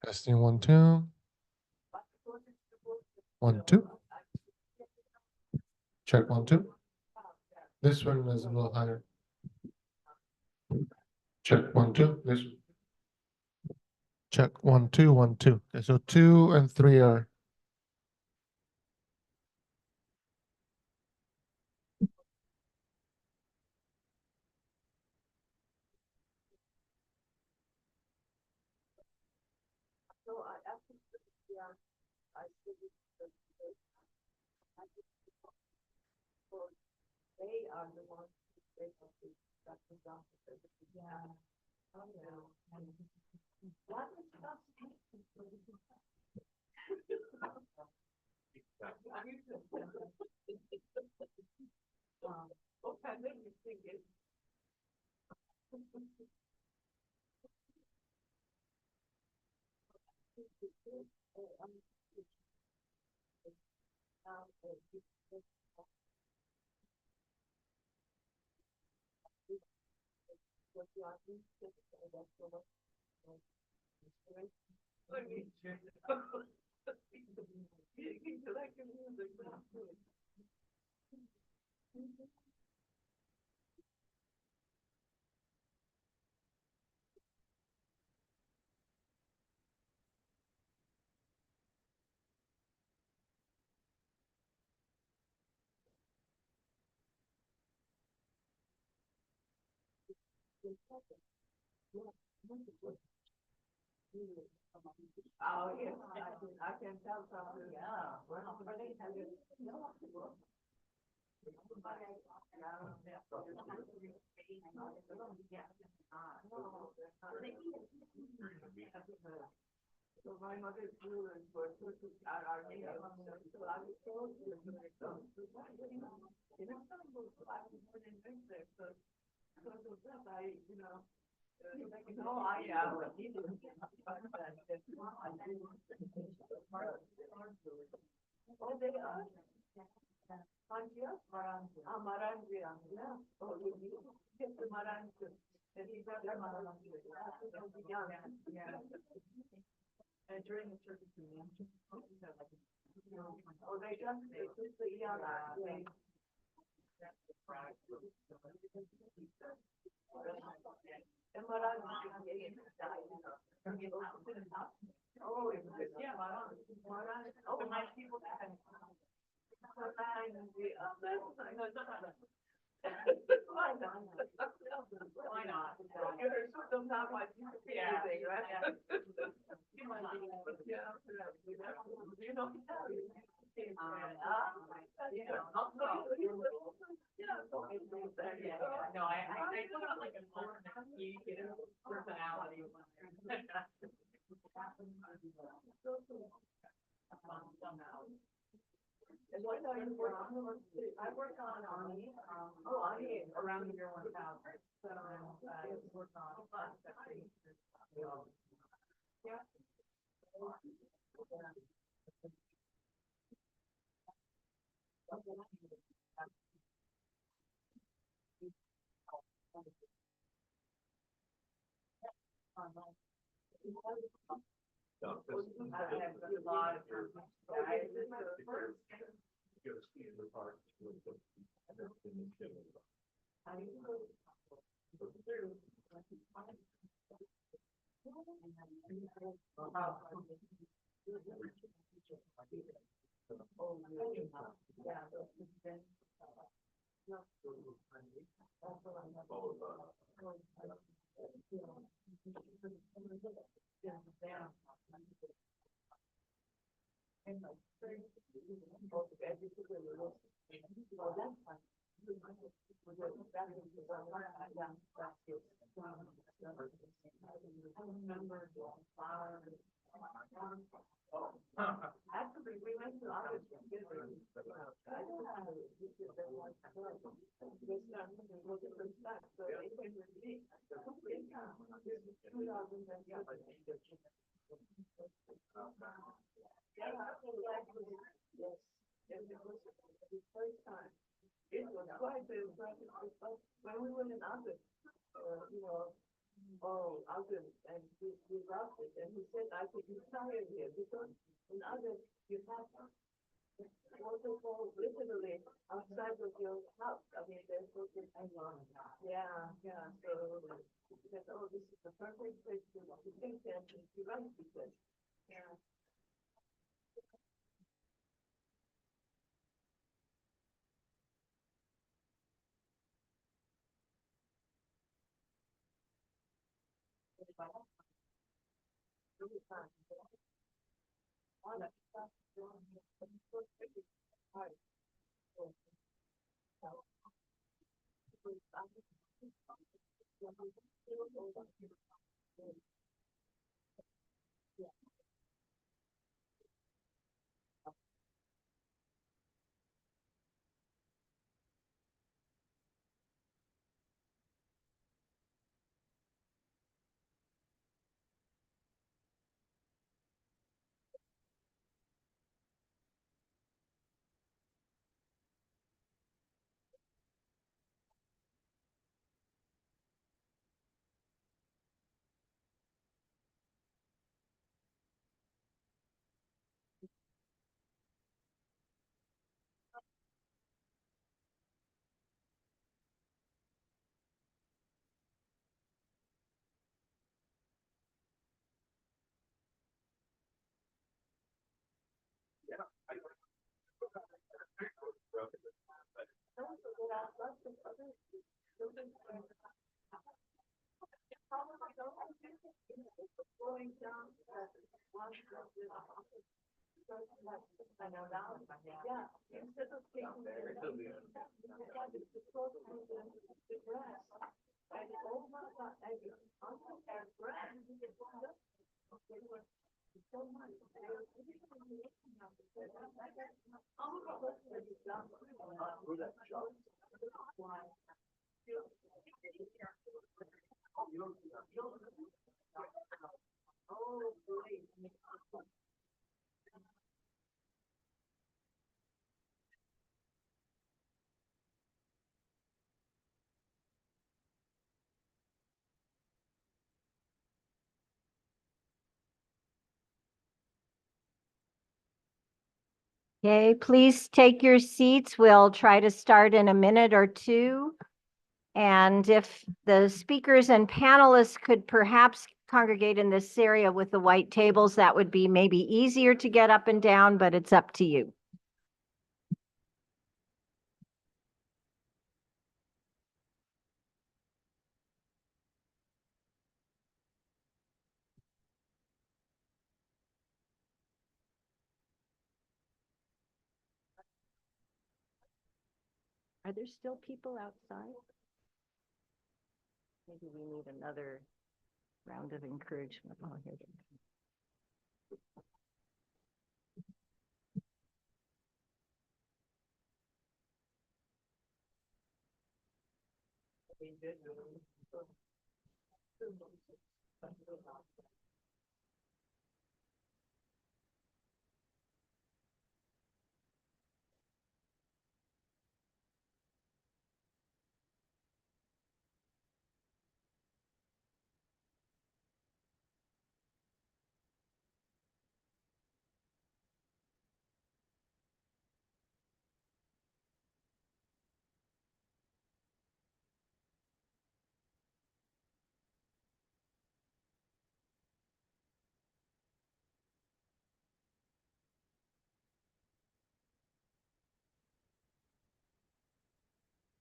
Testing 1 2 1 2. Check 1 2. This one is a little higher. Check 1 2. This one. Check 1 2 1 2. Okay, so 2 and 3 are. are the ones who say that that's the job. Yeah. Oh, yeah. What is that? What kind of you think it? Oh, yes, I can tell something. Yeah. So my mother's rulers were Armenian, so I was told to when it comes to that, I was born in Mexico, so because of that, no, oh, they are. Marangia? Marangia, yeah. Oh, you get the Marangia. And he got the Marangia. Yeah. And during the Turkish Union. Oh, they just, it's the Iana. And Marangia. Oh, yeah, Marangia. Oh, my people. Why not? Why not? Sometimes I do anything, right? Yeah. You know. No, I thought like a more communicative personality. Somehow. And what are you working on? I work on Army, around the year 1000. So I work on yeah. I have a lot of Actually, we went to others together. I don't know how to do it. So it came with me. Yes, it was the first time. It was quite the when we went in August, August, and we loved it. And he said, I could retire here because in August you have waterfall literally outside of your house. I mean, there's yeah. So he said, oh, this is the perfect place to think and to run because yeah. Okay, please take your seats. We'll try to start in a minute or two. And if the speakers and panelists could perhaps congregate in this area with the white tables, that would be maybe easier to get up and down, but it's up to you. Are there still people outside? Maybe we need another round of encouragement. Oh, here they come.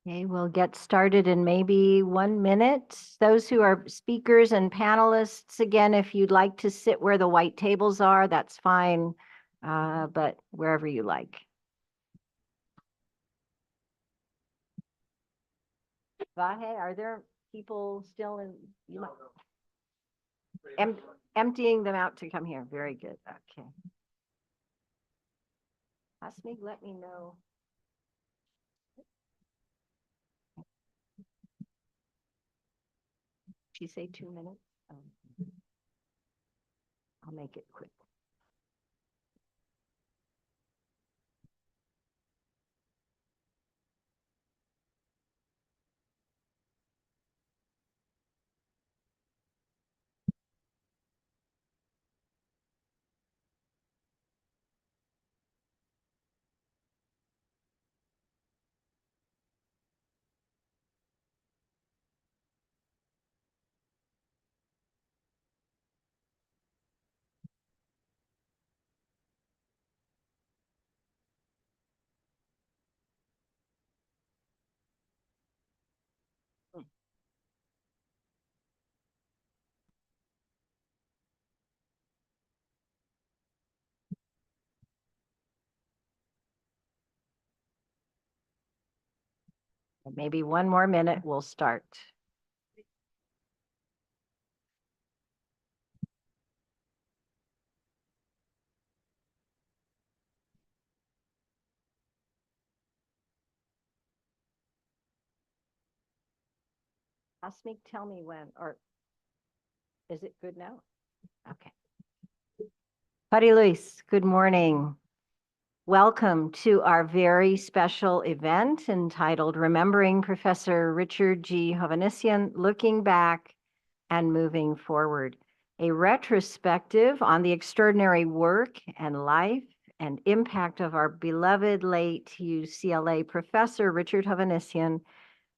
Okay, we'll get started in maybe 1 minute. Those who are speakers and panelists, again, if you'd like to sit where the white tables are, that's fine, but wherever you like. Vahe, are there people still in? Emptying them out to come here. Very good. Okay. Hasmig, let me know. She say 2 minutes? I'll make it quick. Maybe one more minute, we'll start. Ask me, tell me when, or is it good now? Okay. Padre Luis, good morning. Welcome to our very special event entitled Remembering Professor Richard G. Hovannisian, Looking Back and Moving Forward, a retrospective on the extraordinary work and life and impact of our beloved late UCLA professor, Richard Hovannisian,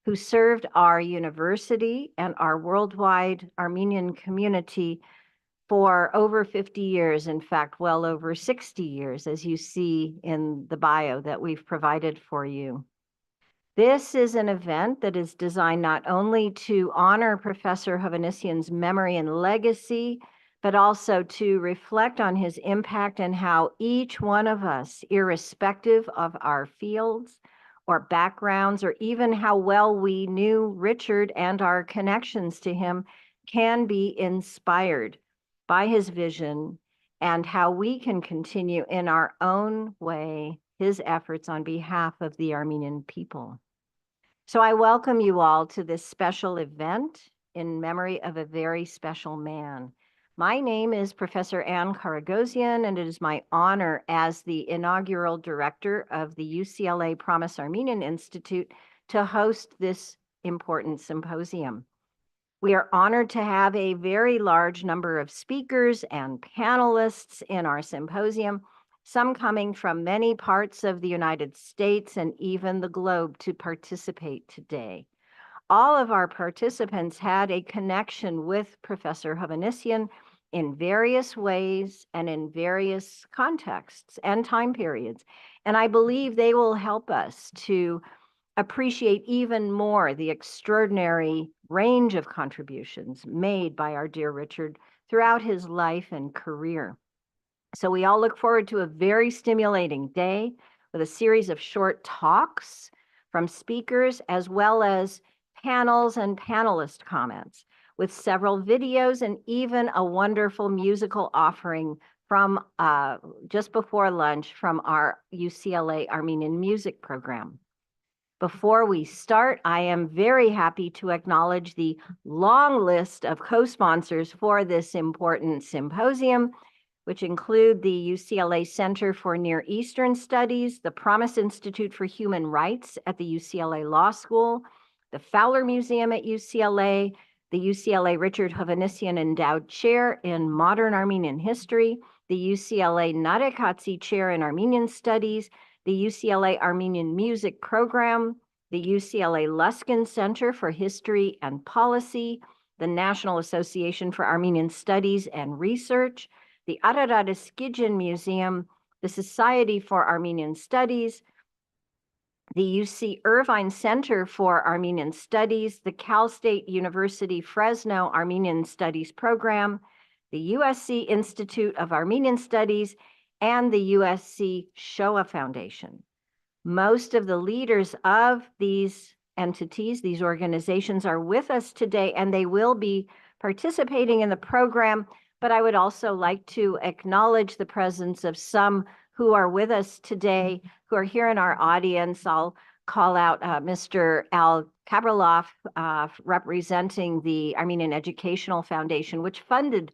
who served our university and our worldwide Armenian community for over 50 years, in fact, well over 60 years, as you see in the bio that we've provided for you. This is an event that is designed not only to honor Professor Hovannisian's memory and legacy, but also to reflect on his impact and how each one of us, irrespective of our fields or backgrounds, or even how well we knew Richard and our connections to him, can be inspired by his vision and how we can continue in our own way his efforts on behalf of the Armenian people. So I welcome you all to this special event in memory of a very special man. My name is Professor Ann Karagosian, and it is my honor as the inaugural director of the UCLA Promise Armenian Institute to host this important symposium. We are honored to have a very large number of speakers and panelists in our symposium, some coming from many parts of the United States and even the globe to participate today. All of our participants had a connection with Professor Hovannisian in various ways and in various contexts and time periods. And I believe they will help us to appreciate even more the extraordinary range of contributions made by our dear Richard throughout his life and career. So we all look forward to a very stimulating day with a series of short talks from speakers, as well as panels and panelist comments, with several videos and even a wonderful musical offering from just before lunch from our UCLA Armenian Music Program. Before we start, I am very happy to acknowledge the long list of co-sponsors for this important symposium, which include the UCLA Center for Near Eastern Studies, the Promise Institute for Human Rights at the UCLA Law School, the Fowler Museum at UCLA, the UCLA Richard Hovannisian Endowed Chair in Modern Armenian History, the UCLA Nadekatsi Chair in Armenian Studies, the UCLA Armenian Music Program, the UCLA Luskin Center for History and Policy, the National Association for Armenian Studies and Research, the Ararat Eskidjan Museum, the Society for Armenian Studies, the UC Irvine Center for Armenian Studies, the Cal State University Fresno Armenian Studies Program, the USC Institute of Armenian Studies, and the USC Shoah Foundation. Most of the leaders of these entities, these organizations, are with us today, and they will be participating in the program. But I would also like to acknowledge the presence of some who are with us today, who are here in our audience. I'll call out Mr. Al Kabraloff, representing the Armenian Educational Foundation, which funded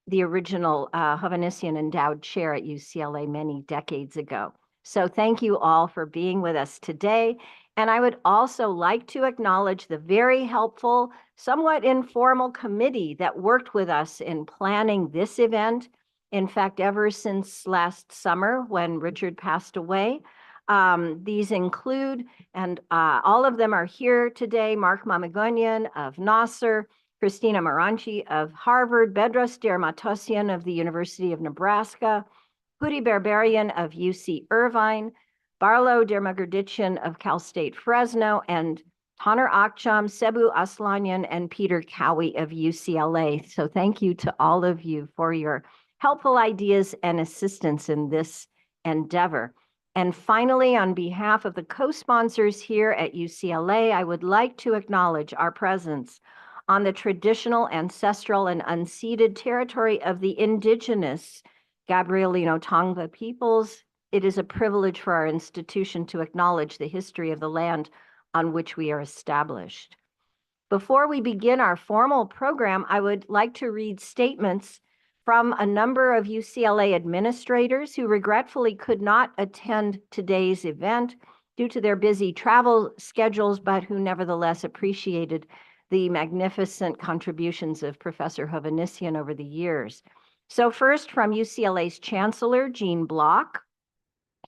the original Hovannisian Endowed Chair at UCLA many decades ago. So thank you all for being with us today. And I would also like to acknowledge the very helpful, somewhat informal committee that worked with us in planning this event. In fact, ever since last summer when Richard passed away, these include, and all of them are here today, Mark Mamagonian of Nasser, Christina Maranchi of Harvard, Bedros Dermatosian of the University of Nebraska, Hudi Berberian of UC Irvine, Barlo Dermagerditchian of Cal State Fresno, and Taner Akçam, Sebu Aslanyan, and Peter Cowie of UCLA. So thank you to all of you for your helpful ideas and assistance in this endeavor. And finally, on behalf of the co-sponsors here at UCLA, I would like to acknowledge our presence on the traditional, ancestral, and unceded territory of the indigenous Gabrielino Tongva peoples. It is a privilege for our institution to acknowledge the history of the land on which we are established. Before we begin our formal program, I would like to read statements from a number of UCLA administrators who regretfully could not attend today's event due to their busy travel schedules, but who nevertheless appreciated the magnificent contributions of Professor Hovannisian over the years. So first, from UCLA's Chancellor, Gene Block.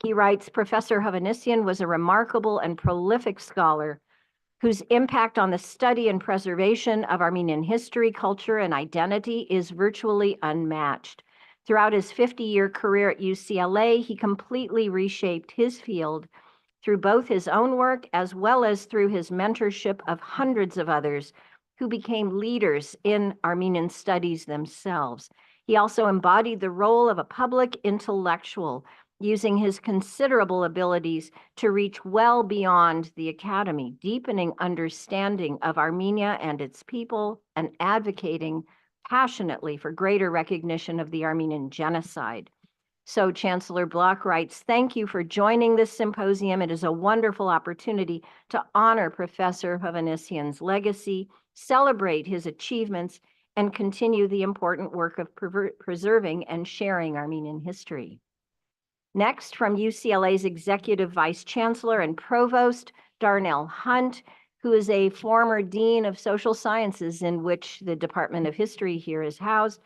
He writes, Professor Hovannisian was a remarkable and prolific scholar whose impact on the study and preservation of Armenian history, culture, and identity is virtually unmatched. Throughout his 50-year career at UCLA, he completely reshaped his field through both his own work as well as through his mentorship of hundreds of others who became leaders in Armenian studies themselves. He also embodied the role of a public intellectual, using his considerable abilities to reach well beyond the academy, deepening understanding of Armenia and its people, and advocating passionately for greater recognition of the Armenian Genocide. So Chancellor Block writes, thank you for joining this symposium. It is a wonderful opportunity to honor Professor Hovannisian's legacy, celebrate his achievements, and continue the important work of preserving and sharing Armenian history. Next, from UCLA's Executive Vice Chancellor and Provost, Darnell Hunt, who is a former Dean of Social Sciences in which the Department of History here is housed.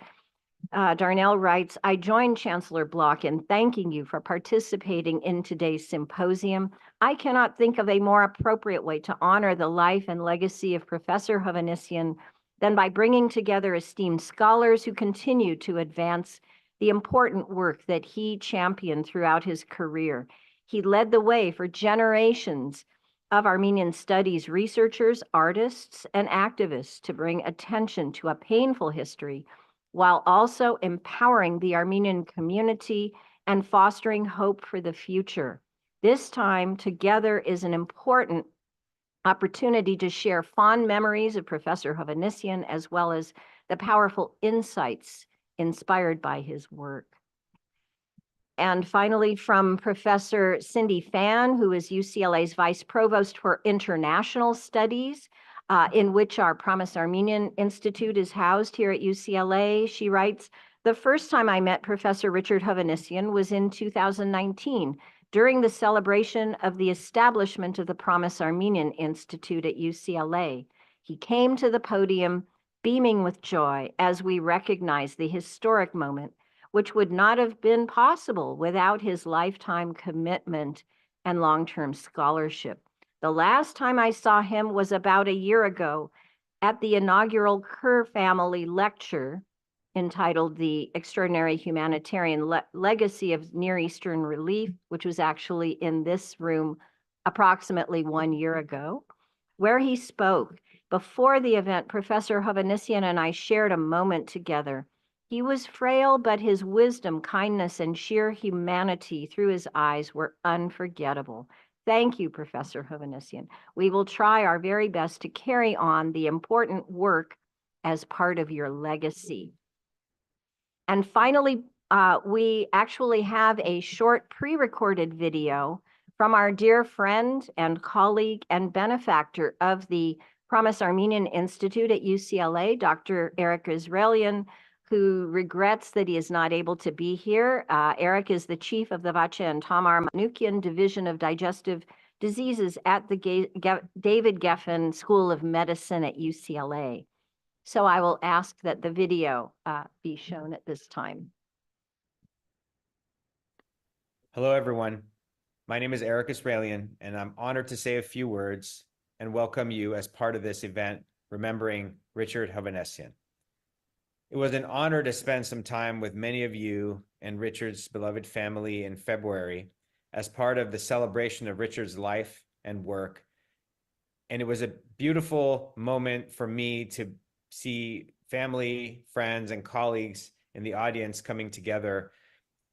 Darnell writes, I join Chancellor Block in thanking you for participating in today's symposium. I cannot think of a more appropriate way to honor the life and legacy of Professor Hovannisian than by bringing together esteemed scholars who continue to advance the important work that he championed throughout his career. He led the way for generations of Armenian studies researchers, artists, and activists to bring attention to a painful history while also empowering the Armenian community and fostering hope for the future. This time together is an important opportunity to share fond memories of Professor Hovannisian as well as the powerful insights inspired by his work. And finally, from Professor Cindy Fan, who is UCLA's Vice Provost for International Studies, in which our Promise Armenian Institute is housed here at UCLA, she writes, the first time I met Professor Richard Hovannisian was in 2019, during the celebration of the establishment of the Promise Armenian Institute at UCLA. He came to the podium beaming with joy as we recognize the historic moment, which would not have been possible without his lifetime commitment and long-term scholarship. The last time I saw him was about a year ago at the inaugural Kerr Family Lecture entitled The Extraordinary Humanitarian Legacy of Near Eastern Relief, which was actually in this room approximately 1 year ago, where he spoke. Before the event, Professor Hovannisian and I shared a moment together. He was frail, but his wisdom, kindness, and sheer humanity through his eyes were unforgettable. Thank you, Professor Hovannisian. We will try our very best to carry on the important work as part of your legacy. And finally, we actually have a short pre-recorded video from our dear friend and colleague and benefactor of the Promise Armenian Institute at UCLA, Dr. Eric Israelian, who regrets that he is not able to be here. Eric is the chief of the Vache and Tamar Manukian Division of Digestive Diseases at the David Geffen School of Medicine at UCLA. So I will ask that the video be shown at this time. Hello, everyone. My name is Eric Israelian, and I'm honored to say a few words and welcome you as part of this event, remembering Richard Hovannisian. It was an honor to spend some time with many of you and Richard's beloved family in February as part of the celebration of Richard's life and work. And it was a beautiful moment for me to see family, friends, and colleagues in the audience coming together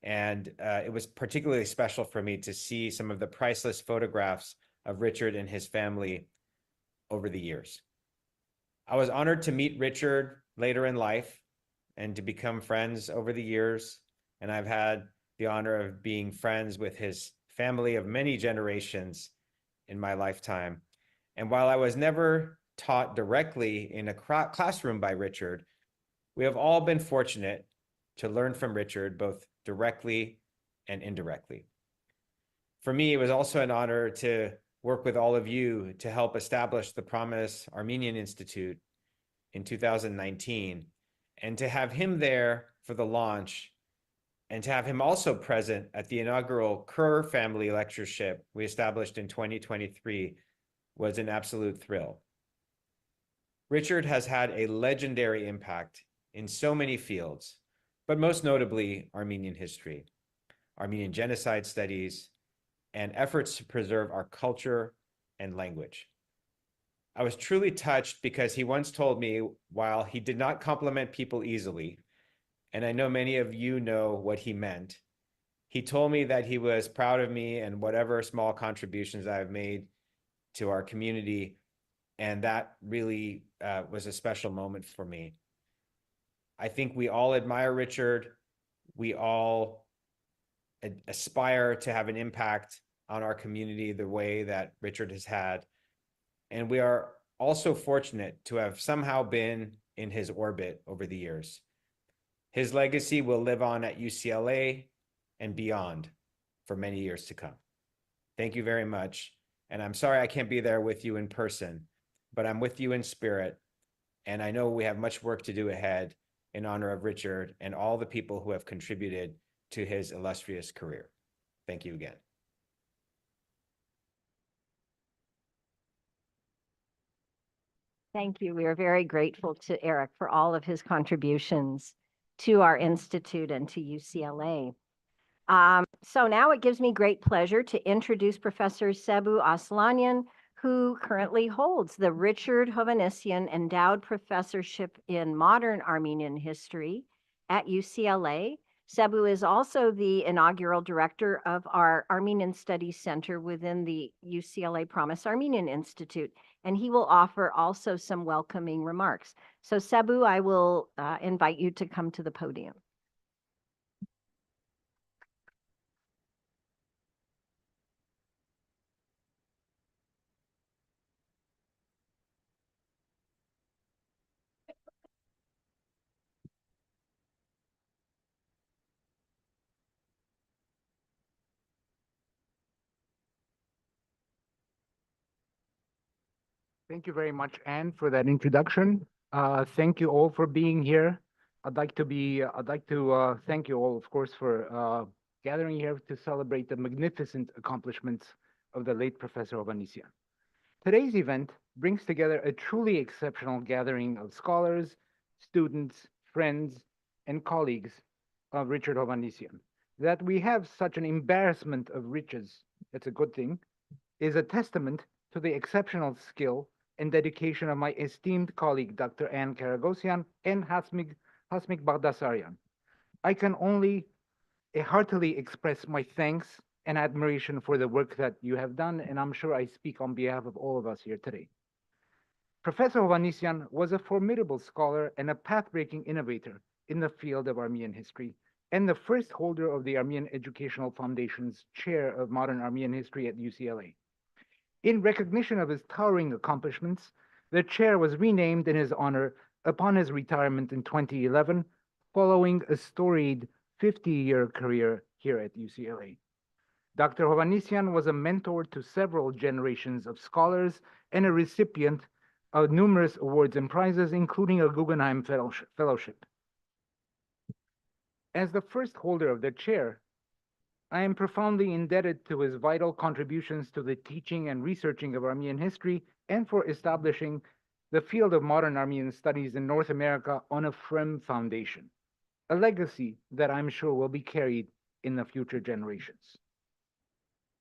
And it was particularly special for me to see some of the priceless photographs of Richard and his family over the years. I was honored to meet Richard later in life and to become friends over the years. And I've had the honor of being friends with his family of many generations in my lifetime. And while I was never taught directly in a classroom by Richard, we have all been fortunate to learn from Richard both directly and indirectly. For me, it was also an honor to work with all of you to help establish the Promise Armenian Institute in 2019, and to have him there for the launch, and to have him also present at the inaugural Kerr Family Lectureship we established in 2023 was an absolute thrill. Richard has had a legendary impact in so many fields, but most notably Armenian history, Armenian genocide studies, and efforts to preserve our culture and language. I was truly touched because he once told me, while he did not compliment people easily, and I know many of you know what he meant, he told me that he was proud of me and whatever small contributions I've made to our community, and that really was a special moment for me. I think we all admire Richard. We all aspire to have an impact on our community the way that Richard has had. And we are also fortunate to have somehow been in his orbit over the years. His legacy will live on at UCLA and beyond for many years to come. Thank you very much. And I'm sorry I can't be there with you in person, but I'm with you in spirit. And I know we have much work to do ahead in honor of Richard and all the people who have contributed to his illustrious career. Thank you again. Thank you. We are very grateful to Eric for all of his contributions to our institute and to UCLA. So now it gives me great pleasure to introduce Professor Sebu Aslanian, who currently holds the Richard Hovannisian Endowed Professorship in Modern Armenian History at UCLA. Sebu is also the inaugural director of our Armenian Studies Center within the UCLA Promise Armenian Institute, and he will offer also some welcoming remarks. So Sebu, I will invite you to come to the podium. Thank you very much, Anne, for that introduction. Thank you all for being here. I'd like to thank you all, of course, for gathering here to celebrate the magnificent accomplishments of the late Professor Hovannisian. Today's event brings together a truly exceptional gathering of scholars, students, friends, and colleagues of Richard Hovannisian. That we have such an embarrassment of riches, it's a good thing, is a testament to the exceptional skill and dedication of my esteemed colleague, Dr. Anne Karagosian and Hasmik Baghdasaryan. I can only heartily express my thanks and admiration for the work that you have done, and I'm sure I speak on behalf of all of us here today. Professor Hovannisian was a formidable scholar and a path-breaking innovator in the field of Armenian history, and the first holder of the Armenian Educational Foundation's Chair of Modern Armenian History at UCLA. In recognition of his towering accomplishments, the chair was renamed in his honor upon his retirement in 2011, following a storied 50-year career here at UCLA. Dr. Hovannisian was a mentor to several generations of scholars and a recipient of numerous awards and prizes, including a Guggenheim Fellowship. As the first holder of the chair, I am profoundly indebted to his vital contributions to the teaching and researching of Armenian history and for establishing the field of modern Armenian studies in North America on a firm foundation, a legacy that I'm sure will be carried in the future generations.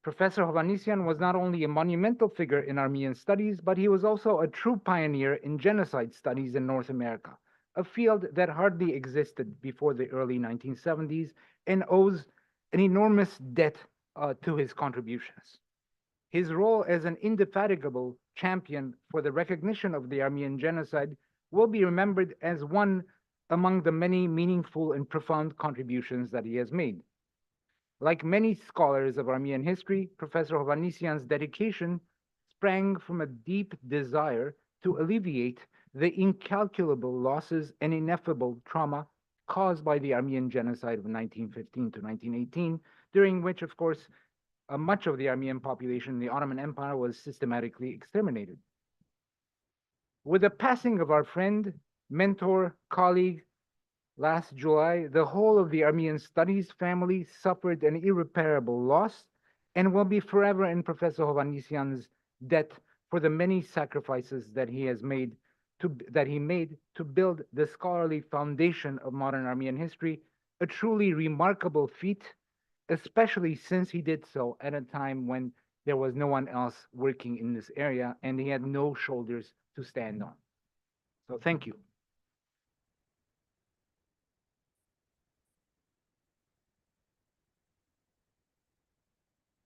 Professor Hovannisian was not only a monumental figure in Armenian studies, but he was also a true pioneer in genocide studies in North America, a field that hardly existed before the early 1970s and owes an enormous debt to his contributions. His role as an indefatigable champion for the recognition of the Armenian Genocide will be remembered as one among the many meaningful and profound contributions that he has made. Like many scholars of Armenian history, Professor Hovannisian's dedication sprang from a deep desire to alleviate the incalculable losses and ineffable trauma caused by the Armenian Genocide of 1915 to 1918, during which, of course, much of the Armenian population in the Ottoman Empire was systematically exterminated. With the passing of our friend, mentor, colleague, last July, the whole of the Armenian Studies family suffered an irreparable loss and will be forever in Professor Hovannisian's debt for the many sacrifices that he made to build the scholarly foundation of modern Armenian history, a truly remarkable feat, especially since he did so at a time when there was no one else working in this area and he had no shoulders to stand on. So thank you.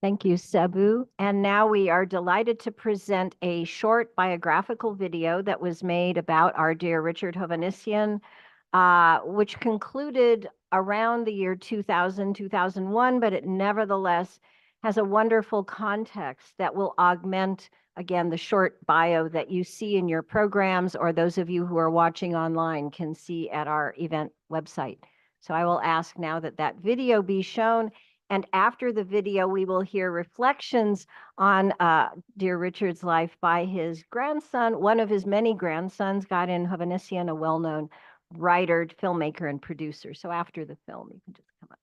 Thank you, Sebu. And now we are delighted to present a short biographical video that was made about our dear Richard Hovannisian, which concluded around the year 2000, 2001, but it nevertheless has a wonderful context that will augment, again, the short bio that you see in your programs, or those of you who are watching online can see at our event website. So I will ask now that that video be shown. And after the video, we will hear reflections on dear Richard's life by his grandson, one of his many grandsons, Garin Hovannisian, a well-known writer, filmmaker, and producer. So after the film, you can just come up.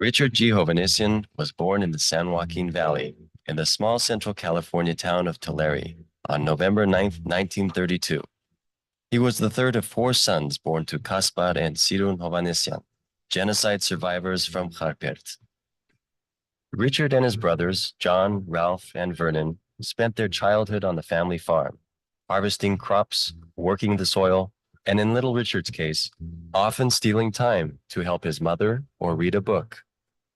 Richard G. Hovannisian was born in the San Joaquin Valley in the small Central California town of Tulare on November 9, 1932. He was the third of four sons born to Kaspar and Sirun Hovannisian, genocide survivors from Kharpert. Richard and his brothers, John, Ralph, and Vernon, spent their childhood on the family farm, harvesting crops, working the soil, and in little Richard's case, often stealing time to help his mother or read a book.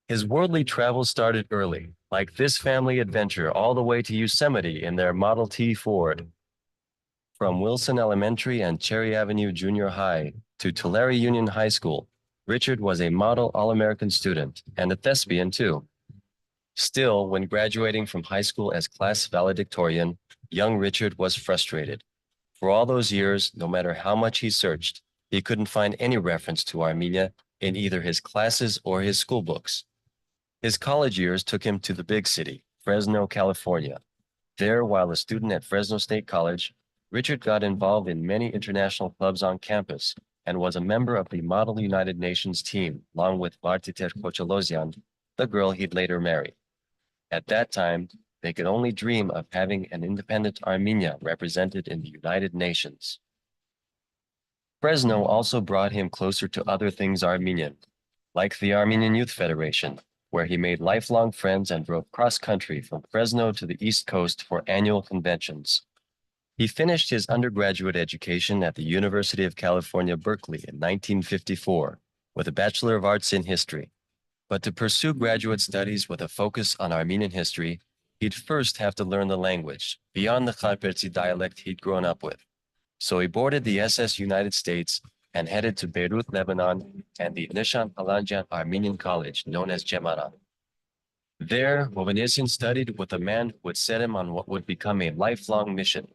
His worldly travels started early, like this family adventure all the way to Yosemite in their Model T Ford. From Wilson Elementary and Cherry Avenue Junior High to Tulare Union High School, Richard was a model All-American student and a thespian too. Still, when graduating from high school as class valedictorian, young Richard was frustrated. For all those years, no matter how much he searched, he couldn't find any reference to Armenia in either his classes or his school books. His college years took him to the big city, Fresno, California. There, while a student at Fresno State College, Richard got involved in many international clubs on campus and was a member of the Model United Nations team, along with Martiter Kochalozyan, the girl he'd later marry. At that time, they could only dream of having an independent Armenia represented in the United Nations. Fresno also brought him closer to other things Armenian, like the Armenian Youth Federation, where he made lifelong friends and drove cross-country from Fresno to the East Coast for annual conventions. He finished his undergraduate education at the University of California, Berkeley in 1954 with a Bachelor of Arts in History. But to pursue graduate studies with a focus on Armenian history, he'd first have to learn the language beyond the Kharpertsi dialect he'd grown up with. So he boarded the SS United States and headed to Beirut, Lebanon, and the Nishan Palanjan Armenian College, known as Gemara. There, Hovannisian studied with a man who would set him on what would become a lifelong mission.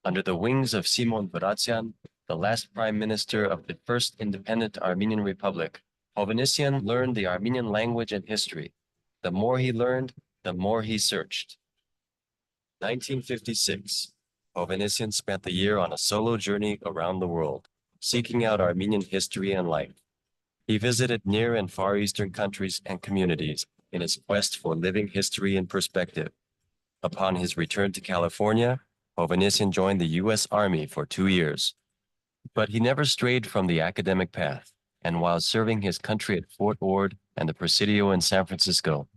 Under the wings of Simon Varatsian, the last prime minister of the first independent Armenian Republic, Hovannisian learned the Armenian language and history. The more he learned, the more he searched. 1956, Hovannisian spent the year on a solo journey around the world, seeking out Armenian history and life. He visited near and far eastern countries and communities in his quest for living history in perspective. Upon his return to California, Hovannisian joined the U.S. Army for 2 years. But he never strayed from the academic path, and while serving his country at Fort Ord and the Presidio in San Francisco,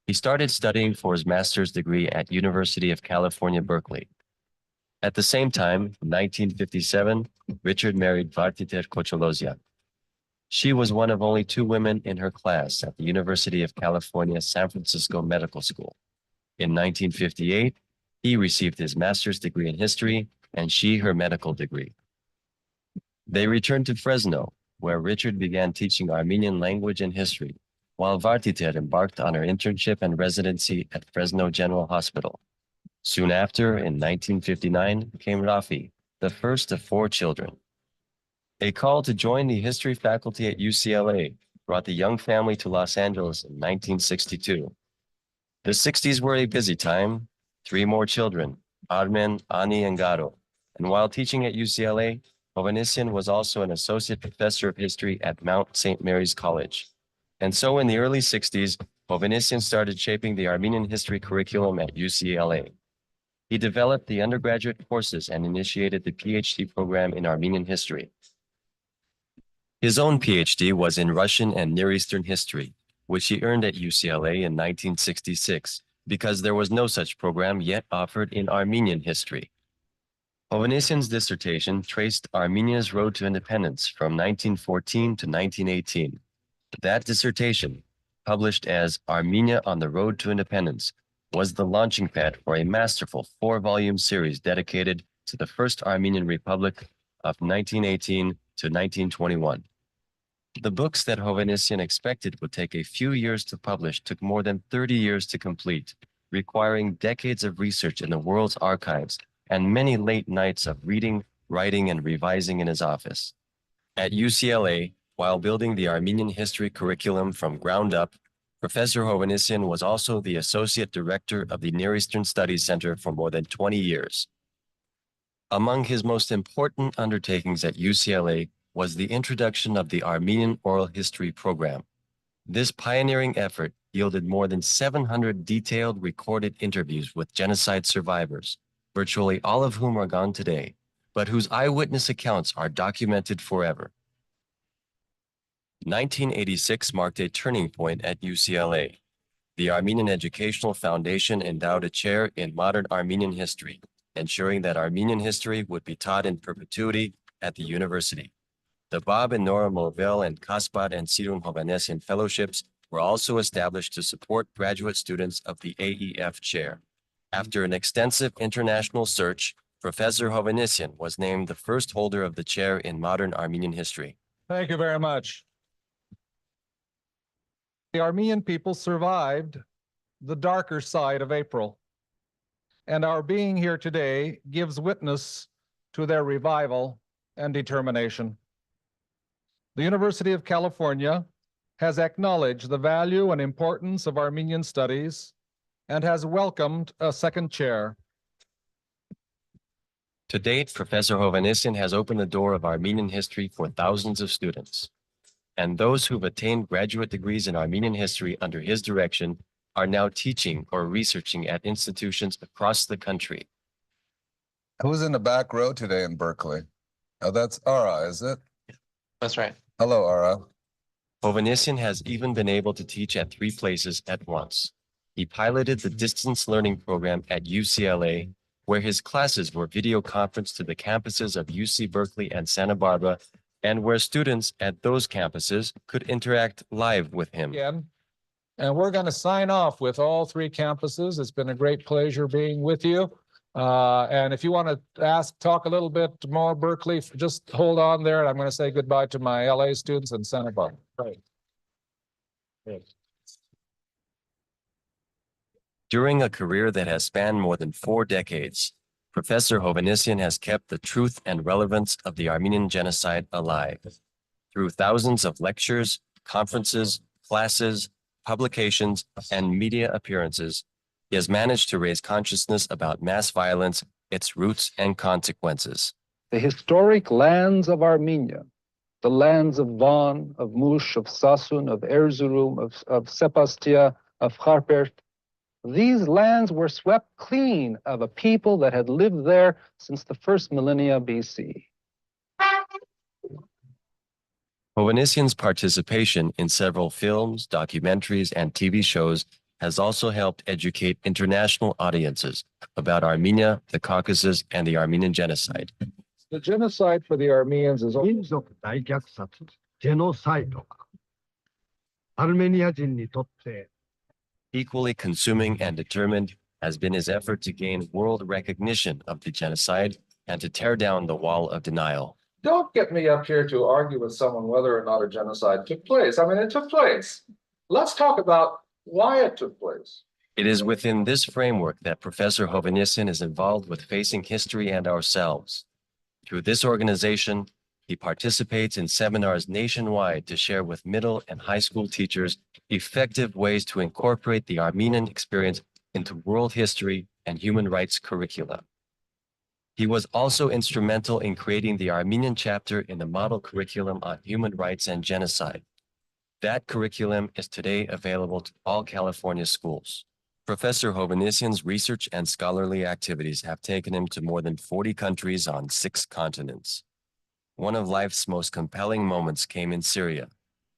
he started studying for his master's degree at University of California, Berkeley. At the same time, in 1957, Richard married Vartiter Kocholozia. She was one of only 2 women in her class at the University of California, San Francisco Medical School. In 1958, he received his master's degree in history and she her medical degree. They returned to Fresno, where Richard began teaching Armenian language and history, while Vartiter embarked on her internship and residency at Fresno General Hospital. Soon after, in 1959, came Rafi, the first of 4 children. A call to join the history faculty at UCLA brought the young family to Los Angeles in 1962. The 60s were a busy time. 3 more children, Armen, Ani, and Garo. And while teaching at UCLA, Hovannisian was also an associate professor of history at Mount St. Mary's College. And so in the early 60s, Hovannisian started shaping the Armenian history curriculum at UCLA. He developed the undergraduate courses and initiated the PhD program in Armenian history. His own PhD was in Russian and Near Eastern history, which he earned at UCLA in 1966, because there was no such program yet offered in Armenian history. Hovannisian's dissertation traced Armenia's road to independence from 1914 to 1918. That dissertation, published as Armenia on the Road to Independence, was the launching pad for a masterful 4-volume series dedicated to the First Armenian Republic of 1918 to 1921. The books that Hovannisian expected would take a few years to publish took more than 30 years to complete, requiring decades of research in the world's archives and many late nights of reading, writing, and revising in his office. At UCLA, while building the Armenian history curriculum from ground up, Professor Hovannisian was also the Associate Director of the Near Eastern Studies Center for more than 20 years. Among his most important undertakings at UCLA was the introduction of the Armenian Oral History program. This pioneering effort yielded more than 700 detailed recorded interviews with genocide survivors, virtually all of whom are gone today, but whose eyewitness accounts are documented forever. 1986 marked a turning point at UCLA. The Armenian Educational Foundation endowed a chair in Modern Armenian History, ensuring that Armenian history would be taught in perpetuity at the university. The Bob and Nora Morvel and Kaspar and Sirun Hovannisian fellowships were also established to support graduate students of the AEF chair. After an extensive international search, Professor Hovannisian was named the first holder of the chair in Modern Armenian History. Thank you very much. The Armenian people survived the darker side of April, and our being here today gives witness to their revival and determination. The University of California has acknowledged the value and importance of Armenian studies and has welcomed a second chair. To date, Professor Hovannisian has opened the door of Armenian history for thousands of students. And those who've attained graduate degrees in Armenian history under his direction are now teaching or researching at institutions across the country. Who's in the back row today in Berkeley? Oh, that's Ara, is it? That's right. Hello, Ara. Hovannisian has even been able to teach at 3 places at once. He piloted the distance learning program at UCLA, where his classes were video conferenced to the campuses of UC Berkeley and Santa Barbara, and where students at those campuses could interact live with him. Again, and we're going to sign off with all 3 campuses. It's been a great pleasure being with you. And if you want to talk a little bit more Berkeley, just hold on there. And I'm going to say goodbye to my LA students in Santa Barbara. Right. Yes. During a career that has spanned more than 4 decades, Professor Hovannisian has kept the truth and relevance of the Armenian Genocide alive. Through thousands of lectures, conferences, classes, publications, and media appearances, he has managed to raise consciousness about mass violence, its roots and consequences. The historic lands of Armenia, the lands of Van, of Mush, of Sasun, of Erzurum, of Sepastia, of Kharpert, these lands were swept clean of a people that had lived there since the first millennia BC. Hovannisian's participation in several films, documentaries, and TV shows has also helped educate international audiences about Armenia, the Caucasus, and the Armenian Genocide. The genocide for the Armenians is民族大虐殺、ジェノサイドは、アルメニア人にとって Equally consuming and determined has been his effort to gain world recognition of the genocide and to tear down the wall of denial. Don't get me up here to argue with someone whether or not a genocide took place. I mean, it took place. Let's talk about why it took place. It is within this framework that Professor Hovannisian is involved with Facing History and Ourselves. Through this organization, he participates in seminars nationwide to share with middle and high school teachers effective ways to incorporate the Armenian experience into world history and human rights curricula. He was also instrumental in creating the Armenian chapter in the model curriculum on human rights and genocide. That curriculum is today available to all California schools. Professor Hovannisian's research and scholarly activities have taken him to more than 40 countries on 6 continents. One of life's most compelling moments came in Syria,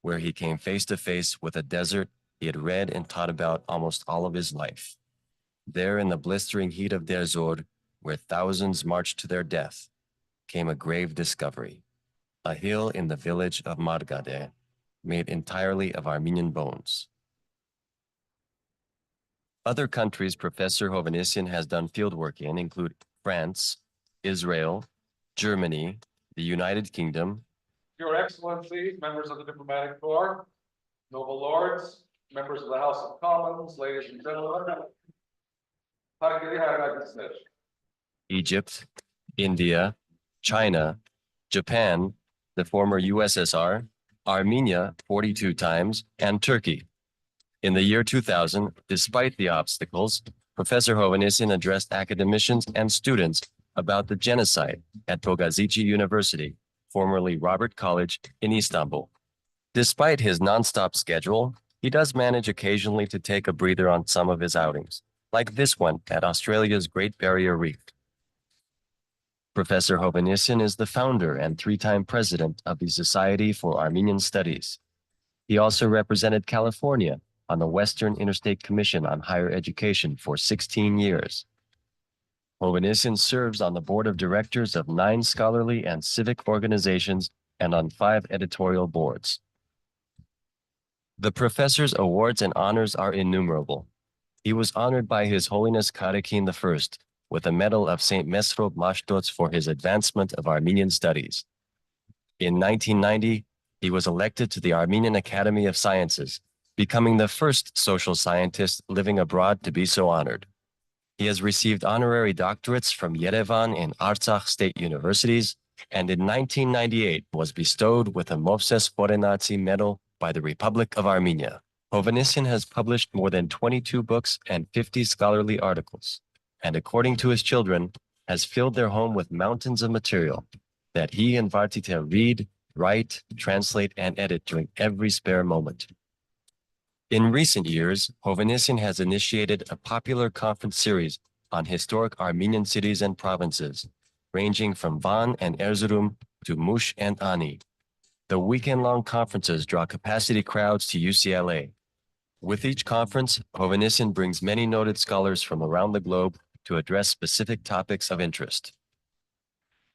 where he came face to face with a desert he had read and taught about almost all of his life. There in the blistering heat of Deir Zor, where thousands marched to their death, came a grave discovery, a hill in the village of Margade, made entirely of Armenian bones. Other countries Professor Hovannisian has done fieldwork in include France, Israel, Germany, the United Kingdom, Your Excellencies, members of the Diplomatic Corps, noble lords, members of the House of Commons, ladies and gentlemen. Egypt, India, China, Japan, the former USSR, Armenia 42 times, and Turkey. In the year 2000, despite the obstacles, Professor Hovannisian addressed academicians and students about the genocide at Bogazici University, formerly Robert College in Istanbul. Despite his nonstop schedule, he does manage occasionally to take a breather on some of his outings, like this one at Australia's Great Barrier Reef. Professor Hovannisian is the founder and 3-time president of the Society for Armenian Studies. He also represented California on the Western Interstate Commission on Higher Education for 16 years. Hovannisian serves on the board of directors of 9 scholarly and civic organizations and on 5 editorial boards. The professor's awards and honors are innumerable. He was honored by His Holiness Karakin I with a Medal of St. Mesrop Mashtots for his advancement of Armenian studies. In 1990, he was elected to the Armenian Academy of Sciences, becoming the first social scientist living abroad to be so honored. He has received honorary doctorates from Yerevan and Artsakh state universities, and in 1998 was bestowed with a Movses Forenatsi Medal by the Republic of Armenia. Hovannisian has published more than 22 books and 50 scholarly articles, and according to his children, has filled their home with mountains of material that he and Vartite read, write, translate, and edit during every spare moment. In recent years, Hovannisian has initiated a popular conference series on historic Armenian cities and provinces, ranging from Van and Erzurum to Mush and Ani. The weekend-long conferences draw capacity crowds to UCLA. With each conference, Hovannisian brings many noted scholars from around the globe to address specific topics of interest.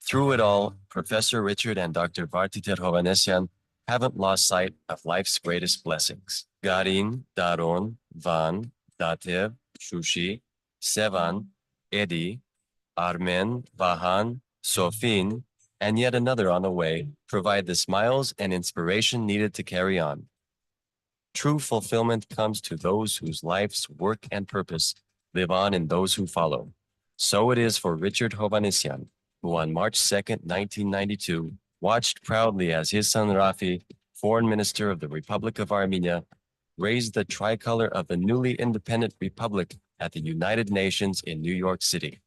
Through it all, Professor Richard and Dr. Vartite Hovannisian haven't lost sight of life's greatest blessings. Garin, Daron, Van, Datev, Shushi, Sevan, Edi, Armen, Vahan, Sofin, and yet another on the way provide the smiles and inspiration needed to carry on. True fulfillment comes to those whose life's work and purpose live on in those who follow. So it is for Richard Hovannisian, who on March 2nd, 1992, watched proudly as his son Rafi, Foreign Minister of the Republic of Armenia, raised the tricolor of the newly independent republic at the United Nations in New York City.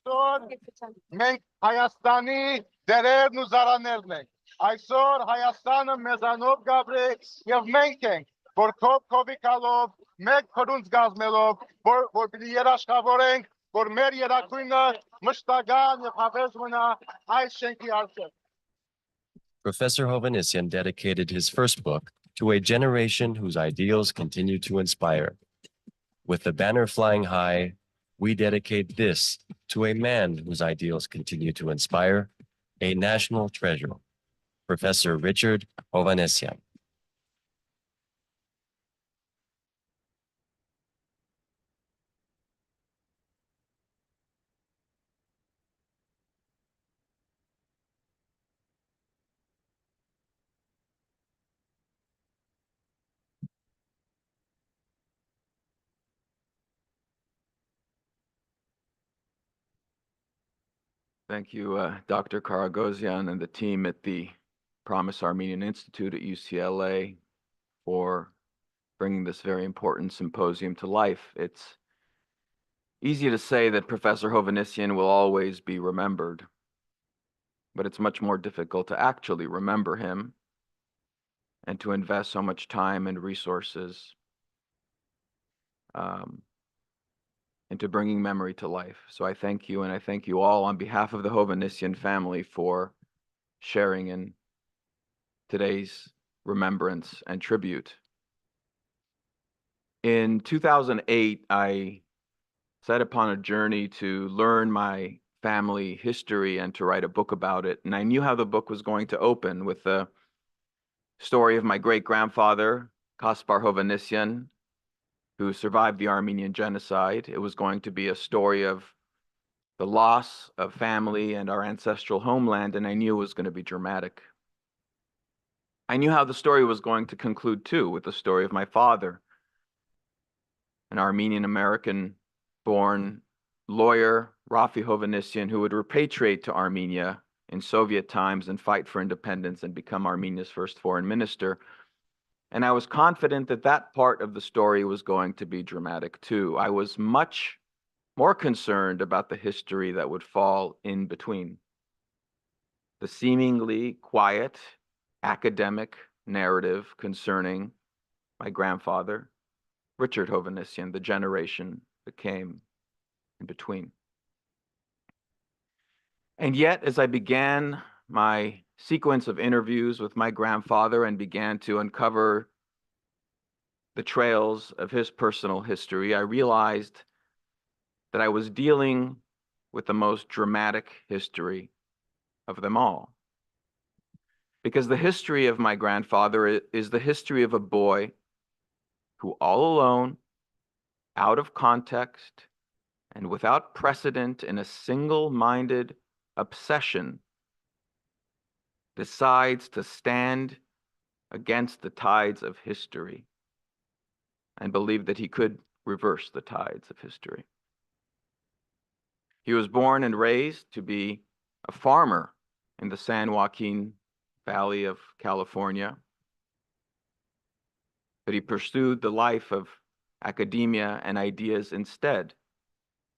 Մենք Հայաստանի դերերն ու զարաներն ենք։ Այսօր Հայաստանը մեզանով գաբրե եւ մենք ենք, որ քովիկալով, մեկ փրունց գազմելով, որ պիտի երաշխավորենք, որ մեր երակույնը մշտական եւ հավերժ մնա այս շենքի առջև։ Professor Hovannisian dedicated his first book, to a generation whose ideals continue to inspire. With the banner flying high, we dedicate this to a man whose ideals continue to inspire, a national treasure, Professor Richard Hovannisian. Thank you, Dr. Karagosian and the team at the Promise Armenian Institute at UCLA for bringing this very important symposium to life. It's easy to say that Professor Hovannisian will always be remembered, but it's much more difficult to actually remember him and to invest so much time and resources into bringing memory to life. So I thank you, and I thank you all on behalf of the Hovannisian family for sharing in today's remembrance and tribute. In 2008, I set upon a journey to learn my family history and to write a book about it. And I knew how the book was going to open with the story of my great-grandfather, Kaspar Hovannisian, who survived the Armenian Genocide. It was going to be a story of the loss of family and our ancestral homeland, and I knew it was going to be dramatic. I knew how the story was going to conclude, too, with the story of my father, an Armenian-American-born lawyer, Rafi Hovannisian, who would repatriate to Armenia in Soviet times and fight for independence and become Armenia's first foreign minister. And I was confident that that part of the story was going to be dramatic too. I was much more concerned about the history that would fall in between. The seemingly quiet academic narrative concerning my grandfather, Richard Hovannisian, the generation that came in between. And yet, as I began my sequence of interviews with my grandfather and began to uncover the trails of his personal history, I realized that I was dealing with the most dramatic history of them all. Because the history of my grandfather is the history of a boy who, all alone, out of context, and without precedent in a single-minded obsession, decides to stand against the tides of history and believe that he could reverse the tides of history. He was born and raised to be a farmer in the San Joaquin Valley of California, but he pursued the life of academia and ideas instead.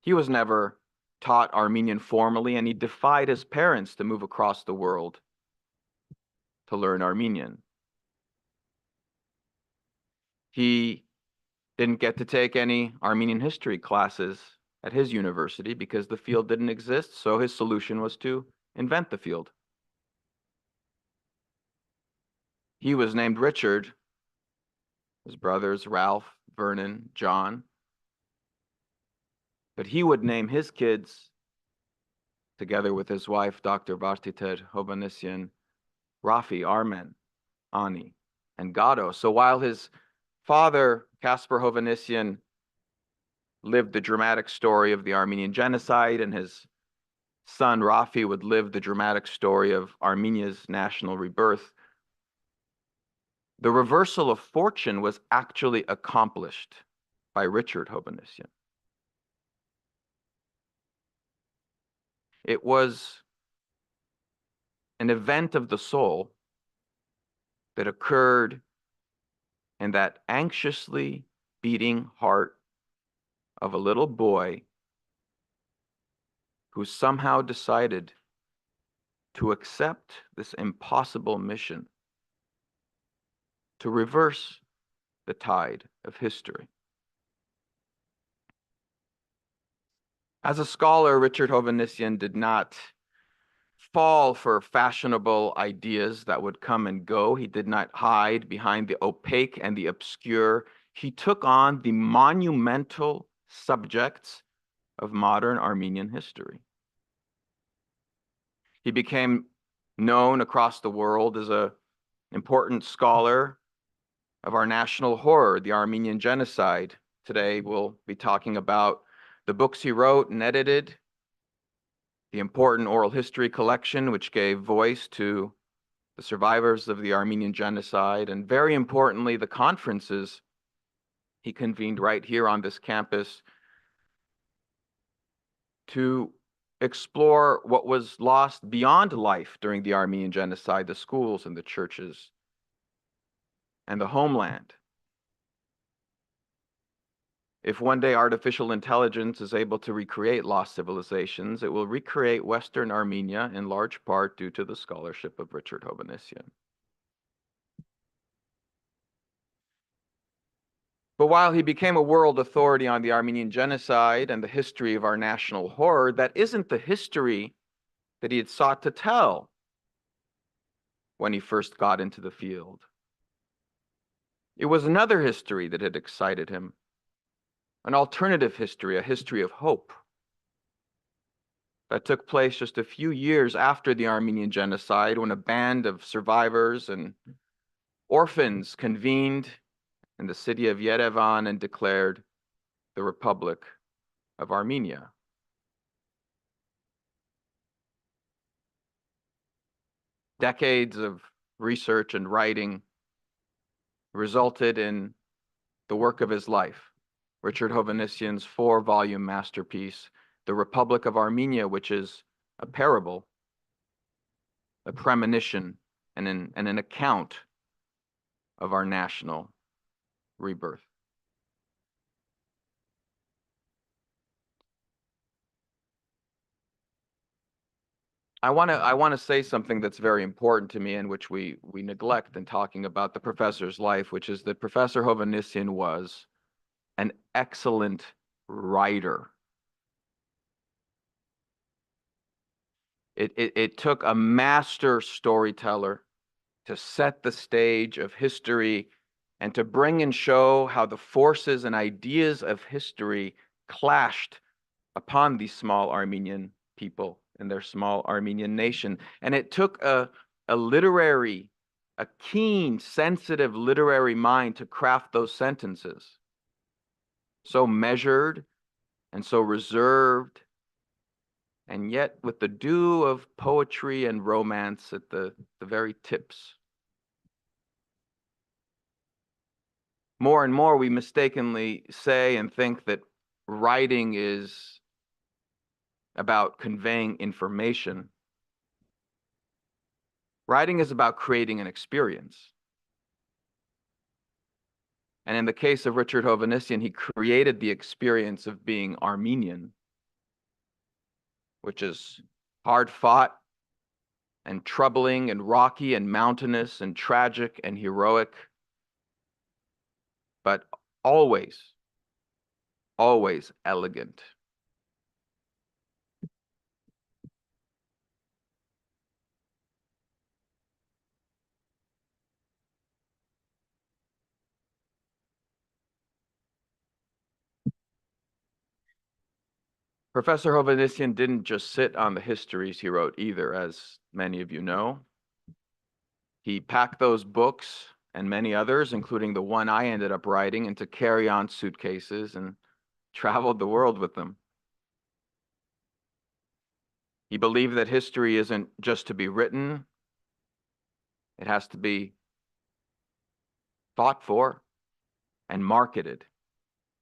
He was never taught Armenian formally, and he defied his parents to move across the world to learn Armenian. He didn't get to take any Armenian history classes at his university because the field didn't exist, so his solution was to invent the field. He was named Richard, his brothers Ralph, Vernon, John, but he would name his kids, together with his wife, Dr. Vartiter Hovannisian, Rafi, Armen, Ani, and Gado. So while his father, Kaspar Hovannisian, lived the dramatic story of the Armenian Genocide, and his son, Rafi, would live the dramatic story of Armenia's national rebirth, the reversal of fortune was actually accomplished by Richard Hovannisian. It was an event of the soul that occurred in that anxiously beating heart of a little boy who somehow decided to accept this impossible mission to reverse the tide of history. As a scholar, Richard Hovannisian did not fall for fashionable ideas that would come and go. He did not hide behind the opaque and the obscure. He took on the monumental subjects of modern Armenian history. He became known across the world as an important scholar of our national horror, the Armenian Genocide. Today, we'll be talking about the books he wrote and edited, the important oral history collection, which gave voice to the survivors of the Armenian Genocide, and very importantly, the conferences he convened right here on this campus to explore what was lost beyond life during the Armenian Genocide, the schools and the churches and the homeland. If one day artificial intelligence is able to recreate lost civilizations, it will recreate Western Armenia in large part due to the scholarship of Richard Hovannisian. But while he became a world authority on the Armenian Genocide and the history of our national horror, that isn't the history that he had sought to tell when he first got into the field. It was another history that had excited him, an alternative history, a history of hope that took place just a few years after the Armenian Genocide, when a band of survivors and orphans convened in the city of Yerevan and declared the Republic of Armenia. Decades of research and writing resulted in the work of his life, Richard Hovannisian's 4-volume masterpiece, The Republic of Armenia, which is a parable, a premonition, and an account of our national rebirth. I want to say something that's very important to me, and which we neglect in talking about the professor's life, which is that Professor Hovannisian was an excellent writer. It took a master storyteller to set the stage of history and to bring and show how the forces and ideas of history clashed upon these small Armenian people and their small Armenian nation. And it took a keen, sensitive literary mind to craft those sentences. So measured and so reserved, and yet with the dew of poetry and romance at the very tips. More and more, we mistakenly say and think that writing is about conveying information. Writing is about creating an experience. And in the case of Richard Hovannisian, he created the experience of being Armenian, which is hard-fought and troubling and rocky and mountainous and tragic and heroic, but always, always elegant. Professor Hovannisian didn't just sit on the histories he wrote either, as many of you know. He packed those books and many others, including the one I ended up writing, into carry-on suitcases and traveled the world with them. He believed that history isn't just to be written, it has to be fought for and marketed,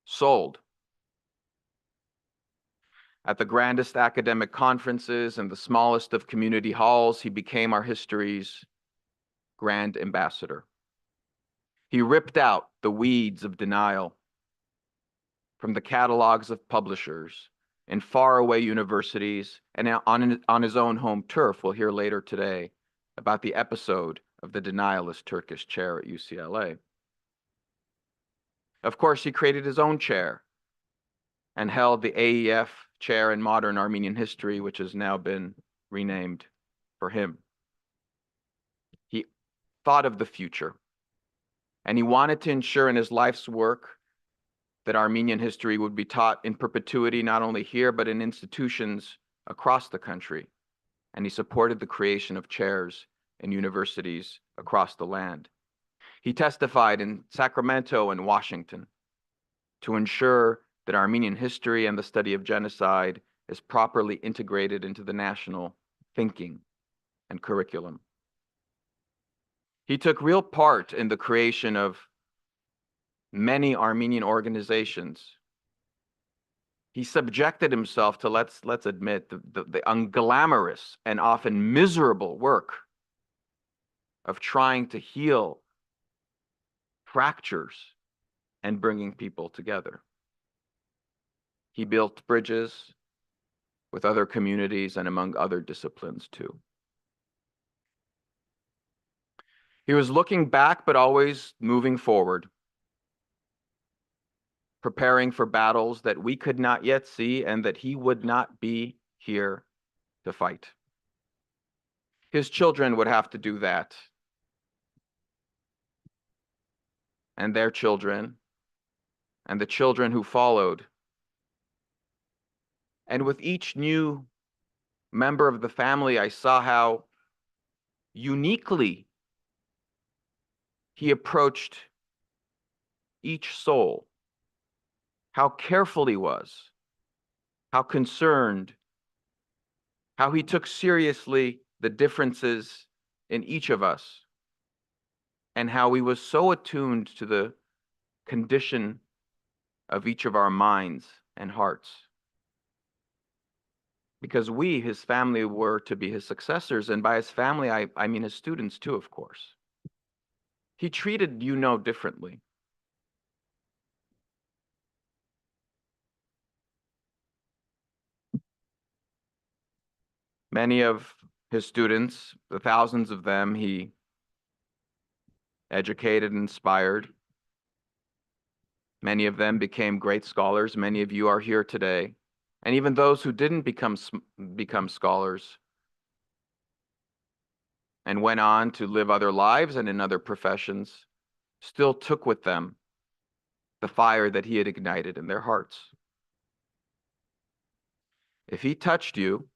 sold. At the grandest academic conferences and the smallest of community halls, he became our history's grand ambassador. He ripped out the weeds of denial from the catalogs of publishers in faraway universities and on his own home turf. We'll hear later today about the episode of the denialist Turkish chair at UCLA. Of course, he created his own chair and held the AEF chair in Modern Armenian History, which has now been renamed for him. He thought of the future, and he wanted to ensure in his life's work that Armenian history would be taught in perpetuity, not only here, but in institutions across the country. And he supported the creation of chairs in universities across the land. He testified in Sacramento and Washington to ensure that Armenian history and the study of genocide is properly integrated into the national thinking and curriculum. He took real part in the creation of many Armenian organizations. He subjected himself to, let's admit, the unglamorous and often miserable work of trying to heal fractures and bringing people together. He built bridges with other communities and among other disciplines too. He was looking back, but always moving forward, preparing for battles that we could not yet see and that he would not be here to fight. His children would have to do that, and their children, and the children who followed. And with each new member of the family, I saw how uniquely he approached each soul, how careful he was, how concerned, how he took seriously the differences in each of us, and how he was so attuned to the condition of each of our minds and hearts. Because we, his family, were to be his successors, and by his family, I mean his students too, of course. He treated you no differently. Many of his students, the thousands of them, he educated and inspired. Many of them became great scholars. Many of you are here today. And even those who didn't become scholars and went on to live other lives and in other professions, still took with them the fire that he had ignited in their hearts. If he touched you,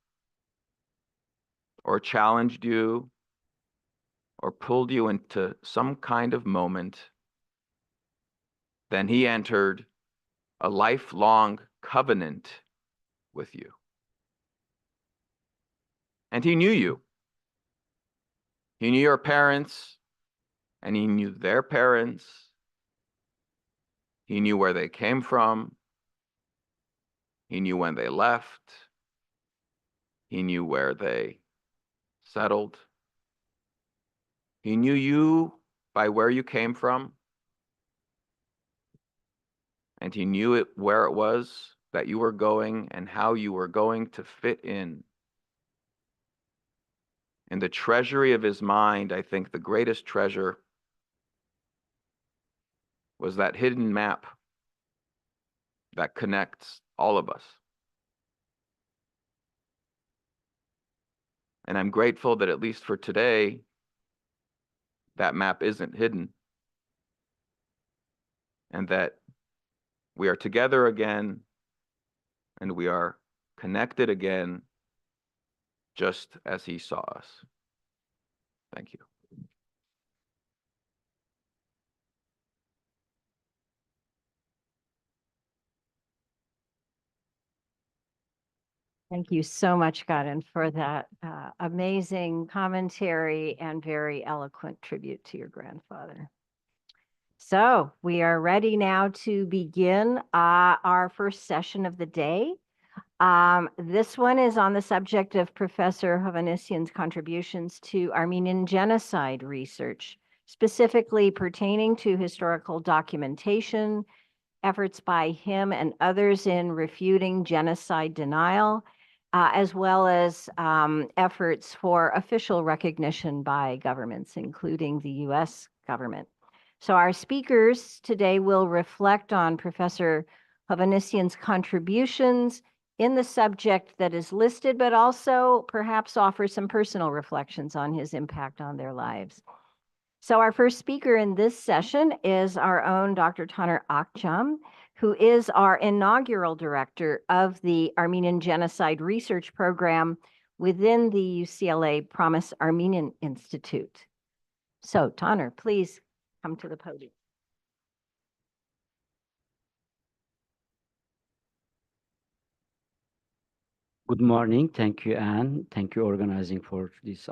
or challenged you, or pulled you into some kind of moment, then he entered a lifelong covenant with you. And he knew you. He knew your parents, and he knew their parents. He knew where they came from. He knew when they left. He knew where they settled. He knew you by where you came from. And he knew it where it was that you were going and how you were going to fit in. In the treasury of his mind, I think the greatest treasure was that hidden map that connects all of us. And I'm grateful that at least for today, that map isn't hidden. And that we are together again, and we are connected again, just as he saw us. Thank you. Thank you so much, Gaden, for that amazing commentary and very eloquent tribute to your grandfather. So we are ready now to begin our first session of the day. This one is on the subject of Professor Hovannisian's contributions to Armenian genocide research, specifically pertaining to historical documentation, efforts by him and others in refuting genocide denial, as well as efforts for official recognition by governments, including the US government. So our speakers today will reflect on Professor Hovannisian's contributions in the subject that is listed, but also perhaps offer some personal reflections on his impact on their lives. So our first speaker in this session is our own Dr. Taner Akçam, who is our inaugural director of the Armenian Genocide Research Program within the UCLA Promise Armenian Institute. So Taner, please come to the podium. Good morning. Thank you, Anne. Thank you organizing for this,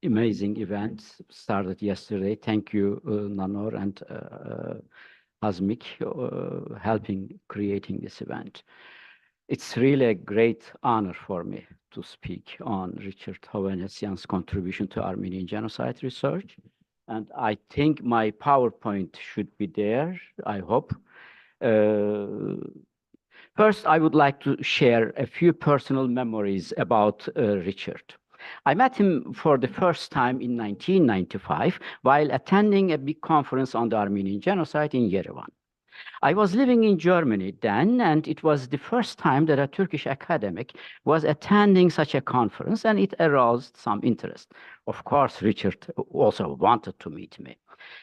amazing event started yesterday. Thank you, Nanor and Hazmik, helping creating this event. It's really a great honor for me to speak on Richard Hovannisian's contribution to Armenian genocide research. And I think my PowerPoint should be there, I hope. First, I would like to share a few personal memories about Richard. I met him for the first time in 1995 while attending a big conference on the Armenian genocide in Yerevan. I was living in Germany then, and it was the first time that a Turkish academic was attending such a conference, and it aroused some interest. Of course, Richard also wanted to meet me.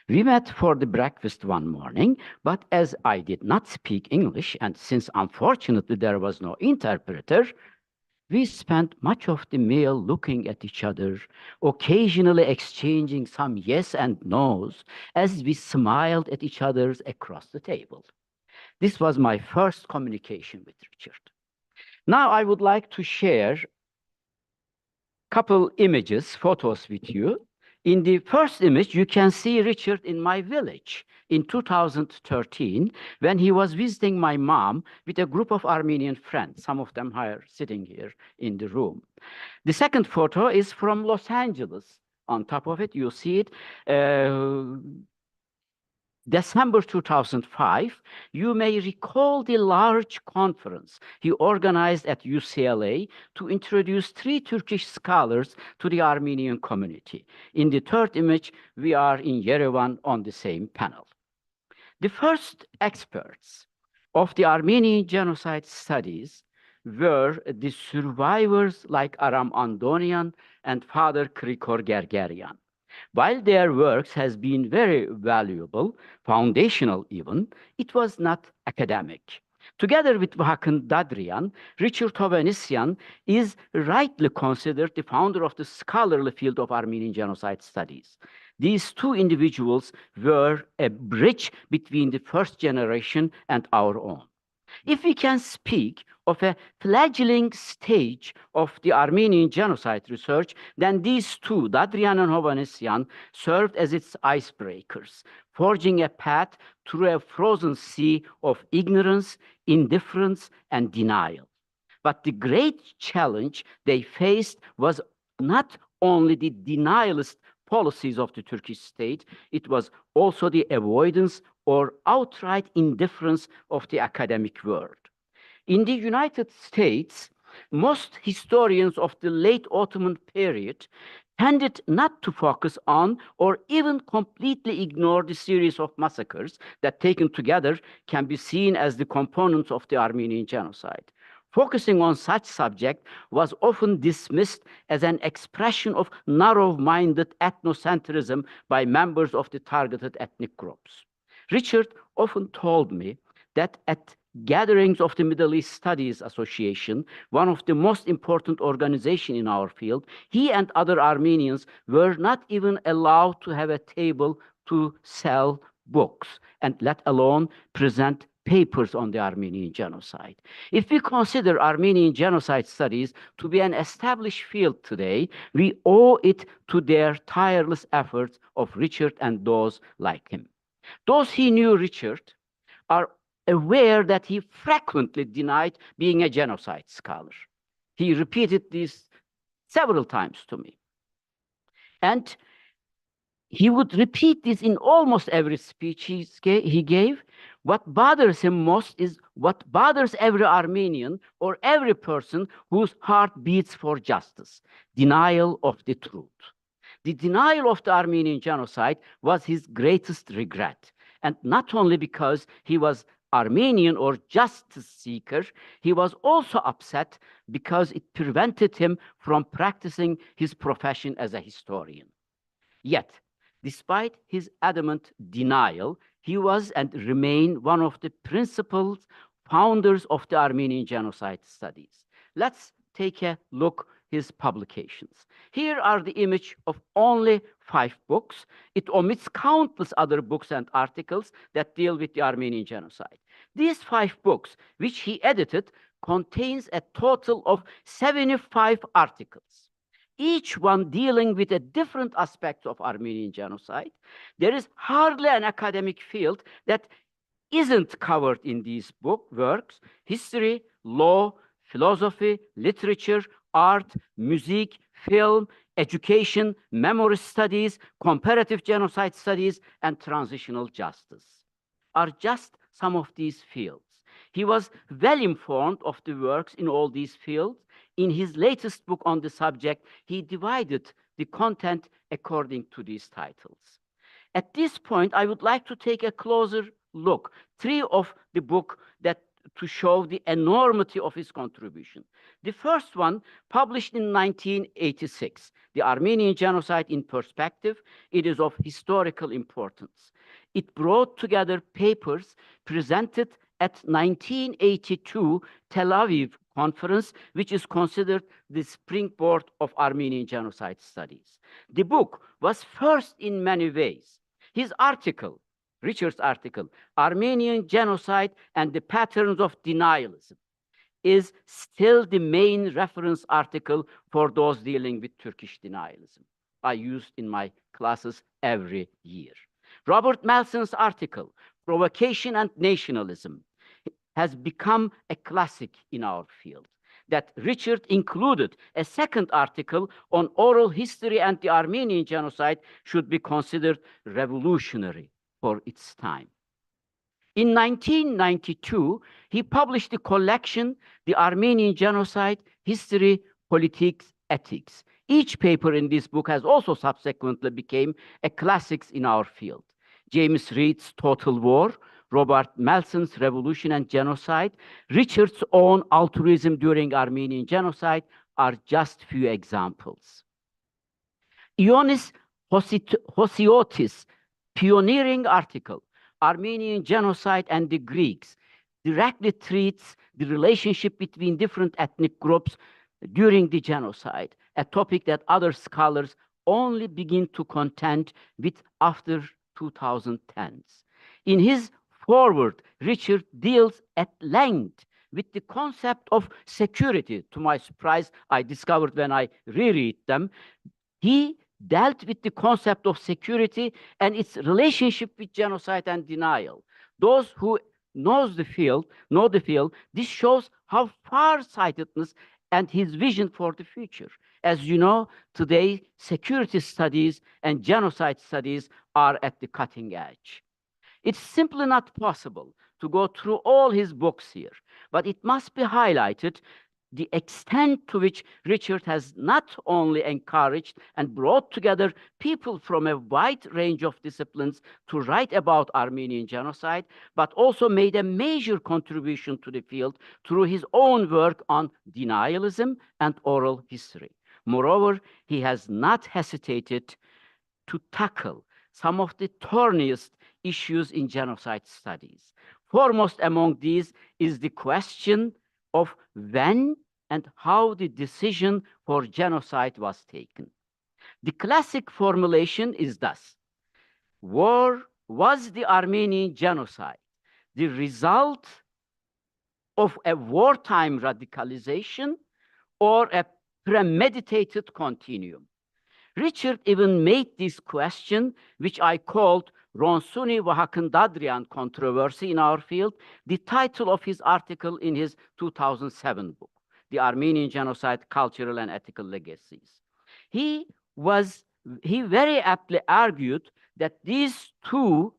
We met for the breakfast one morning, but as I did not speak English, and since unfortunately there was no interpreter, we spent much of the meal looking at each other, occasionally exchanging some yes and no's as we smiled at each other across the table. This was my first communication with Richard. Now I would like to share a couple images, photos with you. In the first image, you can see Richard in my village in 2013 when he was visiting my mom with a group of Armenian friends. Some of them are sitting here in the room. The second photo is from Los Angeles. On top of it, you see it. December 2005, you may recall the large conference he organized at UCLA to introduce 3 Turkish scholars to the Armenian community. In the third image, we are in Yerevan on the same panel. The first experts of the Armenian genocide studies were the survivors like Aram Andonian and Father Krikor Gergerian. While their works has been very valuable, foundational even, it was not academic. Together with Hakan Dadrian, Richard Hovannisian is rightly considered the founder of the scholarly field of Armenian genocide studies. These two individuals were a bridge between the first generation and our own. If we can speak of a fledgling stage of the Armenian genocide research, then these two, Dadrian and Hovannisian, served as its icebreakers, forging a path through a frozen sea of ignorance, indifference, and denial. But the great challenge they faced was not only the denialist policies of the Turkish state, it was also the avoidance or outright indifference of the academic world. In the United States, most historians of the late Ottoman period tended not to focus on or even completely ignore the series of massacres that taken together can be seen as the components of the Armenian genocide. Focusing on such subject was often dismissed as an expression of narrow-minded ethnocentrism by members of the targeted ethnic groups. Richard often told me that at gatherings of the Middle East Studies Association, one of the most important organizations in our field, he and other Armenians were not even allowed to have a table to sell books, and let alone present papers on the Armenian genocide. If we consider Armenian genocide studies to be an established field today, we owe it to their tireless efforts of Richard and those like him. Those who knew Richard are aware that he frequently denied being a genocide scholar. He repeated this several times to me. And he would repeat this in almost every speech he gave. What bothers him most is what bothers every Armenian or every person whose heart beats for justice: denial of the truth. The denial of the Armenian genocide was his greatest regret, and not only because he was Armenian or justice seeker, he was also upset because it prevented him from practicing his profession as a historian. Yet, despite his adamant denial, he was and remained one of the principal founders of the Armenian Genocide studies. Let's take a look his publications. Here are the image of only 5 books. It omits countless other books and articles that deal with the Armenian genocide. These 5 books, which he edited, contains a total of 75 articles, each one dealing with a different aspect of Armenian genocide. There is hardly an academic field that isn't covered in these works: history, law, philosophy, literature, art, music, film, education, memory studies, comparative genocide studies, and transitional justice are just some of these fields. He was well informed of the works in all these fields. In his latest book on the subject, he divided the content according to these titles. At this point, I would like to take a closer look. 3 of the book that to show the enormity of his contribution. The first one, published in 1986, The Armenian Genocide in Perspective. It is of historical importance. It brought together papers presented at 1982 Tel Aviv conference, which is considered the springboard of Armenian genocide studies. The book was first in many ways. His article, Richard's article, Armenian Genocide and the Patterns of Denialism, is still the main reference article for those dealing with Turkish denialism. I use in my classes every year. Robert Melson's article, Provocation and Nationalism, has become a classic in our field. That Richard included a second article on oral history and the Armenian genocide should be considered revolutionary for its time. In 1992, he published the collection, The Armenian Genocide, History, Politics, Ethics. Each paper in this book has also subsequently become a classic in our field. James Reed's Total War, Robert Melson's Revolution and Genocide, Richard's own Altruism during Armenian Genocide are just few examples. Ioannis Hosiotis' pioneering article, Armenian Genocide and the Greeks, directly treats the relationship between different ethnic groups during the genocide, a topic that other scholars only begin to contend with after 2010s. In his foreword, Richard deals at length with the concept of security. To my surprise, I discovered when I reread them, he dealt with the concept of security and its relationship with genocide and denial. Those who know the field, this shows how far-sightedness and his vision for the future. As you know, today, security studies and genocide studies are at the cutting edge. It's simply not possible to go through all his books here, but it must be highlighted the extent to which Richard has not only encouraged and brought together people from a wide range of disciplines to write about Armenian genocide, but also made a major contribution to the field through his own work on denialism and oral history. Moreover, he has not hesitated to tackle some of the thorniest issues in genocide studies. Foremost among these is the question of when and how the decision for genocide was taken. The classic formulation is thus: was the Armenian genocide the result of a wartime radicalization or a premeditated continuum? Richard even made this question, which I called Ronsuni-Vahakandadrian controversy in our field, the title of his article in his 2007 book, The Armenian Genocide, Cultural and Ethical Legacies. He very aptly argued that these two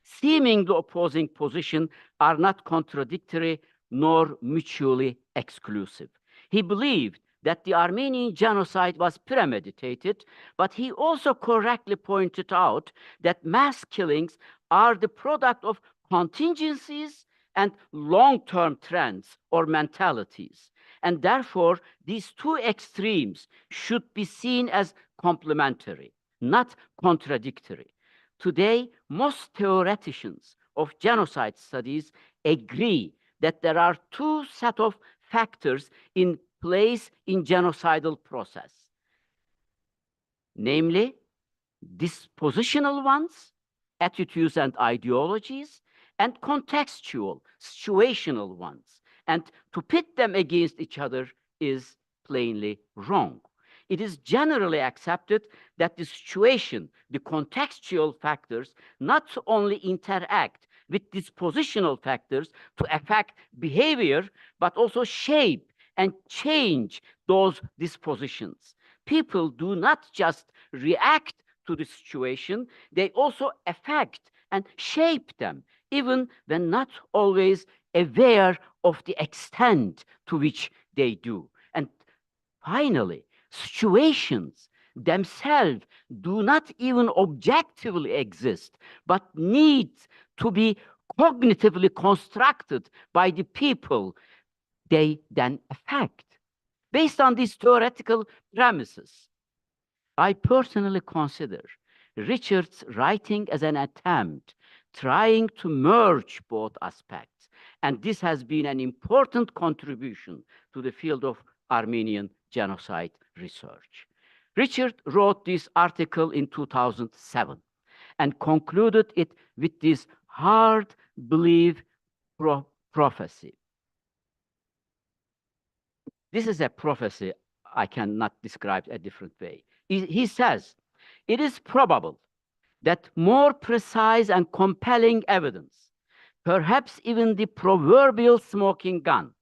seemingly opposing positions are not contradictory nor mutually exclusive. He believed that the Armenian genocide was premeditated, but he also correctly pointed out that mass killings are the product of contingencies and long-term trends or mentalities. And therefore, these two extremes should be seen as complementary, not contradictory. Today, most theoreticians of genocide studies agree that there are two sets of factors in place in genocidal process, namely dispositional ones, attitudes and ideologies, and contextual, situational ones. And to pit them against each other is plainly wrong. It is generally accepted that the situation, the contextual factors, not only interact with dispositional factors to affect behavior, but also shape and change those dispositions. People do not just react to the situation, they also affect and shape them, even when not always aware of the extent to which they do. And finally, situations themselves do not even objectively exist, but need to be cognitively constructed by the people they then affect. Based on these theoretical premises, I personally consider Richard's writing as an attempt trying to merge both aspects, and this has been an important contribution to the field of Armenian genocide research. Richard wrote this article in 2007 and concluded it with this hard-believe prophecy. This is a prophecy I cannot describe a different way. He says, it is probable that more precise and compelling evidence, perhaps even the proverbial smoking gun,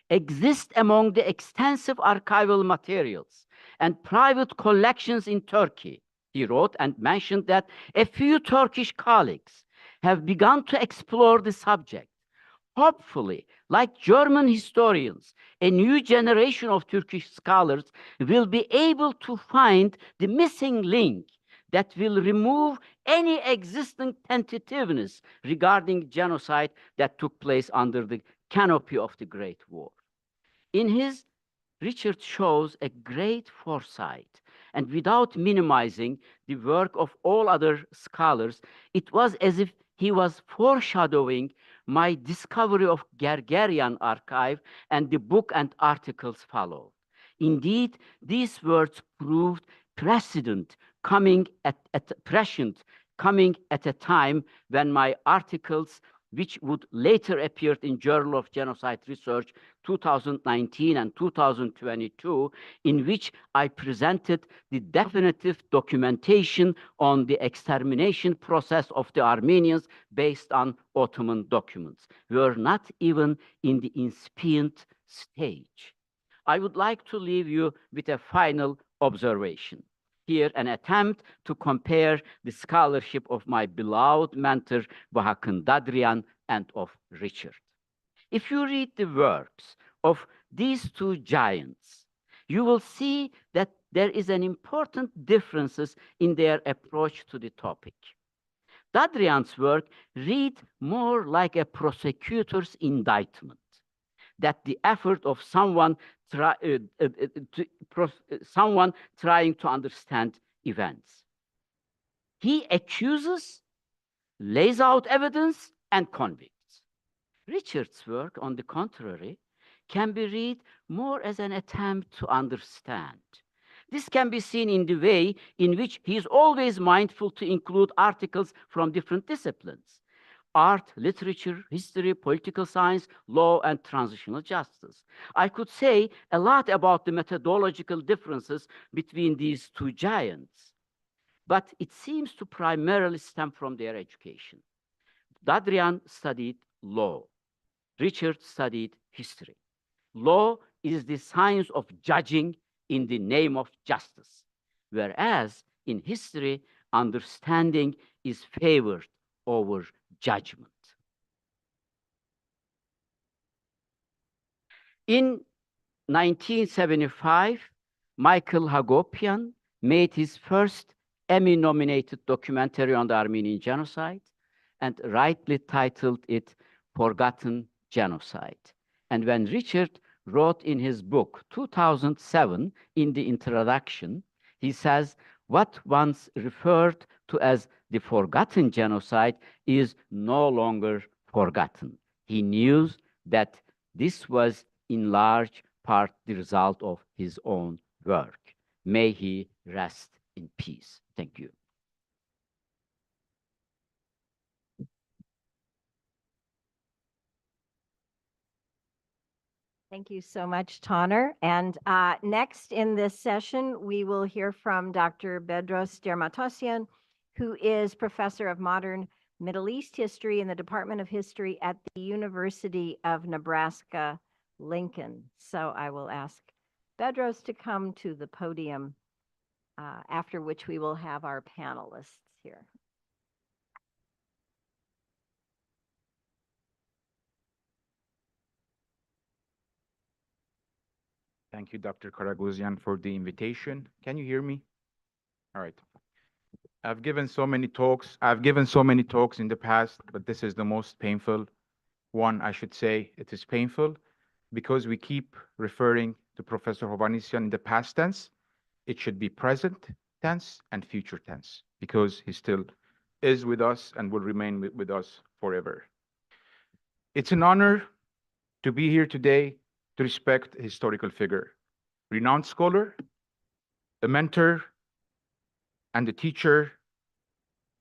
exist among the extensive archival materials and private collections in Turkey. He wrote and mentioned that a few Turkish colleagues have begun to explore the subject. Hopefully, like German historians, a new generation of Turkish scholars will be able to find the missing link that will remove any existing tentativeness regarding genocide that took place under the canopy of the Great War. In his, Richard shows a great foresight, and without minimizing the work of all other scholars, it was as if he was foreshadowing my discovery of Gergerian archive, and the book and articles followed. Indeed, these words proved prescient, coming at a time when my articles, which would later appear in Journal of Genocide Research 2019 and 2022, in which I presented the definitive documentation on the extermination process of the Armenians based on Ottoman documents, were not even in the incipient stage. I would like to leave you with a final observation. Here, an attempt to compare the scholarship of my beloved mentor, Vahakn Dadrian, and of Richard. If you read the works of these two giants, you will see that there is an important differences in their approach to the topic. Dadrian's work read more like a prosecutor's indictment, that the effort of someone trying to understand events. He accuses, lays out evidence, and convicts. Richard's work, on the contrary, can be read more as an attempt to understand. This can be seen in the way in which he is always mindful to include articles from different disciplines: art, literature, history, political science, law, and transitional justice. I could say a lot about the methodological differences between these two giants, but it seems to primarily stem from their education. Dadrian studied law. Richard studied history. Law is the science of judging in the name of justice, whereas in history, understanding is favored over judgment. In 1975, Michael Hagopian made his first Emmy-nominated documentary on the Armenian genocide and rightly titled it forgotten genocide. And when Richard wrote in his book 2007 in the introduction, he says, what once referred to as the forgotten genocide is no longer forgotten. He knew that this was in large part the result of his own work. May he rest in peace. Thank you. Thank you so much, Taner. And next in this session, we will hear from Dr. Bedros Dermatosian, who is Professor of Modern Middle East History in the Department of History at the University of Nebraska, Lincoln. So I will ask Bedros to come to the podium, after which we will have our panelists here. Thank you, Dr. Karagosian, for the invitation. Can you hear me? All right. I've given so many talks in the past, but this is the most painful one, I should say. It is painful because we keep referring to Professor Hovannisian in the past tense. It should be present tense and future tense because he still is with us and will remain with us forever. It's an honor to be here today to respect a historical figure, renowned scholar, a mentor, and a teacher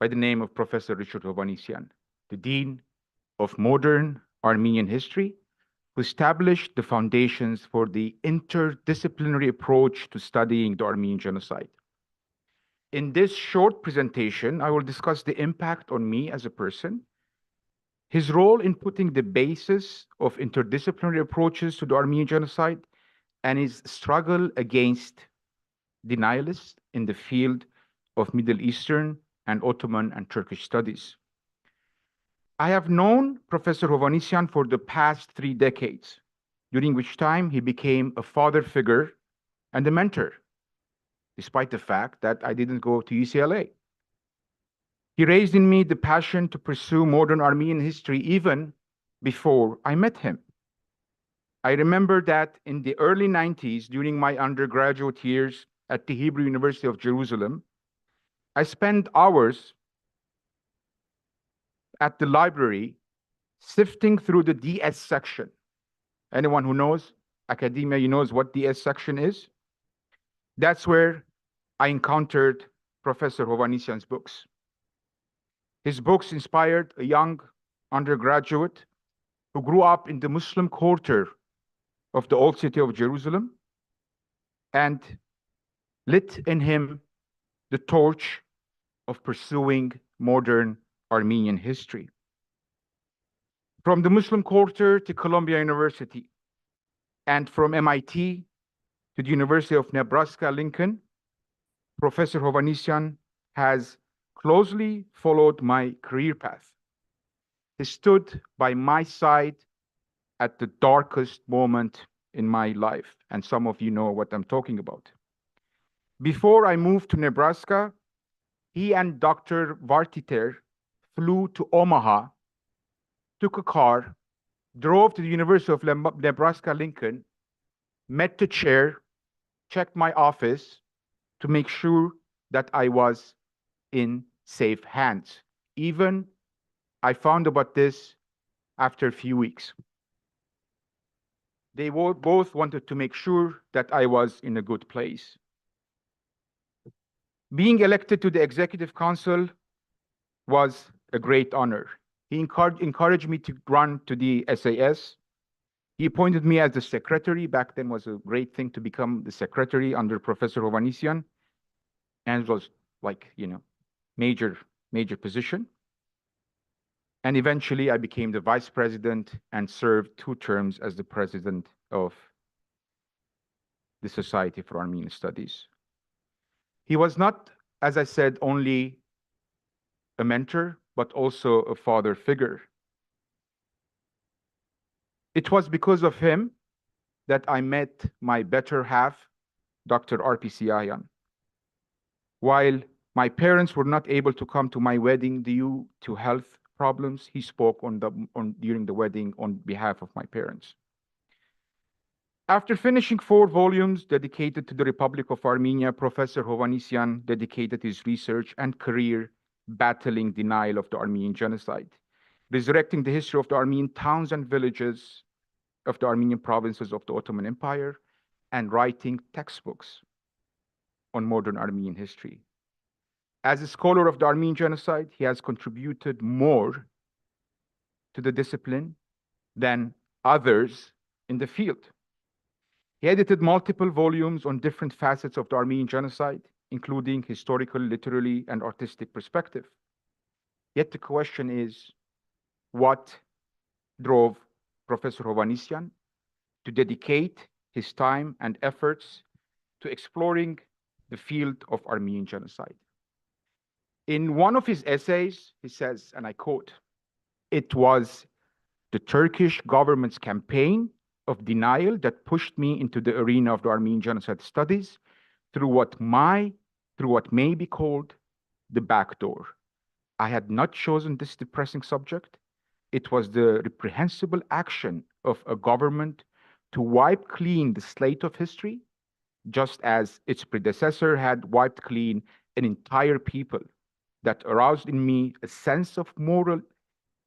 by the name of Professor Richard Hovannisian, the Dean of Modern Armenian History, who established the foundations for the interdisciplinary approach to studying the Armenian Genocide. In this short presentation, I will discuss the impact on me as a person, his role in putting the basis of interdisciplinary approaches to the Armenian Genocide, and his struggle against denialists in the field of Middle Eastern and Ottoman and Turkish studies. I have known Professor Hovannisian for the past 3 decades, during which time he became a father figure and a mentor, despite the fact that I didn't go to UCLA. He raised in me the passion to pursue modern Armenian history even before I met him. I remember that in the early 90s, during my undergraduate years at the Hebrew University of Jerusalem, I spent hours at the library sifting through the DS section. Anyone who knows academia, you knows what DS section is? That's where I encountered Professor Hovannisian's books. His books inspired a young undergraduate who grew up in the Muslim quarter of the old city of Jerusalem and lit in him the torch of pursuing modern Armenian history. From the Muslim quarter to Columbia University, and from MIT to the University of Nebraska, Lincoln, Professor Hovannisian has closely followed my career path. He stood by my side at the darkest moment in my life, and some of you know what I'm talking about. Before I moved to Nebraska, he and Dr. Vartiter flew to Omaha, took a car, drove to the University of Nebraska, Lincoln, met the chair, checked my office to make sure that I was in safe hands. Even I found about this after a few weeks. They both wanted to make sure that I was in a good place. Being elected to the Executive Council was a great honor. He encouraged me to run to the SAS. He appointed me as the secretary. Back then was a great thing to become the secretary under Professor Hovannisian. And it was like, major position. And eventually I became the vice president and served 2 terms as the president of the Society for Armenian Studies. He was not, as I said, only a mentor, but also a father figure. It was because of him that I met my better half, Dr. RPC Ayan. While my parents were not able to come to my wedding due to health problems. He spoke during the wedding on behalf of my parents. After finishing 4 volumes dedicated to the Republic of Armenia, Professor Hovannisian dedicated his research and career battling denial of the Armenian Genocide, resurrecting the history of the Armenian towns and villages of the Armenian provinces of the Ottoman Empire, and writing textbooks on modern Armenian history. As a scholar of the Armenian Genocide, he has contributed more to the discipline than others in the field. He edited multiple volumes on different facets of the Armenian Genocide, including historical, literary, and artistic perspective. Yet the question is, what drove Professor Hovannisian to dedicate his time and efforts to exploring the field of Armenian genocide? In one of his essays, he says, and I quote, "It was the Turkish government's campaign of denial that pushed me into the arena of the Armenian genocide studies through what may be called the back door. I had not chosen this depressing subject. It was the reprehensible action of a government to wipe clean the slate of history, just as its predecessor had wiped clean an entire people, that aroused in me a sense of moral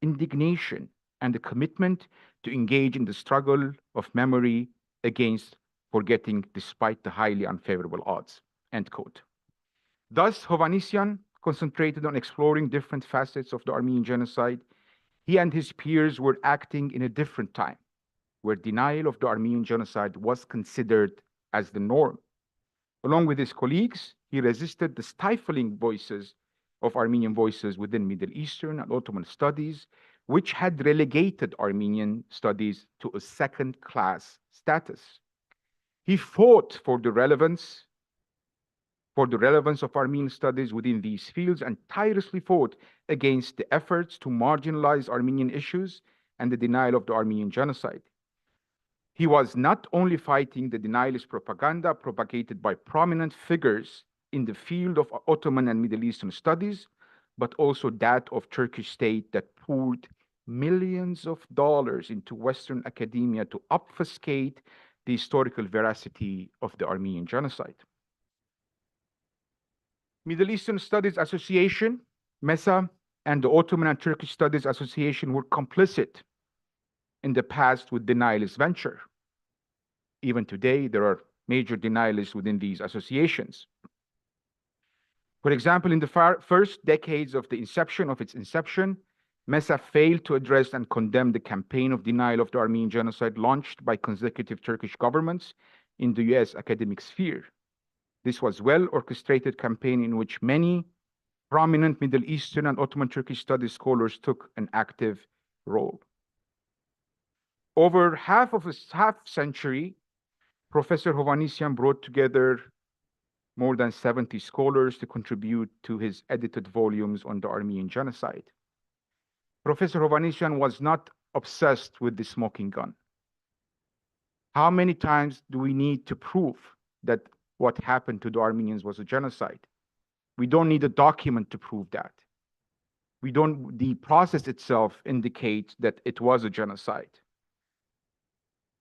indignation and a commitment to engage in the struggle of memory against forgetting despite the highly unfavorable odds." End quote. Thus, Hovannisian concentrated on exploring different facets of the Armenian genocide. He and his peers were acting in a different time, where denial of the Armenian genocide was considered as the norm. Along with his colleagues, he resisted the stifling voices of Armenian voices within Middle Eastern and Ottoman studies, which had relegated Armenian studies to a second-class status. He fought for the relevance of Armenian studies within these fields and tirelessly fought against the efforts to marginalize Armenian issues and the denial of the Armenian genocide. He was not only fighting the denialist propaganda propagated by prominent figures in the field of Ottoman and Middle Eastern studies, but also that of Turkish state that poured millions of dollars into Western academia to obfuscate the historical veracity of the Armenian genocide. Middle Eastern Studies Association, MESA, and the Ottoman and Turkish Studies Association were complicit in the past with denialist venture. Even today, there are major denialists within these associations. For example, in the first decades of its inception, MESA failed to address and condemn the campaign of denial of the Armenian genocide launched by consecutive Turkish governments in the US academic sphere. This was a well-orchestrated campaign in which many prominent Middle Eastern and Ottoman Turkish studies scholars took an active role. Over half century, Professor Hovannisian brought together more than 70 scholars to contribute to his edited volumes on the Armenian genocide. Professor Hovannisian was not obsessed with the smoking gun. How many times do we need to prove that what happened to the Armenians was a genocide? We don't need a document to prove that. The process itself indicates that it was a genocide.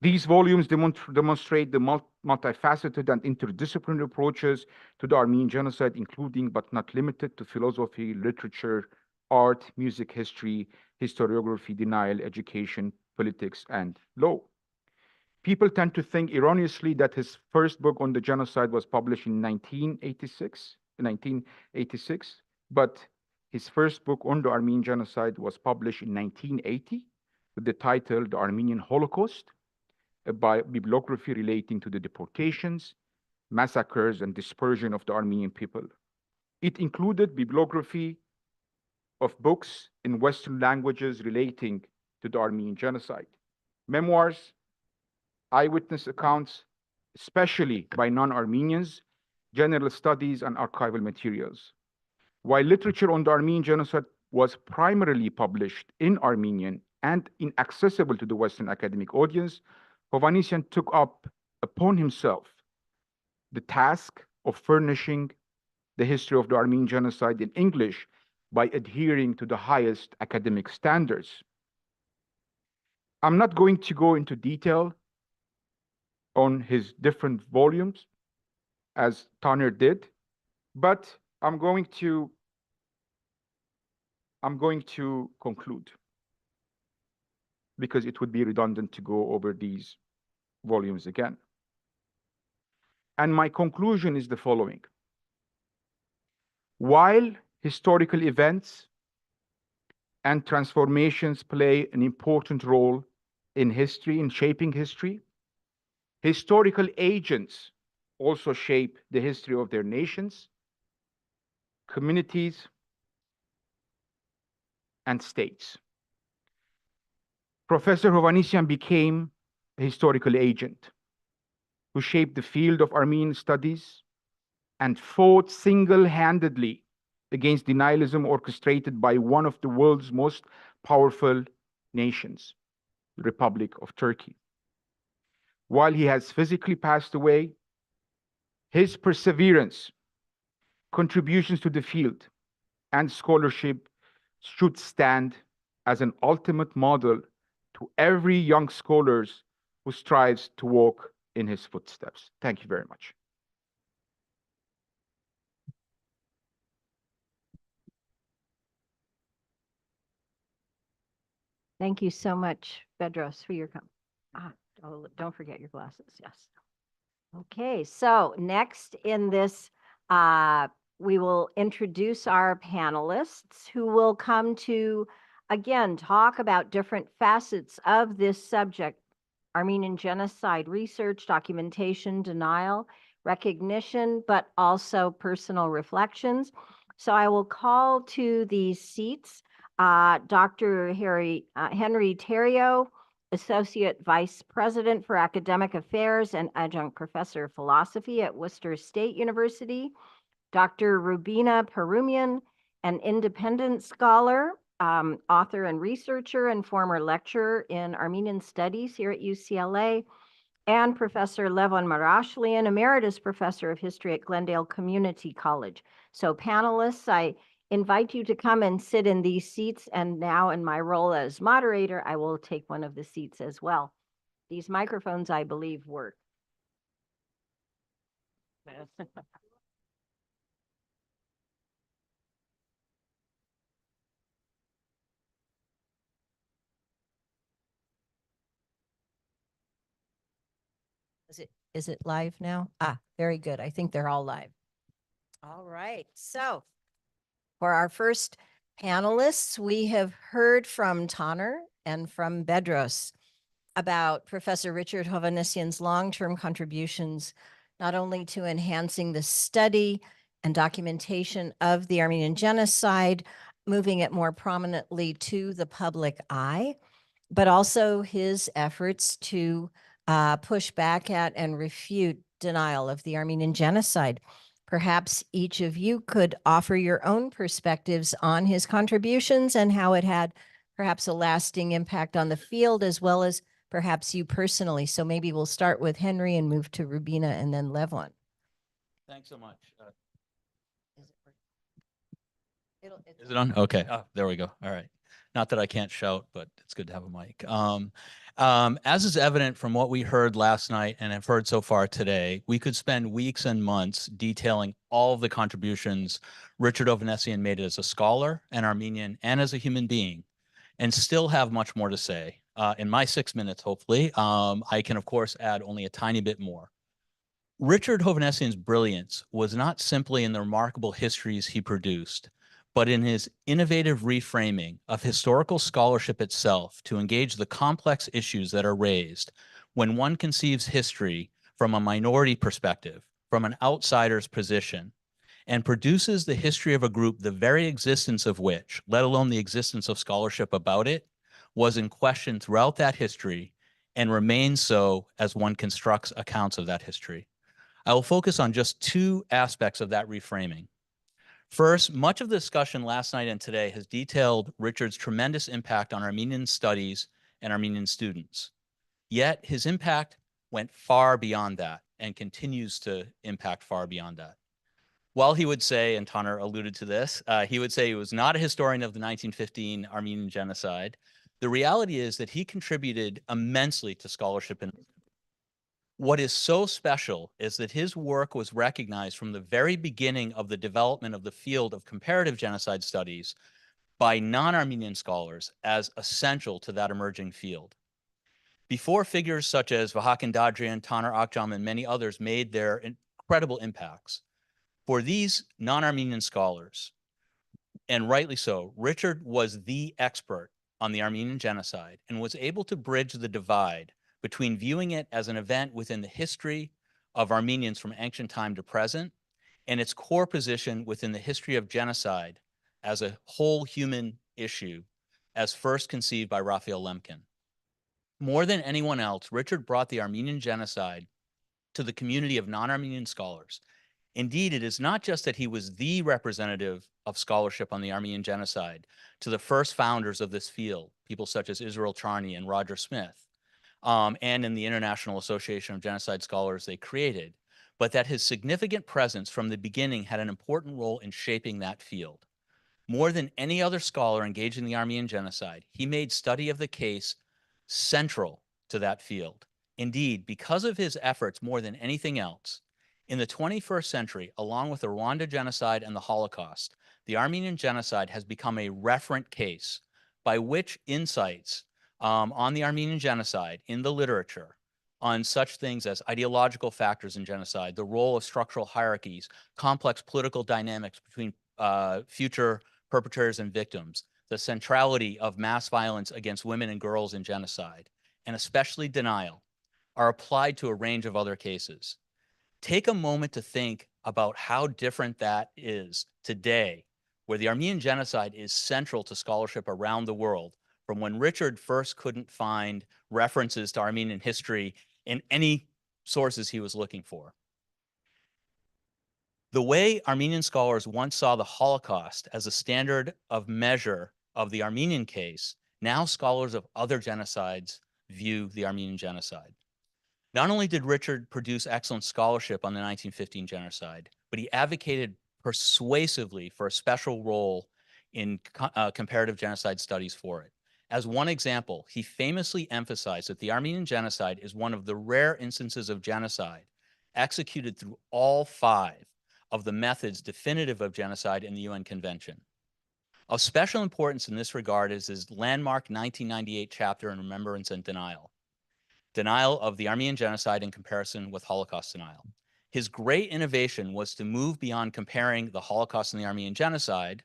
These volumes demonstrate the multifaceted and interdisciplinary approaches to the Armenian genocide, including but not limited to philosophy, literature, art, music, history, historiography, denial, education, politics, and law. People tend to think erroneously that his first book on the genocide was published in 1986, but his first book on the Armenian genocide was published in 1980 with the title The Armenian Holocaust, a bibliography relating to the deportations, massacres, and dispersion of the Armenian people. It included bibliography of books in Western languages relating to the Armenian genocide, memoirs, eyewitness accounts, especially by non-Armenians, general studies, and archival materials. While literature on the Armenian genocide was primarily published in Armenian and inaccessible to the Western academic audience, Hovannisian took upon himself the task of furnishing the history of the Armenian genocide in English by adhering to the highest academic standards. I'm not going to go into detail on his different volumes, as Tanner did, but I'm going to conclude, because it would be redundant to go over these volumes again. And my conclusion is the following. While historical events and transformations play an important role in history, in shaping history, historical agents also shape the history of their nations, communities, and states. Professor Hovannisian became a historical agent who shaped the field of Armenian studies and fought single-handedly against denialism orchestrated by one of the world's most powerful nations, the Republic of Turkey. While he has physically passed away, his perseverance, contributions to the field, and scholarship should stand as an ultimate model to every young scholar who strives to walk in his footsteps. Thank you very much. Thank you so much, Bedros, for your comment. Don't forget your glasses, yes. Okay, so next in this, we will introduce our panelists who will come to, again, talk about different facets of this subject: Armenian genocide research, documentation, denial, recognition, but also personal reflections. So I will call to these seats Dr. Henry Theriault, Associate Vice President for Academic Affairs and Adjunct Professor of Philosophy at Worcester State University, Dr. Rubina Perumian, an independent scholar, author and researcher, and former lecturer in Armenian Studies here at UCLA, and Professor Levon Marashlian, Emeritus Professor of History at Glendale Community College. So panelists, I invite you to come and sit in these seats, and now in my role as moderator, I will take one of the seats as well. These microphones, I believe, work. Is it live now? Very good. I think they're all live. All right. So for our first panelists, we have heard from Tanner and from Bedros about Professor Richard Hovannisian's long-term contributions, not only to enhancing the study and documentation of the Armenian Genocide, moving it more prominently to the public eye, but also his efforts to push back at and refute denial of the Armenian Genocide. Perhaps each of you could offer your own perspectives on his contributions and how it had perhaps a lasting impact on the field, as well as perhaps you personally. So maybe we'll start with Henry and move to Rubina and then Levon. Thanks so much. Is it on? Okay. Oh, there we go. All right. Not that I can't shout, but it's good to have a mic. As is evident from what we heard last night and have heard so far today, we could spend weeks and months detailing all of the contributions Richard Hovannisian made as a scholar, an Armenian, and as a human being, and still have much more to say. In my 6 minutes, hopefully, I can, of course, add only a tiny bit more. Richard Hovannisian's brilliance was not simply in the remarkable histories he produced, but in his innovative reframing of historical scholarship itself to engage the complex issues that are raised when one conceives history from a minority perspective, from an outsider's position, and produces the history of a group the very existence of which, let alone the existence of scholarship about it, was in question throughout that history and remains so as one constructs accounts of that history. I will focus on just two aspects of that reframing. First, much of the discussion last night and today has detailed Richard's tremendous impact on Armenian studies and Armenian students. Yet his impact went far beyond that and continues to impact far beyond that. While he would say, and Taner alluded to this, he would say he was not a historian of the 1915 Armenian Genocide. The reality is that he contributed immensely to scholarship. And what is so special is that his work was recognized from the very beginning of the development of the field of comparative genocide studies by non-Armenian scholars as essential to that emerging field. Before figures such as Vahakin Dadrian, Taner Akjam, and many others made their incredible impacts, for these non-Armenian scholars, and rightly so, Richard was the expert on the Armenian Genocide and was able to bridge the divide between viewing it as an event within the history of Armenians from ancient time to present and its core position within the history of genocide as a whole human issue as first conceived by Raphael Lemkin. More than anyone else, Richard brought the Armenian Genocide to the community of non-Armenian scholars. Indeed, it is not just that he was the representative of scholarship on the Armenian Genocide to the first founders of this field, people such as Israel Charney and Roger Smith, and in the International Association of Genocide Scholars they created, but that his significant presence from the beginning had an important role in shaping that field. More than any other scholar engaged in the Armenian Genocide, he made study of the case central to that field. Indeed, because of his efforts more than anything else, in the 21st century, along with the Rwanda genocide and the Holocaust, the Armenian Genocide has become a referent case by which insights on the Armenian Genocide in the literature on such things as ideological factors in genocide, the role of structural hierarchies, complex political dynamics between future perpetrators and victims, the centrality of mass violence against women and girls in genocide, and especially denial, are applied to a range of other cases. Take a moment to think about how different that is today, where the Armenian Genocide is central to scholarship around the world, from when Richard first couldn't find references to Armenian history in any sources he was looking for. The way Armenian scholars once saw the Holocaust as a standard of measure of the Armenian case, now scholars of other genocides view the Armenian Genocide. Not only did Richard produce excellent scholarship on the 1915 genocide, but he advocated persuasively for a special role in comparative genocide studies for it. As one example, he famously emphasized that the Armenian Genocide is one of the rare instances of genocide executed through all 5 of the methods definitive of genocide in the UN Convention. Of special importance in this regard is his landmark 1998 chapter on Remembrance and Denial. Denial of the Armenian Genocide in comparison with Holocaust denial. His great innovation was to move beyond comparing the Holocaust and the Armenian Genocide,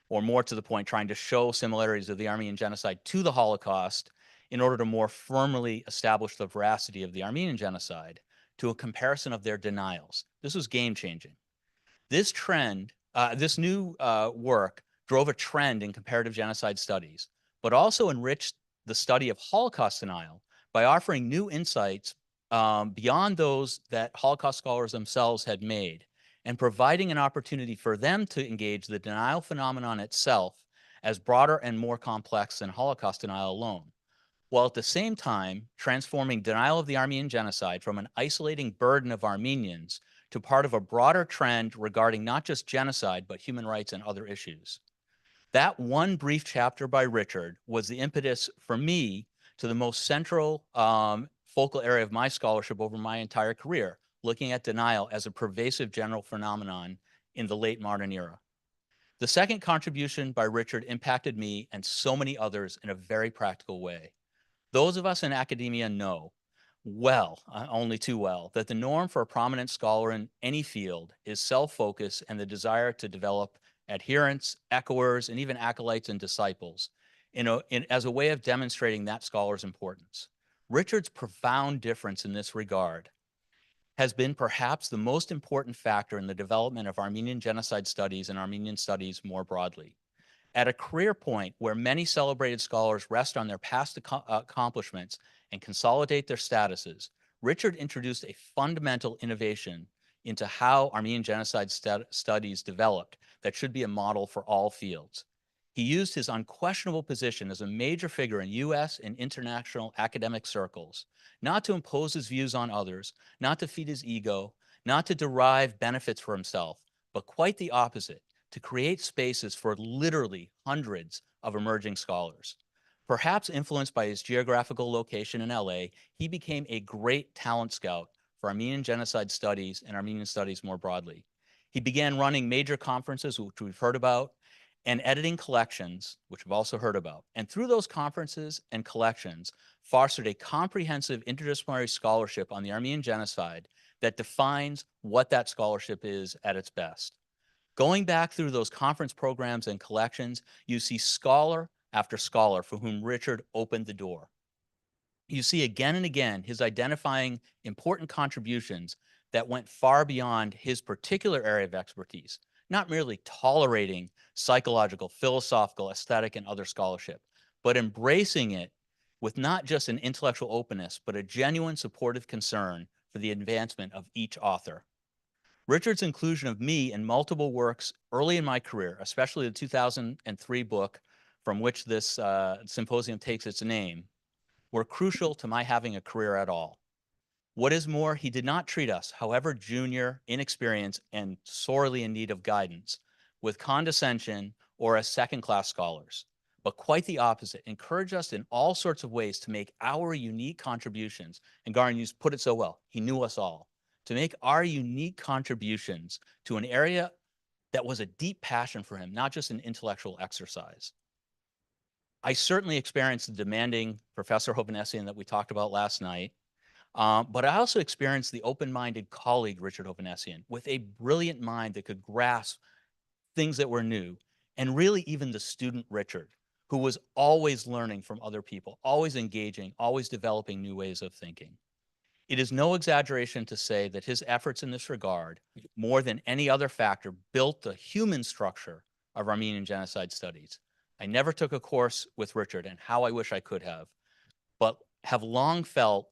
or more to the point, trying to show similarities of the Armenian Genocide to the Holocaust in order to more firmly establish the veracity of the Armenian Genocide, to a comparison of their denials. This was game-changing. This trend, this new work drove a trend in comparative genocide studies, but also enriched the study of Holocaust denial by offering new insights beyond those that Holocaust scholars themselves had made, and providing an opportunity for them to engage the denial phenomenon itself as broader and more complex than Holocaust denial alone, while at the same time transforming denial of the Armenian Genocide from an isolating burden of Armenians to part of a broader trend regarding not just genocide, but human rights and other issues. That one brief chapter by Richard was the impetus for me to the most central focal area of my scholarship over my entire career, looking at denial as a pervasive general phenomenon in the late modern era. The second contribution by Richard impacted me and so many others in a very practical way. Those of us in academia know well, only too well, that the norm for a prominent scholar in any field is self-focus and the desire to develop adherents, echoers, and even acolytes and disciples as a way of demonstrating that scholar's importance. Richard's profound difference in this regard has been perhaps the most important factor in the development of Armenian genocide studies and Armenian studies more broadly. At a career point where many celebrated scholars rest on their past accomplishments and consolidate their statuses, Richard introduced a fundamental innovation into how Armenian genocide studies developed that should be a model for all fields. He used his unquestionable position as a major figure in US and international academic circles, not to impose his views on others, not to feed his ego, not to derive benefits for himself, but quite the opposite, to create spaces for literally hundreds of emerging scholars. Perhaps influenced by his geographical location in LA, he became a great talent scout for Armenian genocide studies and Armenian studies more broadly. He began running major conferences, which we've heard about, and editing collections, which we've also heard about. And through those conferences and collections, fostered a comprehensive interdisciplinary scholarship on the Armenian genocide that defines what that scholarship is at its best. Going back through those conference programs and collections, you see scholar after scholar for whom Richard opened the door. You see again and again his identifying important contributions that went far beyond his particular area of expertise, not merely tolerating psychological, philosophical, aesthetic, and other scholarship, but embracing it with not just an intellectual openness, but a genuine supportive concern for the advancement of each author. Richard's inclusion of me in multiple works early in my career, especially the 2003 book from which this symposium takes its name, were crucial to my having a career at all. What is more, he did not treat us, however junior, inexperienced, and sorely in need of guidance, with condescension or as second-class scholars, but quite the opposite, encouraged us in all sorts of ways to make our unique contributions. And Garin put it so well, he knew us all, to make our unique contributions to an area that was a deep passion for him, not just an intellectual exercise. I certainly experienced the demanding Professor Hovannisian that we talked about last night, but I also experienced the open-minded colleague, Richard Hovannisian, with a brilliant mind that could grasp things that were new, and really even the student Richard, who was always learning from other people, always engaging, always developing new ways of thinking. It is no exaggeration to say that his efforts in this regard, more than any other factor, built the human structure of Armenian genocide studies. I never took a course with Richard, and how I wish I could have, but have long felt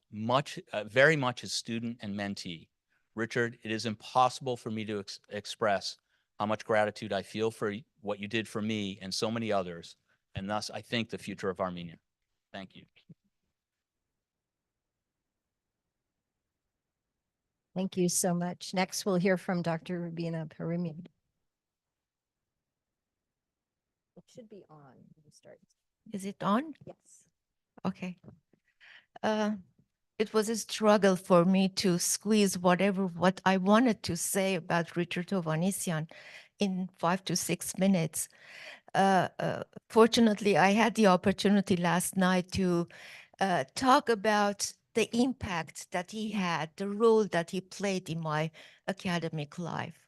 very much his student and mentee. Richard, it is impossible for me to express how much gratitude I feel for what you did for me and so many others, and thus I think the future of Armenia. Thank you. Thank you so much. Next, we'll hear from Dr. Rubina Parimian. It should be on when you start. Is it on? Yes. Okay. It was a struggle for me to squeeze what I wanted to say about Richard Hovannisian in 5 to 6 minutes. Fortunately, I had the opportunity last night to talk about the impact that he had, the role that he played in my academic life.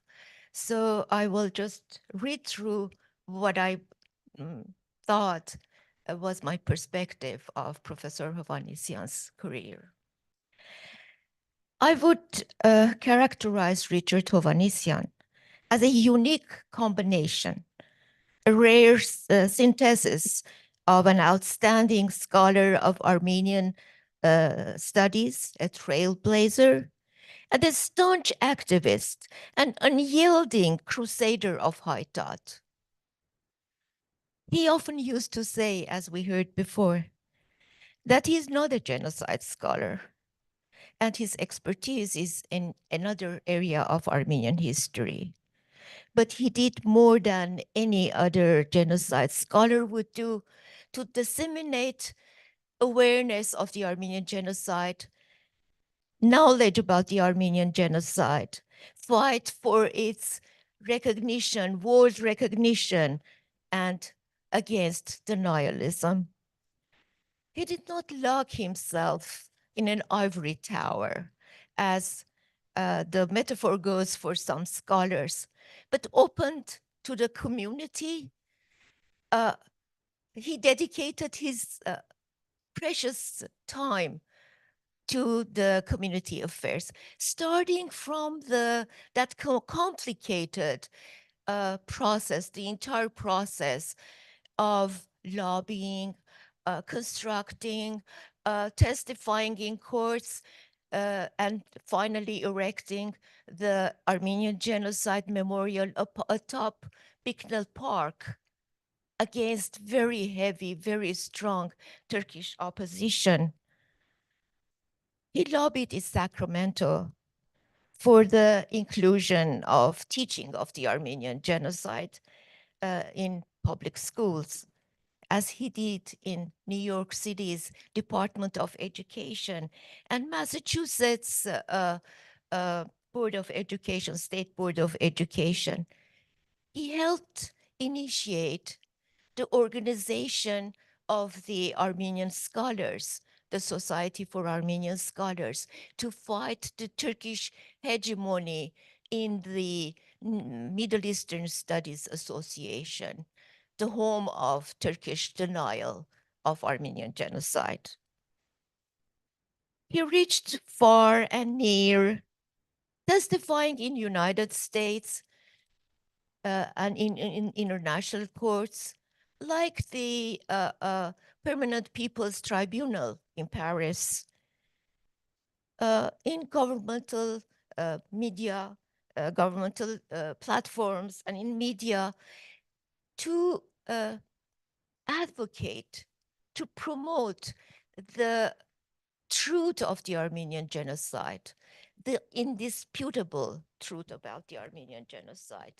So I will just read through what I thought was my perspective of Professor Hovannisian's career. I would characterize Richard Hovannisian as a unique combination, a rare synthesis of an outstanding scholar of Armenian studies, a trailblazer, and a staunch activist, an unyielding crusader of high thought. He often used to say, as we heard before, that he is not a genocide scholar, and his expertise is in another area of Armenian history. But he did more than any other genocide scholar would do to disseminate awareness of the Armenian genocide, knowledge about the Armenian genocide, fight for its recognition, world recognition, and against denialism. He did not lock himself in an ivory tower, as the metaphor goes for some scholars, but opened to the community. He dedicated his precious time to the community affairs, starting from that complicated process, the entire process of lobbying, constructing, testifying in courts, and finally erecting the Armenian Genocide Memorial atop Bicknell Park against very heavy, very strong Turkish opposition. He lobbied in Sacramento for the inclusion of teaching of the Armenian genocide in public schools, as he did in New York City's Department of Education and Massachusetts Board of Education, State Board of Education. He helped initiate the organization of the Armenian scholars, the Society for Armenian Scholars, to fight the Turkish hegemony in the Middle Eastern Studies Association, the home of Turkish denial of Armenian genocide. He reached far and near, testifying in United States and in international courts, like the Permanent People's Tribunal in Paris, in governmental media, governmental platforms, and in media, to advocate, to promote the truth of the Armenian genocide, the indisputable truth about the Armenian genocide.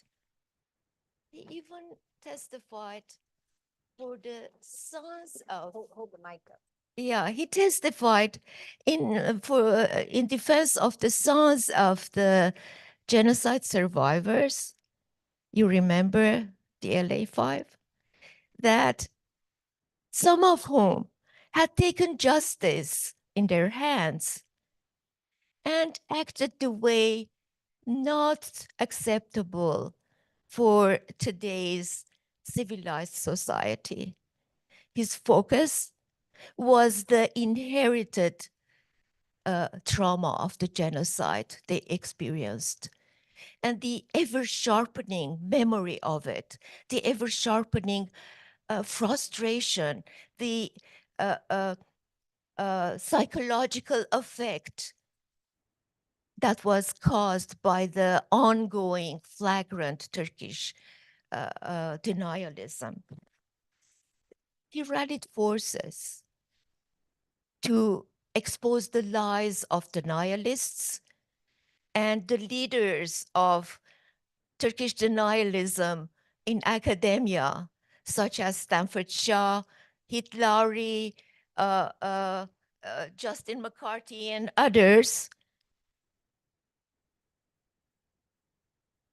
He even testified for the sons of. Hold the mic up. Yeah, he testified in defense of the sons of the genocide survivors. You remember the LA5? That some of whom had taken justice in their hands and acted the way not acceptable for today's civilized society. His focus was the inherited trauma of the genocide they experienced and the ever-sharpening memory of it, the ever-sharpening frustration, the psychological effect that was caused by the ongoing flagrant Turkish denialism. He rallied forces to expose the lies of denialists and the leaders of Turkish denialism in academia, such as Stanford Shah, Hitlari, Justin McCarthy, and others.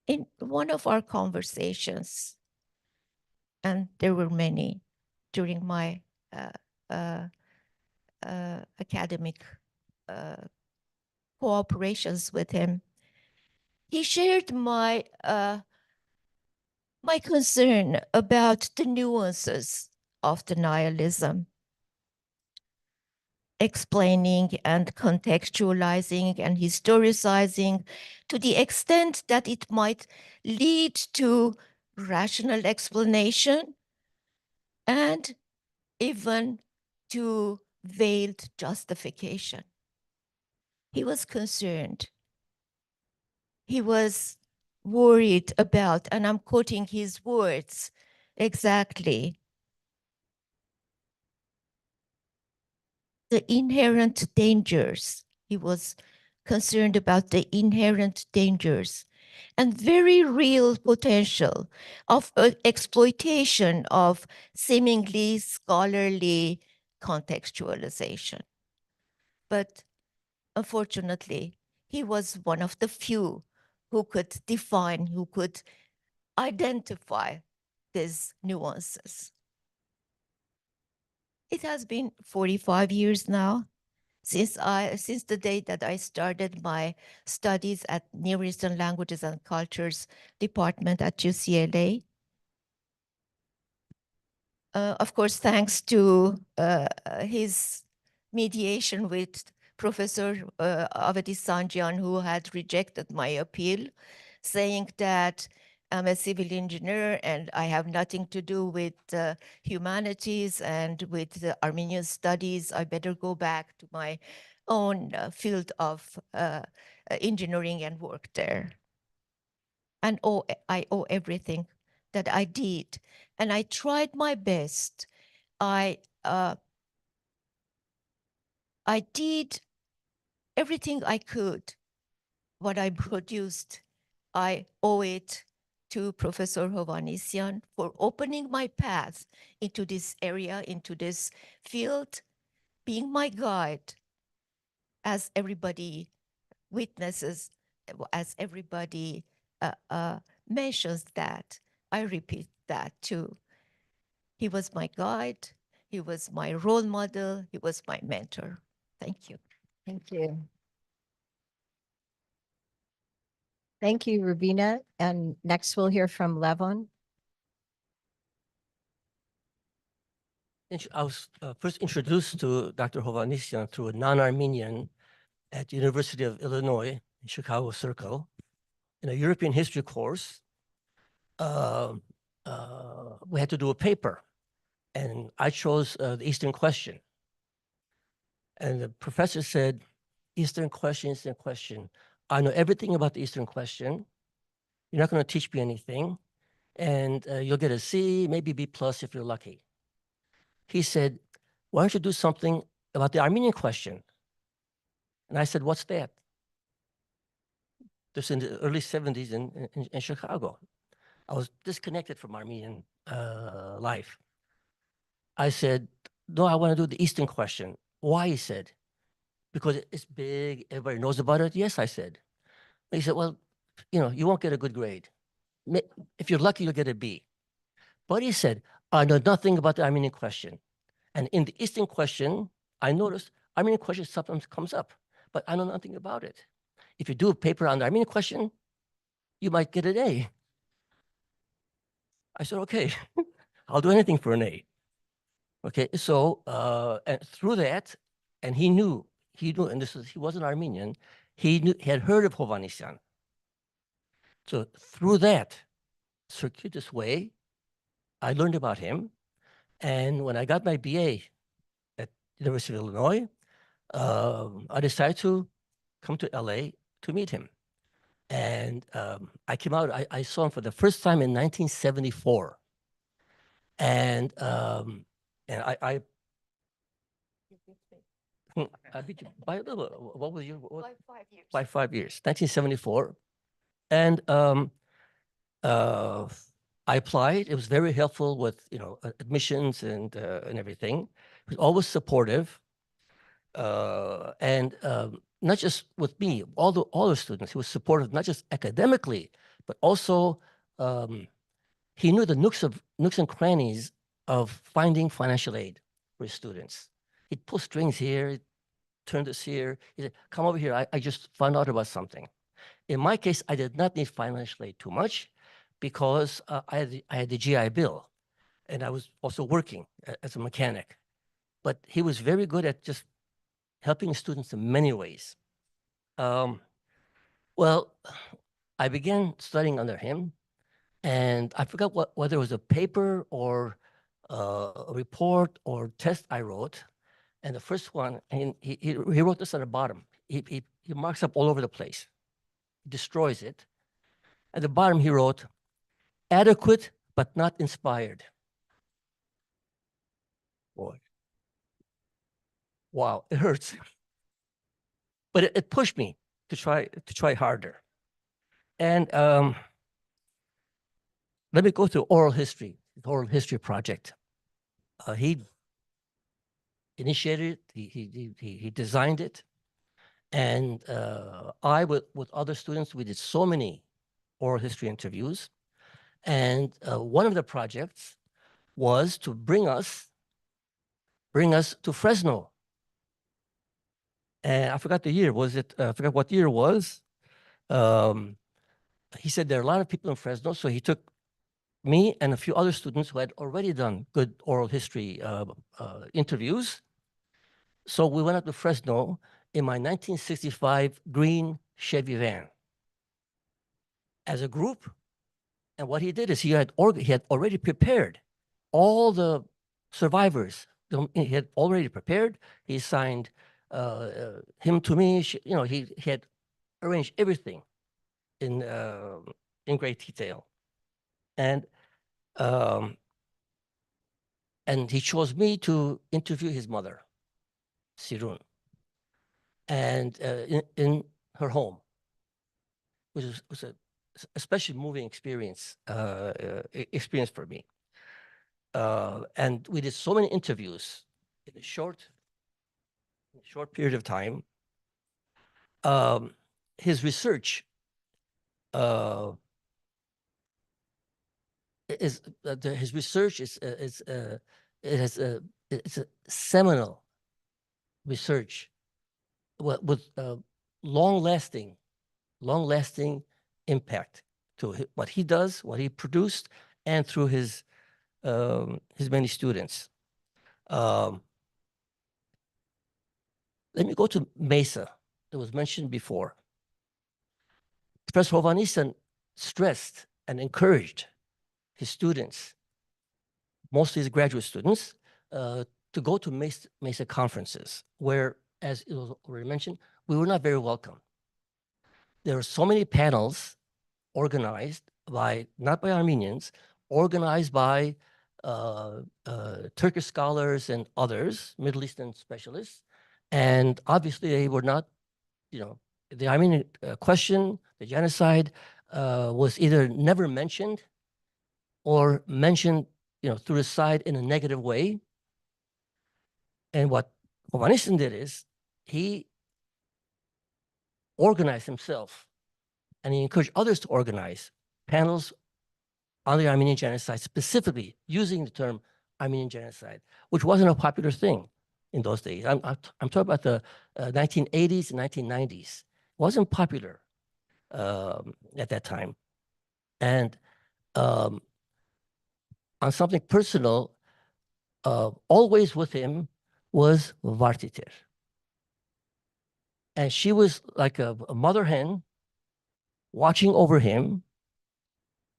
In one of our conversations, and there were many during my academic cooperations with him, he shared my concern about the nuances of denialism, explaining and contextualizing and historicizing to the extent that it might lead to rational explanation and even to veiled justification. He was concerned. He was worried about, and I'm quoting his words exactly, the inherent dangers. He was concerned about the inherent dangers and very real potential of exploitation of seemingly scholarly contextualization. But unfortunately, he was one of the few who could define, who could identify these nuances. It has been 45 years now since the day that I started my studies at Near Eastern Languages and Cultures department at UCLA. Of course, thanks to his mediation with Professor Hovannisian, who had rejected my appeal, saying that I'm a civil engineer and I have nothing to do with humanities and with Armenian studies. I better go back to my own field of engineering and work there. And I owe everything that I did. And I tried my best. I did everything I could what I produced, I owe it to Professor Hovannisian for opening my path into this area, into this field, being my guide, as everybody witnesses, as everybody mentions that. I repeat that too. He was my guide. He was my role model. He was my mentor. Thank you. Thank you. Thank you, Rubina. And next we'll hear from Levon. I was first introduced to Dr. Hovannisian through a non-Armenian at the University of Illinois in Chicago Circle in a European history course. We had to do a paper, and I chose the Eastern Question. And the professor said, Eastern Question, Eastern Question. I know everything about the Eastern Question. You're not going to teach me anything, and you'll get a C, maybe B+ if you're lucky. He said, why don't you do something about the Armenian question? And I said, what's that? This in the early 70s in Chicago. I was disconnected from Armenian life. I said, no, I want to do the Eastern question. Why? He said, because it's big, everybody knows about it. Yes, I said. He said, well, you won't get a good grade. If you're lucky, you'll get a B. But he said, I know nothing about the Armenian question. And in the Eastern question, I noticed Armenian question sometimes comes up, but I know nothing about it. If you do a paper on the Armenian question, you might get an A. I said, okay, I'll do anything for an A. Okay, so and through that, and he knew, and he wasn't Armenian, he had heard of Hovannisian. So through that circuitous way, I learned about him. And when I got my BA at University of Illinois, I decided to come to LA to meet him. And I came out, I saw him for the first time in 1974. And I beat you by a little. What was your? By 5 years. By 5 years, 1974. And I applied. It was very helpful with admissions and everything. He was always supportive, and not just with me, all the students. He was supportive not just academically, but also he knew the nooks and crannies of finding financial aid for his students. He'd pull strings here, he'd turn this here. He said, "Come over here. I just found out about something." In my case, I did not need financial aid too much, because I had the GI Bill, and I was also working as a mechanic. But he was very good at just helping students in many ways. Well, I began studying under him, and I forgot whether it was a paper or a report or test I wrote. And the first one, and he wrote this on the bottom. He marks up all over the place. He destroys it. At the bottom, he wrote, adequate, but not inspired. Boy. Wow, it hurts. But it pushed me to try harder. And let me go to oral history, the oral history project. He initiated it, he designed it. And I, with other students, we did so many oral history interviews. And one of the projects was to bring us to Fresno. And I forgot the year. I forgot what year it was. He said there are a lot of people in Fresno, so he took me and a few other students who had already done good oral history interviews. So we went up to Fresno in my 1965 green Chevy van as a group. And what he did is he had already prepared all the survivors. He had already prepared. He signed him to me. He had arranged everything in great detail. And he chose me to interview his mother, Sirun, and in her home. was a especially moving experience experience for me. And we did so many interviews in a short period of time. His research his research is it's a seminal research with long-lasting impact to what he does, what he produced, and through his many students. Let me go to Mesa. It was mentioned before. Professor Hovannisian stressed and encouraged his students, mostly his graduate students, to go to Mesa conferences, where, as it was already mentioned, we were not very welcome. There were so many panels organized by, not by Armenians, organized by Turkish scholars and others, Middle Eastern specialists, and obviously they were not, the Armenian question, the genocide, was either never mentioned or mentioned, through the side in a negative way. And what Hovannisian did is he organized himself and he encouraged others to organize panels on the Armenian genocide, specifically using the term Armenian genocide, which wasn't a popular thing in those days. I'm talking about the 1980s and 1990s. It wasn't popular at that time. And on something personal, always with him was Vartiter. And she was like a mother hen watching over him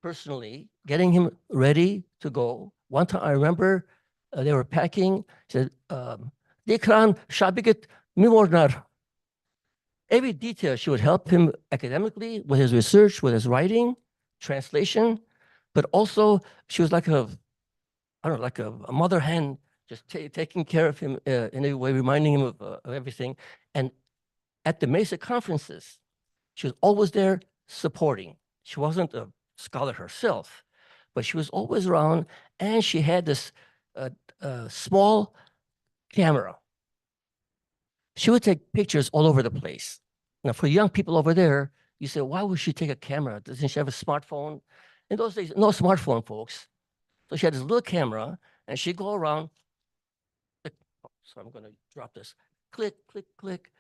personally, getting him ready to go. One time I remember they were packing, said, Dikran Shabigit Mimornar. Every detail, she would help him academically with his research, with his writing, translation, but also she was like a mother hen, just taking care of him in a way, reminding him of everything. And at the Mesa conferences, she was always there supporting. She wasn't a scholar herself, but she was always around, and she had this small camera. She would take pictures all over the place. Now, for young people over there, you say, why would she take a camera? Doesn't she have a smartphone? In those days, no smartphone, folks. So she had this little camera, and she'd go around. So I'm going to drop this. Click, click, click,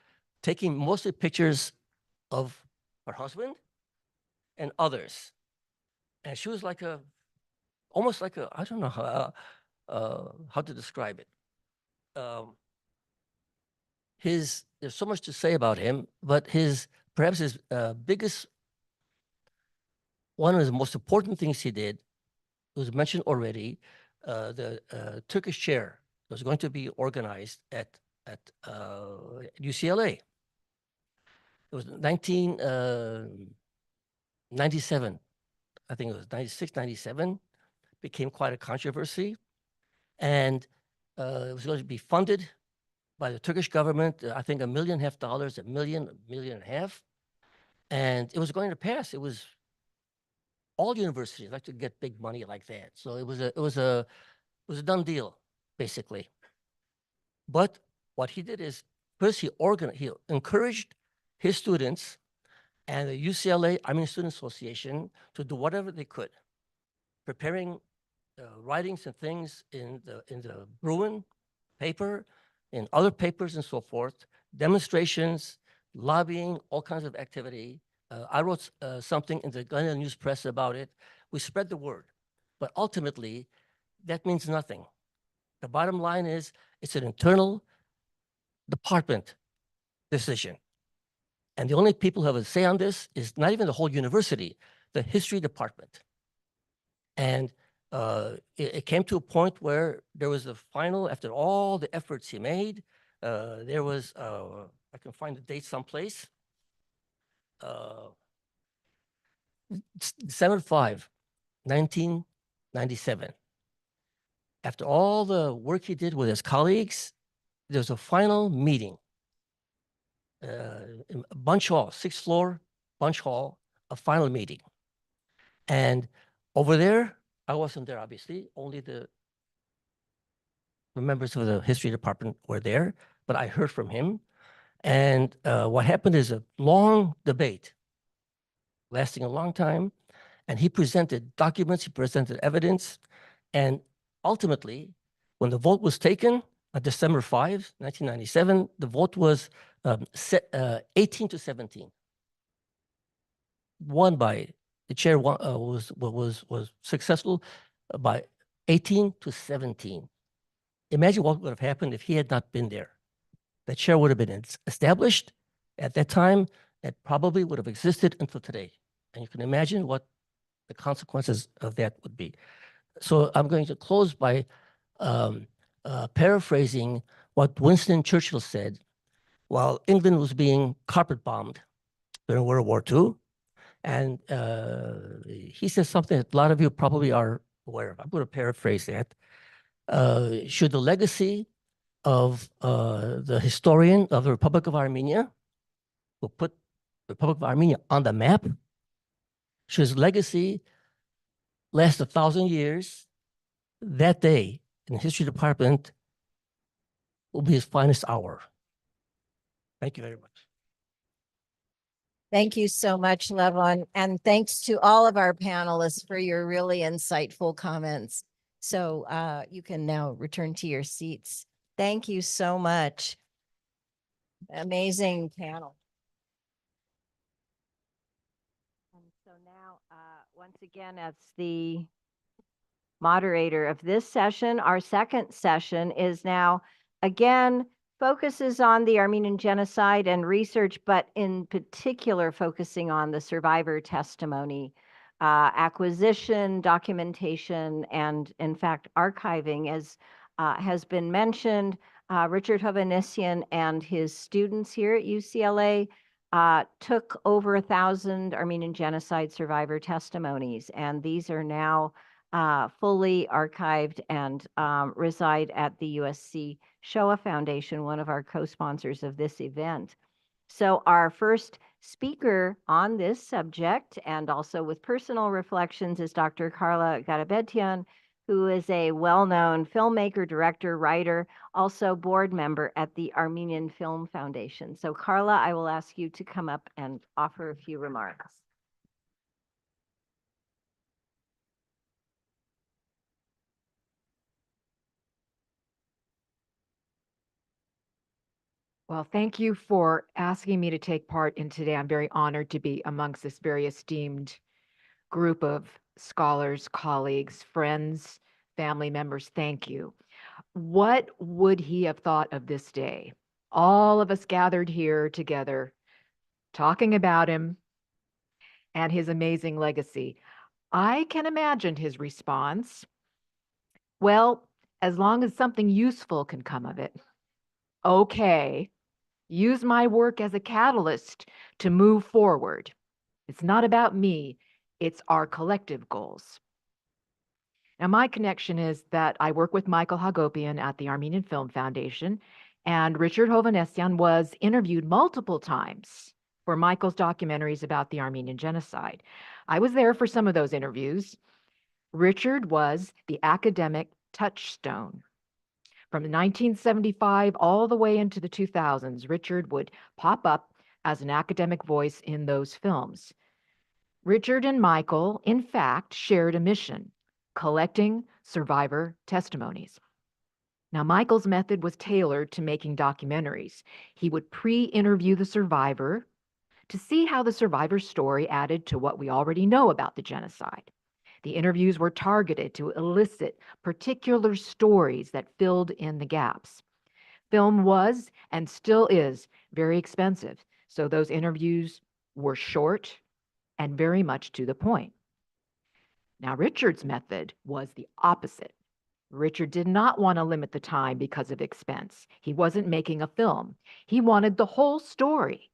taking mostly pictures of her husband and others. And she was like almost like I don't know how to describe it. There's so much to say about him, but perhaps his biggest, one of the most important things he did, was mentioned already, the Turkish chair was going to be organized at UCLA. It was 1997. I think it was 96, 97, became quite a controversy. And it was going to be funded by the Turkish government, I think $1.5 million, $1.5 million. And it was going to pass. It was all universities like to get big money like that. So it was a done deal, basically. But what he did is, first he encouraged his students and the UCLA Armenian Student Association to do whatever they could, preparing writings and things in the Bruin paper, in other papers and so forth, demonstrations, lobbying, all kinds of activity. I wrote something in the Glenelg News Press about it. We spread the word, but ultimately that means nothing. The bottom line is it's an internal department decision. And the only people who have a say on this is not even the whole university, the history department. And it came to a point where there was a final, after all the efforts he made, there was, I can find the date someplace, December 5, 1997. After all the work he did with his colleagues, there was a final meeting in Bunch Hall, 6th floor, Bunch Hall, a final meeting. And over there, I wasn't there, obviously, only the members of the history department were there, but I heard from him. And what happened is a long debate, lasting a long time. And he presented documents, he presented evidence. And ultimately, when the vote was taken on December 5, 1997, the vote was 18-17. Won by the chair was successful by 18-17. Imagine what would have happened if he had not been there. The chair would have been established at that time. It probably would have existed until today. And you can imagine what the consequences of that would be. So I'm going to close by paraphrasing what Winston Churchill said while England was being carpet bombed during World War II. And he says something that a lot of you probably are aware of. I'm going to paraphrase that. Should the legacy of the historian of the Republic of Armenia, who put the Republic of Armenia on the map, should his legacy last 1,000 years, that day in the history department will be his finest hour. Thank you very much. Thank you so much, Levon. And thanks to all of our panelists for your really insightful comments. So you can now return to your seats. Thank you so much. Amazing panel. And so now, once again, as the moderator of this session, our second session is now, again, focuses on the Armenian Genocide and research, but in particular focusing on the survivor testimony, acquisition, documentation, and in fact, archiving, as has been mentioned. Richard Hovannisian and his students here at UCLA took over 1,000 Armenian Genocide survivor testimonies, and these are now fully archived and reside at the USC Shoah Foundation, one of our co-sponsors of this event. So our first speaker on this subject, and also with personal reflections, is Dr. Carla Garabedian, who is a well-known filmmaker, director, writer, also board member at the Armenian Film Foundation. So Carla, I will ask you to come up and offer a few remarks. Well, thank you for asking me to take part in today. I'm very honored to be amongst this very esteemed group of scholars, colleagues, friends, family members. Thank you. What would he have thought of this day? All of us gathered here together, talking about him and his amazing legacy. I can imagine his response. Well, as long as something useful can come of it. Okay. Use my work as a catalyst to move forward. It's not about me, it's our collective goals. Now, my connection is that I work with Michael Hagopian at the Armenian Film Foundation, and Richard Hovannisian was interviewed multiple times for Michael's documentaries about the Armenian Genocide. I was there for some of those interviews. Richard was the academic touchstone. From 1975 all the way into the 2000s, Richard would pop up as an academic voice in those films. Richard and Michael, in fact, shared a mission, collecting survivor testimonies. Now, Michael's method was tailored to making documentaries. He would pre-interview the survivor to see how the survivor's story added to what we already know about the genocide. The interviews were targeted to elicit particular stories that filled in the gaps. Film was and still is very expensive, so those interviews were short and very much to the point. Now, Richard's method was the opposite. Richard did not want to limit the time because of expense. He wasn't making a film. He wanted the whole story,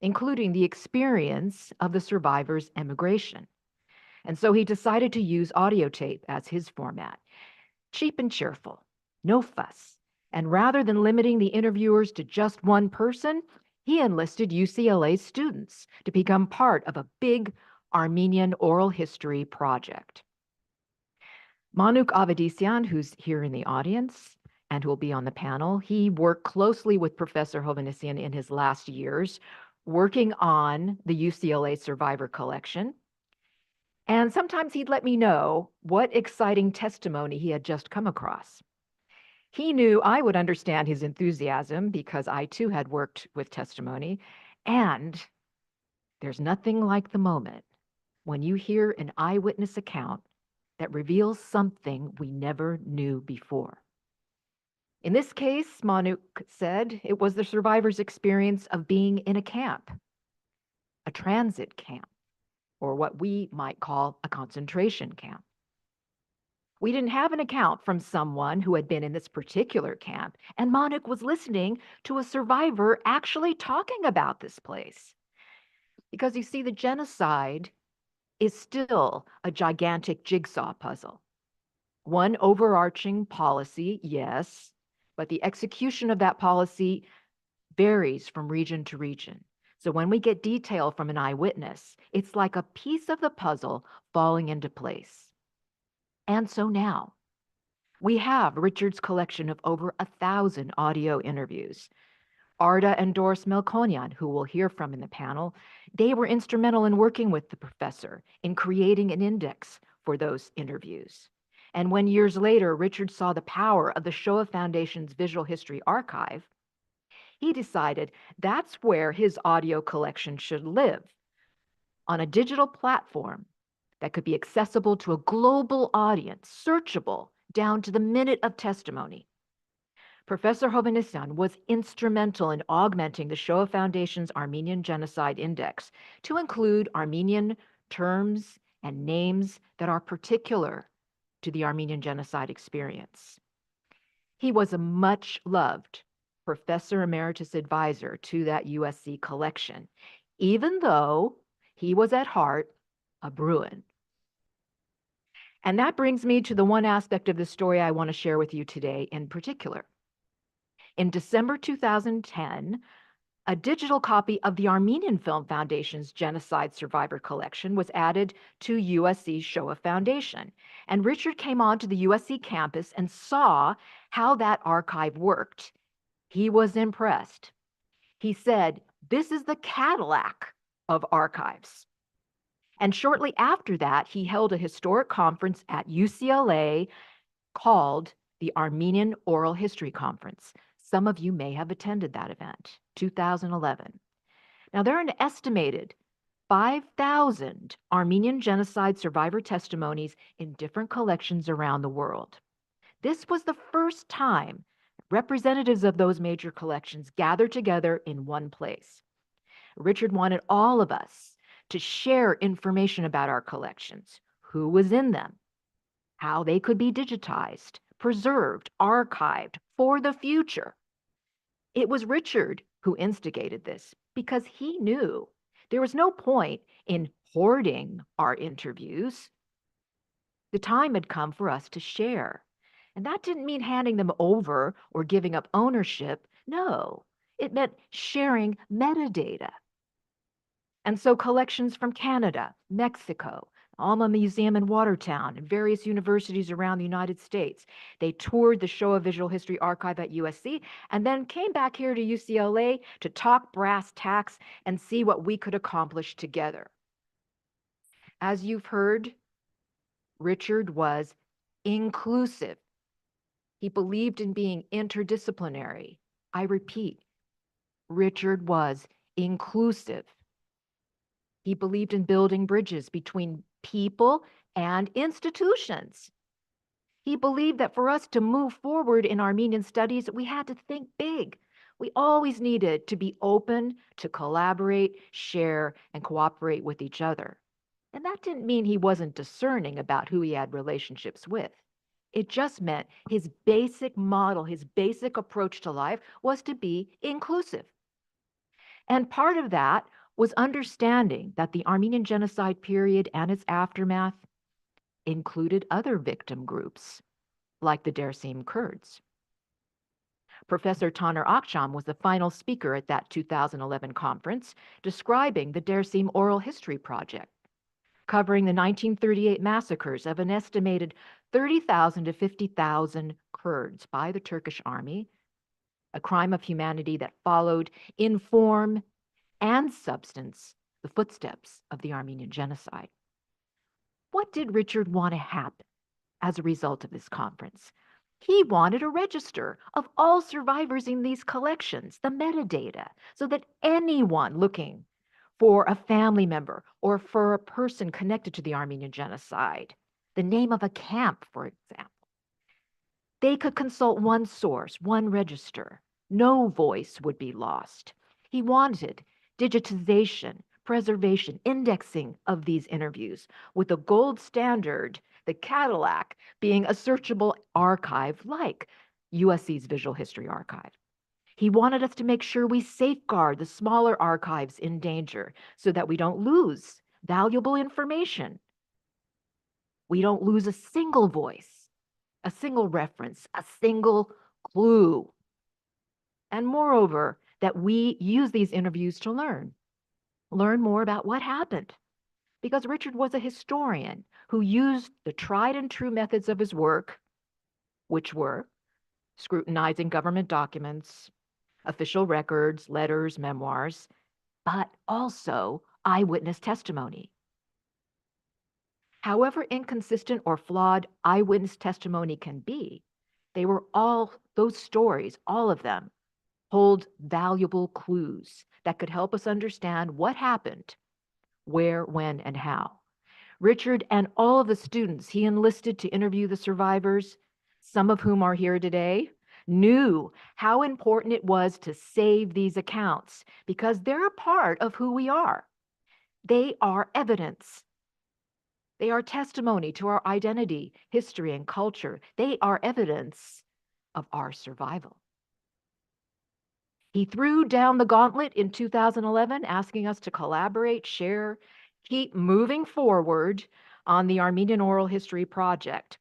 including the experience of the survivors' emigration. And so he decided to use audio tape as his format. Cheap and cheerful, no fuss. And rather than limiting the interviewers to just one person, he enlisted UCLA students to become part of a big Armenian Oral History Project. Manuk Hovannisian, who's here in the audience and who will be on the panel, he worked closely with Professor Hovannisian in his last years, working on the UCLA Survivor Collection. And sometimes he'd let me know what exciting testimony he had just come across. He knew I would understand his enthusiasm because I too had worked with testimony. And there's nothing like the moment when you hear an eyewitness account that reveals something we never knew before. In this case, Manuk said it was the survivor's experience of being in a camp, a transit camp, or what we might call a concentration camp. We didn't have an account from someone who had been in this particular camp, and Manuk was listening to a survivor actually talking about this place. Because you see, the genocide is still a gigantic jigsaw puzzle. One overarching policy, yes, but the execution of that policy varies from region to region. So when we get detail from an eyewitness, it's like a piece of the puzzle falling into place. And so now, we have Richard's collection of over 1,000 audio interviews. Arda and Doris Melkonian, who we'll hear from in the panel, they were instrumental in working with the professor in creating an index for those interviews. And when years later, Richard saw the power of the Shoah Foundation's Visual History Archive, he decided that's where his audio collection should live, on a digital platform that could be accessible to a global audience, searchable down to the minute of testimony. Professor Hovannisian was instrumental in augmenting the Shoah Foundation's Armenian Genocide Index to include Armenian terms and names that are particular to the Armenian Genocide experience. He was a much-loved Professor Emeritus Advisor to that USC collection, even though he was at heart a Bruin. And that brings me to the one aspect of the story I want to share with you today in particular. In December 2010, a digital copy of the Armenian Film Foundation's Genocide Survivor Collection was added to USC's Shoah Foundation. And Richard came onto the USC campus and saw how that archive worked. He was impressed. He said, "This is the Cadillac of archives." And shortly after that, he held a historic conference at UCLA called the Armenian Oral History Conference. Some of you may have attended that event, 2011. Now, there are an estimated 5,000 Armenian genocide survivor testimonies in different collections around the world. This was the first time representatives of those major collections gathered together in one place. Richard wanted all of us to share information about our collections, who was in them, how they could be digitized, preserved, archived for the future. It was Richard who instigated this because he knew there was no point in hoarding our interviews. The time had come for us to share. And that didn't mean handing them over or giving up ownership. No, it meant sharing metadata. And so collections from Canada, Mexico, Alma Museum in Watertown, and various universities around the United States, they toured the Shoah Visual History Archive at USC and then came back here to UCLA to talk brass tacks and see what we could accomplish together. As you've heard, Richard was inclusive. He believed in being interdisciplinary. I repeat, Richard was inclusive. He believed in building bridges between people and institutions. He believed that for us to move forward in Armenian studies, we had to think big. We always needed to be open to collaborate, share, and cooperate with each other. And that didn't mean he wasn't discerning about who he had relationships with. It just meant his basic model, his basic approach to life was to be inclusive. And part of that was understanding that the Armenian genocide period and its aftermath included other victim groups, like the Dersim Kurds. Professor Taner Akşam was the final speaker at that 2011 conference, describing the Dersim Oral History Project. covering the 1938 massacres of an estimated 30,000 to 50,000 Kurds by the Turkish army, a crime of humanity that followed in form and substance the footsteps of the Armenian Genocide. What did Richard want to happen as a result of this conference? He wanted a register of all survivors in these collections, the metadata, so that anyone looking for a family member or for a person connected to the Armenian Genocide, the name of a camp, for example, they could consult one source, one register. No voice would be lost. He wanted digitization, preservation, indexing of these interviews with a gold standard, the Cadillac, being a searchable archive like USC's Visual History Archive. He wanted us to make sure we safeguard the smaller archives in danger so that we don't lose valuable information. We don't lose a single voice, a single reference, a single clue. And moreover, that we use these interviews to learn more about what happened. Because Richard was a historian who used the tried and true methods of his work, which were scrutinizing government documents, official records, letters, memoirs, but also eyewitness testimony. However inconsistent or flawed eyewitness testimony can be, those stories, all of them, hold valuable clues that could help us understand what happened, where, when, and how. Richard and all of the students he enlisted to interview the survivors, some of whom are here today, knew how important it was to save these accounts because they're a part of who we are. They are evidence. They are testimony to our identity, history, and culture. They are evidence of our survival. He threw down the gauntlet in 2011, asking us to collaborate, share, keep moving forward on the Armenian Oral History Project.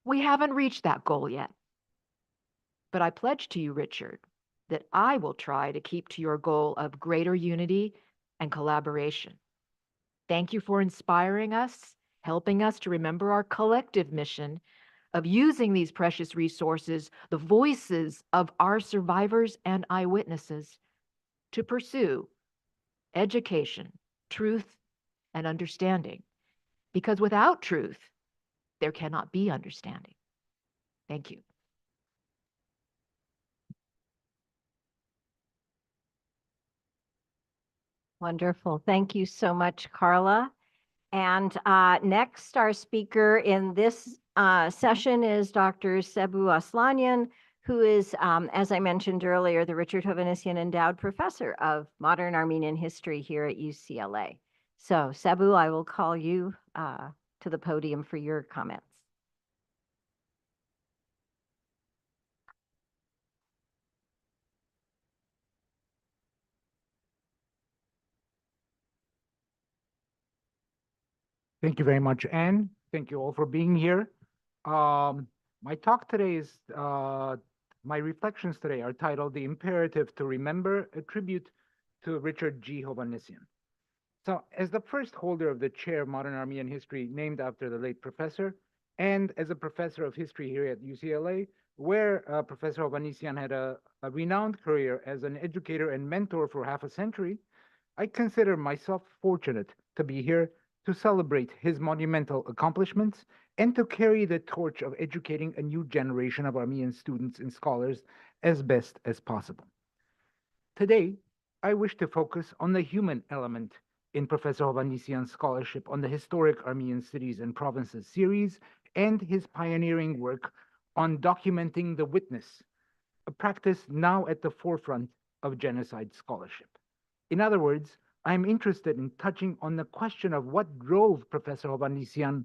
We haven't reached that goal yet. But I pledge to you, Richard, that I will try to keep to your goal of greater unity and collaboration. Thank you for inspiring us, helping us to remember our collective mission of using these precious resources, the voices of our survivors and eyewitnesses, to pursue education, truth, and understanding. Because without truth, there cannot be understanding. Thank you. Wonderful. Thank you so much, Carla. And next, our speaker in this session is Dr. Sebu Aslanian, who is, as I mentioned earlier, the Richard Hovannisian Endowed Professor of Modern Armenian History here at UCLA. So, Sebu, I will call you to the podium for your comments. Thank you very much, Anne. Thank you all for being here. My talk today is, my reflections today are titled The Imperative to Remember, a tribute to Richard G. Hovannisian. So as the first holder of the chair of Modern Armenian History named after the late professor, and as a professor of history here at UCLA, where Professor Hovannisian had a renowned career as an educator and mentor for half a century, I consider myself fortunate to be here to celebrate his monumental accomplishments and to carry the torch of educating a new generation of Armenian students and scholars as best as possible. Today, I wish to focus on the human element in Professor Hovannisian's scholarship on the Historic Armenian Cities and Provinces series and his pioneering work on documenting the witness, a practice now at the forefront of genocide scholarship. In other words, I'm interested in touching on the question of what drove Professor Hovannisian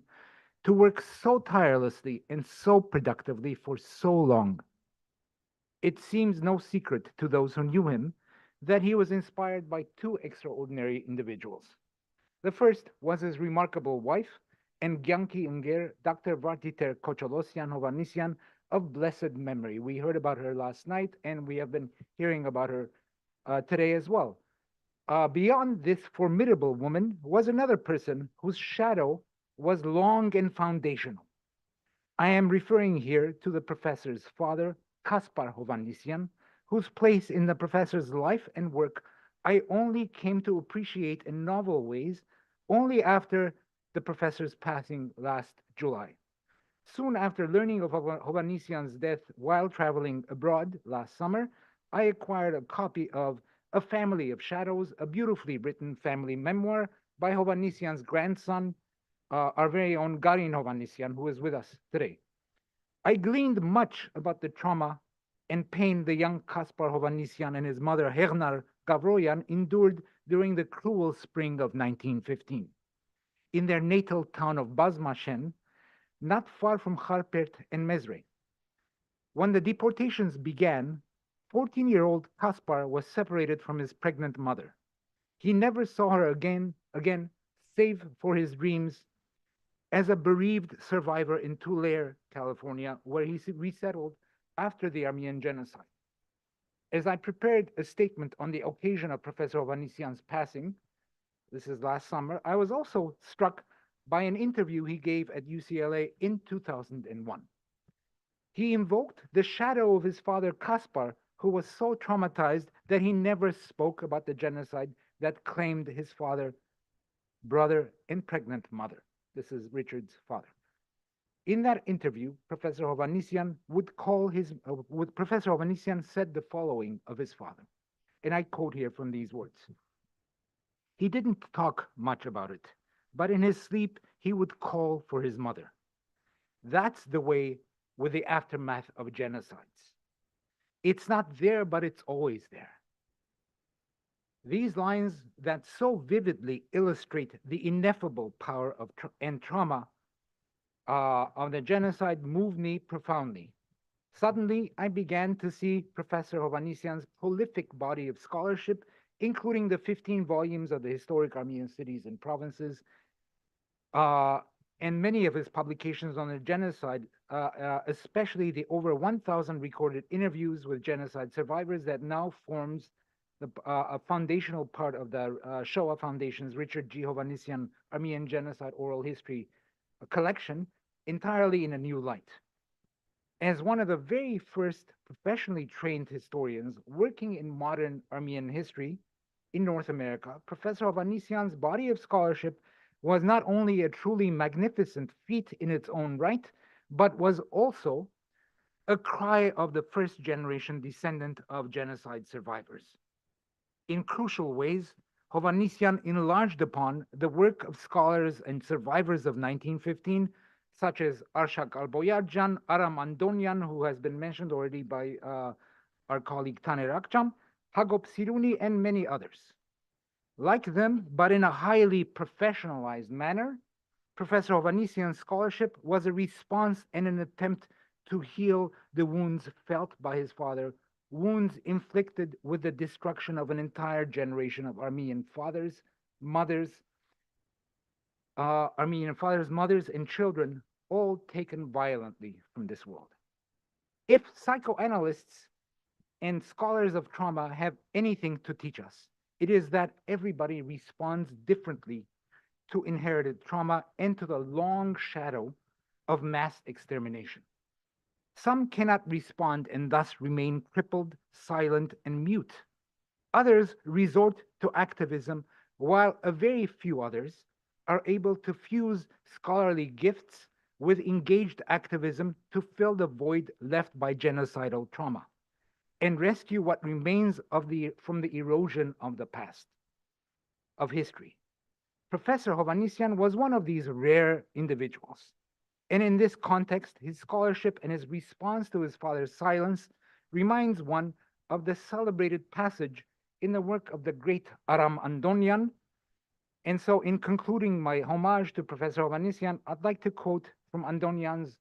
to work so tirelessly and so productively for so long. It seems no secret to those who knew him that he was inspired by two extraordinary individuals. The first was his remarkable wife and Gyanki Unger, Dr. Vartiter Kocholosian Hovannisian of blessed memory. We heard about her last night and we have been hearing about her today as well. Beyond this formidable woman was another person whose shadow was long and foundational. I am referring here to the professor's father, Kaspar Hovannisian, whose place in the professor's life and work I only came to appreciate in novel ways only after the professor's passing last July. Soon after learning of Hovannisian's death while traveling abroad last summer, I acquired a copy of A Family of Shadows, a beautifully written family memoir by Hovannisian's grandson, our very own Garin Hovannisian, who is with us today. I gleaned much about the trauma and pain the young Kaspar Hovannisian and his mother Hernar Gavroyan endured during the cruel spring of 1915. In their natal town of Bazmashen, not far from Kharpert and Mezre. When the deportations began, 14-year-old Kaspar was separated from his pregnant mother. He never saw her again, save for his dreams as a bereaved survivor in Tulare, California, where he resettled after the Armenian Genocide. As I prepared a statement on the occasion of Professor Hovannisian's passing, this is last summer, I was also struck by an interview he gave at UCLA in 2001. He invoked the shadow of his father Kaspar, who was so traumatized that he never spoke about the genocide that claimed his father, brother, and pregnant mother. This is Richard's father. In that interview, Professor Hovannisian Professor Hovannisian said the following of his father, and I quote here from these words. He didn't talk much about it, but in his sleep, he would call for his mother. That's the way with the aftermath of genocides. It's not there, but it's always there. These lines that so vividly illustrate the ineffable power of and trauma of the genocide moved me profoundly. Suddenly, I began to see Professor Hovannisian's prolific body of scholarship, including the 15 volumes of the Historic Armenian Cities and Provinces, and many of his publications on the genocide, especially the over 1,000 recorded interviews with genocide survivors that now forms a foundational part of the Shoah Foundation's Richard G. Hovannisian Armenian Genocide Oral History collection, entirely in a new light. As one of the very first professionally trained historians working in modern Armenian history in North America, Professor Hovannisian's body of scholarship was not only a truly magnificent feat in its own right, but was also a cry of the first generation descendant of genocide survivors. In crucial ways, Hovannisian enlarged upon the work of scholars and survivors of 1915, such as Arshak Alboyadjan, Aram Andonian, who has been mentioned already by our colleague Taner Akçam, Hagop Siruni, and many others. Like them, but in a highly professionalized manner, Professor Hovannisian's scholarship was a response and an attempt to heal the wounds felt by his father, wounds inflicted with the destruction of an entire generation of Armenian fathers, mothers, and children, all taken violently from this world. If psychoanalysts and scholars of trauma have anything to teach us, it is that everybody responds differently to inherited trauma and to the long shadow of mass extermination. Some cannot respond and thus remain crippled, silent, and mute. Others resort to activism, while a very few others are able to fuse scholarly gifts with engaged activism to fill the void left by genocidal trauma and rescue what remains from the erosion of the past, of history. Professor Hovannisian was one of these rare individuals. And in this context, his scholarship and his response to his father's silence reminds one of the celebrated passage in the work of the great Aram Andonian. And so in concluding my homage to Professor Hovannisian, I'd like to quote from Andonian's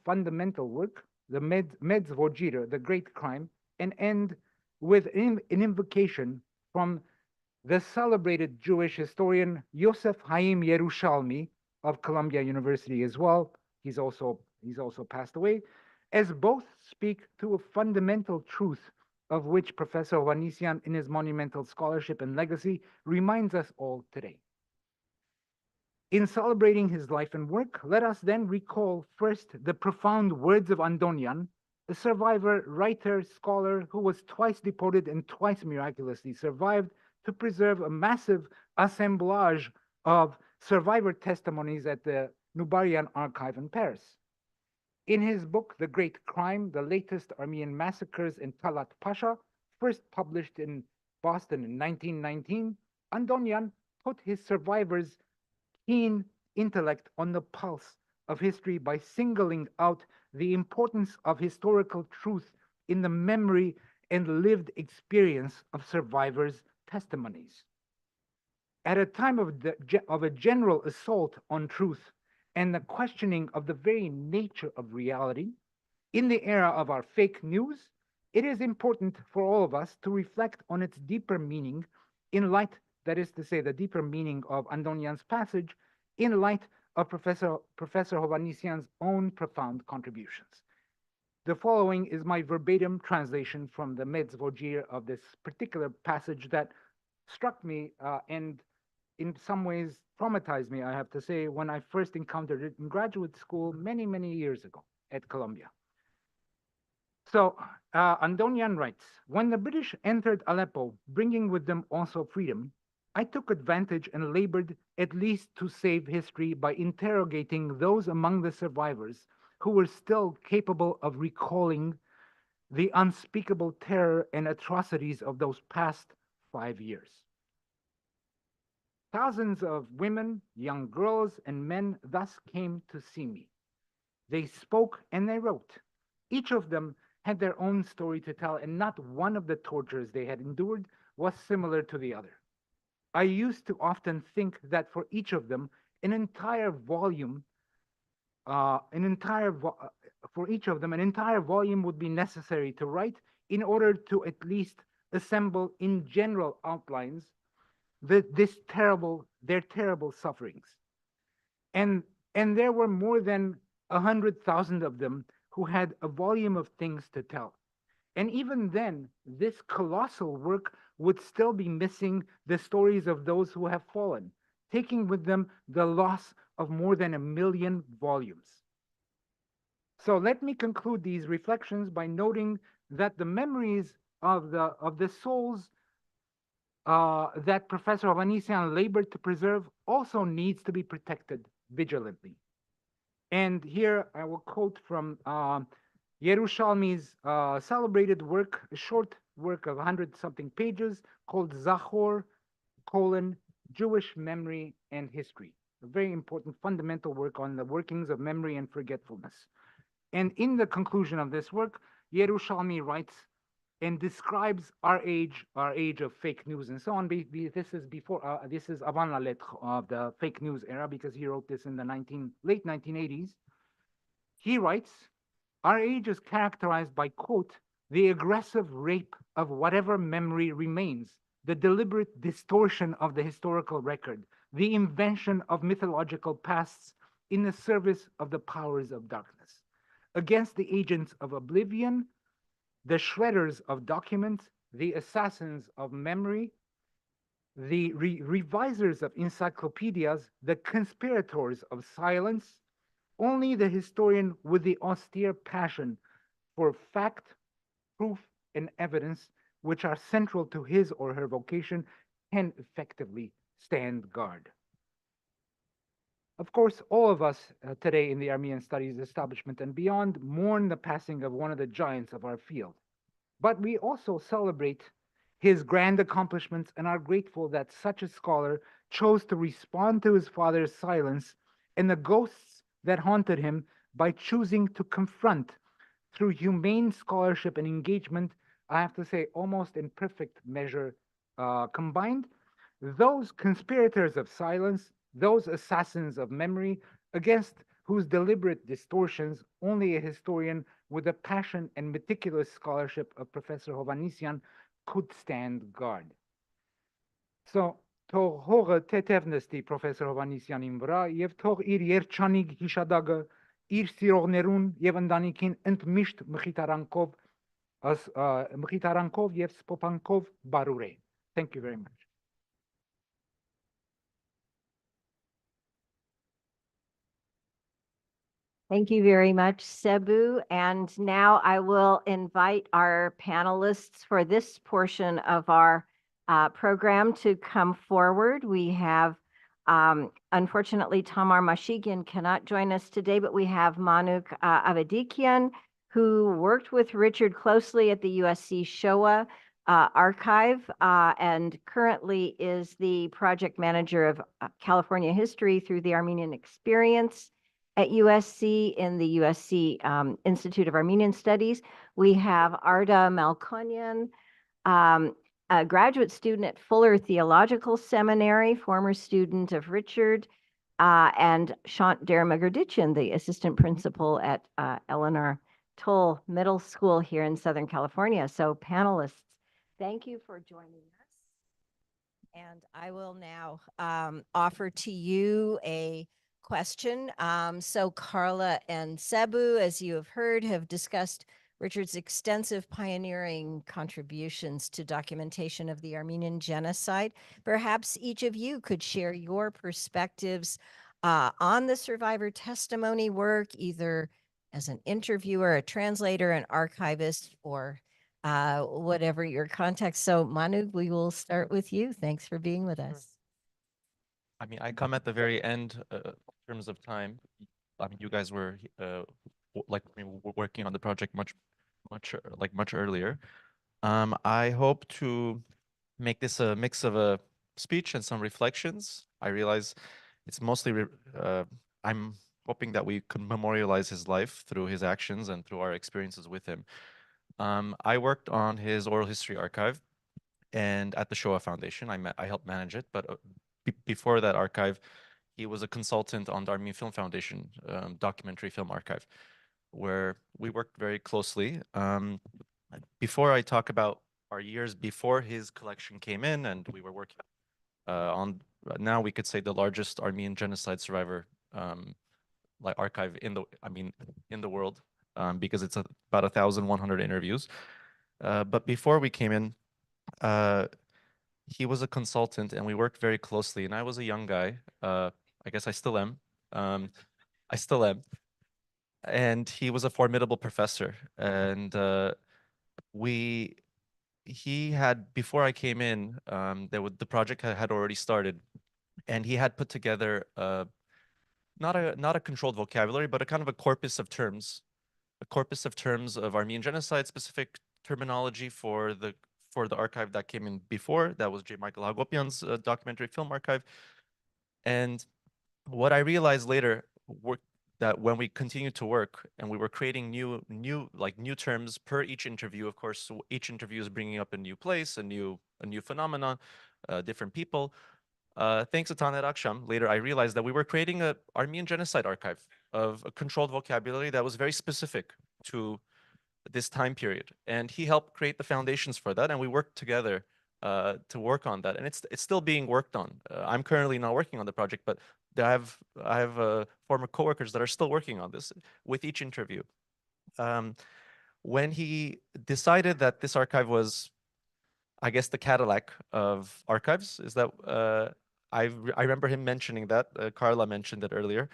fundamental work, the Medz Vojir, the Great Crime, and end with an invocation from the celebrated Jewish historian Yosef Haim Yerushalmi of Columbia University as well. He's also passed away, as both speak to a fundamental truth of which Professor Hovannisian in his monumental scholarship and legacy reminds us all today. In celebrating his life and work, let us then recall first the profound words of Andonian, a survivor, writer, scholar who was twice deported and twice miraculously survived to preserve a massive assemblage of survivor testimonies at the Nubarian Archive in Paris. In his book, The Great Crime, The Latest Armenian Massacres in Talat Pasha, first published in Boston in 1919, Andonian put his survivors' keen intellect on the pulse of history by singling out the importance of historical truth in the memory and lived experience of survivors' testimonies. At a time of a general assault on truth and the questioning of the very nature of reality, in the era of our fake news, it is important for all of us to reflect on its deeper meaning in light, that is to say, the deeper meaning of Andonian's passage, in light of Professor Hovannisian's own profound contributions. The following is my verbatim translation from the Metzvogir of this particular passage that struck me and in some ways traumatized me, I have to say, when I first encountered it in graduate school many, many years ago at Columbia. So Andonian writes, when the British entered Aleppo, bringing with them also freedom, I took advantage and labored at least to save history by interrogating those among the survivors who were still capable of recalling the unspeakable terror and atrocities of those past 5 years. Thousands of women, young girls, and men thus came to see me. They spoke and they wrote. Each of them had their own story to tell, and not one of the tortures they had endured was similar to the other. I used to often think that for each of them, an entire volume would be necessary to write in order to at least assemble in general outlines their terrible sufferings. And there were more than 100,000 of them who had a volume of things to tell. And even then, this colossal work would still be missing the stories of those who have fallen, taking with them the loss of more than 1 million volumes. So let me conclude these reflections by noting that the memories of the souls that Professor Hovannisian labored to preserve also needs to be protected vigilantly. And here I will quote from Yerushalmi's celebrated work, a short work of 100-something pages called Zachor, Jewish Memory and History, a very important fundamental work on the workings of memory and forgetfulness. And in the conclusion of this work, Yerushalmi writes and describes our age of fake news and so on. This is avant la lettre of the fake news era, because he wrote this in the late 1980s. He writes, our age is characterized by, quote, the aggressive rape of whatever memory remains, the deliberate distortion of the historical record, the invention of mythological pasts in the service of the powers of darkness. Against the agents of oblivion, the shredders of documents, the assassins of memory, the revisers of encyclopedias, the conspirators of silence, only the historian with the austere passion for fact, proof, and evidence, which are central to his or her vocation, can effectively stand guard. Of course, all of us today in the Armenian studies establishment and beyond mourn the passing of one of the giants of our field. But we also celebrate his grand accomplishments and are grateful that such a scholar chose to respond to his father's silence and the ghosts that haunted him by choosing to confront, through humane scholarship and engagement, I have to say almost in perfect measure combined, those conspirators of silence, those assassins of memory, against whose deliberate distortions only a historian with the passion and meticulous scholarship of Professor Hovannisian could stand guard. So, թող հողը թեթև նստի Professor Hovannisianին վրա եւ թող իր երջանիկ հիշադակը իր սիրողներուն եւ ընտանիքին ընդմիշտ մխիթարանքով Mkhitaarankov եւ Spopankov Barure. Thank you very much. Thank you very much, Sebu. And now I will invite our panelists for this portion of our program to come forward. We have, unfortunately, Tamar Mashigin cannot join us today, but we have Manuk Avedikian, who worked with Richard closely at the USC Shoah Archive and currently is the project manager of California history through the Armenian Experience at USC in the USC Institute of Armenian Studies. We have Arda Malkonyan, a graduate student at Fuller Theological Seminary, former student of Richard, and Shant Dermagerdichin, the assistant principal at Eleanor Toll Middle School here in Southern California. So panelists, thank you for joining us. And I will now offer to you a question. So Carla and Sebu, as you have heard, have discussed Richard's extensive pioneering contributions to documentation of the Armenian Genocide. Perhaps each of you could share your perspectives on the survivor testimony work, either as an interviewer, a translator, an archivist, or whatever your context. So Manu, we will start with you. Thanks for being with us. I mean, I come at the very end in terms of time. I mean, you guys were working on the project much earlier. I hope to make this a mix of a speech and some reflections. I realize it's mostly I'm hoping that we can memorialize his life through his actions and through our experiences with him. I worked on his oral history archive, and at the Shoah Foundation, I helped manage it. But before that archive, he was a consultant on the Armenian Film Foundation documentary film archive, where we worked very closely. Before I talk about our years before his collection came in, and we were working on, now we could say, the largest Armenian genocide survivor archive in the world, because it's about 1,100 interviews. But before we came in, he was a consultant, and we worked very closely. And I was a young guy. I guess I still am. And he was a formidable professor. And he had, before I came in, the project had already started, and he had put together not a controlled vocabulary, but a kind of a corpus of terms of Armenian genocide, specific terminology for the archive that came in before. That was J. Michael Hagopian's documentary film archive. And what I realized later that when we continued to work and we were creating new terms per each interview, of course, so each interview is bringing up a new place, a new phenomenon, different people. Thanks to Taner Aksham, later I realized that we were creating an Armenian genocide archive of a controlled vocabulary that was very specific to this time period. And he helped create the foundations for that, and we worked together to work on that. And it's still being worked on. I'm currently not working on the project, but I have former coworkers that are still working on this with each interview. When he decided that this archive was, I guess, the Cadillac of archives, is that I remember him mentioning that. Carla mentioned it earlier.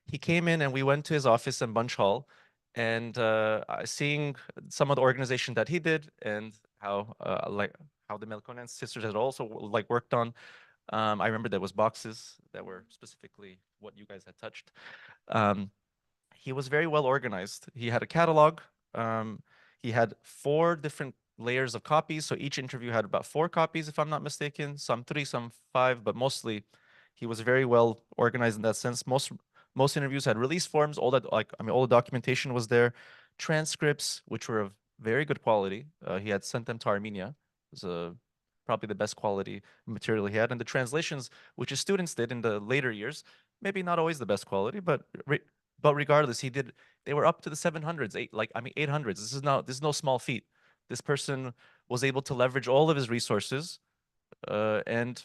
He came in and we went to his office in Bunch Hall, and seeing some of the organization that he did and how the Melkonian sisters had also worked on. I remember there was boxes that were specifically what you guys had touched. He was very well organized. He had a catalog. He had 4 different layers of copies. So each interview had about 4 copies, if I'm not mistaken, some 3, some 5, but mostly he was very well organized in that sense. Most interviews had release forms, all the documentation was there, transcripts, which were of very good quality. He had sent them to Armenia. It was probably the best quality material he had. And the translations, which his students did in the later years, maybe not always the best quality, but regardless, they were up to the 700s, 800s. This is no small feat. This person was able to leverage all of his resources and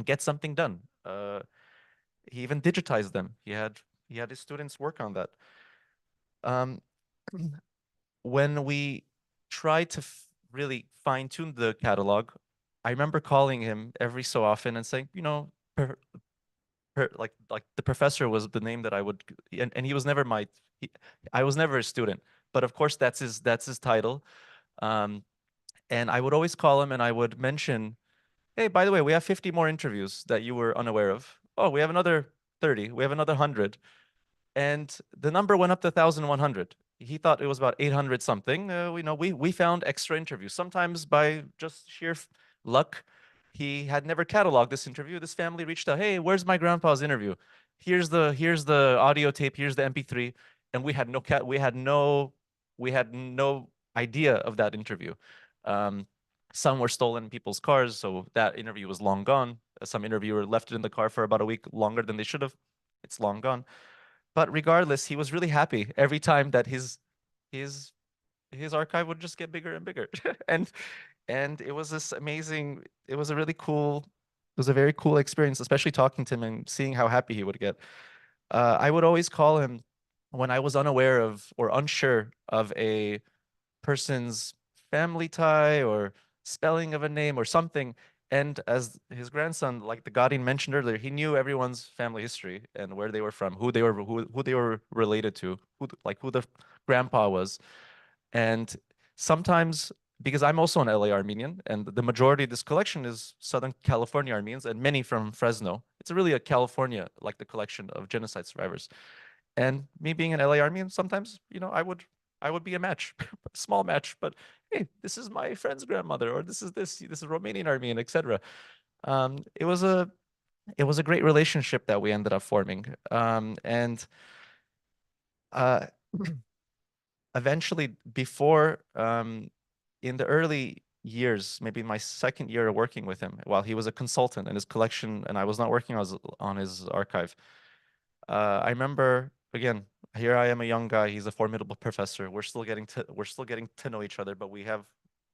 get something done. He even digitized them. He had his students work on that. when we tried to really fine tune the catalog, I remember calling him every so often and saying, you know, like the professor was the name that I would, and he was never I was never a student, but of course that's his title. And I would always call him and I would mention, hey, by the way, we have 50 more interviews that you were unaware of. Oh, we have another 30, we have another 100. And the number went up to 1,100. He thought it was about 800 something. We found extra interviews, sometimes by just sheer luck. He had never cataloged this interview. This family reached out, hey, where's my grandpa's interview? Here's the audio tape, here's the MP3. And we had no idea of that interview. Some were stolen in people's cars, so that interview was long gone. Some interviewer left it in the car for about a week longer than they should have. It's long gone. But regardless, he was really happy every time that his archive would just get bigger and bigger. and it was this amazing, it was a very cool experience, especially talking to him and seeing how happy he would get. I would always call him when I was unaware of or unsure of a person's family tie or spelling of a name or something. And as his grandson, like the Guardian mentioned earlier, he knew everyone's family history and where they were from, who they were related to, who the grandpa was. And sometimes, because I'm also an LA Armenian, and the majority of this collection is Southern California Armenians and many from Fresno. It's really a California, like the collection of genocide survivors. And me being an LA Armenian, sometimes, I would be a match, a small match, but hey, this is my friend's grandmother, or this is Romanian Armenian, etc. It was a great relationship that we ended up forming. And eventually, before, in the early years, maybe my second year of working with him, while he was a consultant in his collection and I was not working on his archive, I remember, again, here I am, a young guy. He's a formidable professor. We're still getting to know each other, but we have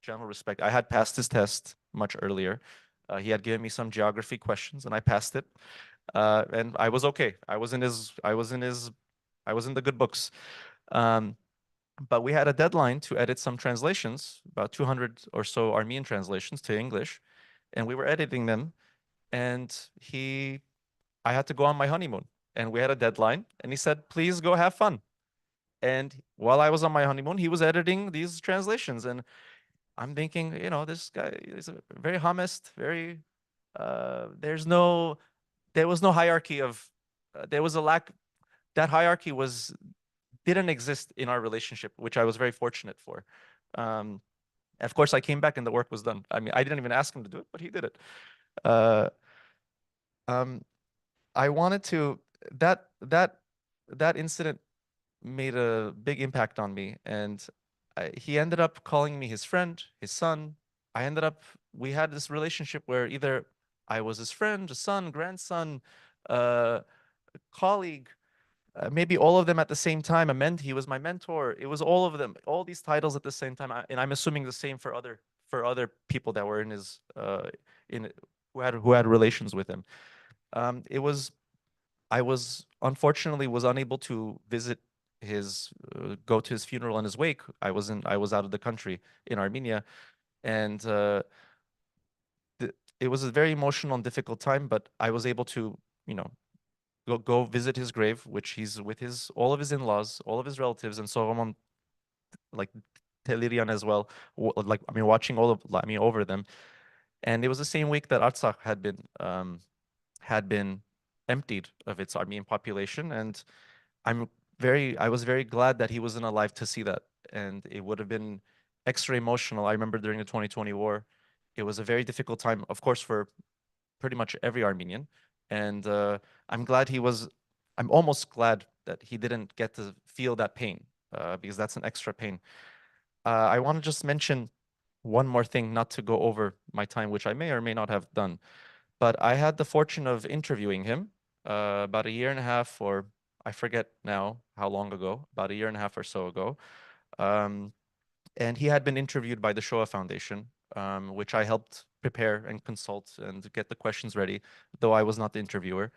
general respect. I had passed his test much earlier. He had given me some geography questions, and I passed it. And I was okay. I was in the good books. But we had a deadline to edit some translations, about 200 or so Armenian translations to English, and we were editing them. And I had to go on my honeymoon. And we had a deadline, and he said, please go have fun. And while I was on my honeymoon, he was editing these translations. And I'm thinking, this guy is a very honest, very, there was no hierarchy of, there was a lack, that hierarchy didn't exist in our relationship, which I was very fortunate for. Of course, I came back and the work was done. I mean, I didn't even ask him to do it, but he did it. I wanted to, that incident made a big impact on me, and he ended up calling me his friend, his son. We had this relationship where either I was his friend, a son, grandson, colleague, maybe all of them at the same time. He was my mentor. It was all of them, all these titles at the same time. And I'm assuming the same for other people that were in his who had relations with him. I was unfortunately unable to visit go to his funeral and his wake. I was out of the country in Armenia, and it was a very emotional and difficult time. But I was able to, go visit his grave, which he's with all of his in-laws, all of his relatives, and so on, like Telirian as well. Watching over them. And it was the same week that Artsakh had been emptied of its Armenian population, and I was very glad that he wasn't alive to see that. And it would have been extra emotional. I remember during the 2020 war, it was a very difficult time, of course, for pretty much every Armenian. And I'm almost glad that he didn't get to feel that pain, because that's an extra pain. I want to just mention one more thing, not to go over my time, which I may or may not have done. But I had the fortune of interviewing him about a year and a half, or I forget now how long ago, about a year and a half or so ago. And he had been interviewed by the Shoah Foundation, which I helped prepare and consult and get the questions ready, though I was not the interviewer.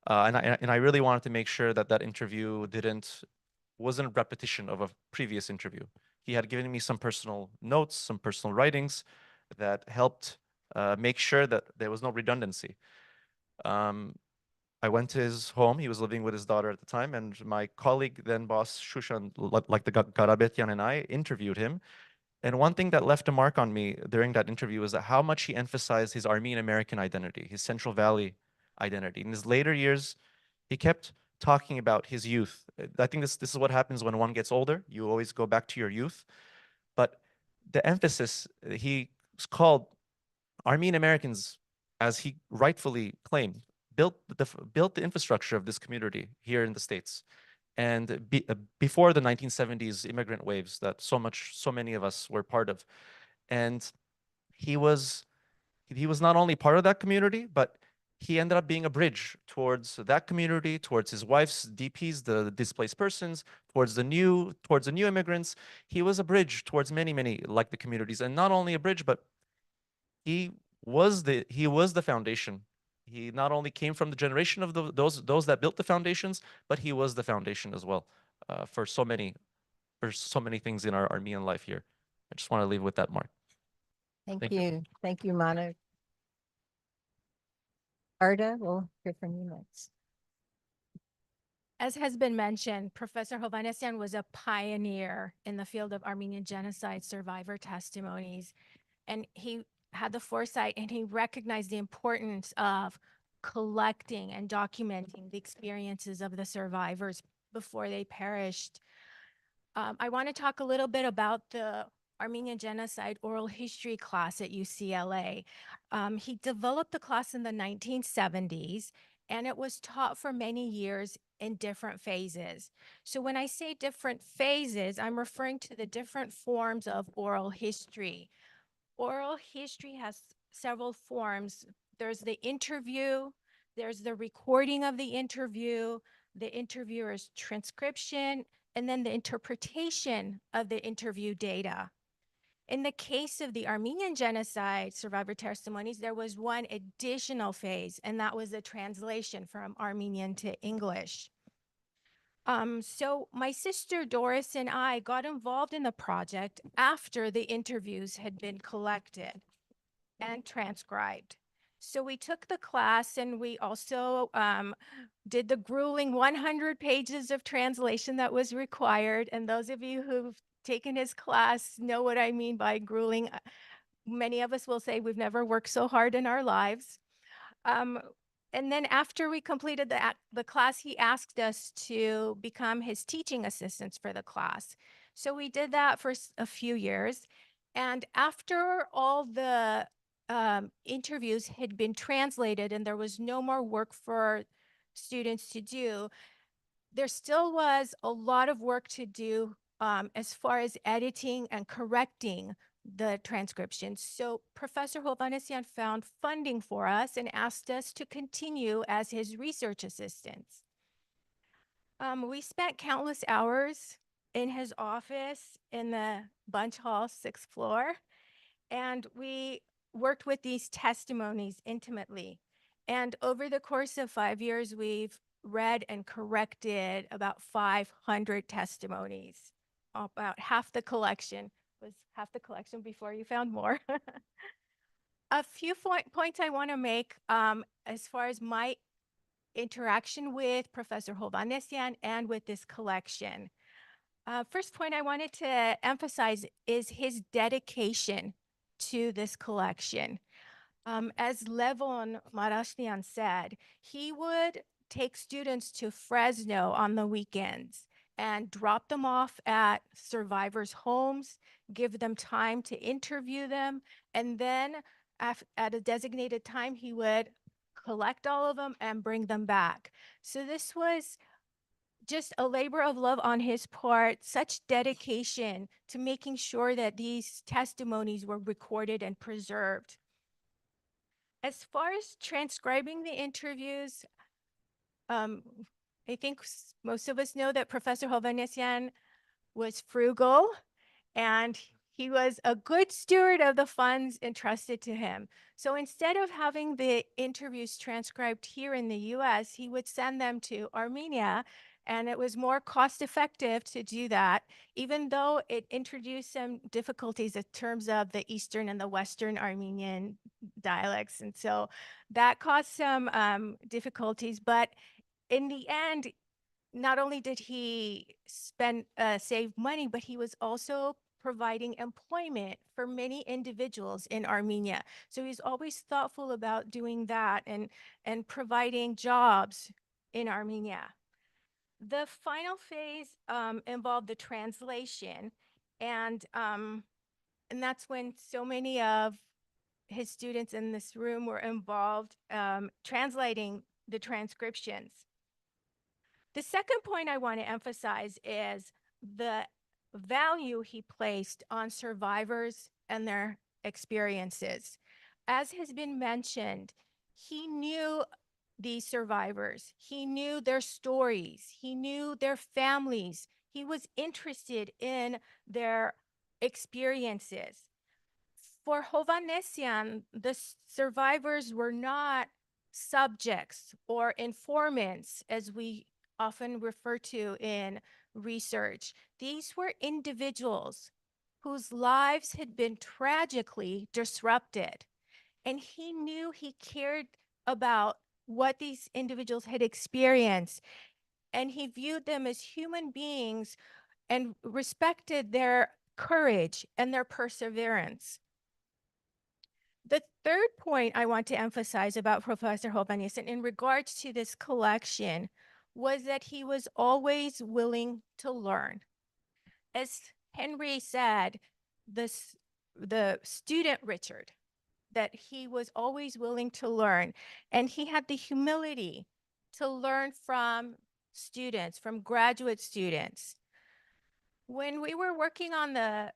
And I really wanted to make sure that interview wasn't a repetition of a previous interview. he had given me some personal notes, some personal writings that helped make sure that there was no redundancy. I went to his home. He was living with his daughter at the time, and my colleague, then boss Shushan, like the Garabetyan, and I interviewed him. And one thing that left a mark on me during that interview was that how much he emphasized his Armenian American identity, his Central Valley identity. In his later years, he kept talking about his youth. I think this is what happens when one gets older. You always go back to your youth. But the emphasis, he called Armenian Americans, as he rightfully claimed, built the infrastructure of this community here in the States. And before the 1970s immigrant waves that so many of us were part of. And he was not only part of that community, but he ended up being a bridge towards that community, towards his wife's DPs, the displaced persons, towards the new immigrants. He was a bridge towards many, like the communities. And not only a bridge, but he was the foundation. He not only came from the generation of those that built the foundations, but he was the foundation as well for so many things in our Armenian life here. I just want to leave with that, Mark. Thank you. Thank you, Manu. Arda, we'll hear from you next. As has been mentioned, Professor Hovannisian was a pioneer in the field of Armenian genocide survivor testimonies, and he had the foresight and he recognized the importance of collecting and documenting the experiences of the survivors before they perished. I want to talk a little bit about the Armenian Genocide oral history class at UCLA. He developed the class in the 1970s, and it was taught for many years in different phases. So when I say different phases, I'm referring to the different forms of oral history. Oral history has several forms. There's the interview, there's the recording of the interview, the interviewer's transcription, and then the interpretation of the interview data. In the case of the Armenian Genocide survivor testimonies, there was one additional phase, and that was the translation from Armenian to English. So my sister Doris and I got involved in the project after the interviews had been collected and transcribed. So we took the class, and we also did the grueling 100 pages of translation that was required. And those of you who've taken his class know what I mean by grueling. Many of us will say we've never worked so hard in our lives. And then after we completed the class, he asked us to become his teaching assistants for the class. So we did that for a few years. And after all the interviews had been translated and there was no more work for students to do, there still was a lot of work to do as far as editing and correcting the transcriptions. So Professor Hovannisian found funding for us and asked us to continue as his research assistants. We spent countless hours in his office in the Bunch Hall, 6th floor, and we worked with these testimonies intimately. And over the course of 5 years, we've read and corrected about 500 testimonies. About half the collection before you found more. A few points I want to make as far as my interaction with Professor Hovannisian and with this collection. First point I wanted to emphasize is his dedication to this collection. As Levon Marashnian said, he would take students to Fresno on the weekends and drop them off at survivors' homes, give them time to interview them, and then at a designated time, he would collect all of them and bring them back. So this was just a labor of love on his part, such dedication to making sure that these testimonies were recorded and preserved. As far as transcribing the interviews, I think most of us know that Professor Hovannisian was frugal, and he was a good steward of the funds entrusted to him. So instead of having the interviews transcribed here in the US, he would send them to Armenia And it was more cost effective to do that, even though it introduced some difficulties in terms of the Eastern and the Western Armenian dialects. And so that caused some difficulties, but in the end, not only did he save money, but he was also providing employment for many individuals in Armenia. So he's always thoughtful about doing that and providing jobs in Armenia. The final phase involved the translation, and that's when so many of his students in this room were involved translating the transcriptions. The second point I want to emphasize is the value he placed on survivors and their experiences. As has been mentioned, he knew these survivors. He knew their stories. He knew their families. He was interested in their experiences. For Hovannisian, the survivors were not subjects or informants, as we often refer to in research. These were individuals whose lives had been tragically disrupted. And he knew he cared about what these individuals had experienced. And he viewed them as human beings and respected their courage and their perseverance. The third point I want to emphasize about Professor Hovannisian in regards to this collection was that he was always willing to learn. As Henry said, the student Richard, that he was always willing to learn, and he had the humility to learn from students, from graduate students. When we were working on the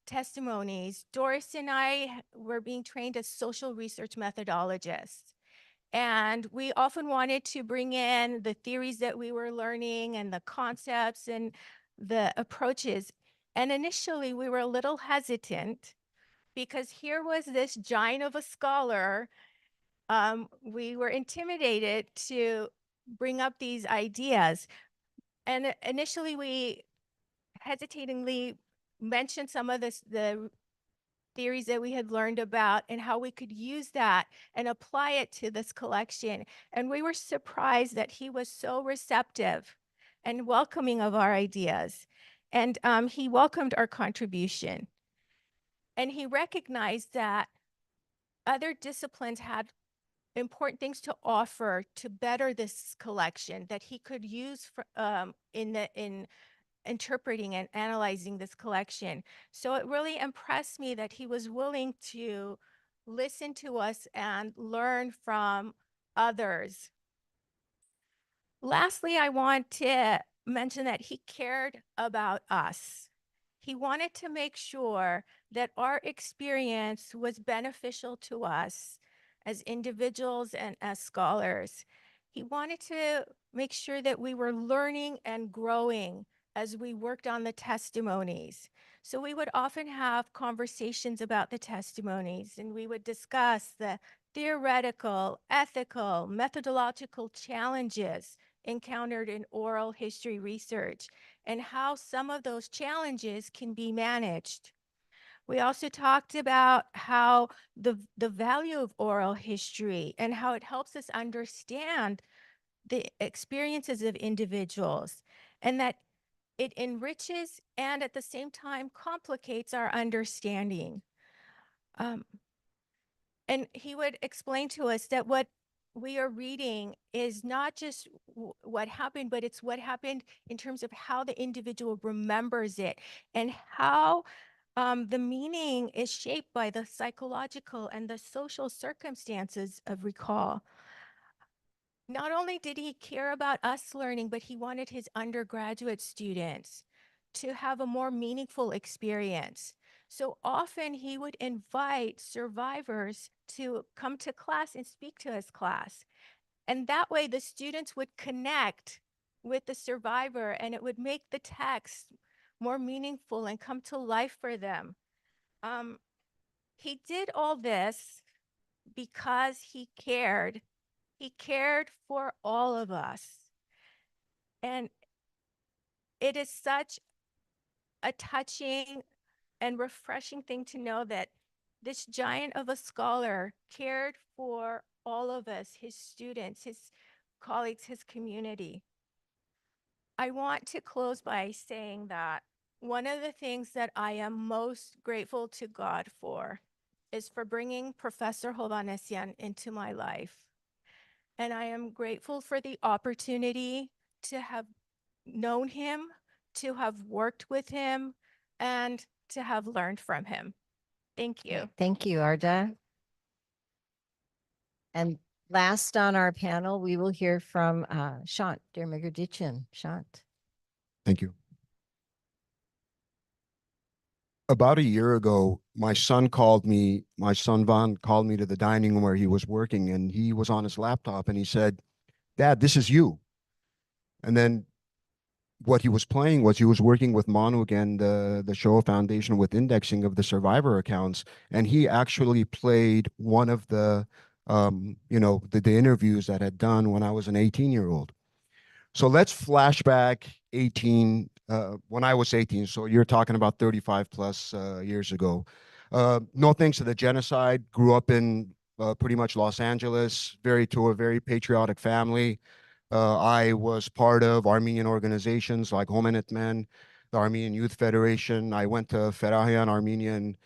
testimonies, Doris and I were being trained as social research methodologists. And we often wanted to bring in the theories that we were learning and the concepts and the approaches. And initially, we were a little hesitant because here was this giant of a scholar. We were intimidated to bring up these ideas. And initially, we hesitatingly mentioned some of the theories that we had learned about and how we could use that and apply it to this collection. And we were surprised that he was so receptive and welcoming of our ideas. And he welcomed our contribution. And he recognized that other disciplines had important things to offer to better this collection that he could use for, in interpreting and analyzing this collection. So it really impressed me that he was willing to listen to us and learn from others. Lastly, I want to mention that he cared about us. He wanted to make sure that our experience was beneficial to us as individuals and as scholars. He wanted to make sure that we were learning and growing as we worked on the testimonies. So we would often have conversations about the testimonies, and we would discuss the theoretical, ethical, methodological challenges encountered in oral history research and how some of those challenges can be managed. We also talked about how the value of oral history and how it helps us understand the experiences of individuals, and that it enriches and at the same time complicates our understanding. And he would explain to us that what we are reading is not just what happened, but it's what happened in terms of how the individual remembers it and how the meaning is shaped by the psychological and the social circumstances of recall. Not only did he care about us learning, but he wanted his undergraduate students to have a more meaningful experience. So often he would invite survivors to come to class and speak to his class. And that way the students would connect with the survivor and it would make the text more meaningful and come to life for them. He did all this because he cared. He cared for all of us. And it is such a touching and refreshing thing to know that this giant of a scholar cared for all of us, his students, his colleagues, his community. I want to close by saying that one of the things that I am most grateful to God for is for bringing Professor Hovannisian into my life. And I am grateful for the opportunity to have known him, to have worked with him, and to have learned from him. Thank you. Thank you, Arda. And last on our panel, we will hear from Shant Dermagerdichin. Shant. Thank you. About a year ago, my son Van called me to the dining room where he was working, and he was on his laptop and he said, "Dad, this is you." And then what he was playing was he was working with Manu again, the Shoah Foundation, with indexing of the survivor accounts. And he actually played one of the interviews that had done when I was an 18-year-old. So let's flash back when I was 18. So you're talking about 35 plus years ago. No thanks to the genocide, grew up in pretty much Los Angeles, to a very patriotic family. I was part of Armenian organizations like Hovannisian, the Armenian Youth Federation. I went to Hovannisian Armenian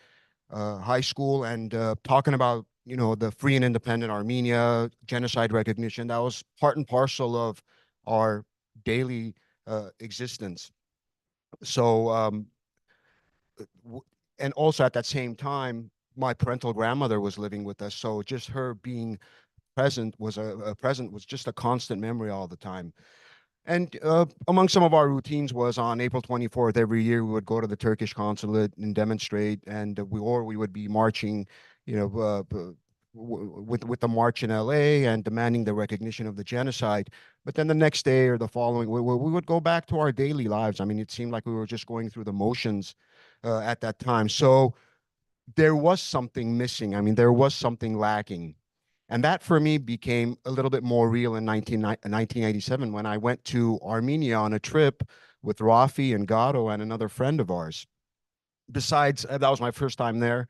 High School, and talking about the free and independent Armenia, genocide recognition, that was part and parcel of our daily existence. So, and also at that same time, my parental grandmother was living with us. So just her being present was just a constant memory all the time. And among some of our routines was on April 24th every year, we would go to the Turkish consulate and demonstrate, and we would be marching, with the march in LA and demanding the recognition of the genocide. But then the next day or the following, we would go back to our daily lives. I mean, it seemed like we were just going through the motions at that time. So there was something missing. I mean, there was something lacking. And that for me became a little bit more real in 1987 when I went to Armenia on a trip with Rafi and Gato and another friend of ours. Besides, that was my first time there.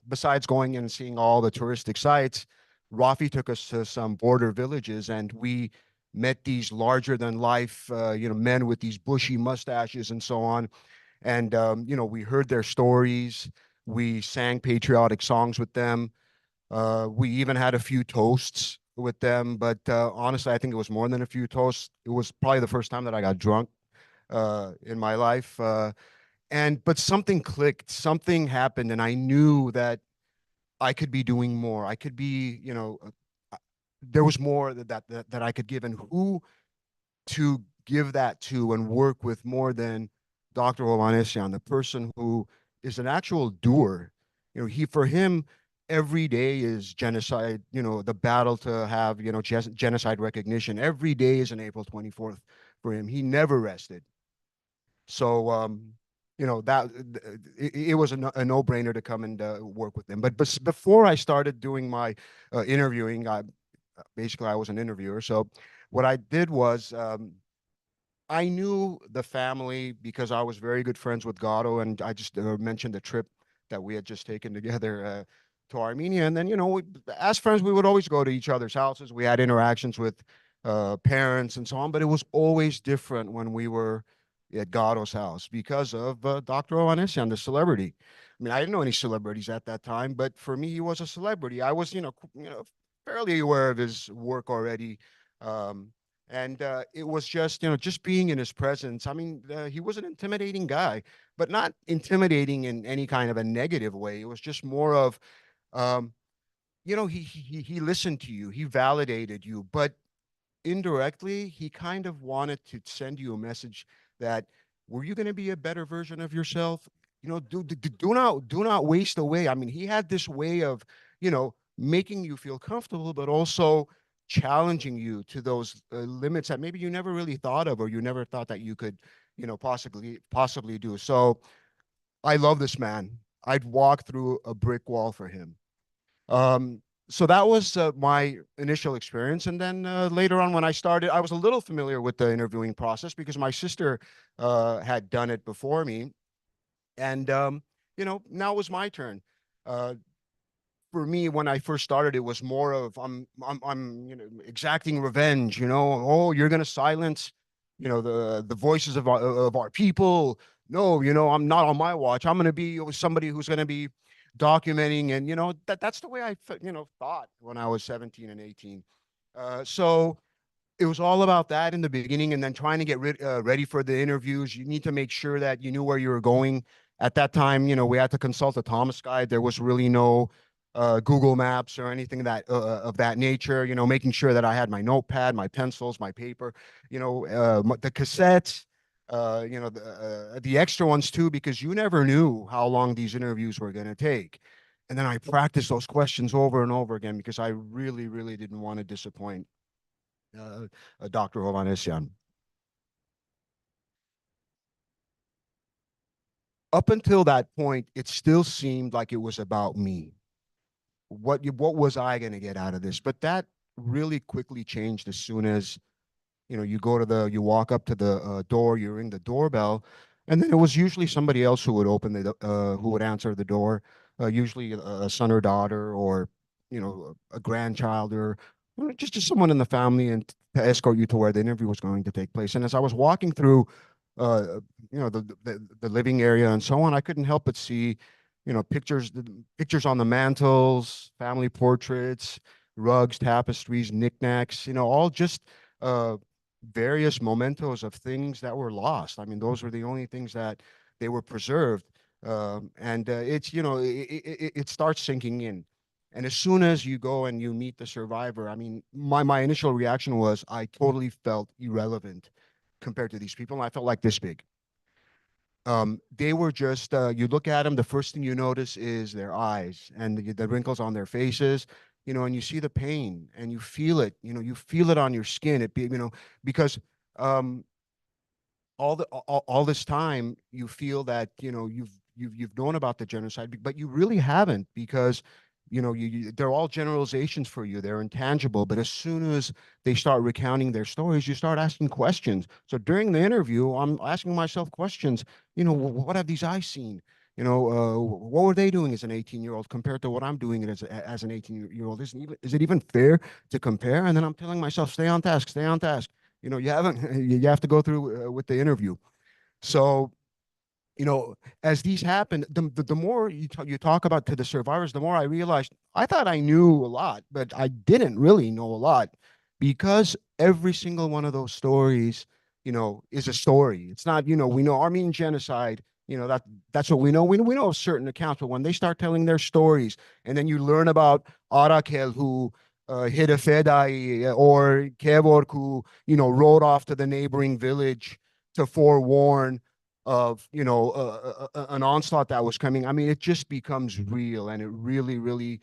Besides going and seeing all the touristic sites, Rafi took us to some border villages, and we met these larger than life, men with these bushy mustaches and so on. And, we heard their stories. We sang patriotic songs with them. We even had a few toasts with them. But honestly, I think it was more than a few toasts. It was probably the first time that I got drunk in my life. But something clicked, something happened, and I knew that I could be doing more. I could be, there was more that I could give, and who to give that to and work with more than Dr. Hovannisian, the person who is an actual doer. For him, every day is genocide, the battle to have, genocide recognition. Every day is an April 24th for him. He never rested. So, it was a no-brainer to come and work with him. But before I started doing my interviewing, basically I was an interviewer. So what I did was, I knew the family because I was very good friends with Gato, and I just mentioned the trip that we had just taken together to Armenia. And then, as friends, we would always go to each other's houses. We had interactions with parents and so on, but it was always different when we were at Gato's house because of Dr. Hovannisian, the celebrity. I mean, I didn't know any celebrities at that time, but for me, he was a celebrity. I was, fairly aware of his work already. It was just, just being in his presence. I mean, he was an intimidating guy, but not intimidating in any kind of a negative way. It was just more of, he listened to you, he validated you, but indirectly, he kind of wanted to send you a message that, were you going to be a better version of yourself? Do not waste away. I mean, he had this way of, making you feel comfortable, but also challenging you to those limits that maybe you never really thought of, or you never thought that you could, possibly do. So I love this man. I'd walk through a brick wall for him. so that was my initial experience. And then later on, when I started, I was a little familiar with the interviewing process because my sister had done it before me. And, now it was my turn. For me, when I first started, it was more of I'm exacting revenge. Oh, you're gonna silence, the voices of our people. No, I'm not on my watch. I'm gonna be somebody who's gonna be documenting, and that's the way I thought when I was 17 and 18. So it was all about that in the beginning, and then trying to get ready for the interviews. You need to make sure that you knew where you were going. At that time, we had to consult a Thomas guide. There was really no Google Maps or anything of that nature. Making sure that I had my notepad, my pencils, my paper. The cassettes. The extra ones too, because you never knew how long these interviews were going to take. And then I practiced those questions over and over again because I really, really didn't want to disappoint Dr. Hovannisian. Up until that point, it still seemed like it was about me. What was I going to get out of this? But that really quickly changed as soon as you walk up to the door, you ring the doorbell, and then it was usually somebody else who would who would answer the door, usually a son or daughter, or a grandchild, or just someone in the family, and to escort you to where the interview was going to take place. And as I was walking through, the living area and so on, I couldn't help but see, pictures on the mantles, family portraits, rugs, tapestries, knickknacks, all just various mementos of things that were lost. I mean, those were the only things that they were preserved. And it's, it starts sinking in. And as soon as you go and you meet the survivor, I mean, my initial reaction was I totally felt irrelevant compared to these people. And I felt like this big. They were just, you look at them, the first thing you notice is their eyes and the wrinkles on their faces, and you see the pain and you feel it, you feel it on your skin. Because all this time you feel that, you've known about the genocide, but you really haven't, because they're all generalizations for you. They're intangible. But as soon as they start recounting their stories, you start asking questions. So during the interview, I'm asking myself questions. What have these eyes seen? What were they doing as an 18-year-old compared to what I'm doing as an 18-year-old? Is it even fair to compare? And then I'm telling myself, stay on task, stay on task. You have to go through with the interview. So as these happen, the more you talk about to the survivors, the more I realized I thought I knew a lot, but I didn't really know a lot, because every single one of those stories, is a story. It's not, we know Armenian genocide, that's what we know. We know of certain accounts, but when they start telling their stories, and then you learn about Arakel, who hit a Fedai, or Kevork, who, rode off to the neighboring village to forewarn of an onslaught that was coming. I mean, it just becomes real, and it really, really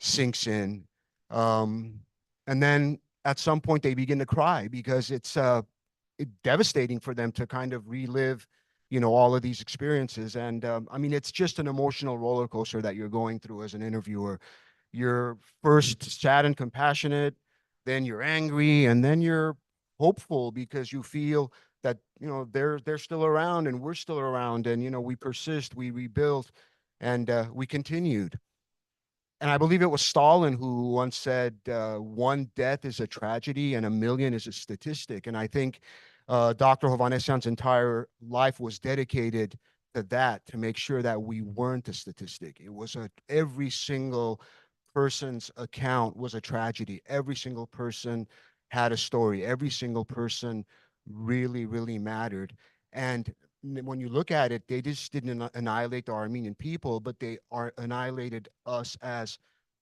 sinks in. And then at some point they begin to cry, because it's devastating for them to kind of relive all of these experiences. And I mean, it's just an emotional roller coaster that you're going through as an interviewer. You're first sad and compassionate, then you're angry, and then you're hopeful, because you feel that they're still around, and we're still around, and we persist, we rebuilt, and we continued. And I believe it was Stalin who once said, one death is a tragedy and a million is a statistic. And I think Dr. Hovannisian's entire life was dedicated to that, to make sure that we weren't a statistic. It was every single person's account was a tragedy. Every single person had a story. Every single person really, really mattered. And when you look at it, they just didn't annihilate the Armenian people, but they annihilated us as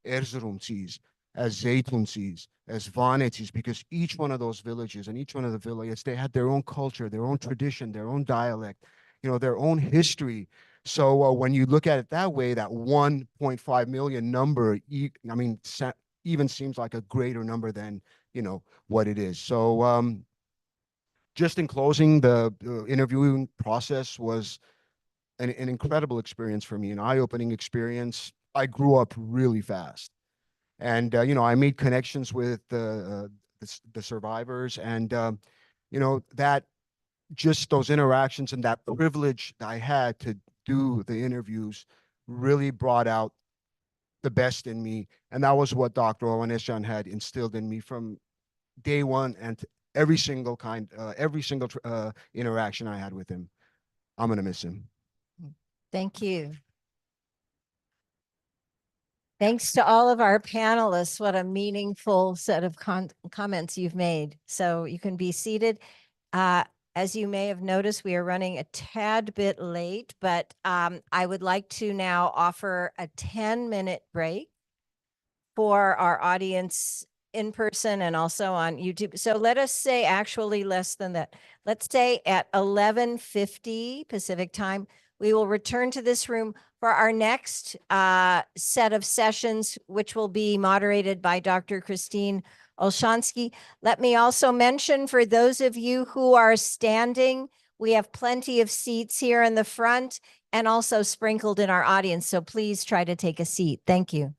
Erzurumcis, as Zeytuncis, as Vanetsis, because each one of those villages and each one of the villages, they had their own culture, their own tradition, their own dialect, their own history. So when you look at it that way, that 1.5 million number, I mean, even seems like a greater number than, what it is. So just in closing, the interviewing process was an incredible experience for me, an eye-opening experience. I grew up really fast. And, I made connections with the survivors, and, that just those interactions and that privilege that I had to do the interviews really brought out the best in me. And that was what Dr. Hovannisian had instilled in me from day one, and every single interaction I had with him. I'm going to miss him. Thank you. Thanks to all of our panelists. What a meaningful set of comments you've made. So you can be seated. As you may have noticed, we are running a tad bit late, but I would like to now offer a 10-minute break for our audience in person and also on YouTube. So let us say actually less than that. Let's say at 11:50 Pacific time, we will return to this room for our next set of sessions, which will be moderated by Dr. Christine Olshansky. Let me also mention, for those of you who are standing, we have plenty of seats here in the front and also sprinkled in our audience. So please try to take a seat. Thank you.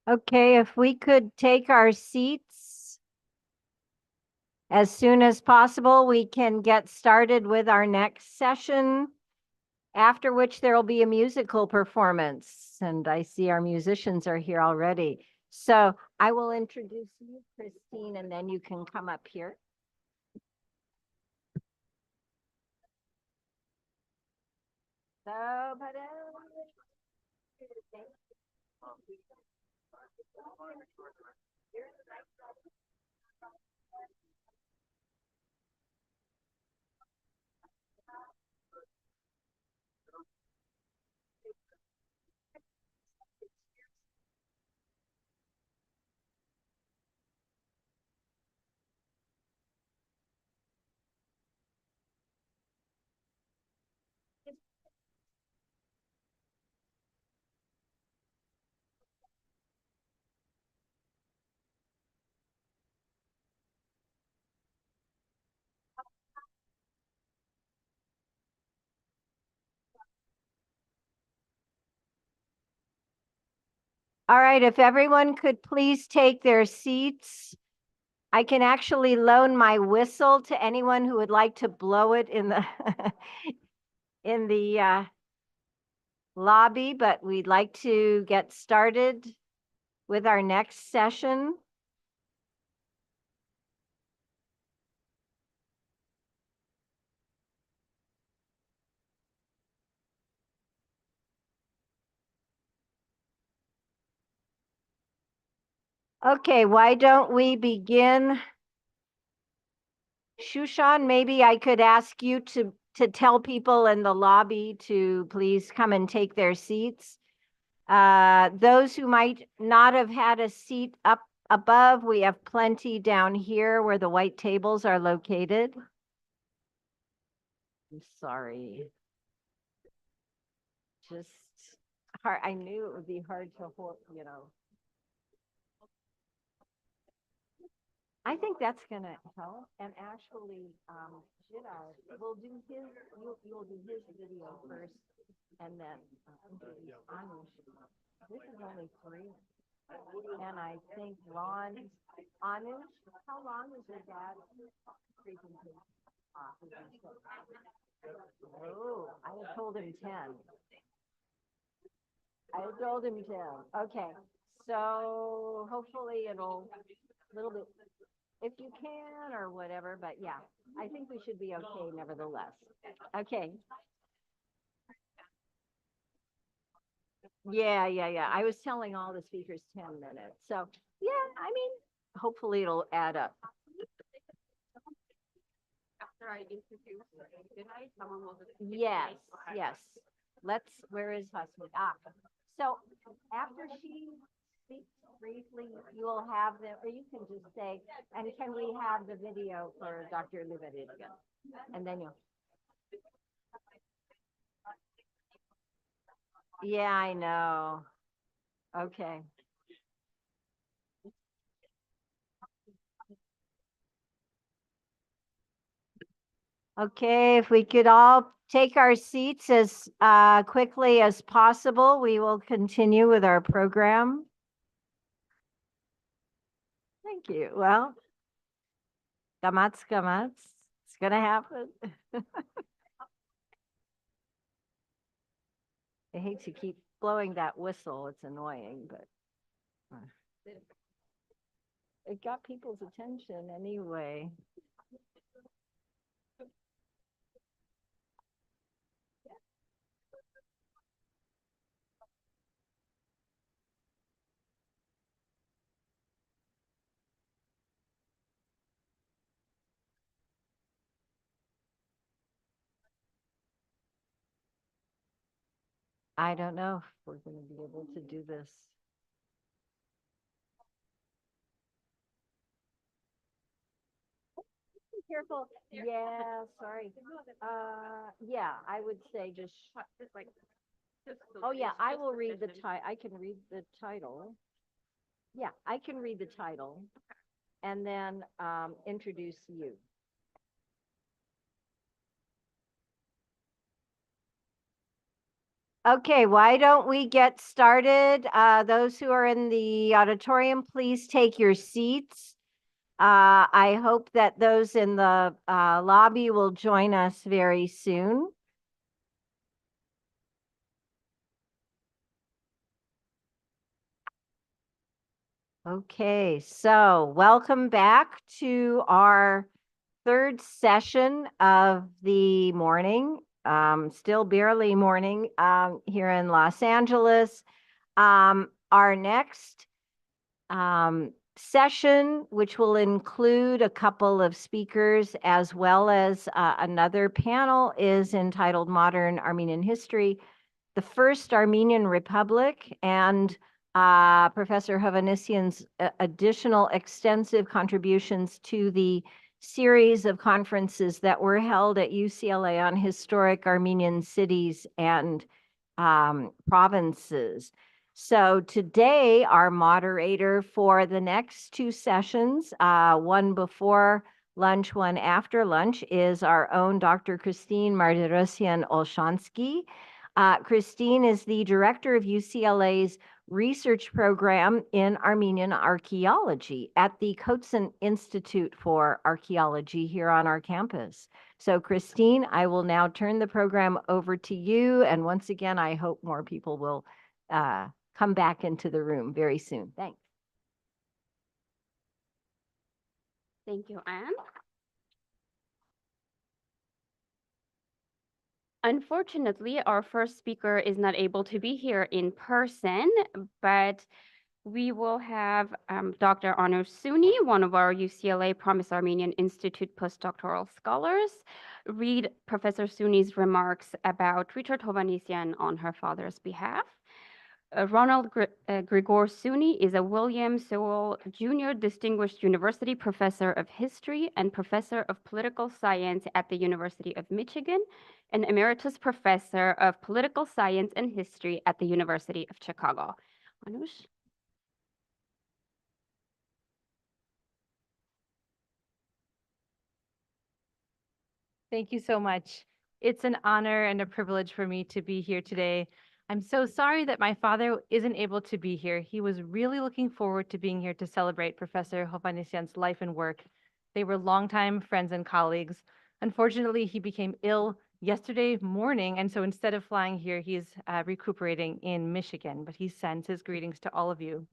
Okay, if we could take our seats as soon as possible, we can get started with our next session, after which there will be a musical performance. And I see our musicians are here already. So I will introduce you, Christine, and then you can come up here. So, all right, if everyone could please take their seats. I can actually loan my whistle to anyone who would like to blow it in the in the lobby, but we'd like to get started with our next session. Okay, why don't we begin? Shushan, maybe I could ask you to tell people in the lobby to please come and take their seats. Those who might not have had a seat up above, we have plenty down here where the white tables are located. I'm sorry. Just hard. I knew it would be hard to hold, you know. I think that's gonna help. And actually, Jidar will do his, you'll do his video first, and then Anish. This is only 3. And I think Ron, Anish, how long is your dad presentation? Oh, I had told him 10. I told him 10. Okay, so hopefully it'll a little bit, if you can or whatever, but yeah, I think we should be okay nevertheless. Okay. Yeah. I was telling all the speakers 10 minutes. So yeah, I mean, hopefully it'll add up. After I introduce, did I? Someone will just. Yes, yes. Where is Hasmi? So after she speaks briefly, you will have them, or you can just say, and can we have the video for Dr. Hovannisian? And then you'll. Yeah, I know. Okay. Okay, if we could all take our seats as quickly as possible, we will continue with our program. Thank you. Well, gamats. It's gonna happen. I hate to keep blowing that whistle. It's annoying, but it got people's attention anyway. I don't know if we're going to be able to do this. Be careful. Yeah, sorry. Yeah, I would say just like. Oh yeah, I will read the title. I can read the title. Yeah, I can read the title, and then introduce you. Okay, why don't we get started? Those who are in the auditorium, please take your seats. I hope that those in the lobby will join us very soon. Okay, so welcome back to our third session of the morning. Still barely morning here in Los Angeles. Our next session, which will include a couple of speakers as well as another panel, is entitled Modern Armenian History, the First Armenian Republic, and Professor Hovannisian's additional extensive contributions to the series of conferences that were held at UCLA on historic Armenian cities and provinces. So today, our moderator for the next two sessions, one before lunch, one after lunch, is our own Dr. Christine Martirosyan-Olshansky. Christine is the director of UCLA's research program in Armenian archaeology at the Kotsin Institute for Archaeology here on our campus. So Christine, I will now turn the program over to you. And once again, I hope more people will come back into the room very soon. Thanks. Thank you, Anne. Unfortunately, our first speaker is not able to be here in person, but we will have Dr. Onur Suni, one of our UCLA Promise Armenian Institute postdoctoral scholars, read Professor Suni's remarks about Richard Hovannisian on her father's behalf. Ronald Grigor Suni is a William Sewell Jr. Distinguished University Professor of History and Professor of Political Science at the University of Michigan, and Emeritus Professor of Political Science and History at the University of Chicago. Anush? Thank you so much. It's an honor and a privilege for me to be here today. I'm so sorry that my father isn't able to be here. He was really looking forward to being here to celebrate Professor Hovannisian's life and work. They were longtime friends and colleagues. Unfortunately, he became ill yesterday morning, and so instead of flying here, he's recuperating in Michigan, but he sends his greetings to all of you.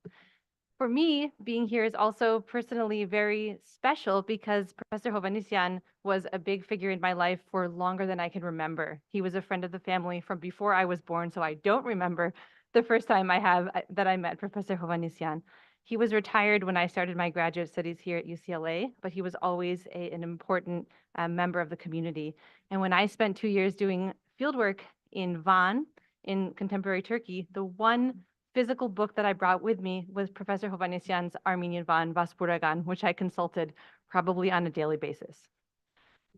For me, being here is also personally very special because Professor Hovannisian was a big figure in my life for longer than I can remember. He was a friend of the family from before I was born, so I don't remember the first time that I met Professor Hovannisian. He was retired when I started my graduate studies here at UCLA, but he was always an important member of the community. And when I spent 2 years doing fieldwork in Van, in contemporary Turkey, the one physical book that I brought with me was Professor Hovannisian's Armenian Van Vaspuragan, which I consulted probably on a daily basis.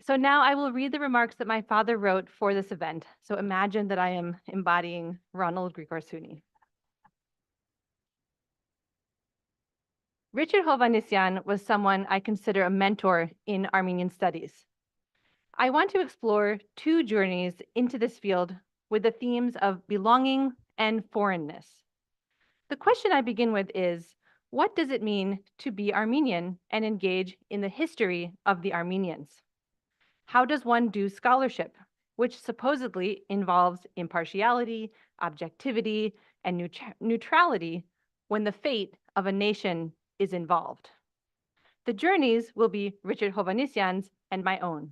So now I will read the remarks that my father wrote for this event. So imagine that I am embodying Ronald Grigorsuni. Richard Hovannisian was someone I consider a mentor in Armenian studies. I want to explore 2 journeys into this field with the themes of belonging and foreignness. The question I begin with is, what does it mean to be Armenian and engage in the history of the Armenians? How does one do scholarship, which supposedly involves impartiality, objectivity, and neutrality when the fate of a nation is involved? The journeys will be Richard Hovannisian's and my own.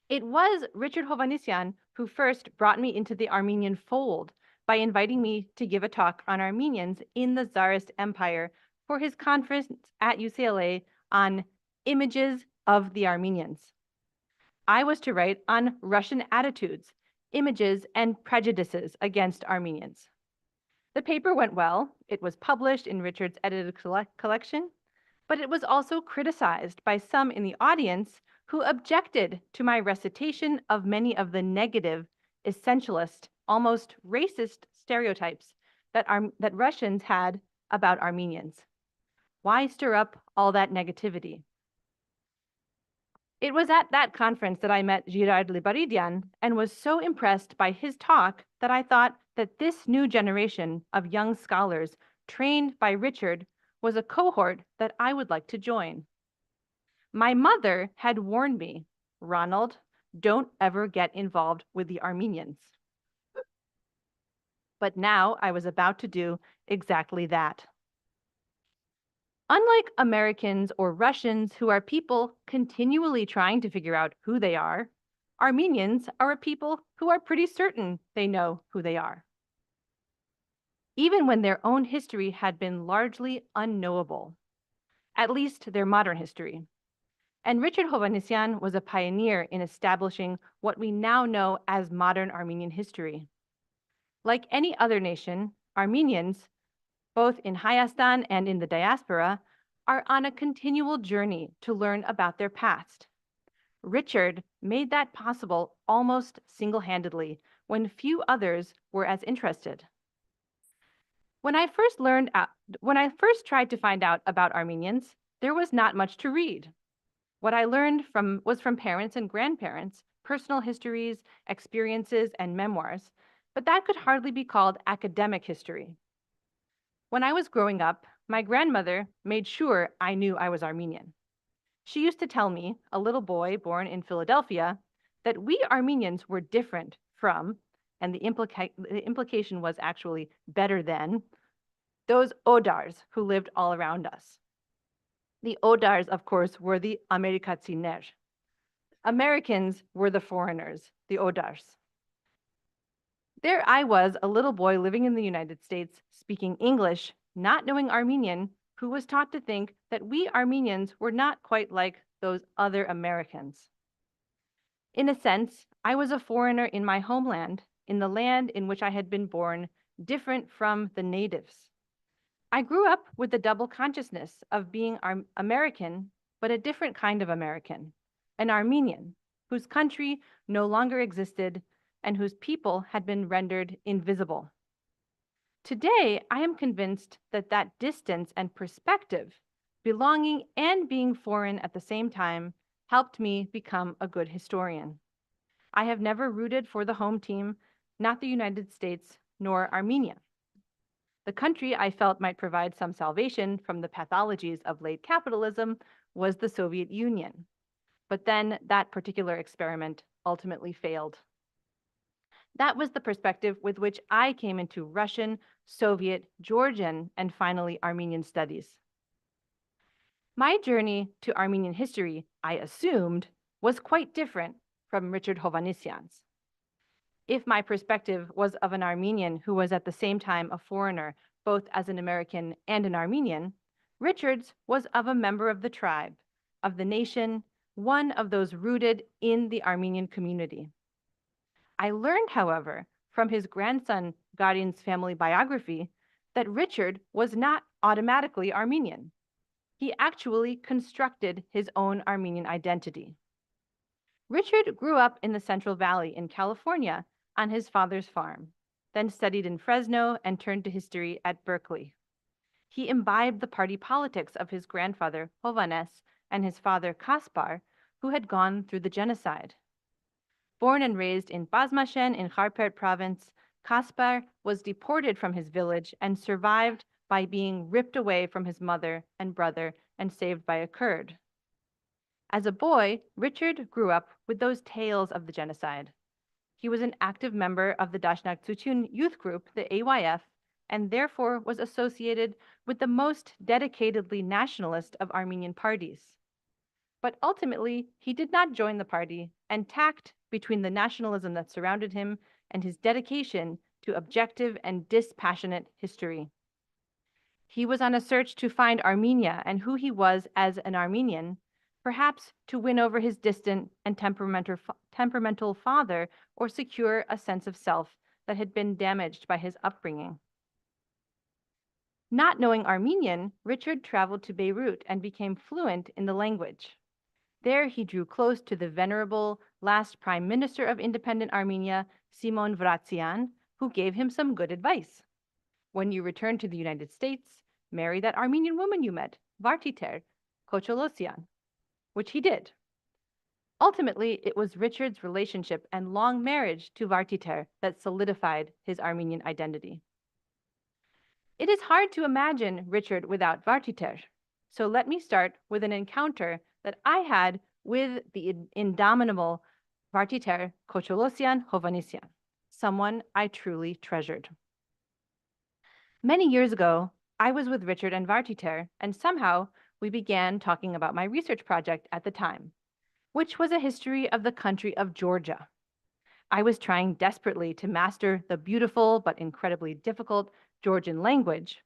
It was Richard Hovannisian who first brought me into the Armenian fold by inviting me to give a talk on Armenians in the Tsarist Empire for his conference at UCLA on Images of the Armenians. I was to write on Russian attitudes, images, and prejudices against Armenians. The paper went well. It was published in Richard's edited collection, but it was also criticized by some in the audience who objected to my recitation of many of the negative, essentialist, almost racist stereotypes that Russians had about Armenians. Why stir up all that negativity? It was at that conference that I met Girard Libaridian and was so impressed by his talk that I thought that this new generation of young scholars trained by Richard was a cohort that I would like to join. My mother had warned me, Ronald, don't ever get involved with the Armenians. But now I was about to do exactly that. Unlike Americans or Russians, who are people continually trying to figure out who they are, Armenians are a people who are pretty certain they know who they are, even when their own history had been largely unknowable, at least their modern history. And Richard Hovannisian was a pioneer in establishing what we now know as modern Armenian history. Like any other nation, Armenians, both in Hayastan and in the diaspora, are on a continual journey to learn about their past. Richard made that possible almost single-handedly when few others were as interested. When I first tried to find out about Armenians, there was not much to read. What I learned was from parents and grandparents, personal histories, experiences, and memoirs, but that could hardly be called academic history. When I was growing up, my grandmother made sure I knew I was Armenian. She used to tell me, a little boy born in Philadelphia, that we Armenians were different from, and the implication was actually better than, those Odars who lived all around us. The Odars, of course, were the Amerikatsiner. Americans were the foreigners, the Odars. There I was, a little boy living in the United States, speaking English, not knowing Armenian, who was taught to think that we Armenians were not quite like those other Americans. In a sense, I was a foreigner in my homeland, in the land in which I had been born, different from the natives. I grew up with the double consciousness of being American, but a different kind of American, an Armenian, whose country no longer existed and whose people had been rendered invisible. Today, I am convinced that that distance and perspective, belonging and being foreign at the same time, helped me become a good historian. I have never rooted for the home team, not the United States, nor Armenia. The country I felt might provide some salvation from the pathologies of late capitalism was the Soviet Union. But then that particular experiment ultimately failed. That was the perspective with which I came into Russian, Soviet, Georgian, and finally Armenian studies. My journey to Armenian history, I assumed, was quite different from Richard Hovannisian's. If my perspective was of an Armenian who was at the same time a foreigner, both as an American and an Armenian, Richards was of a member of the tribe, of the nation, one of those rooted in the Armenian community. I learned, however, from his grandson Garin's family biography that Richard was not automatically Armenian. He actually constructed his own Armenian identity. Richard grew up in the Central Valley in California on his father's farm, then studied in Fresno and turned to history at Berkeley. He imbibed the party politics of his grandfather Hovannisian and his father Kaspar, who had gone through the genocide. Born and raised in Bazmashen in Kharpert province, Kaspar was deported from his village and survived by being ripped away from his mother and brother and saved by a Kurd. As a boy, Richard grew up with those tales of the genocide. He was an active member of the Dashnak Tsutun youth group, the AYF, and therefore was associated with the most dedicatedly nationalist of Armenian parties. But ultimately, he did not join the party and tacked between the nationalism that surrounded him and his dedication to objective and dispassionate history. He was on a search to find Armenia and who he was as an Armenian, perhaps to win over his distant and temperamental father or secure a sense of self that had been damaged by his upbringing. Not knowing Armenian, Richard traveled to Beirut and became fluent in the language. There he drew close to the venerable last Prime Minister of independent Armenia, Simon Vratsian, who gave him some good advice. When you return to the United States, marry that Armenian woman you met, Vartiter Kocholosian, which he did. Ultimately, it was Richard's relationship and long marriage to Vartiter that solidified his Armenian identity. It is hard to imagine Richard without Vartiter, so let me start with an encounter that I had with the indomitable Vartiter Kocholosian Hovannisian, someone I truly treasured. Many years ago, I was with Richard and Vartiter, and somehow we began talking about my research project at the time, which was a history of the country of Georgia. I was trying desperately to master the beautiful but incredibly difficult Georgian language,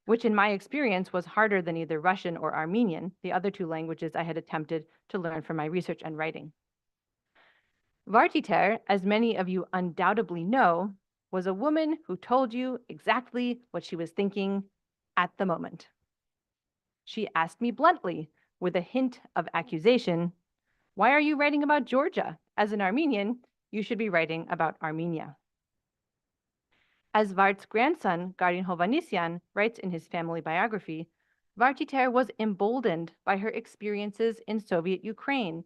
which in my experience was harder than either Russian or Armenian, the other two languages I had attempted to learn for my research and writing. Vartiter, as many of you undoubtedly know, was a woman who told you exactly what she was thinking at the moment. She asked me bluntly, with a hint of accusation, "Why are you writing about Georgia? As an Armenian, you should be writing about Armenia." As Vart's grandson, Garin Hovannisian, writes in his family biography, Vartiter was emboldened by her experiences in Soviet Ukraine,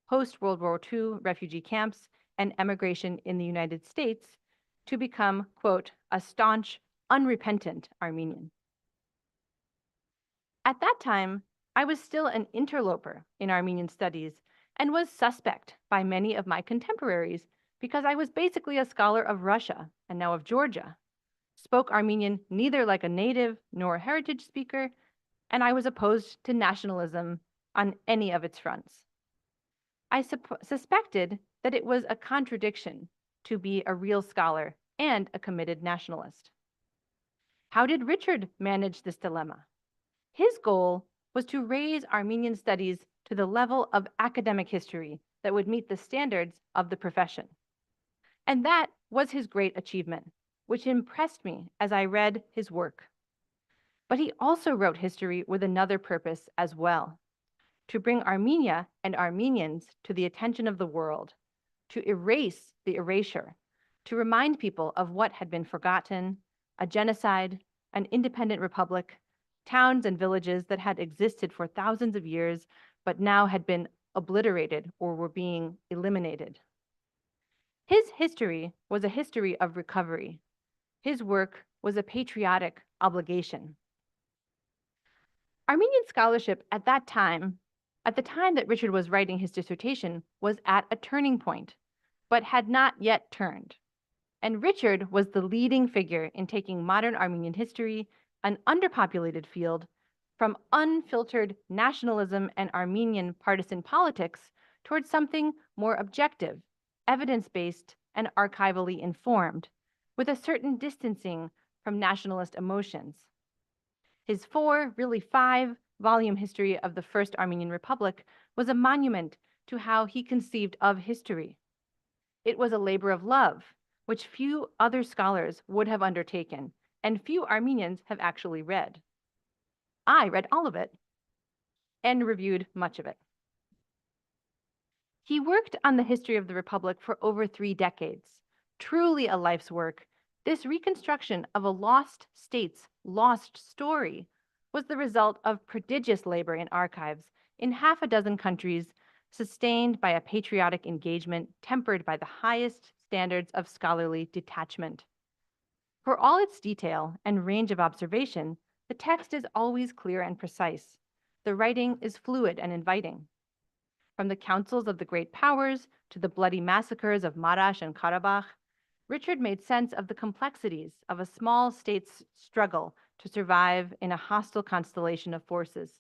post-World War II refugee camps, and emigration in the United States to become, quote, a staunch, unrepentant Armenian. At that time, I was still an interloper in Armenian studies and was suspect by many of my contemporaries because I was basically a scholar of Russia and now of Georgia, spoke Armenian neither like a native nor a heritage speaker, and I was opposed to nationalism on any of its fronts. I suspected that it was a contradiction to be a real scholar and a committed nationalist. How did Richard manage this dilemma? His goal was to raise Armenian studies to the level of academic history that would meet the standards of the profession. And that was his great achievement, which impressed me as I read his work. But he also wrote history with another purpose as well, to bring Armenia and Armenians to the attention of the world, to erase the erasure, to remind people of what had been forgotten, a genocide, an independent republic, towns and villages that had existed for thousands of years, but now had been obliterated or were being eliminated. His history was a history of recovery. His work was a patriotic obligation. Armenian scholarship at the time that Richard was writing his dissertation, was at a turning point, but had not yet turned. And Richard was the leading figure in taking modern Armenian history, an underpopulated field, from unfiltered nationalism and Armenian partisan politics towards something more objective, evidence-based, and archivally informed, with a certain distancing from nationalist emotions. His 4, really 5-volume history of the First Armenian Republic was a monument to how he conceived of history. It was a labor of love, which few other scholars would have undertaken, and few Armenians have actually read. I read all of it and reviewed much of it. He worked on the history of the Republic for over 3 decades. Truly a life's work, this reconstruction of a lost state's lost story was the result of prodigious labor in archives in half a dozen countries, sustained by a patriotic engagement tempered by the highest standards of scholarly detachment. For all its detail and range of observation, the text is always clear and precise. The writing is fluid and inviting. From the councils of the great powers to the bloody massacres of Marash and Karabakh, Richard made sense of the complexities of a small state's struggle to survive in a hostile constellation of forces.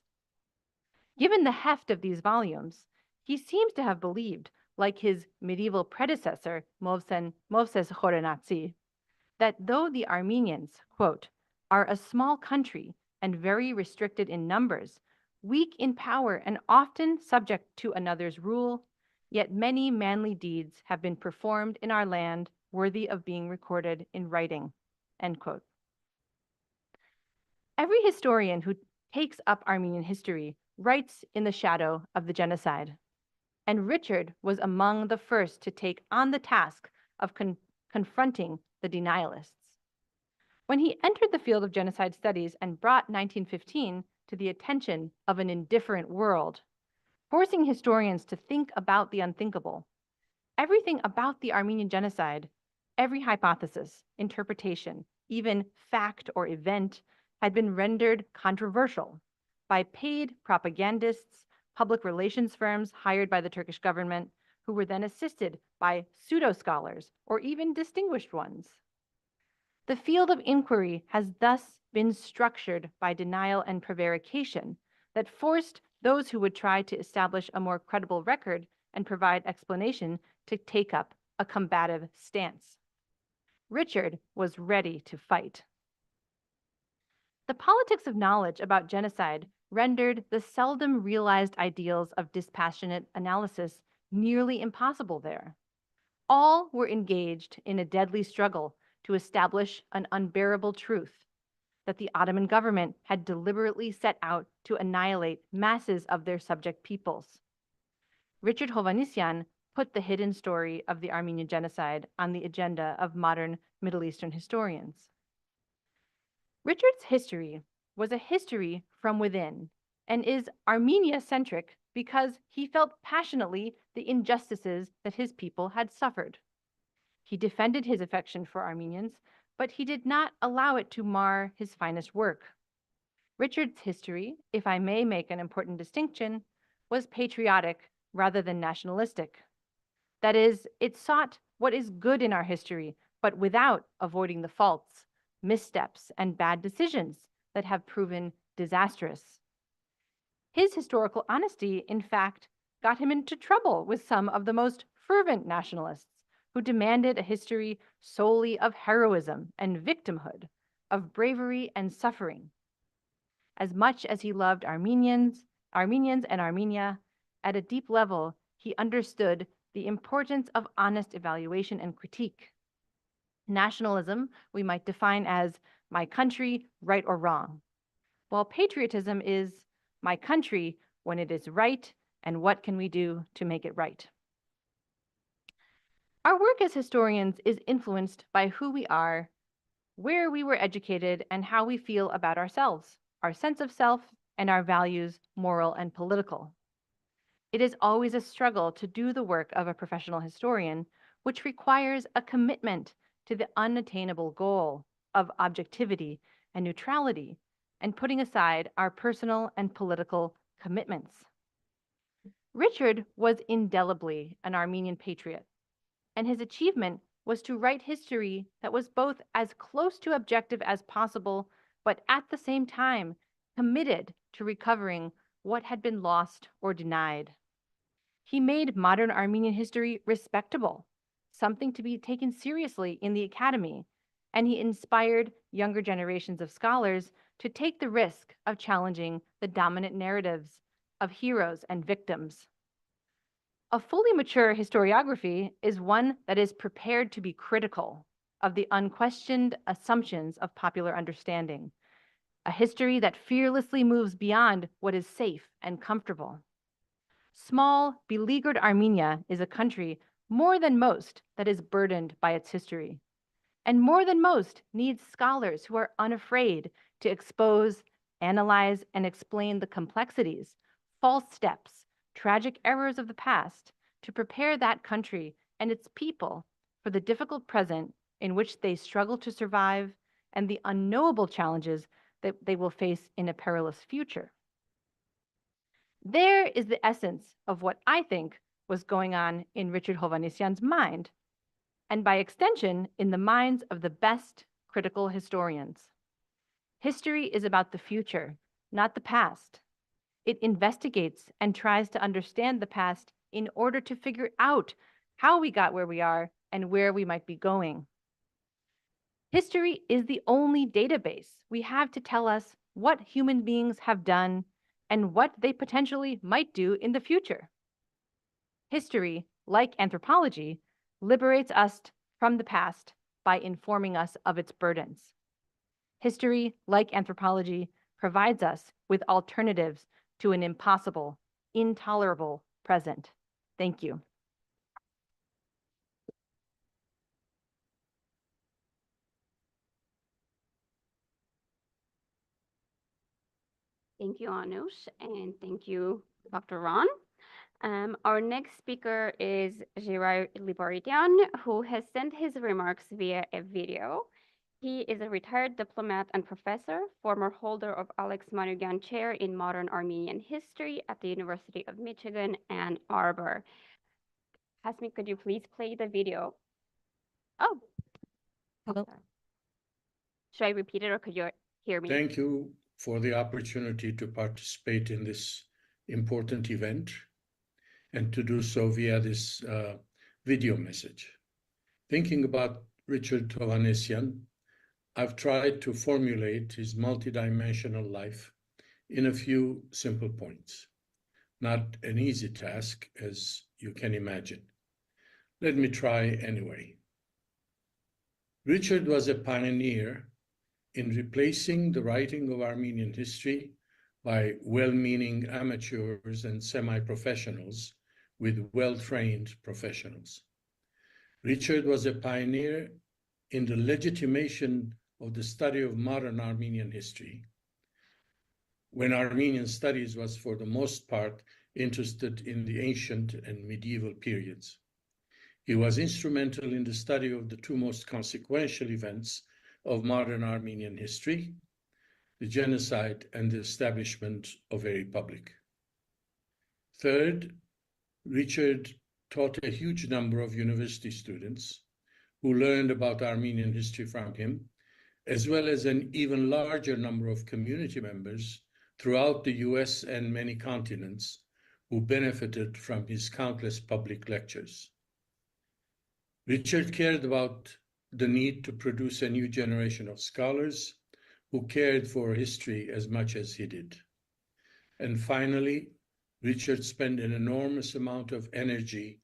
Given the heft of these volumes, he seems to have believed, like his medieval predecessor, Moses Hovannisian, that though the Armenians, quote, are a small country and very restricted in numbers, weak in power and often subject to another's rule, yet many manly deeds have been performed in our land worthy of being recorded in writing, end quote. Every historian who takes up Armenian history writes in the shadow of the genocide, and Richard was among the first to take on the task of confronting the denialists. When he entered the field of genocide studies and brought 1915 to the attention of an indifferent world, forcing historians to think about the unthinkable, everything about the Armenian genocide, every hypothesis, interpretation, even fact or event, had been rendered controversial by paid propagandists, public relations firms hired by the Turkish government, who were then assisted by pseudo-scholars or even distinguished ones. The field of inquiry has thus been structured by denial and prevarication that forced those who would try to establish a more credible record and provide explanation to take up a combative stance. Richard was ready to fight. The politics of knowledge about genocide rendered the seldom realized ideals of dispassionate analysis nearly impossible there. All were engaged in a deadly struggle to establish an unbearable truth, that the Ottoman government had deliberately set out to annihilate masses of their subject peoples. Richard Hovannisian put the hidden story of the Armenian genocide on the agenda of modern Middle Eastern historians. Richard's history was a history from within and is Armenia-centric because he felt passionately the injustices that his people had suffered. He defended his affection for Armenians, but he did not allow it to mar his finest work. Richard's history, if I may make an important distinction, was patriotic rather than nationalistic. That is, it sought what is good in our history, but without avoiding the faults, missteps, and bad decisions that have proven disastrous. His historical honesty, in fact, got him into trouble with some of the most fervent nationalists who demanded a history solely of heroism and victimhood, of bravery and suffering. As much as he loved Armenians and Armenia, at a deep level, he understood the importance of honest evaluation and critique. Nationalism we might define as my country, right or wrong, while patriotism is my country when it is right and what can we do to make it right. Our work as historians is influenced by who we are, where we were educated, and how we feel about ourselves, our sense of self, and our values, moral and political. It is always a struggle to do the work of a professional historian, which requires a commitment to the unattainable goal of objectivity and neutrality, and putting aside our personal and political commitments. Richard was indelibly an Armenian patriot, and his achievement was to write history that was both as close to objective as possible, but at the same time committed to recovering what had been lost or denied. He made modern Armenian history respectable, something to be taken seriously in the academy, and he inspired younger generations of scholars to take the risk of challenging the dominant narratives of heroes and victims. A fully mature historiography is one that is prepared to be critical of the unquestioned assumptions of popular understanding, a history that fearlessly moves beyond what is safe and comfortable. Small, beleaguered Armenia is a country more than most that is burdened by its history, and more than most needs scholars who are unafraid to expose, analyze, and explain the complexities, false steps, tragic errors of the past to prepare that country and its people for the difficult present in which they struggle to survive and the unknowable challenges that they will face in a perilous future. There is the essence of what I think was going on in Richard Hovannisian's mind, and by extension, in the minds of the best critical historians. History is about the future, not the past. It investigates and tries to understand the past in order to figure out how we got where we are and where we might be going. History is the only database we have to tell us what human beings have done and what they potentially might do in the future. History, like anthropology, liberates us from the past by informing us of its burdens. History, like anthropology, provides us with alternatives to an impossible, intolerable present. Thank you. Thank you, Anush, and thank you, Dr. Ron. Our next speaker is Giray Liboridian, who has sent his remarks via a video. He is a retired diplomat and professor, former holder of Alex Manukyan Chair in Modern Armenian History at the University of Michigan, Ann Arbor. Hasmi, could you please play the video? Oh. Hello. Should I repeat it or could you hear me? Thank you for the opportunity to participate in this important event and to do so via this video message. Thinking about Richard Hovannisian, I've tried to formulate his multidimensional life in a few simple points. Not an easy task, as you can imagine. Let me try anyway. Richard was a pioneer in replacing the writing of Armenian history by well-meaning amateurs and semi-professionals with well-trained professionals. Richard was a pioneer in the legitimation of the study of modern Armenian history, when Armenian studies was for the most part interested in the ancient and medieval periods. He was instrumental in the study of the two most consequential events of modern Armenian history, the genocide and the establishment of a republic. Third, Richard taught a huge number of university students who learned about Armenian history from him, as well as an even larger number of community members throughout the US and many continents who benefited from his countless public lectures. Richard cared about the need to produce a new generation of scholars who cared for history as much as he did. And finally, Richard spent an enormous amount of energy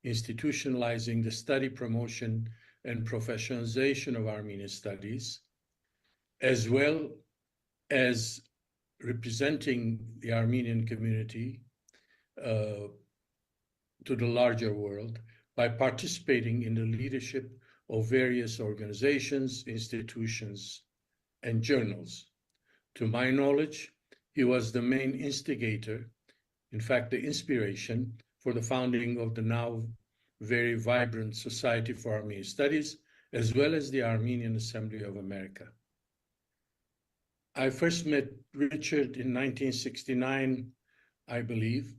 institutionalizing the study, promotion, and professionalization of Armenian studies, as well as representing the Armenian community to the larger world by participating in the leadership of various organizations, institutions, and journals. To my knowledge, he was the main instigator, in fact, the inspiration for the founding of the now very vibrant Society for Armenian Studies, as well as the Armenian Assembly of America. I first met Richard in 1969, I believe.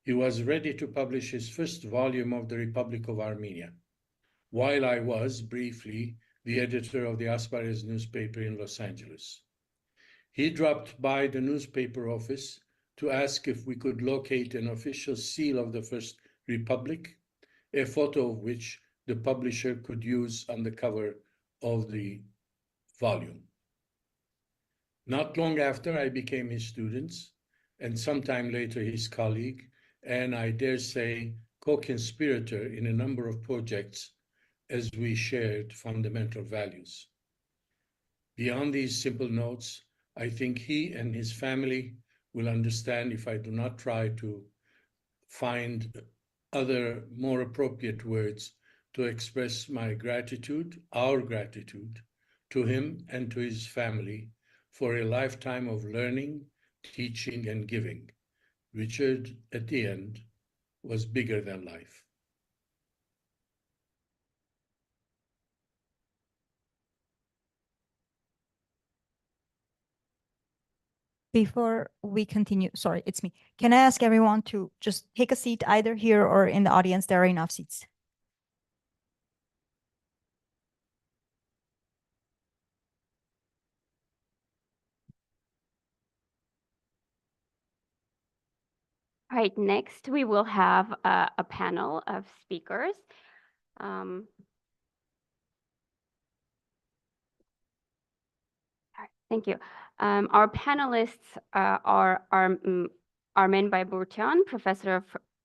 He was ready to publish his first volume of the Republic of Armenia, while I was, briefly, the editor of the Aspares newspaper in Los Angeles. He dropped by the newspaper office to ask if we could locate an official seal of the First Republic, a photo of which the publisher could use on the cover of the volume. Not long after, I became his student, and sometime later his colleague, and I dare say co-conspirator in a number of projects as we shared fundamental values. Beyond these simple notes, I think he and his family will understand if I do not try to find other more appropriate words to express my gratitude, our gratitude, to him and to his family for a lifetime of learning, teaching, and giving. Richard, at the end, was bigger than life. Before we continue, sorry, it's me. Can I ask everyone to just take a seat either here or in the audience? There are enough seats. All right, next we will have a panel of speakers. All right, thank you. Our panelists are Armen Bayburtian, Professor of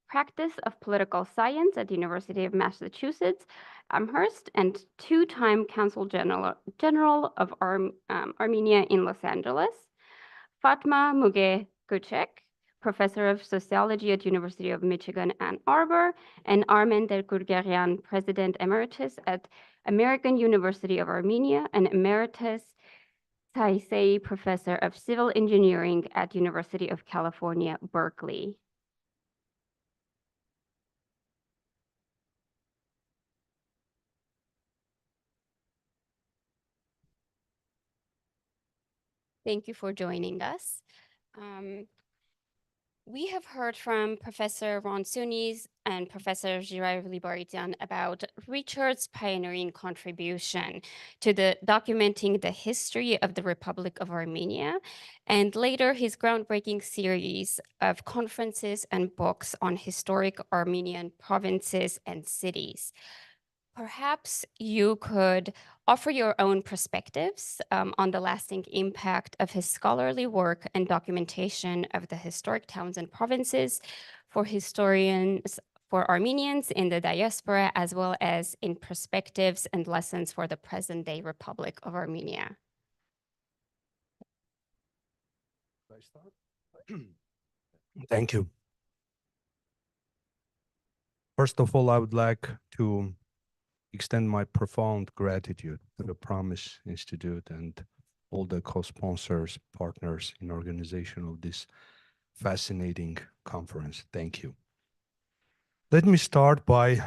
Practice of Political Science at the University of Massachusetts Amherst, and two-time Consul General of Armenia in Los Angeles. Fatma Muge Gucek, Professor of Sociology at University of Michigan, Ann Arbor, and Armen Dergurgerian, President Emeritus at American University of Armenia and Emeritus Taisei Professor of Civil Engineering at University of California, Berkeley. Thank you for joining us. We have heard from Professor Ron Sunis and Professor Giray Libaritian about Richard's pioneering contribution to documenting the history of the Republic of Armenia, and later his groundbreaking series of conferences and books on historic Armenian provinces and cities. Perhaps you could offer your own perspectives on the lasting impact of his scholarly work and documentation of the historic towns and provinces for historians, for Armenians in the diaspora, as well as in perspectives and lessons for the present-day Republic of Armenia. Thank you. First of all, I would like to extend my profound gratitude to the Promise Institute and all the co-sponsors, partners in organization of this fascinating conference. Thank you. Let me start by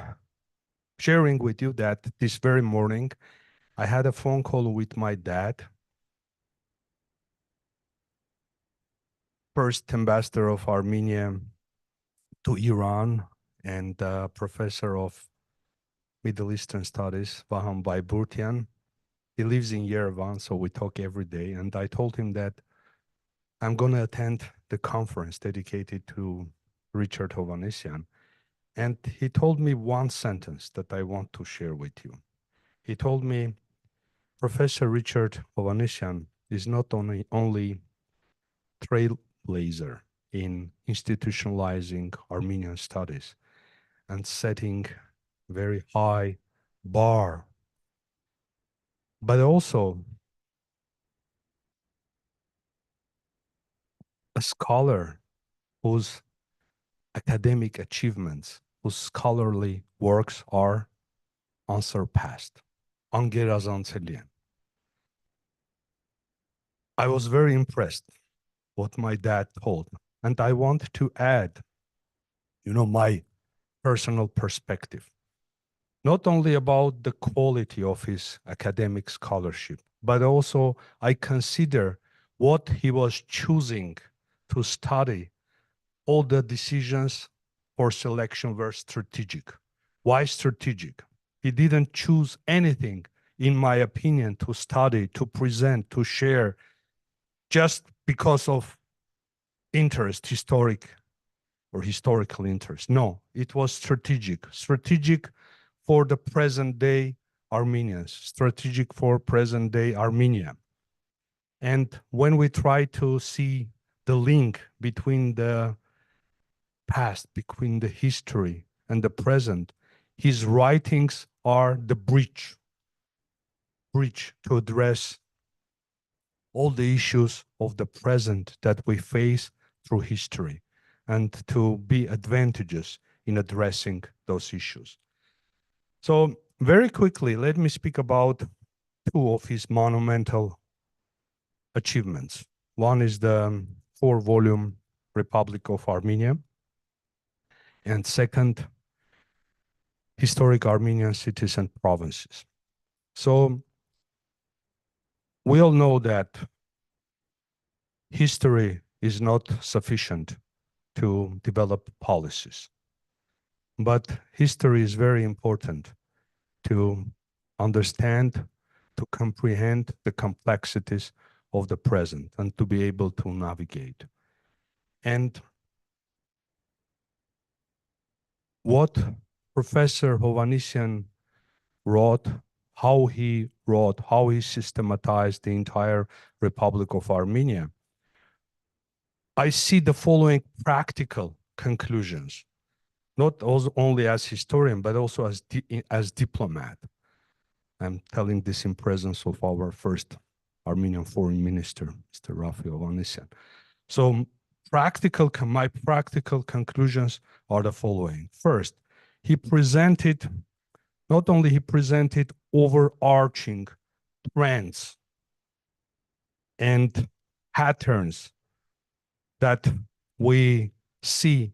sharing with you that this very morning, I had a phone call with my dad, first ambassador of Armenia to Iran and professor of Middle Eastern Studies, Vaham Bayburtian. He lives in Yerevan, so we talk every day. And I told him that I'm going to attend the conference dedicated to Richard Hovannisian. And he told me one sentence that I want to share with you. He told me, Professor Richard Hovannisian is not only trailblazer in institutionalizing Armenian studies and setting very high bar, but also a scholar whose academic achievements, whose scholarly works are unsurpassed, ungerazantseli. I was very impressed what my dad told, and I want to add, my personal perspective. Not only about the quality of his academic scholarship, but also I consider what he was choosing to study. All the decisions for selection were strategic. Why strategic? He didn't choose anything, in my opinion, to study, to present, to share, just because of interest, historical interest. No, it was strategic. Strategic for the present day Armenians, strategic for present-day Armenia. And when we try to see the link between the past, between the history and the present, his writings are the bridge to address all the issues of the present that we face through history and to be advantageous in addressing those issues. So very quickly, let me speak about two of his monumental achievements. One is the 4-volume Republic of Armenia, and second, Historic Armenian Cities and Provinces. So we all know that history is not sufficient to develop policies, but history is very important to understand, to comprehend the complexities of the present and to be able to navigate. And what Professor Hovannisian wrote, how he systematized the entire Republic of Armenia, I see the following practical conclusions, not only as historian, but also as diplomat. I'm telling this in presence of our first Armenian Foreign Minister, Mr. Prof. Hovannisian. So my practical conclusions are the following. First, not only he presented overarching trends and patterns that we see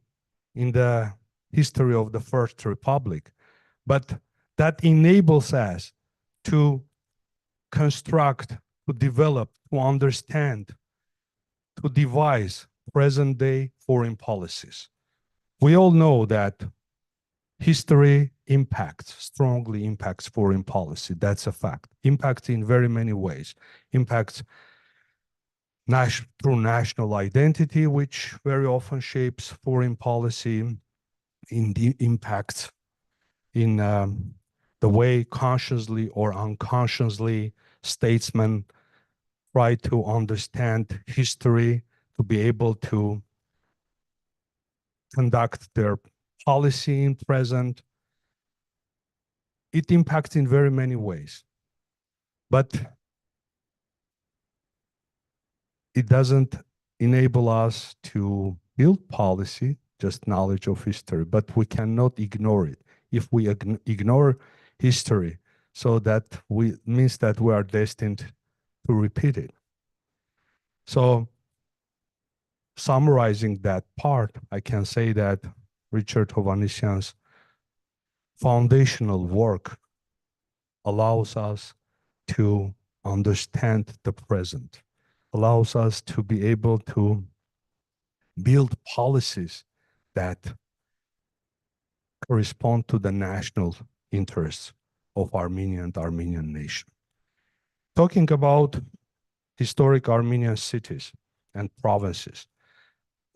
in the history of the First Republic, but that enables us to construct, to develop, to understand, to devise present-day foreign policies. We all know that history strongly impacts foreign policy. That's a fact. Impacts in very many ways. Impacts through national identity, which very often shapes foreign policy, impacts in the way consciously or unconsciously statesmen try to understand history, to be able to conduct their policy in present. It impacts in very many ways, but it doesn't enable us to build policy, just knowledge of history, but we cannot ignore it. If we ignore history, so that means that we are destined to repeat it. So summarizing that part, I can say that Richard Hovannisian's foundational work allows us to understand the present, allows us to be able to build policies that correspond to the national interests of Armenia and Armenian nation. Talking about historic Armenian cities and provinces,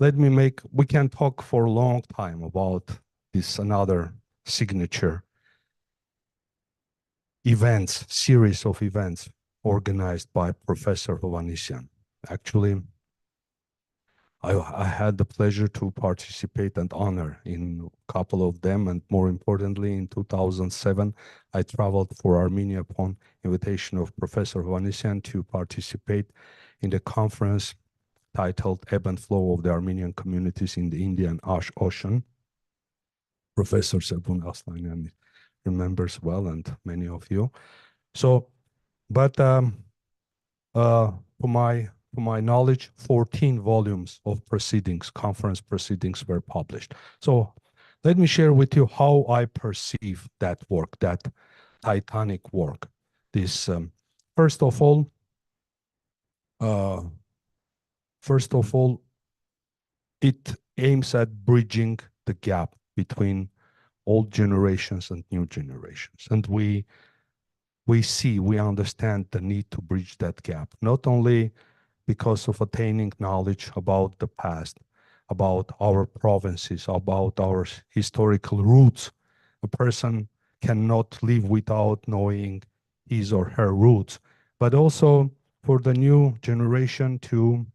we can talk for a long time about this another signature series of events organized by Professor Hovannisian. Actually, I had the pleasure to participate and honor in a couple of them, and more importantly, in 2007, I traveled for Armenia upon invitation of Professor Hovannisian to participate in the conference titled Ebb and Flow of the Armenian Communities in the Indian Ocean. Professor Sebun Aslanian remembers well, and many of you. So, but to my knowledge, 14 volumes of conference proceedings were published. So let me share with you how I perceive that work, that titanic work. This, first of all, it aims at bridging the gap between old generations and new generations. And we understand the need to bridge that gap, not only because of attaining knowledge about the past, about our provinces, about our historical roots. A person cannot live without knowing his or her roots, but also for the new generation to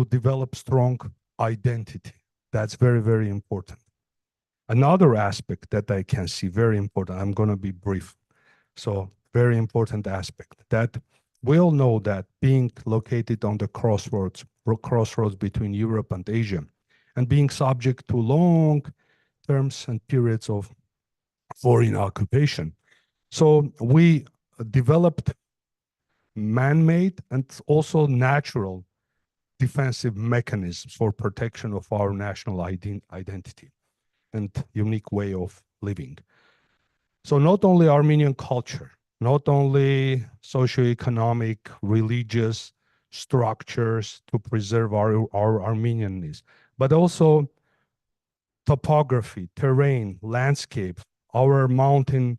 develop strong identity. That's very, very important. Another aspect that I can see very important, I'm going to be brief. So very important aspect that we all know that being located on the crossroads between Europe and Asia, and being subject to long terms and periods of foreign occupation. So we developed man-made and also natural defensive mechanisms for protection of our national identity and unique way of living. So not only Armenian culture, not only socioeconomic, religious structures to preserve our Armenianness, but also topography, terrain, landscape, our mountain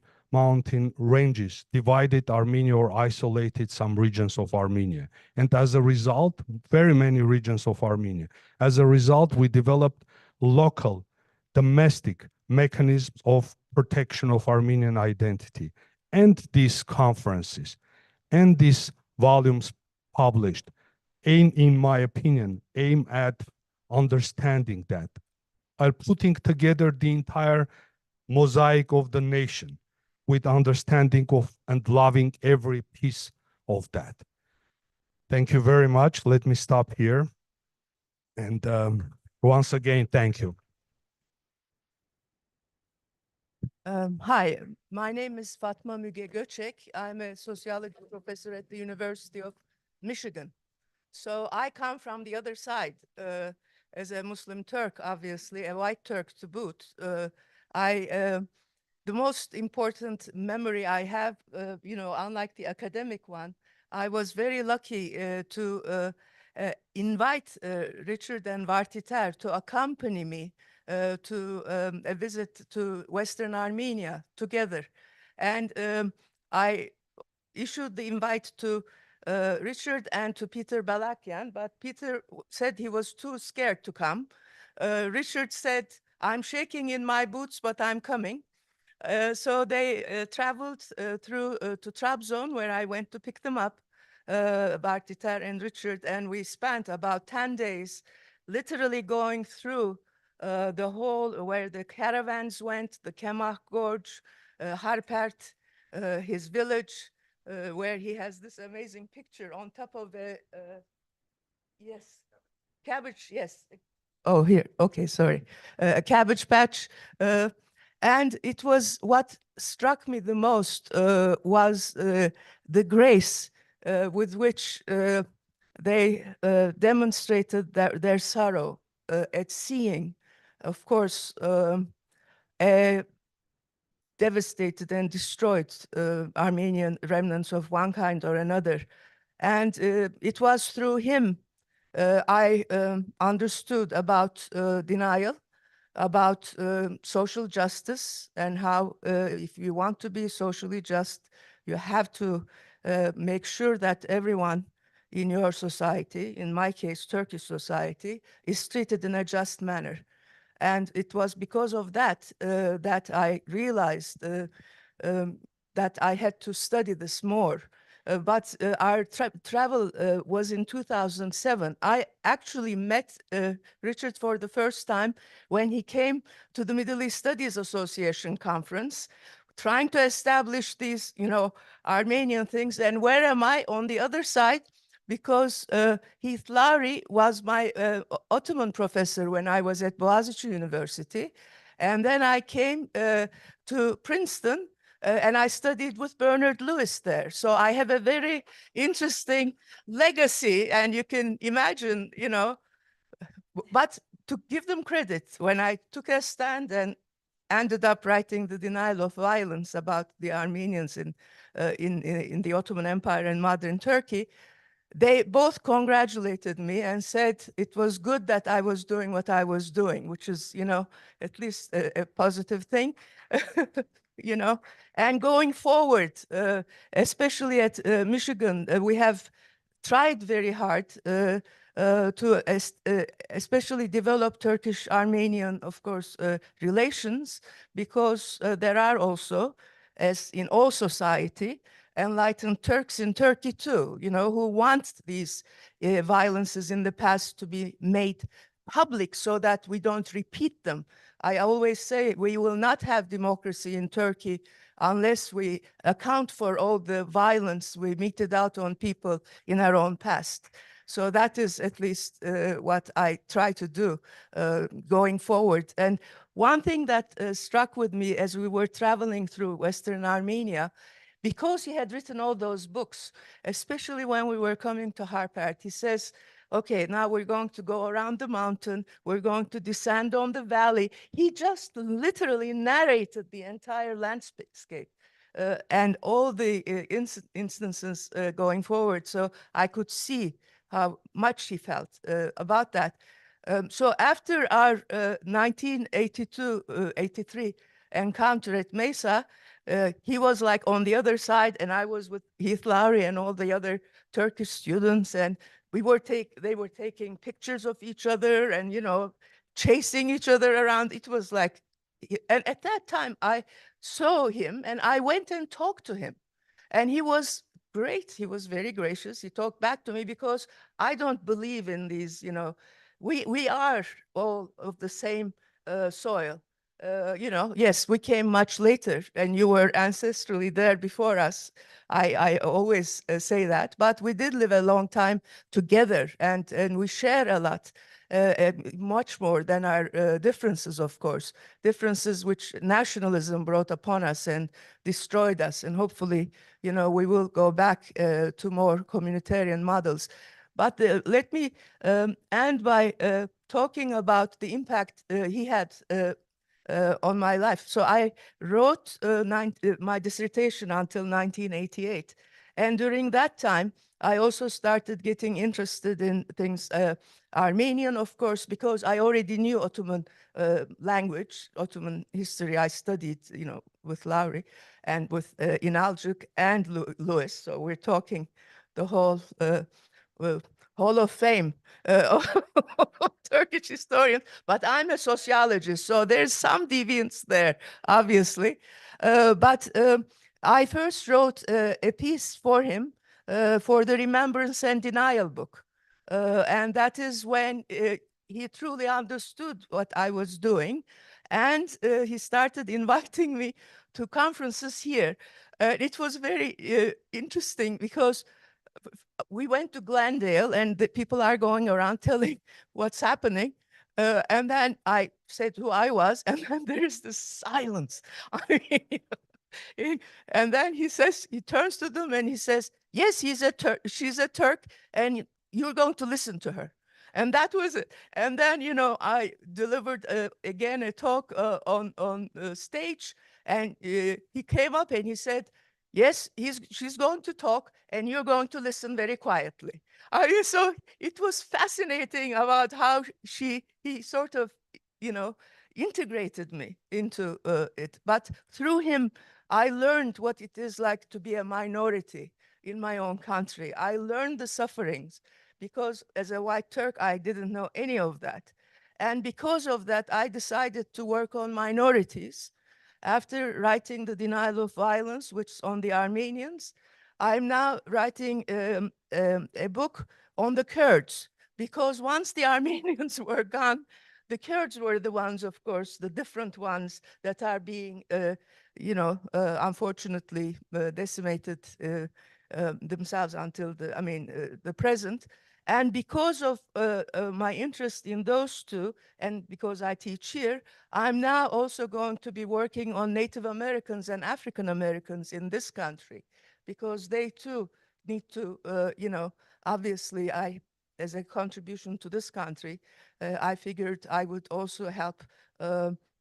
ranges divided Armenia or isolated some regions of Armenia. And as a result, very many regions of Armenia. As a result, we developed local, domestic mechanisms of protection of Armenian identity. And these conferences and these volumes published aim, in my opinion, aim at understanding that, are putting together the entire mosaic of the nation with understanding of and loving every piece of that. Thank you very much. Let me stop here. And once again, thank you. Hi, my name is Fatma Müge Göçek. I'm a sociology professor at the University of Michigan. So I come from the other side as a Muslim Turk, obviously, a white Turk to boot. The most important memory I have, unlike the academic one, I was very lucky to invite Richard and Vartiter to accompany me to a visit to Western Armenia together. And I issued the invite to Richard and to Peter Balakian, but Peter said he was too scared to come. Richard said, I'm shaking in my boots, but I'm coming. So they traveled through to Trabzon, where I went to pick them up, Vartiter and Richard, and we spent about 10 days literally going through the whole, where the caravans went, the Kemah Gorge, Harpert, his village, where he has this amazing picture on top of the, cabbage, yes. Oh, here, okay, sorry. A cabbage patch. And it was, what struck me the most was the grace with which they demonstrated their sorrow at seeing, of course, a devastated and destroyed Armenian remnants of one kind or another. And it was through him I understood about denial, about social justice, and how if you want to be socially just, you have to make sure that everyone in your society, in my case, Turkish society, is treated in a just manner. And it was because of that that I realized that I had to study this more. But our travel was in 2007. I actually met Richard for the first time when he came to the Middle East Studies Association conference, trying to establish these, Armenian things. And where am I? On the other side, because Heath Lowry was my Ottoman professor when I was at Boğaziçi University. And then I came to Princeton, and I studied with Bernard Lewis there. So I have a very interesting legacy, and you can imagine, but to give them credit, when I took a stand and ended up writing The Denial of Violence about the Armenians in the Ottoman Empire and modern Turkey, they both congratulated me and said it was good that I was doing what I was doing, which is, at least a positive thing. And going forward, especially at Michigan, we have tried very hard to especially develop Turkish-Armenian, of course, relations, because there are also, as in all society, enlightened Turks in Turkey too, you know, who want these violences in the past to be made public so that we don't repeat them. I always say we will not have democracy in Turkey unless we account for all the violence we meted out on people in our own past. So that is at least what I try to do going forward. And one thing that struck with me as we were traveling through Western Armenia, because he had written all those books, especially when we were coming to Harpert, he says, okay, now we're going to go around the mountain, we're going to descend on the valley. He just literally narrated the entire landscape and all the instances going forward. So I could see how much he felt about that. So after our 1982-83 encounter at Mesa, he was like on the other side, and I was with Heath Lowry and all the other Turkish students, and they were taking pictures of each other and, you know, chasing each other around. It was like, and at that time I saw him and I went and talked to him, and he was great. He was very gracious. He talked back to me because I don't believe in these, you know, we are all of the same soil. You know, yes, we came much later and you were ancestrally there before us. I always say that, but we did live a long time together, and we share a lot, much more than our differences, of course, differences which nationalism brought upon us and destroyed us. And hopefully, you know, we will go back to more communitarian models. But let me end by talking about the impact he had on my life. So I wrote my dissertation until 1988. And during that time, I also started getting interested in things, Armenian, of course, because I already knew Ottoman language, Ottoman history. I studied, you know, with Lowry and with Inalcik and Lewis. So we're talking the whole Hall of Fame Turkish historian, but I'm a sociologist, so there's some deviance there, obviously. But I first wrote a piece for him for the Remembrance and Denial book. And that is when he truly understood what I was doing. And he started inviting me to conferences here. It was very interesting because we went to Glendale and the people are going around telling what's happening. And then I said who I was, and then there's this silence. And then he says, he turns to them and he says, yes, she's a Turk, and you're going to listen to her. And that was it. And then, you know, I delivered again a talk on stage, and he came up and he said, yes, she's going to talk and you're going to listen very quietly. So it was fascinating about how he sort of, you know, integrated me into it. But through him, I learned what it is like to be a minority in my own country. I learned the sufferings because as a white Turk, I didn't know any of that. And because of that, I decided to work on minorities. After writing The Denial of Violence, which is on the Armenians, I'm now writing a book on the Kurds, because once the Armenians were gone, the Kurds were the ones, of course, the different ones that are being, you know, unfortunately decimated themselves until the present. And because of my interest in those two, and because I teach here, I'm now also going to be working on Native Americans and African Americans in this country, because they too need to, you know, obviously as a contribution to this country, I figured I would also help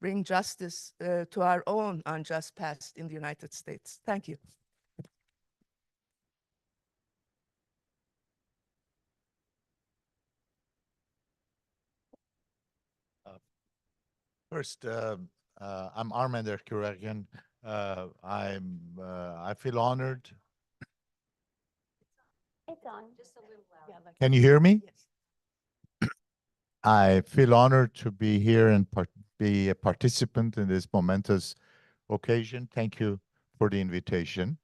bring justice to our own unjust past in the United States. Thank you. First, I'm Armenian Kuragian. I feel honored. It's on. Just a little loud. Can you hear me? Yes. I feel honored to be here and be a participant in this momentous occasion. Thank you for the invitation.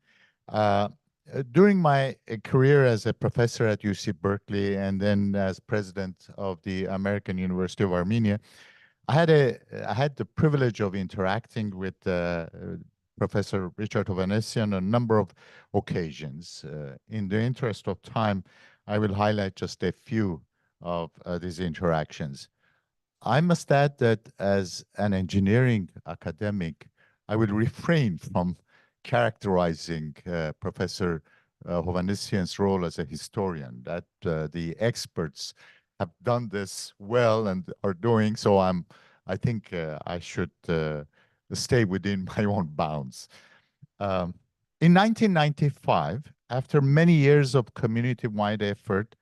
During my career as a professor at UC Berkeley and then as president of the American University of Armenia, I had the privilege of interacting with Professor Richard Hovannisian on a number of occasions. In the interest of time, I will highlight just a few of these interactions. I must add that as an engineering academic, I will refrain from characterizing Professor Hovannisian's role as a historian, that the experts have done this well and are doing, so I think I should stay within my own bounds. In 1995, after many years of community-wide effort,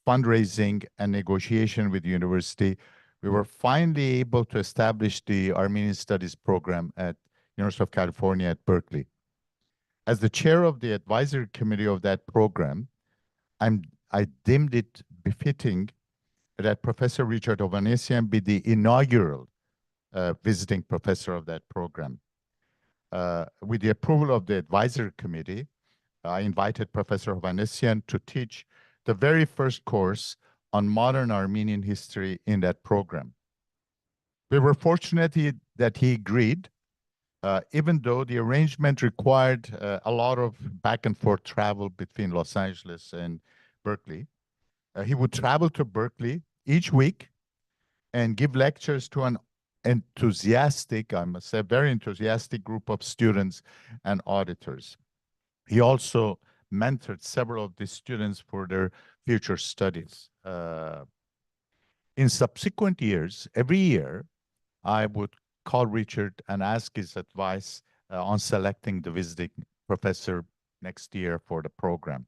fundraising and negotiation with the university, we were finally able to establish the Armenian Studies program at University of California at Berkeley. As the chair of the advisory committee of that program, I deemed it befitting that Professor Richard Hovannisian be the inaugural visiting professor of that program. With the approval of the advisory committee, I invited Professor Hovannisian to teach the very first course on modern Armenian history in that program. We were fortunate that he agreed, even though the arrangement required a lot of back and forth travel between Los Angeles and Berkeley. He would travel to Berkeley each week and give lectures to an enthusiastic, I must say, very enthusiastic group of students and auditors. He also mentored several of these students for their future studies. In subsequent years, every year, I would call Richard and ask his advice on selecting the visiting professor next year for the program.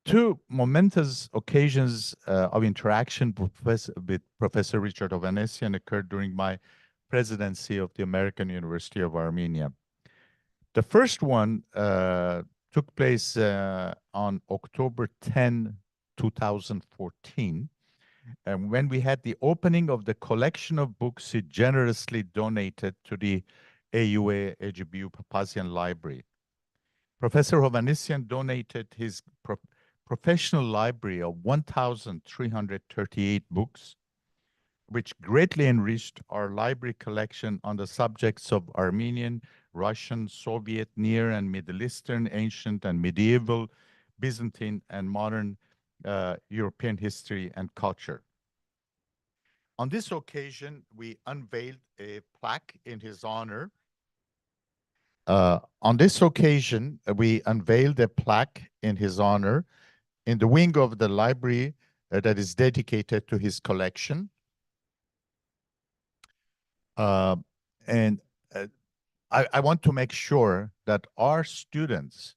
Two momentous occasions of interaction with Professor Richard Hovannisian occurred during my presidency of the American University of Armenia. The first one took place on October 10, 2014, and when we had the opening of the collection of books he generously donated to the AUA AGBU Papazian Library. Professor Hovannisian donated his professional library of 1,338 books, which greatly enriched our library collection on the subjects of Armenian, Russian, Soviet, Near and Middle Eastern, ancient and medieval, Byzantine and modern European history and culture. On this occasion, we unveiled a plaque in his honor. On this occasion, we unveiled a plaque in his honor in the wing of the library that is dedicated to his collection. I want to make sure that our students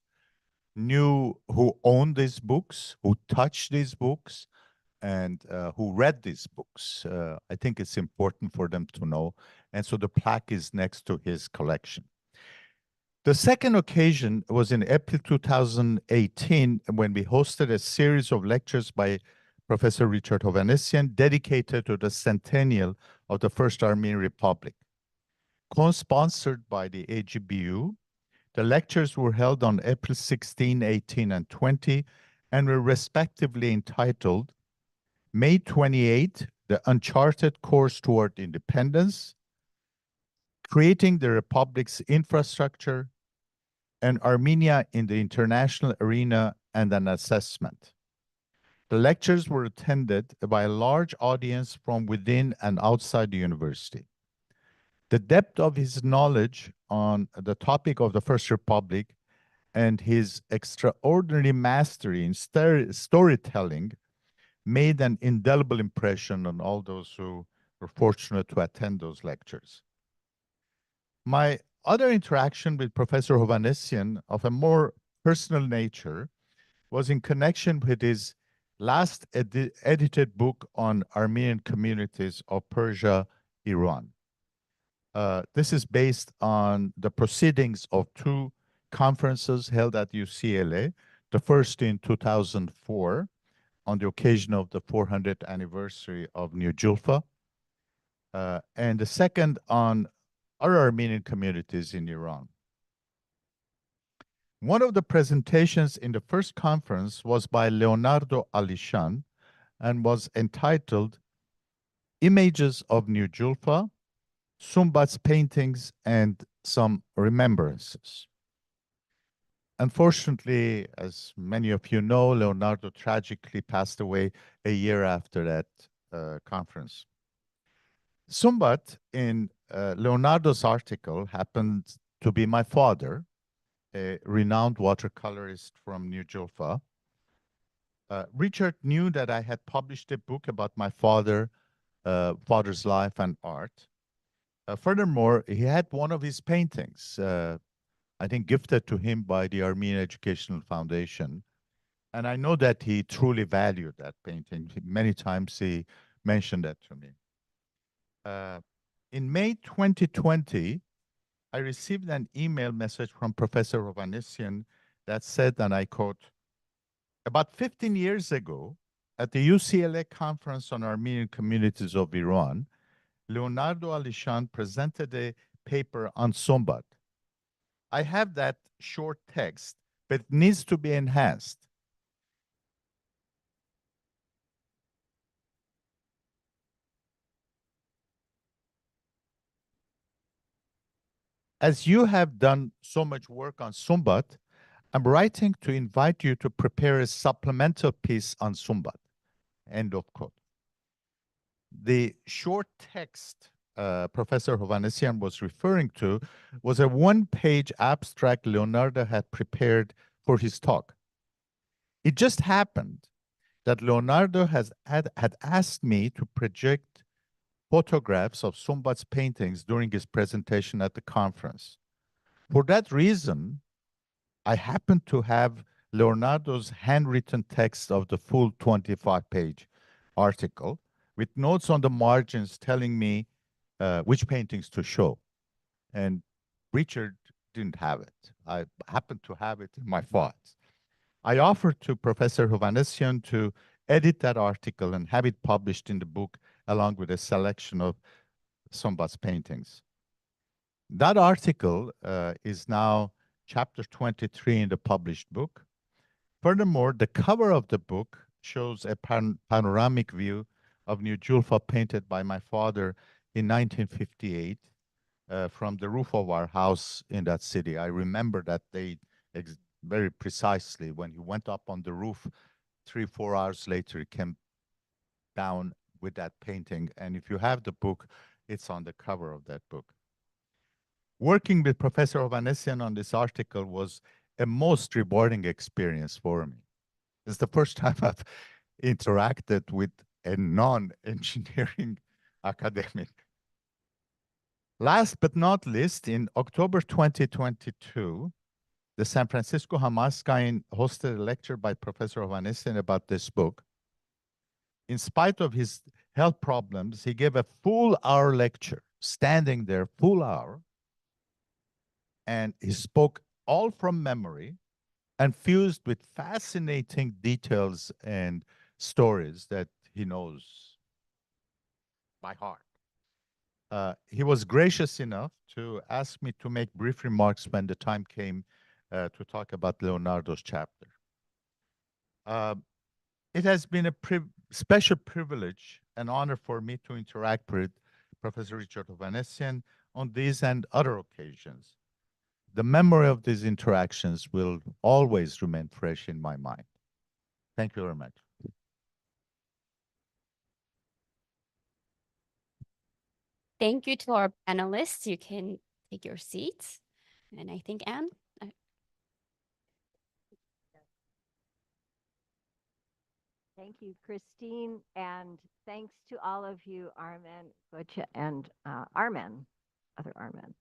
knew who owned these books, who touched these books, and who read these books. I think it's important for them to know. And so the plaque is next to his collection. The second occasion was in April 2018 when we hosted a series of lectures by Professor Richard Hovannisian dedicated to the centennial of the First Armenian Republic. Co-sponsored by the AGBU, the lectures were held on April 16, 18, and 20, and were respectively entitled May 28, The Uncharted Course Toward Independence, Creating the Republic's Infrastructure, and Armenia in the International Arena and an Assessment. The lectures were attended by a large audience from within and outside the university. The depth of his knowledge on the topic of the First Republic and his extraordinary mastery in storytelling made an indelible impression on all those who were fortunate to attend those lectures. My other interaction with Professor Hovannisian of a more personal nature was in connection with his last edited book on Armenian communities of Persia, Iran. This is based on the proceedings of two conferences held at UCLA, the first in 2004 on the occasion of the 400th anniversary of New Julfa, and the second on other Armenian communities in Iran. One of the presentations in the first conference was by Leonardo Alishan and was entitled Images of New Julfa, Sumbat's Paintings and Some Remembrances. Unfortunately, as many of you know, Leonardo tragically passed away a year after that conference. Sumbat, in Leonardo's article, happened to be my father, a renowned watercolorist from New Julfa. Richard knew that I had published a book about my father's life and art. Furthermore, he had one of his paintings, I think gifted to him by the Armenian Educational Foundation. And I know that he truly valued that painting. Many times he mentioned that to me. In May 2020, I received an email message from Professor Hovannisian that said, and I quote, about 15 years ago, at the UCLA Conference on Armenian Communities of Iran, Leonardo Alishan presented a paper on Sumbat. I have that short text, but it needs to be enhanced. As you have done so much work on Sumbat, I'm writing to invite you to prepare a supplemental piece on Sumbat. End of quote. The short text Professor Hovannisian was referring to was a one-page abstract Leonardo had prepared for his talk. It just happened that Leonardo had asked me to project photographs of Sumbat's paintings during his presentation at the conference. For that reason, I happened to have Leonardo's handwritten text of the full 25-page article with notes on the margins telling me which paintings to show. And Richard didn't have it. I happened to have it in my thoughts. I offered to Professor Hovannisian to edit that article and have it published in the book along with a selection of Sumbat's paintings. That article is now chapter 23 in the published book. Furthermore, the cover of the book shows a panoramic view of New Julfa painted by my father in 1958 from the roof of our house in that city. I remember that date very precisely. When he went up on the roof, 3-4 hours later, he came down with that painting. And if you have the book, it's on the cover of that book. Working with Professor Hovannisian on this article was a most rewarding experience for me. It's the first time I've interacted with a non-engineering academic. Last but not least, in October 2022, the San Francisco Hamaskain hosted a lecture by Professor Hovannisian about this book. In spite of his health problems, he gave a full-hour lecture, standing there, full hour, and he spoke all from memory and fused with fascinating details and stories that he knows by heart. He was gracious enough to ask me to make brief remarks when the time came to talk about Leonardo's chapter. It has been a special privilege and honor for me to interact with Professor Richard Hovannisian on these and other occasions. The memory of these interactions will always remain fresh in my mind. Thank you very much. Thank you to our panelists. You can take your seats. And I think, Anne? Thank you, Christine, and thanks to all of you, Armen, Gocha, and Armen, other Armen.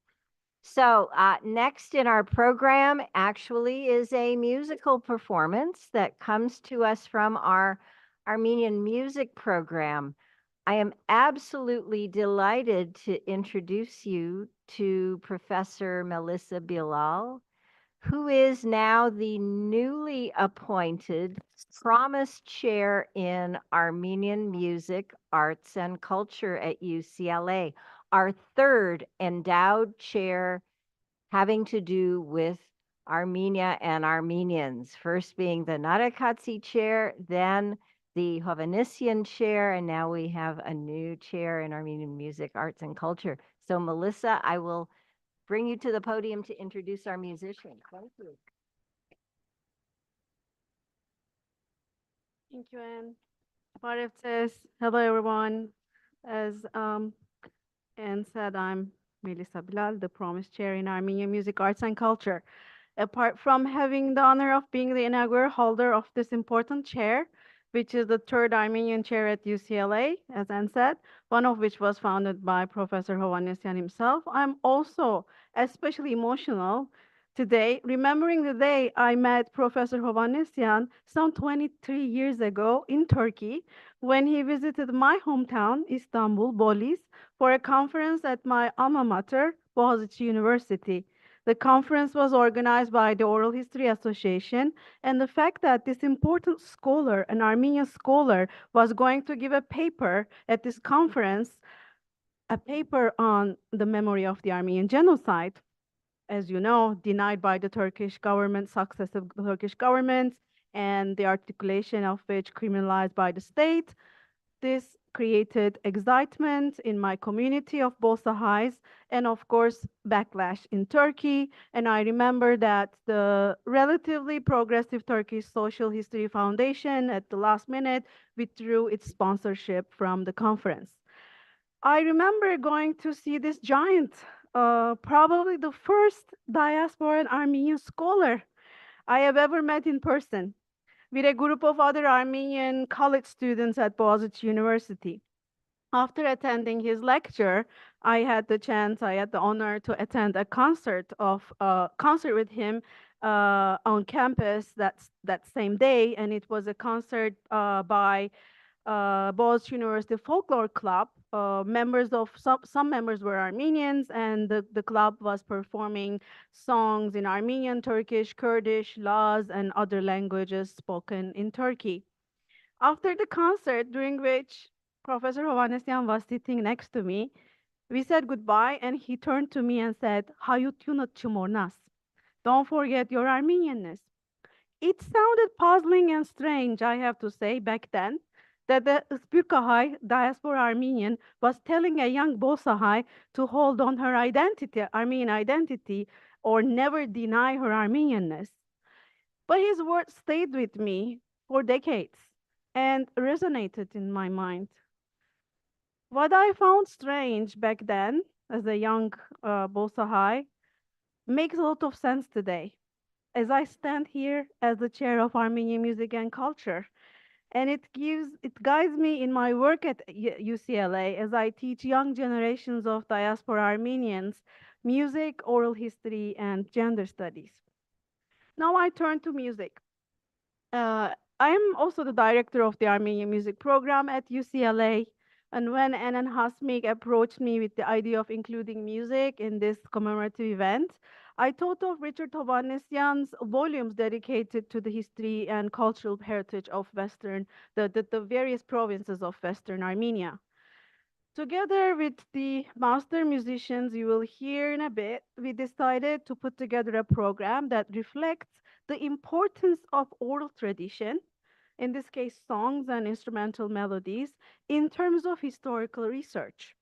So next in our program actually is a musical performance that comes to us from our Armenian Music Program. I am absolutely delighted to introduce you to Professor Melissa Bilal. who is now the newly appointed Promise Chair in Armenian Music, Arts, and Culture at UCLA, our third endowed chair having to do with Armenia and Armenians, first being the Narakatsi chair, then the Hovannisian chair, and now we have a new chair in Armenian Music, Arts, and Culture. So Melissa, I will bring you to the podium to introduce our musicians. Thank you. Thank you, Anne. Prof says, hello, everyone. As Anne said, I'm Melissa Bilal, the Promise Chair in Armenian Music, Arts, and Culture. Apart from having the honor of being the inaugural holder of this important chair, which is the third Armenian chair at UCLA, as Anne said, one of which was founded by Professor Hovannisian himself, I'm also especially emotional today, remembering the day I met Professor Hovannisian some 23 years ago in Turkey, when he visited my hometown, Istanbul, Bolis, for a conference at my alma mater, Boğaziçi University. The conference was organized by the Oral History Association, and the fact that this important scholar, an Armenian scholar, was going to give a paper at this conference, a paper on the memory of the Armenian Genocide, as you know, denied by the Turkish government, successive Turkish governments, and the articulation of which criminalized by the state. This created excitement in my community of Bosahais and, of course, backlash in Turkey. And I remember that the relatively progressive Turkish Social History Foundation at the last minute withdrew its sponsorship from the conference. I remember going to see this giant, probably the first diasporan Armenian scholar I have ever met in person, with a group of other Armenian college students at Boğaziçi University. After attending his lecture, I had the honor to attend a concert with him on campus that same day, and it was a concert by Boğaziçi University Folklore Club. Some members were Armenians, and the club was performing songs in Armenian, Turkish, Kurdish, Laz, and other languages spoken in Turkey. After the concert, during which Professor Hovannisian was sitting next to me, we said goodbye, and he turned to me and said, "Hayutyunut chmornas." Don't forget your Armenianness. It sounded puzzling and strange, I have to say, back then, that the Spurkahai diaspora Armenian was telling a young Bosahai to hold on her identity, Armenian identity, or never deny her Armenianness. But his words stayed with me for decades and resonated in my mind. What I found strange back then, as a young Bosahai, makes a lot of sense today, as I stand here as the chair of Armenian Music and Culture. And it guides me in my work at UCLA as I teach young generations of diaspora Armenians music, oral history, and gender studies. Now I turn to music. I am also the director of the Armenian Music Program at UCLA. And when Annan Hasmik approached me with the idea of including music in this commemorative event, I thought of Richard Hovannisian's volumes dedicated to the history and cultural heritage of the various provinces of Western Armenia. Together with the master musicians you will hear in a bit, we decided to put together a program that reflects the importance of oral tradition, in this case songs and instrumental melodies, in terms of historical research,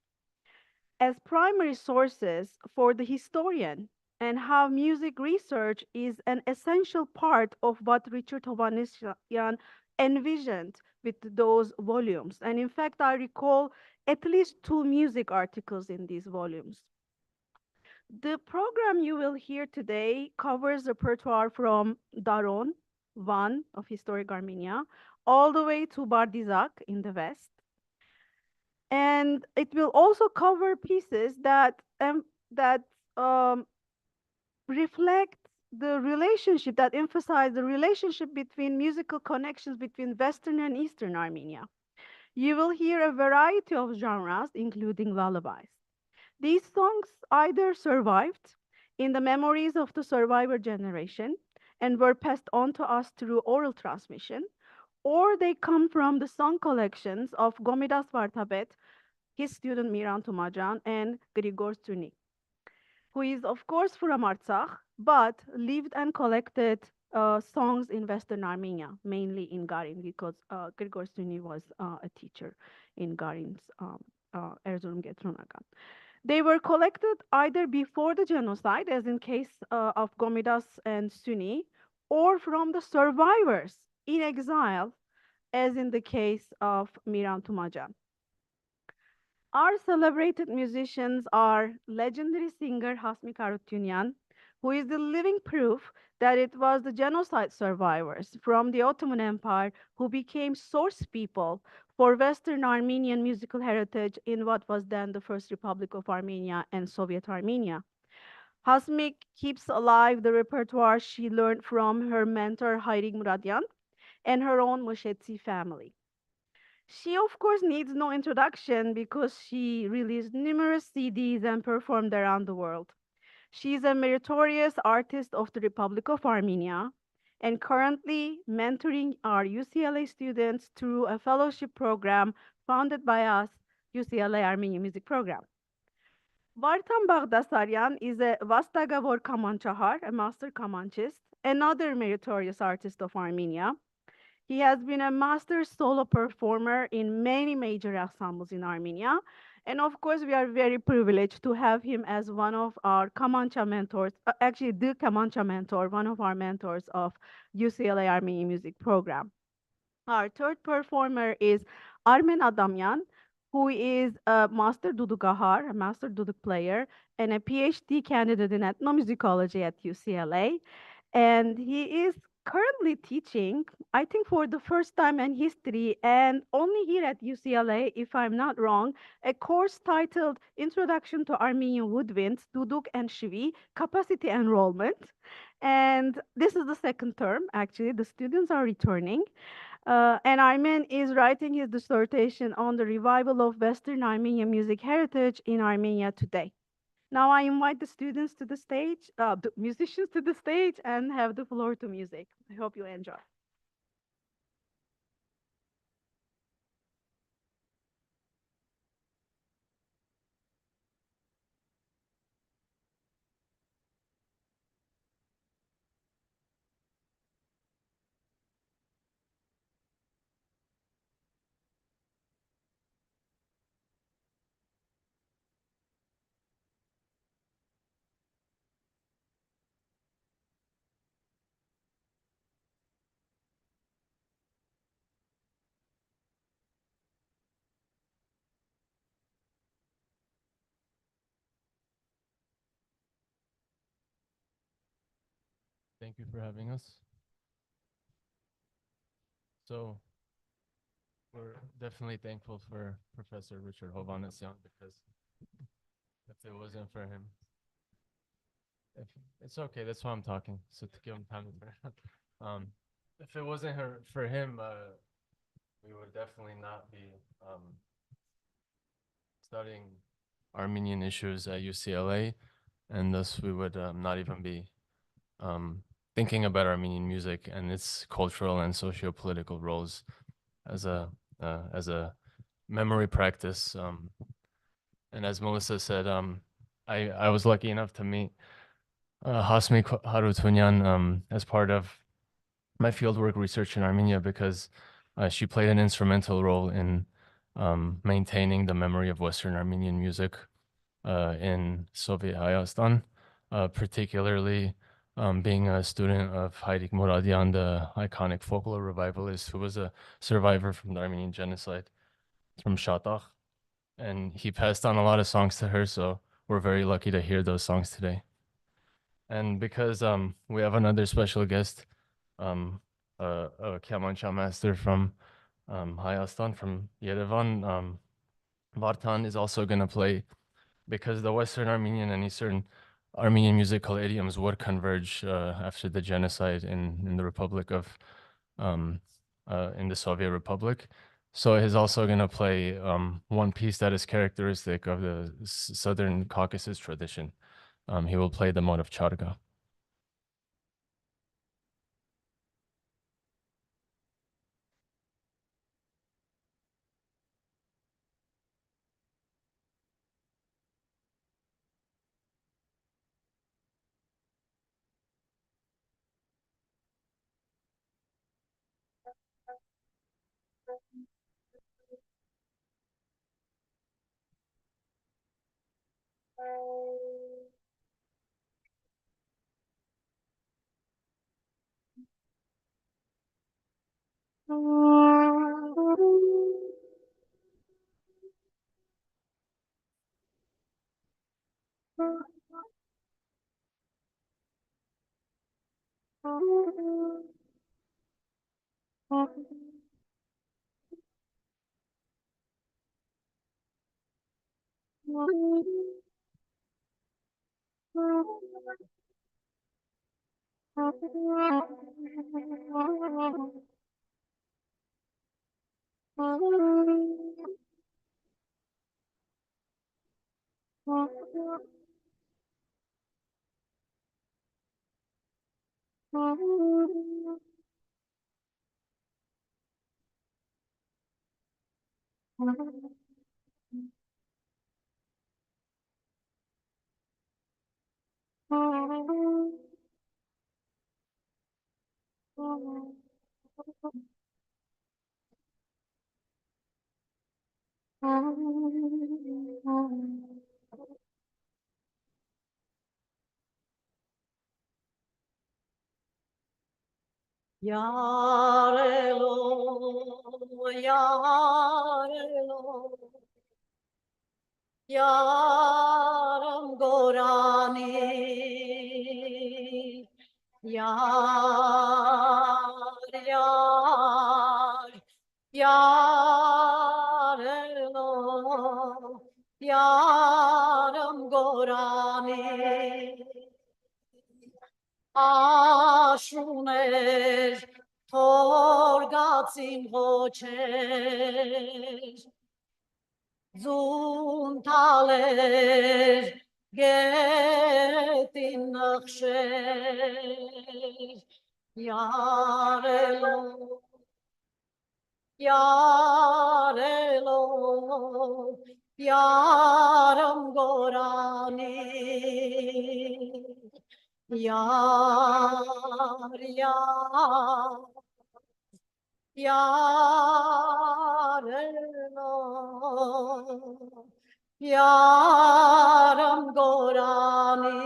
as primary sources for the historian, and how music research is an essential part of what Richard Hovannisian envisioned with those volumes. And in fact, I recall at least 2 music articles in these volumes. The program you will hear today covers repertoire from Daron, Van of Historic Armenia, all the way to Bardizak in the west. And it will also cover pieces that reflect the relationship, that emphasize the relationship between musical connections between Western and Eastern Armenia. You will hear a variety of genres, including lullabies. These songs either survived in the memories of the survivor generation and were passed on to us through oral transmission, or they come from the song collections of Gomidas Vartabet, his student Miran Tumajan, and Grigor Stuni, who is, of course, from Artsakh, but lived and collected songs in Western Armenia, mainly in Garin, because Grigor Stuni was a teacher in Garin's Erzurum Getronagan. They were collected either before the genocide, as in case of Gomidas and Suni, or from the survivors in exile, as in the case of Miran Tumajan. Our celebrated musicians are legendary singer Hasmi Karutyunyan, who is the living proof that it was the genocide survivors from the Ottoman Empire who became source people for Western Armenian musical heritage in what was then the First Republic of Armenia and Soviet Armenia. Hasmi keeps alive the repertoire she learned from her mentor Hayrik Muradyan and her own Moshetsi family. She, of course, needs no introduction because she released numerous CDs and performed around the world. She is a meritorious artist of the Republic of Armenia and currently mentoring our UCLA students through a fellowship program founded by us, UCLA Armenian Music Program. Vartan Baghdasaryan is a Vastagavor Kamanchahar, a master Kamanchist, another meritorious artist of Armenia. He has been a master solo performer in many major ensembles in Armenia. And of course, we are very privileged to have him as one of our Kamancha mentors, actually the Kamancha mentor, one of our mentors of UCLA Armenian Music Program. Our third performer is Armen Adamyan, who is a master dudukahar, a master duduk player, and a PhD candidate in ethnomusicology at UCLA. And he is currently teaching, I think for the first time in history, and only here at UCLA, if I'm not wrong, a course titled Introduction to Armenian Woodwinds, Duduk and Shvi, Capacity Enrollment. And this is the second term, actually. The students are returning. And Armen is writing his dissertation on the revival of Western Armenian music heritage in Armenia today. Now I invite the students to the stage, the musicians to the stage, and have the floor to music. I hope you enjoy. Thank you for having us. So we're definitely thankful for Professor Richard Hovannisian, because if it wasn't for him, it's okay, that's why I'm talking, so to give him time to if it wasn't for him, we would definitely not be studying Armenian issues at UCLA, and thus we would not even be thinking about Armenian music and its cultural and socio-political roles as a memory practice. And as Melissa said, I was lucky enough to meet Hasmi Karutyunyan as part of my fieldwork research in Armenia, because she played an instrumental role in maintaining the memory of Western Armenian music in Soviet Hayastan, particularly being a student of Hayrik Muradyan, the iconic folklore revivalist who was a survivor from the Armenian Genocide from Shatakh. And he passed on a lot of songs to her, so we're very lucky to hear those songs today. And because we have another special guest, a Kamancha master from Hayastan, from Yerevan, Vartan is also going to play, because the Western Armenian and Eastern Armenian musical idioms would converge after the genocide in the Republic of, in the Soviet Republic. So he's also going to play one piece that is characteristic of the Southern Caucasus tradition, He will play the mode of Charga. Yarelo, yarelo, yaram gorani, yar, yarelo, yaram gorani. Աշուներ թորգացին հոչեր, ձունտալեր գետին նխշեր, յարելով, յարելով, յարմ գորանի, Yar, yar, yarelo, yaram gorani.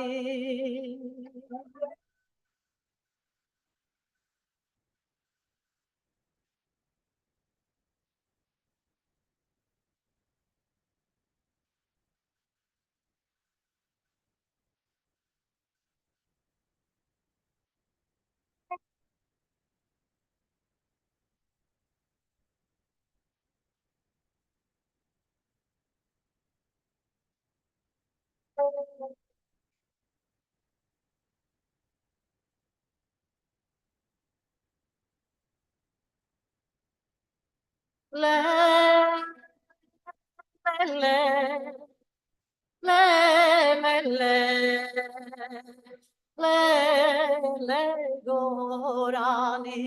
Le, le, le, le, le, gorani,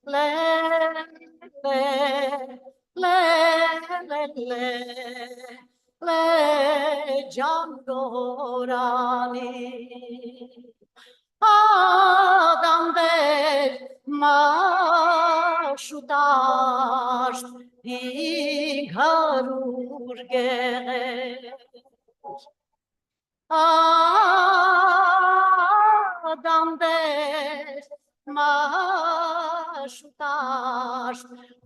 le, le, can gorani. Adam der maşutaş İnkarur geğer Adam der maşutaş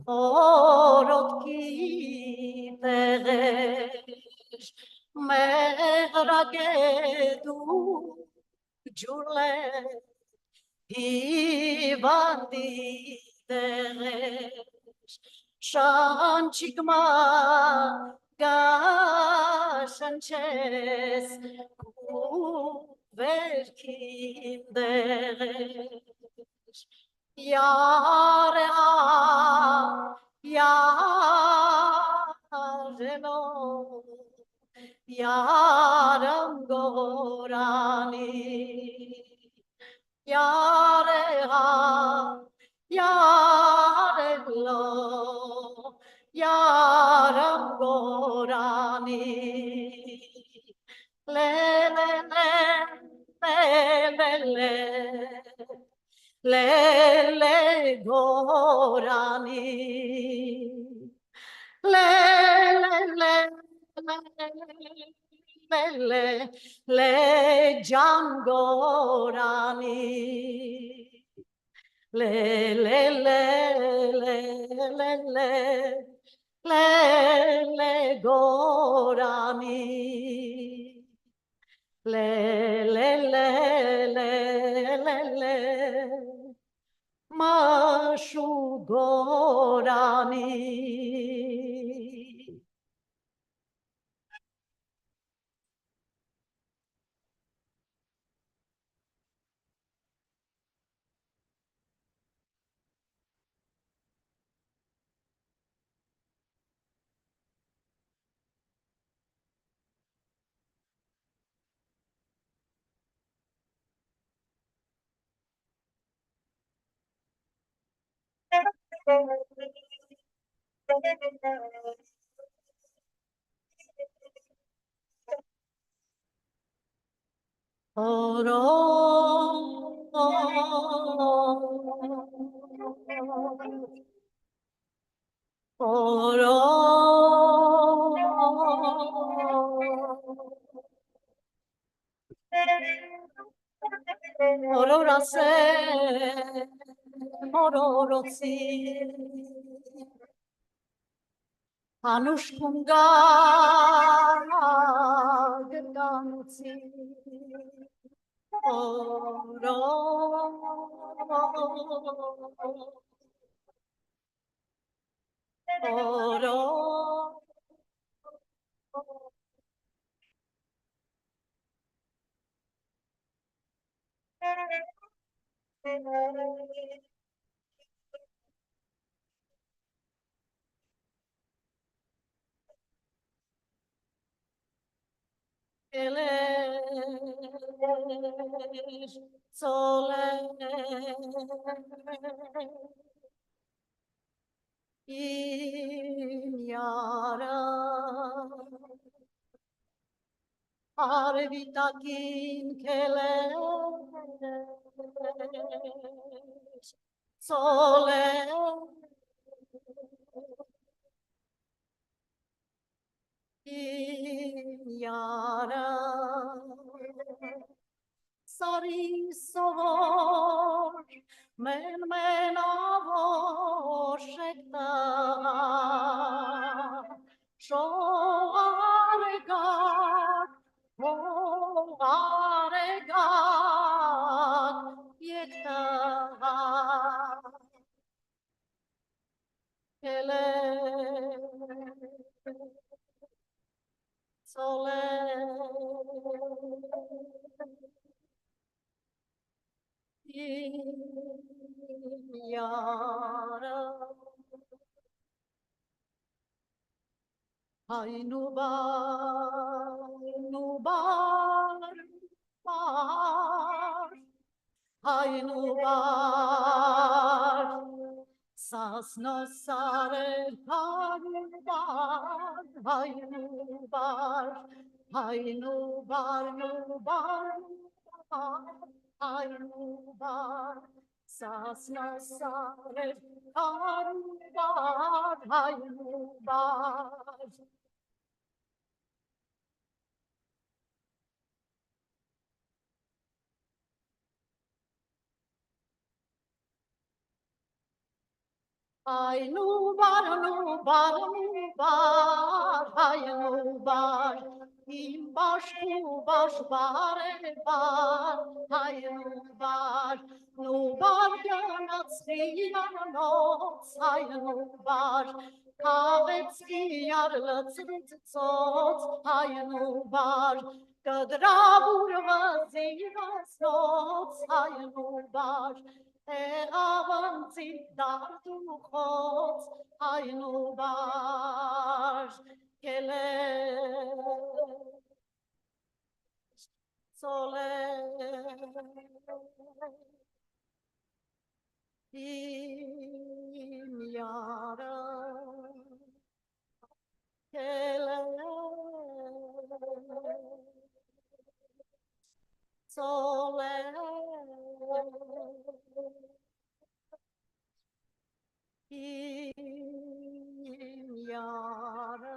Orot ki teğer Meğragedu Jurle Hivandi Teresh Shan Chigma Gashanches Kuverkim Deresh Yare Yarelo Yaram Go Yareha, yarelo, yaram gorani. Le le le gorani. Le le jangorani. Le gorani. Le mashu gorani. Anushkunga gdanutsi oro Elesh sole in yara arvitakin kelesh sole yara sari sovor men avor shekta shoaregat yekta ele sole yara ay nubar bar ay nubar sasno sare nubar ay nubar nubar sasno sare nubar ay nubar ay nubar ay nubar im baş ku baş bare bar ay nubar ganatski noc ay nubar kavetski yarlatsot ay nubar kadravur vazivas noc ay nubar avanti dar tu khot ay nubar kele sole imiara kele sole imiara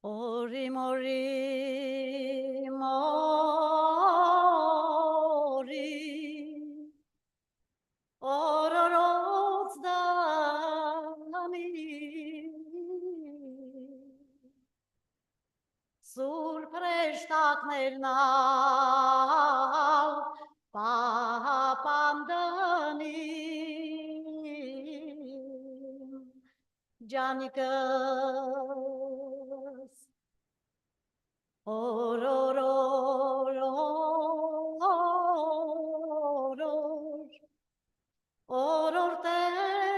Ori mori mori Ororots dami Surpreștacnernal papandănim Gianicăs Ororororor Oror teroski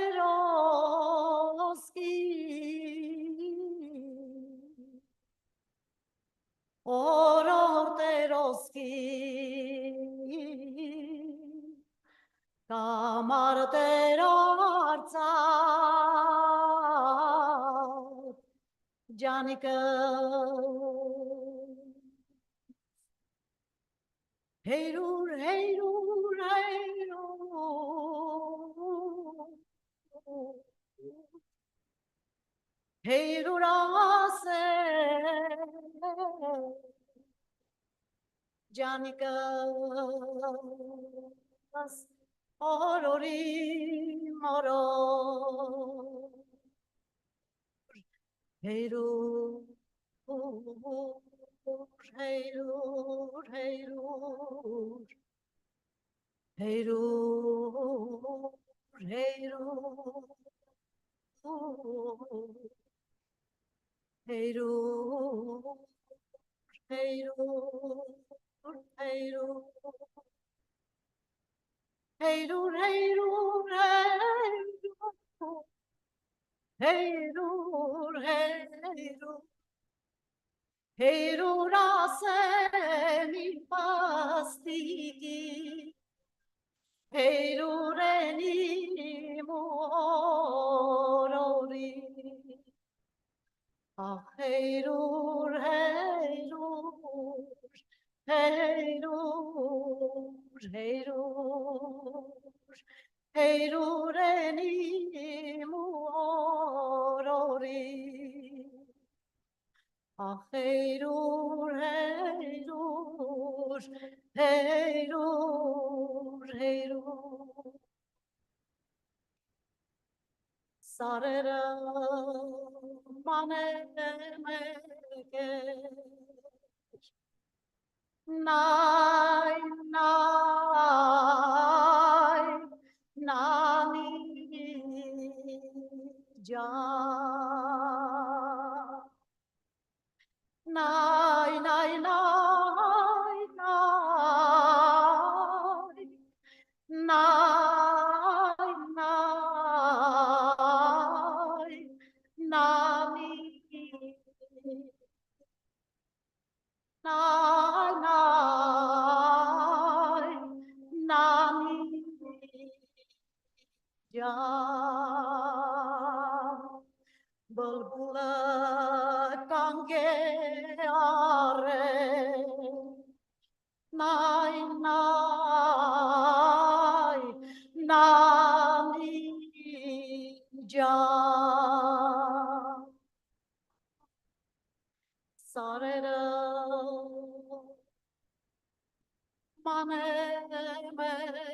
Ororteroski, Kamarterarca, Janica, Heyrur, Heyrur, Heyrur, Heyrurase. Janicas, orori, moro, heyrur, heyrur, heyrur, heyrur, heyrur, heyrur, heyrur. Heyrur, heyrur, heyrur, heyrur, heyrur, heyrur, asemi pastiki, heyrureni morori, ah, heyrur, heyrur. Heyrur, heyrur, heyrureni morori. Ah, heyrur, heyrur, heyrur, heyrur. Sarera manemeke. Nai, nai, nani, ja. Nai, nai, nai, nai, nai, nai, nani. Nai, nai, nani, ja. Bulbula kange are, nai, nai, nani, ja. Sarera manemeke.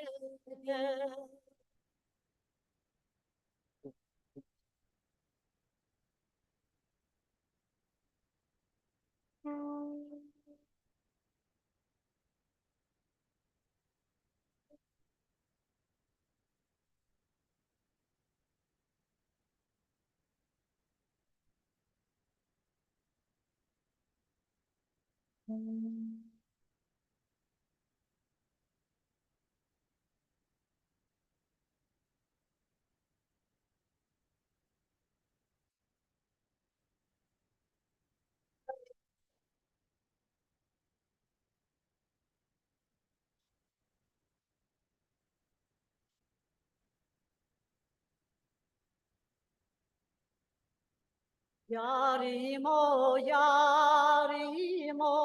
Yarimo, yarimo,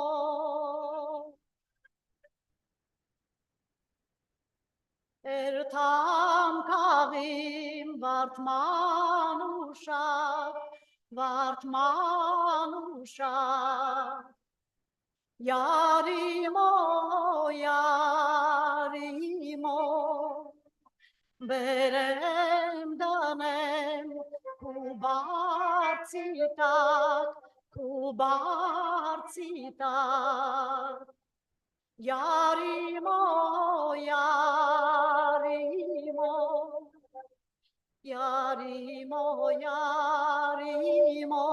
ertam kavim Vartmanusha, Yarimo, Yarimo, Berem danem, Kubartsitak, Kubartsitak, Yarimo, Yarimo, Yarimo, Yarimo.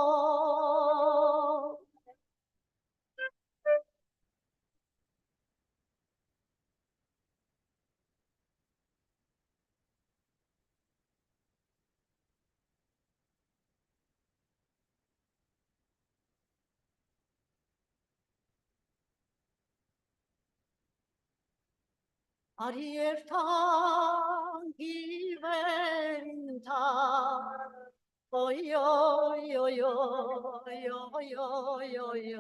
Ariertan giventa, oi oi oi oi oi oi oi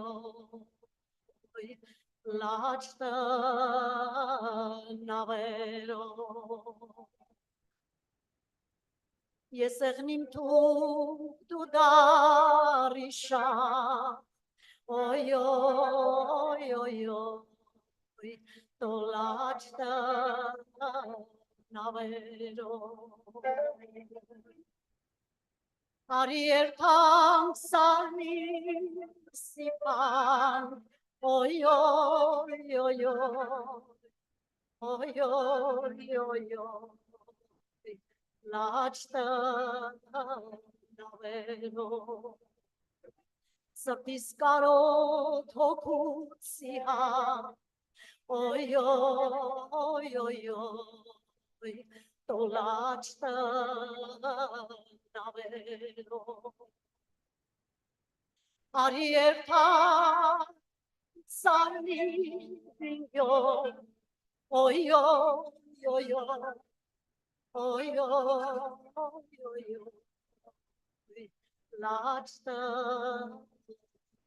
oi, laçta navero. Yesegnim tu darisha, oi oi oi oi, tolaçta navero. Ariertan sani sipan, oi oi oi oi oi oi oi, laçta navero. Sapiscaro tocusia, oi oi oi oi, tolaçta navero. Arierta sani vinyo, oi oi oi oi oi oi, laçta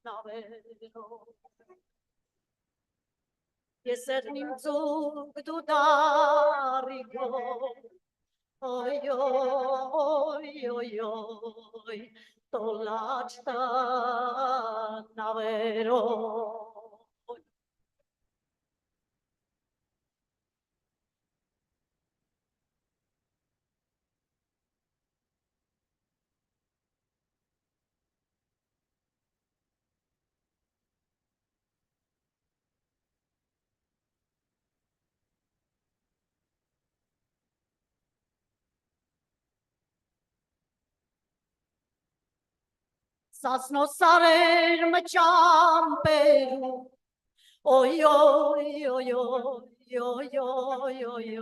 navero. Yesernim zug du darigo, oi oi oi oi, tolaçta navero. Sasno sarer măceamperu, oi oi oi oi oi oi oi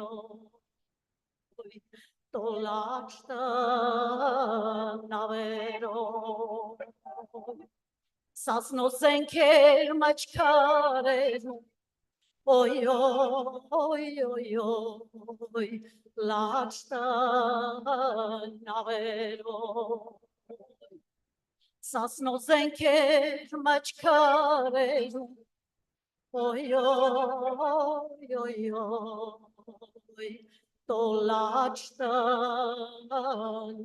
oi, tolaçta navero. Sasno senker maçkareru, oi oi oi oi, laçta navero. Sasno zenker maçkareru, oi oi oi oi, tolaçta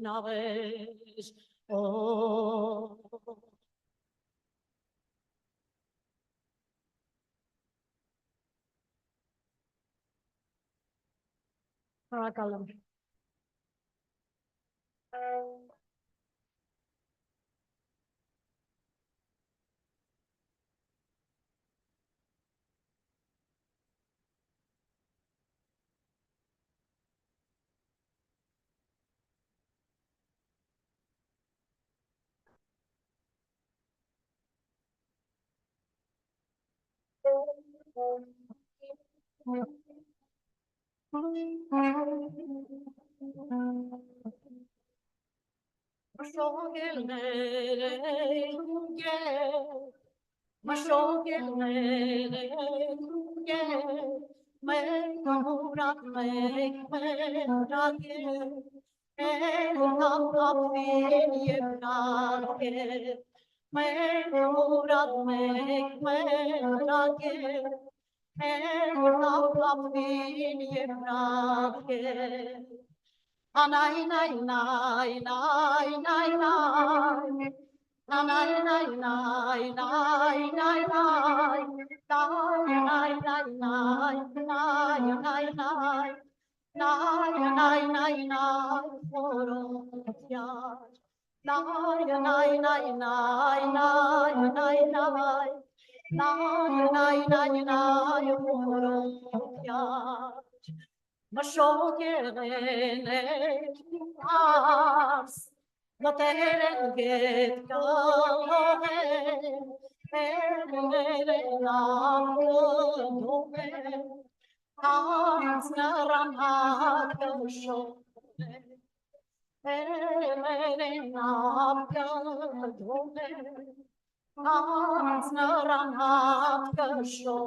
naver. Oh. Bırakalım. Maşogel nereye gel, maşogel nereye gel, meğurak meğurak gel, kapin yevrak gel, meğurak meğurak gel, kapin yevrak gel. Anay nay nay nay nay nay. Anay nay nay nay nay nay. Nay nay nay nay nay nay nay. Nay nay nay nay forotya. Nay nay nay nay nay nay nay. Nay nay nay nay forotya. Mashogene ars noteren get kalohe mere nam dove ars naram hakosho mere nam dove ars naram hakosho.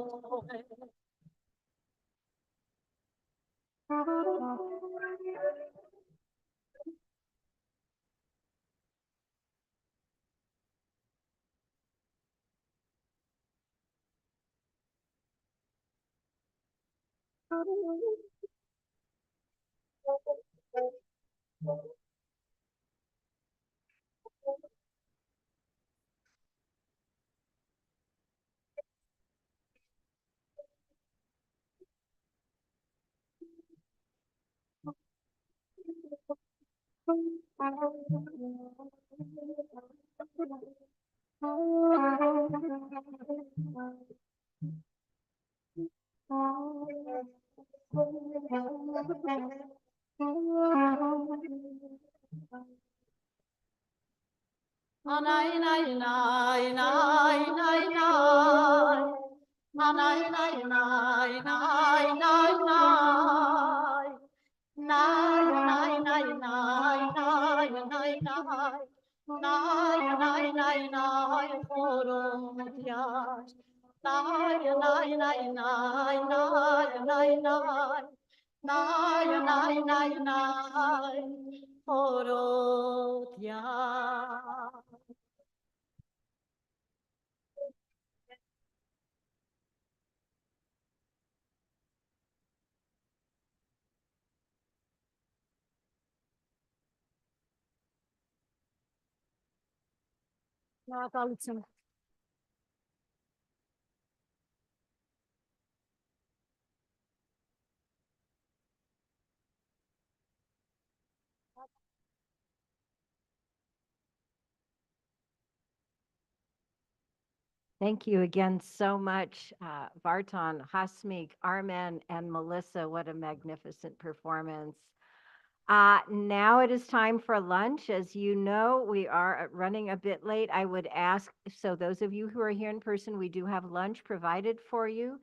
Anay nay nay nay nay nay. Anay nay nay nay nay nay. Nay nay nay nay nay nay nay. Nay nay nay nay forotyash. Nay nay nay nay nay nay nay. Nay nay nay nay forotyash. Nakakalit. Thank you again so much, Vartan, Hasmik, Armen, and Melissa. What a magnificent performance. Now it is time for lunch. As you know, we are running a bit late. I would ask, so those of you who are here in person, we do have lunch provided for you.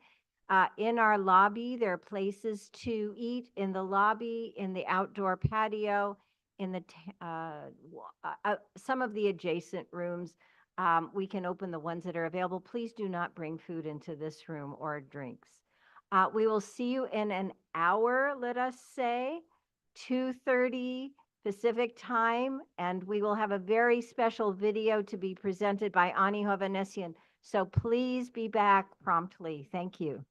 In our lobby, there are places to eat in the lobby, in the outdoor patio, in the some of the adjacent rooms. We can open the ones that are available. Please do not bring food into this room or drinks. We will see you in an hour, let us say, 2:30 Pacific time, and we will have a very special video to be presented by Ani Hovannisian. So please be back promptly. Thank you.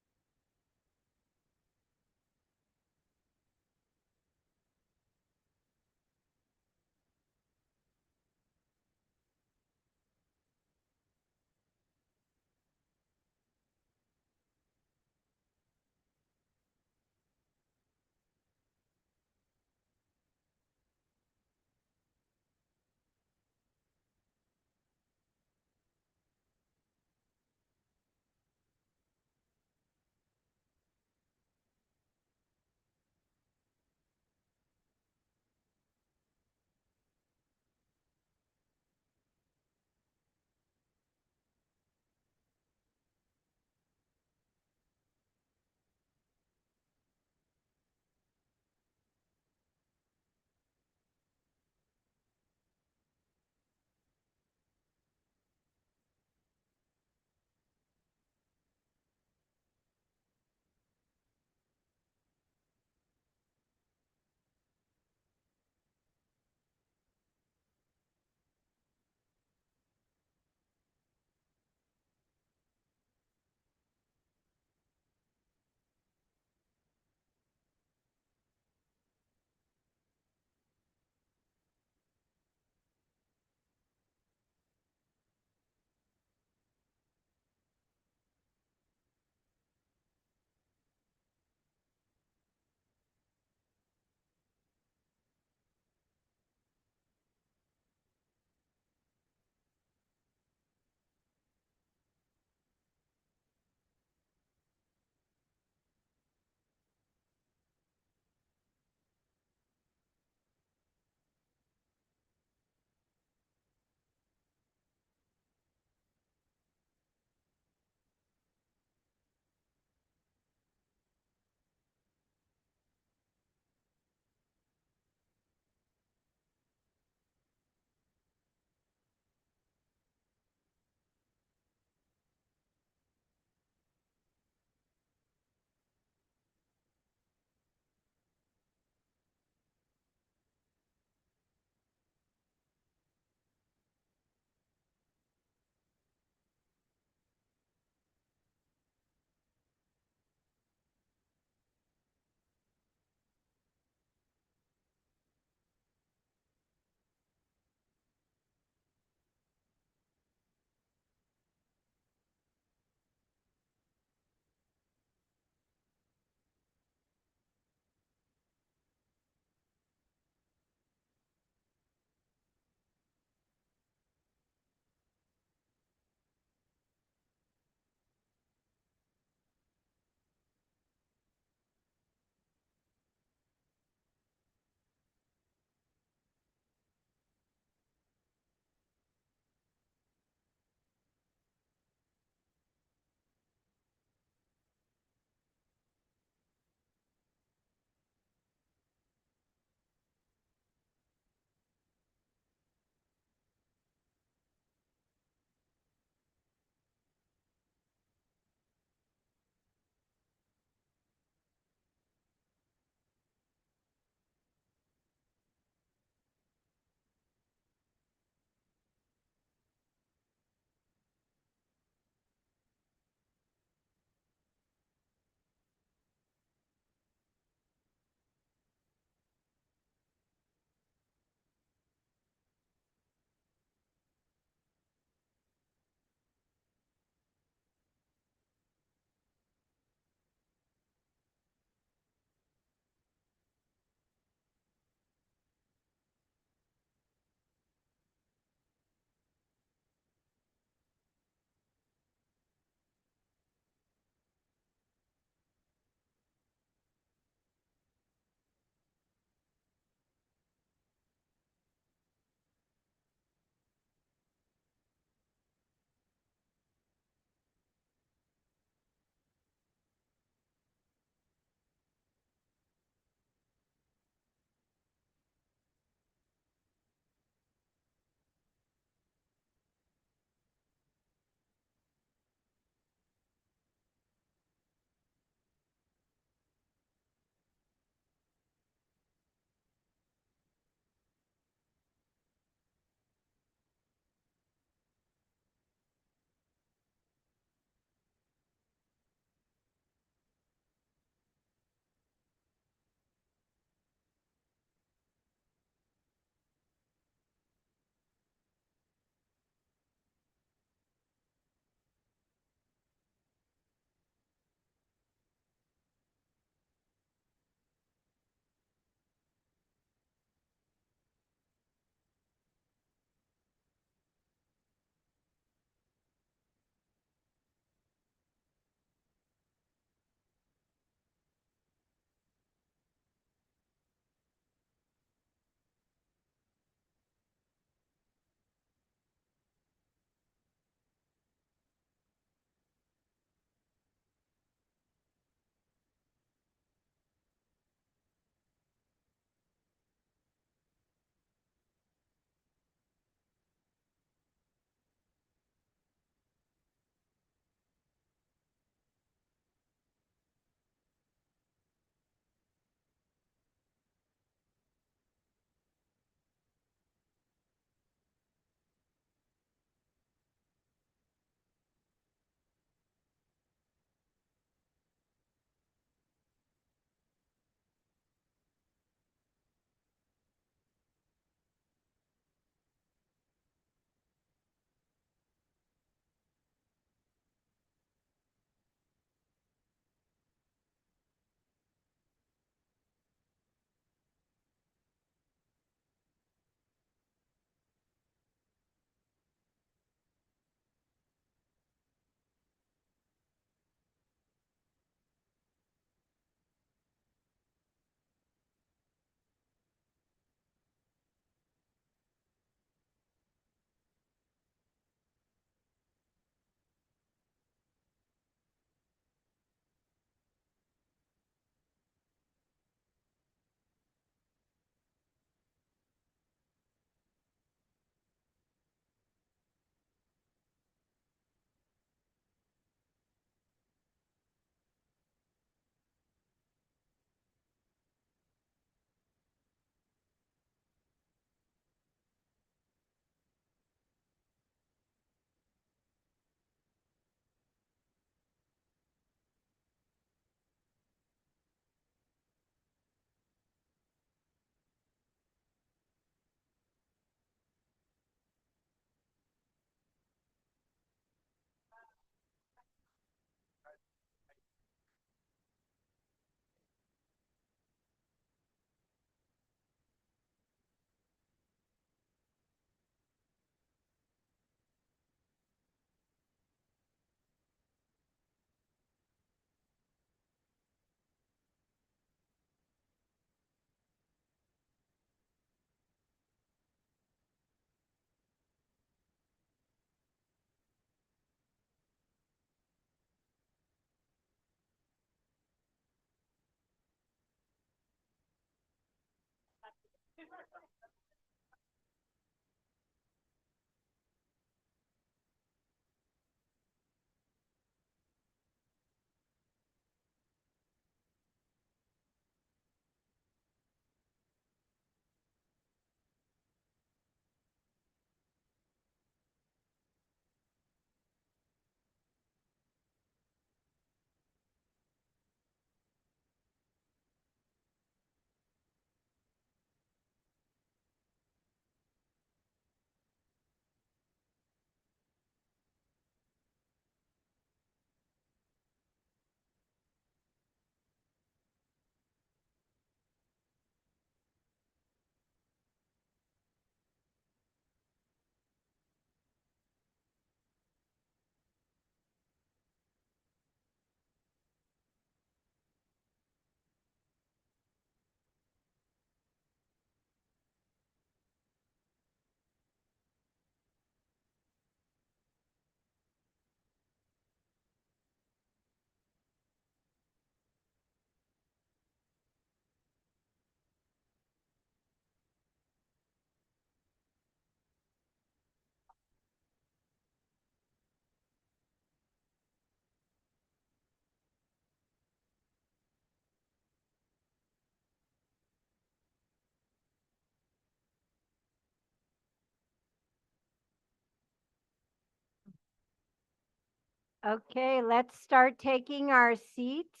Okay, let's start taking our seats.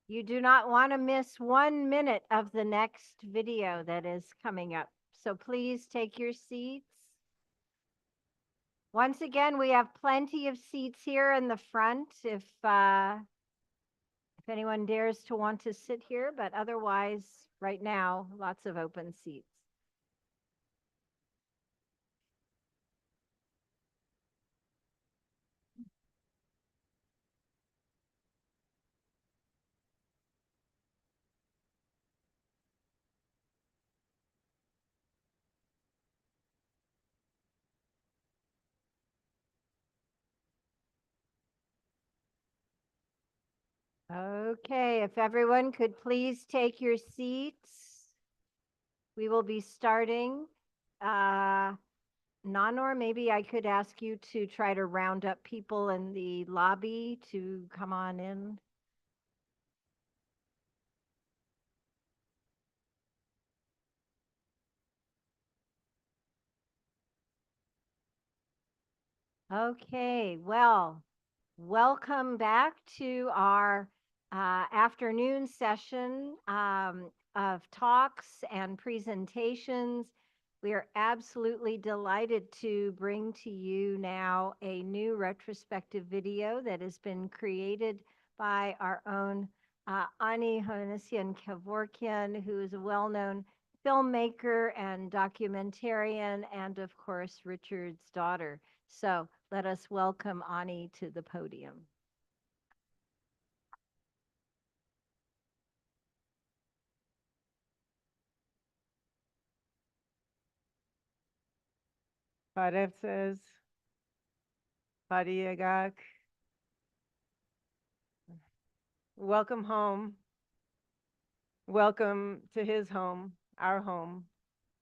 You do not want to miss 1 minute of the next video that is coming up. So please take your seats. Once again, we have plenty of seats here in the front if anyone dares to want to sit here, but otherwise, right now, lots of open seats. Okay, if everyone could please take your seats. We will be starting. Nanor, maybe I could ask you to try to round up people in the lobby to come on in. Okay, well, welcome back to our afternoon session of talks and presentations. We are absolutely delighted to bring to you now a new retrospective video that has been created by our own Ani Hovannisian, who is a well-known filmmaker and documentarian, and of course, Richard's daughter. So let us welcome Ani to the podium. Parevses, Pariegak. Welcome home. Welcome to his home, our home,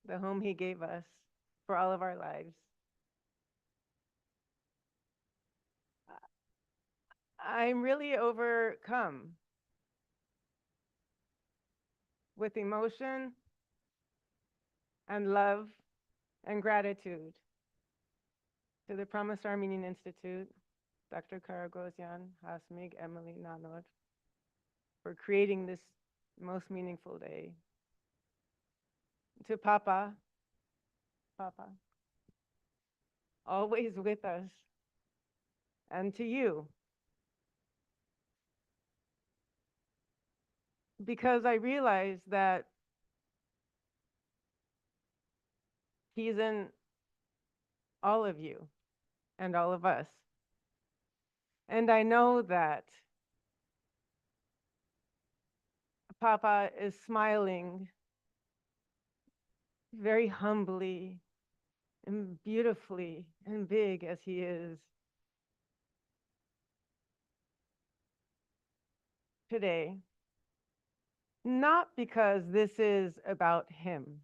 the home he gave us for all of our lives. I'm really overcome with emotion and love and gratitude to the Promised Armenian Institute, Dr. Karagosian, Hasmig, Emily, Nanor, for creating this most meaningful day. To Papa, always with us, and to you, because I realize that he's in all of you and all of us. And I know that Papa is smiling very humbly and beautifully and big as he is today. Not because this is about him,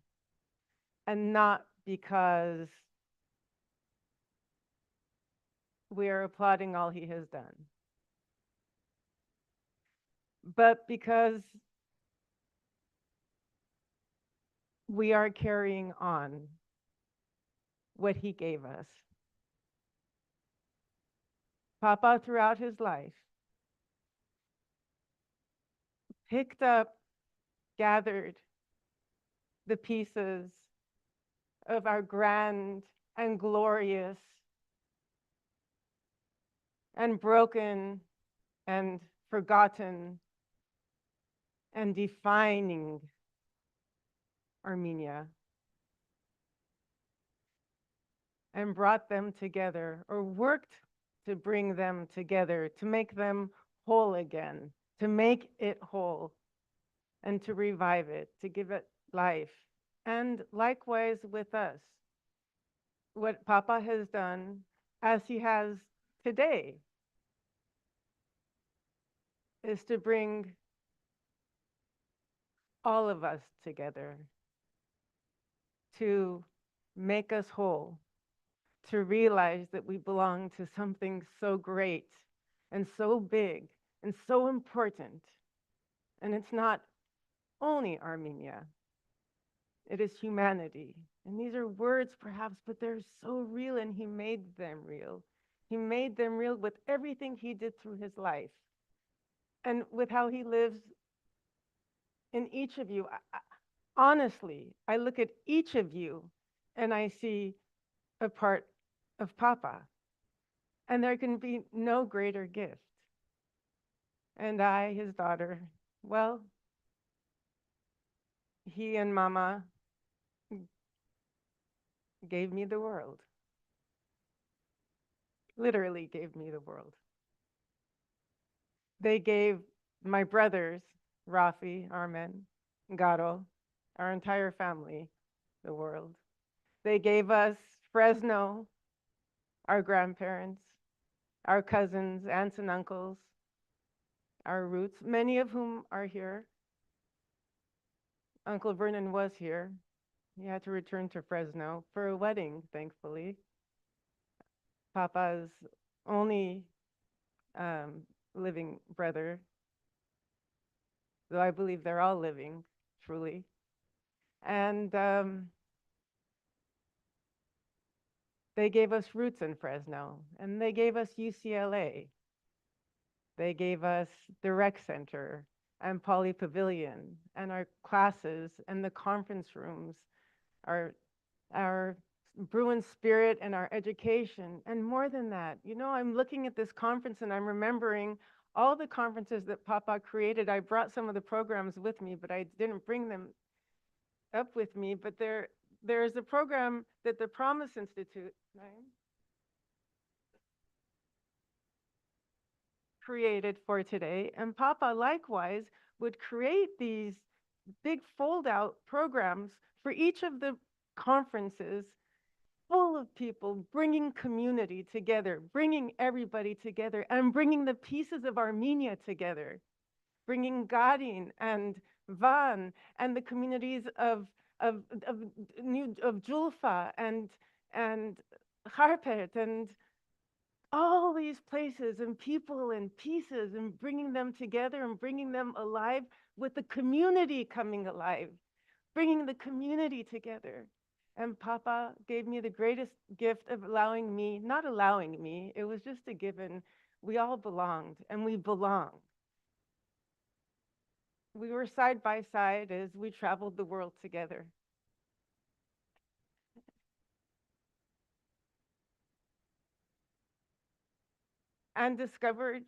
and not because we are applauding all he has done, but because we are carrying on what he gave us. Papa, throughout his life, picked up, gathered the pieces of our grand and glorious and broken and forgotten and defining Armenia, and brought them together, or worked to bring them together, to make them whole again, to make it whole, and to revive it, to give it life. And likewise with us, what Papa has done, as he has today, is to bring all of us together, to make us whole, to realize that we belong to something so great and so big and so important. And it's not only Armenia, It is humanity. And these are words perhaps, but they're so real, and he made them real. He made them real with everything he did through his life and with how he lives in each of you. Honestly, I look at each of you and I see a part of Papa, and there can be no greater gift. And I, his daughter, well, he and Mama gave me the world. Literally gave me the world. They gave my brothers, Rafi, Armen, Garo, our entire family, the world. They gave us Fresno, our grandparents, our cousins, aunts and uncles, our roots, many of whom are here. Uncle Vernon was here. He had to return to Fresno for a wedding, thankfully. Papa's only living brother, though I believe they're all living, truly. And they gave us roots in Fresno, and they gave us UCLA. They gave us the rec center and Poly Pavilion and our classes and the conference rooms, our Bruin spirit and our education. And more than that, you know, I'm looking at this conference and I'm remembering all the conferences that Papa created. I brought some of the programs with me, but I didn't bring them up with me. But there is a program that the Promise Institute created for today, and Papa likewise would create these big fold-out programs for each of the conferences, full of people bringing community together, bringing everybody together, and bringing the pieces of Armenia together, bringing Garin and Van and the communities of Julfa and Harpet and all these places and people and pieces, and bringing them together and bringing them alive with the community coming alive, bringing the community together. And Papa gave me the greatest gift of allowing me, not allowing me, it was just a given. We all belonged, and we belong. We were side by side as we traveled the world together. And discovered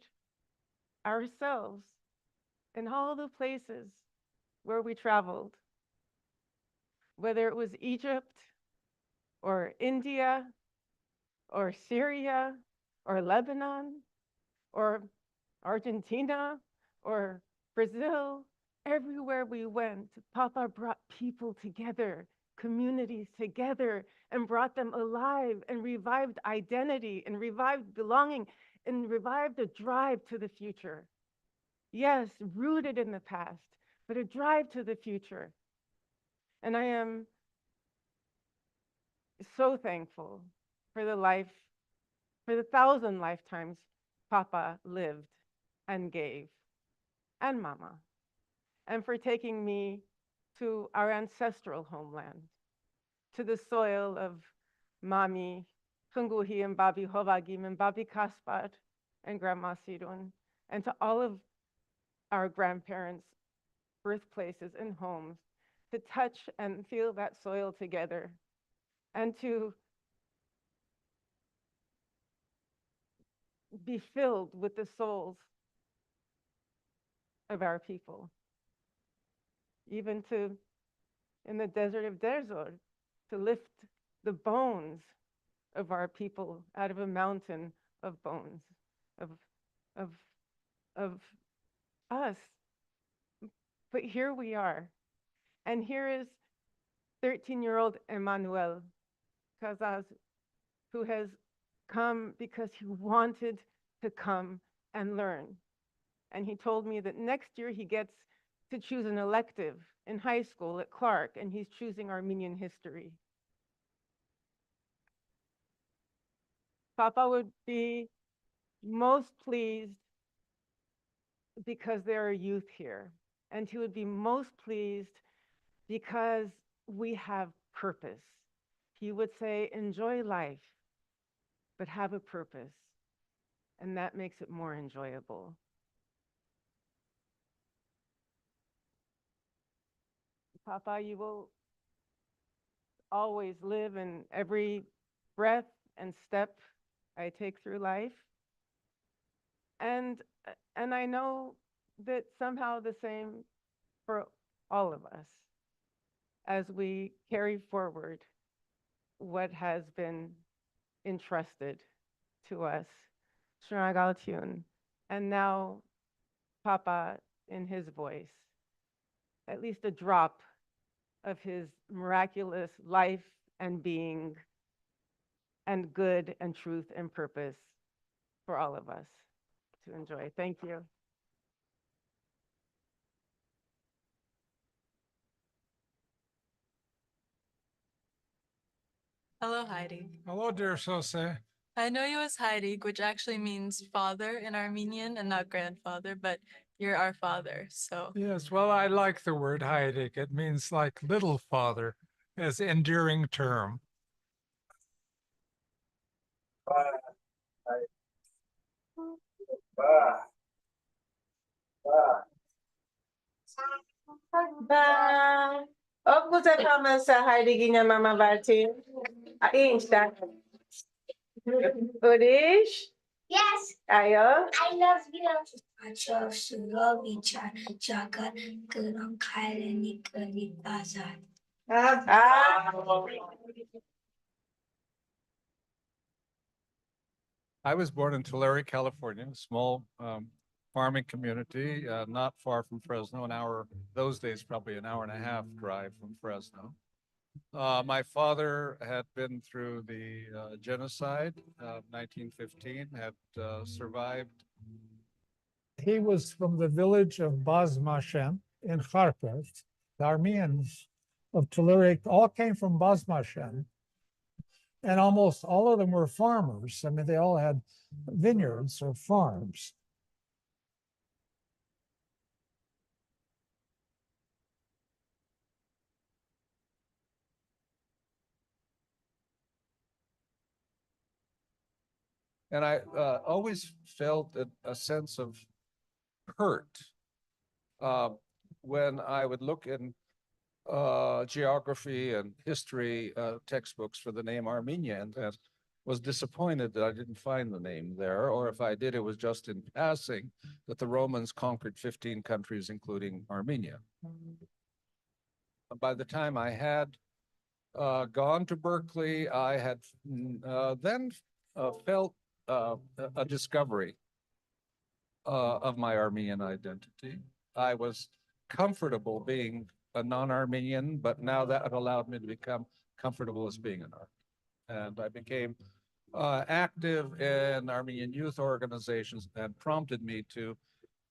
ourselves in all the places where we traveled, whether it was Egypt or India or Syria or Lebanon or Argentina or Brazil. Everywhere we went, Papa brought people together, communities together, and brought them alive, and revived identity, and revived belonging, and revived a drive to the future. Yes, rooted in the past, but a drive to the future. And I am so thankful for the life, for the 1,000 lifetimes Papa lived and gave, and Mama, and for taking me to our ancestral homeland, to the soil of Mami, Funguhi, and Babi Hovagim, and Babi Kaspat, and Grandma Sidun, and to all of our grandparents' birthplaces and homes, to touch and feel that soil together, and to be filled with the souls of our people. Even to, in the desert of Derzor, to lift the bones of our people out of a mountain of bones, of us. But here we are. And here is 13-year-old Emmanuel Kazaz, who has come because he wanted to come and learn. And he told me that next year he gets to choose an elective in high school at Clark, and he's choosing Armenian history. Papa would be most pleased because there are youth here. And he would be most pleased because we have purpose. He would say, enjoy life, but have a purpose. And that makes it more enjoyable. Papa, you will always live in every breath and step I take through life. And I know that somehow the same for all of us as we carry forward what has been entrusted to us. Shnagaltun. And now Papa in his voice, at least a drop of his miraculous life and being and good and truth and purpose for all of us to enjoy. Thank you. Hello, Heidi. Hello, dear Sose. I know you as Heidi, which actually means father in Armenian and not grandfather, but you're our father, so. Yes, well, I like the word Heidig. It means like little father as endearing term. Bye. Okuze kama sa Heidi ginya mama Vati. Insta. Urish? Yes. Ayo. I love you. Achor surovi chakar kuram khaileni kari azad. I was born in Tulare, California, a small farming community, not far from Fresno, an hour, those days, probably an hour and a half drive from Fresno. My father had been through the genocide of 1915, had survived. He was from the village of Bazmashem in Kharkiv. The Armenians of Tulare all came from Bazmashem, and almost all of them were farmers. I mean, they all had vineyards or farms. And I always felt a sense of hurt when I would look in geography and history textbooks for the name Armenia, and was disappointed that I didn't find the name there, or if I did, it was just in passing that the Romans conquered 15 countries, including Armenia. By the time I had gone to Berkeley, I had then felt a discovery of my Armenian identity. I was comfortable being a non-Armenian, but now that allowed me to become comfortable as being an Armenian. And I became active in Armenian youth organizations and prompted me to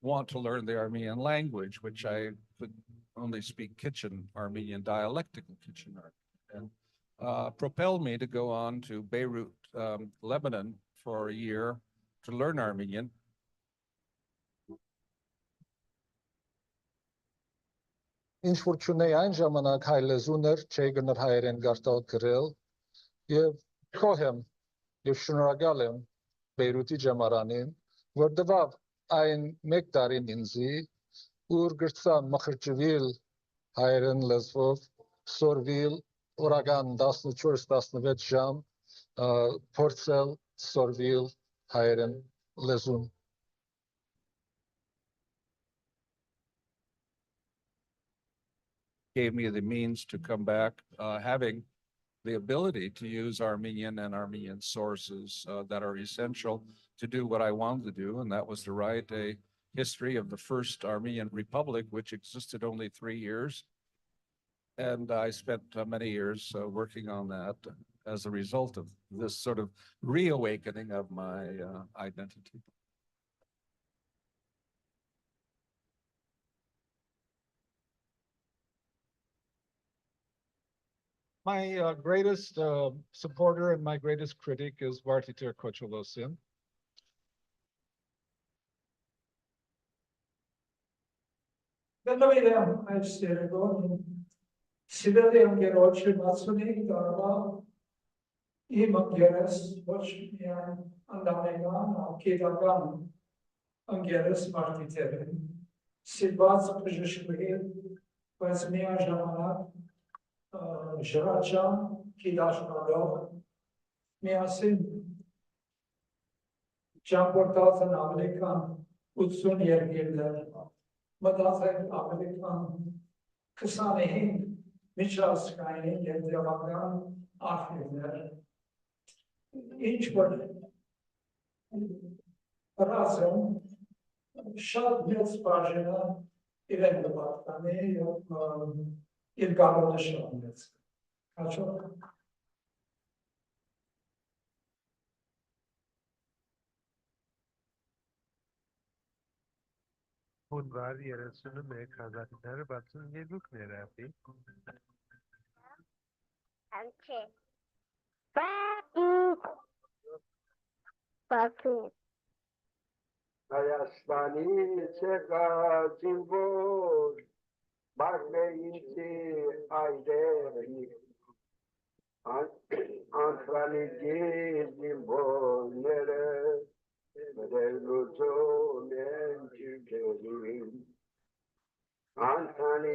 want to learn the Armenian language, which I could only speak Kitchen Armenian, dialectical Kitchen Armenian, and propelled me to go on to Beirut, Lebanon for a year to learn Armenian. Ինչ որ չունեի այն ժամանակ հայ լեզուն էր, չէի գնար հայերեն գարտալ գրել, եւ գոհ եմ եւ շնորհակալ եմ Բեյրութի ջամարանին, որ տվավ այն մեկ տարին ինձի, ուր գրծա մխրճվել հայերեն լեզվով, սորվիլ օրական 14-16 ժամ, փորձել սորվիլ հայերեն լեզուն. Gave me the means to come back, having the ability to use Armenian and Armenian sources that are essential to do what I wanted to do, and that was to write a history of the first Armenian Republic, which existed only 3 years. And I spent many years working on that as a result of this sort of reawakening of my identity. My greatest supporter and my greatest critic is Vartitir Kochalosian. Sibeli angeroce matsuni darba imangeres bochmian andamegan alkedagan angeres martiterin. Sibats pejeshmir vazmia jamanat jracha kidashkadov miasin Jamportazan Amerikan Utsun yergirler. Madazan Amerikan Kısanehin Miçaskayın Yerdevagan Ahirler. İç böyle razem şad met pajina İrem Batkani İlgalo Şahmet. Kaçak. Bunlar yarısını mekazatları batın geluk nerapi. Anche. Papi. Hayashvani cheka jimbor, bakme inti ayderi. Antrani jimbor nere, medeluto menchikerim. Antrani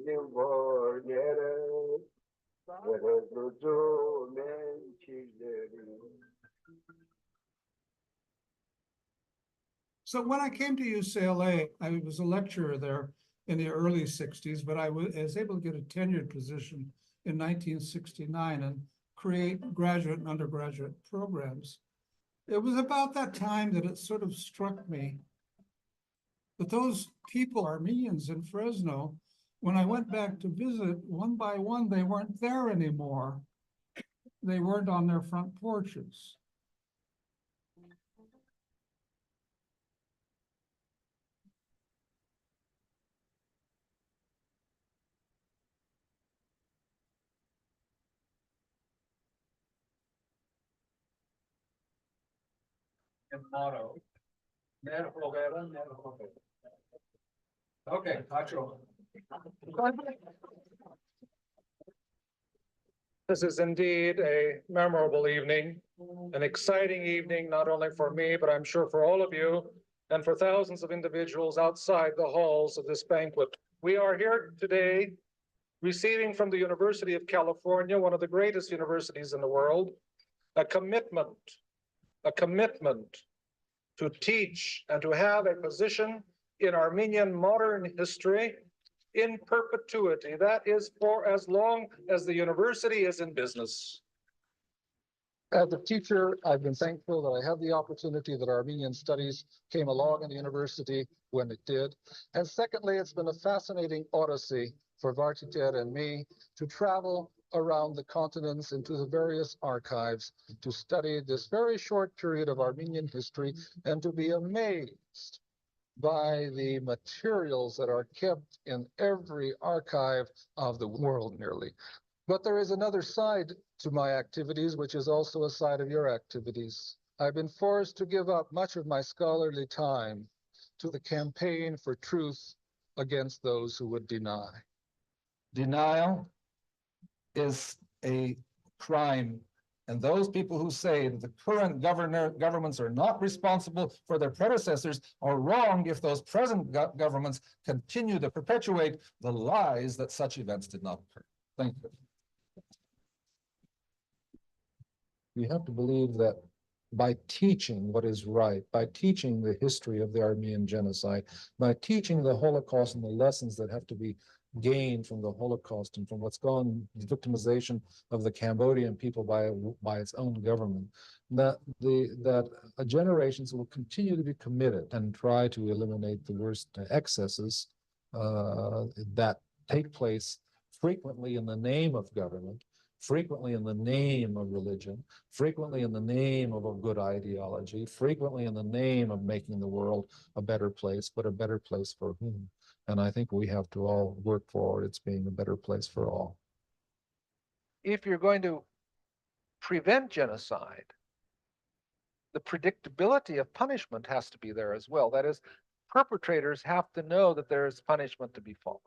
jimbor nere, medeluto menchikerim. So when I came to UCLA, I was a lecturer there in the early 60s, but I was able to get a tenured position in 1969 and create graduate and undergraduate programs. It was about that time that it sort of struck me that those people, Armenians in Fresno, when I went back to visit, one by one, they weren't there anymore. They weren't on their front porches. Motto. Okay, Pacho. This is indeed a memorable evening, an exciting evening, not only for me, but I'm sure for all of you and for thousands of individuals outside the halls of this banquet. We are here today receiving from the University of California, one of the greatest universities in the world, a commitment to teach and to have a position in Armenian modern history in perpetuity. That is for as long as the university is in business. As a teacher, I've been thankful that I had the opportunity that Armenian studies came along in the university when it did. And secondly, it's been a fascinating odyssey for Vartiter and me to travel around the continents into the various archives to study this very short period of Armenian history and to be amazed by the materials that are kept in every archive of the world nearly. But there is another side to my activities, which is also a side of your activities. I've been forced to give up much of my scholarly time to the campaign for truth against those who would deny. Denial is a crime. And those people who say that the current governments are not responsible for their predecessors are wrong if those present governments continue to perpetuate the lies that such events did not occur. Thank you. We have to believe that by teaching what is right, by teaching the history of the Armenian genocide, by teaching the Holocaust and the lessons that have to be gained from the Holocaust and from what's gone, the victimization of the Cambodian people by its own government, that generations will continue to be committed and try to eliminate the worst excesses that take place frequently in the name of government, frequently in the name of religion, frequently in the name of a good ideology, frequently in the name of making the world a better place, but a better place for whom? And I think we have to all work forward. It's being a better place for all. If you're going to prevent genocide, the predictability of punishment has to be there as well. That is, perpetrators have to know that there is punishment to be followed.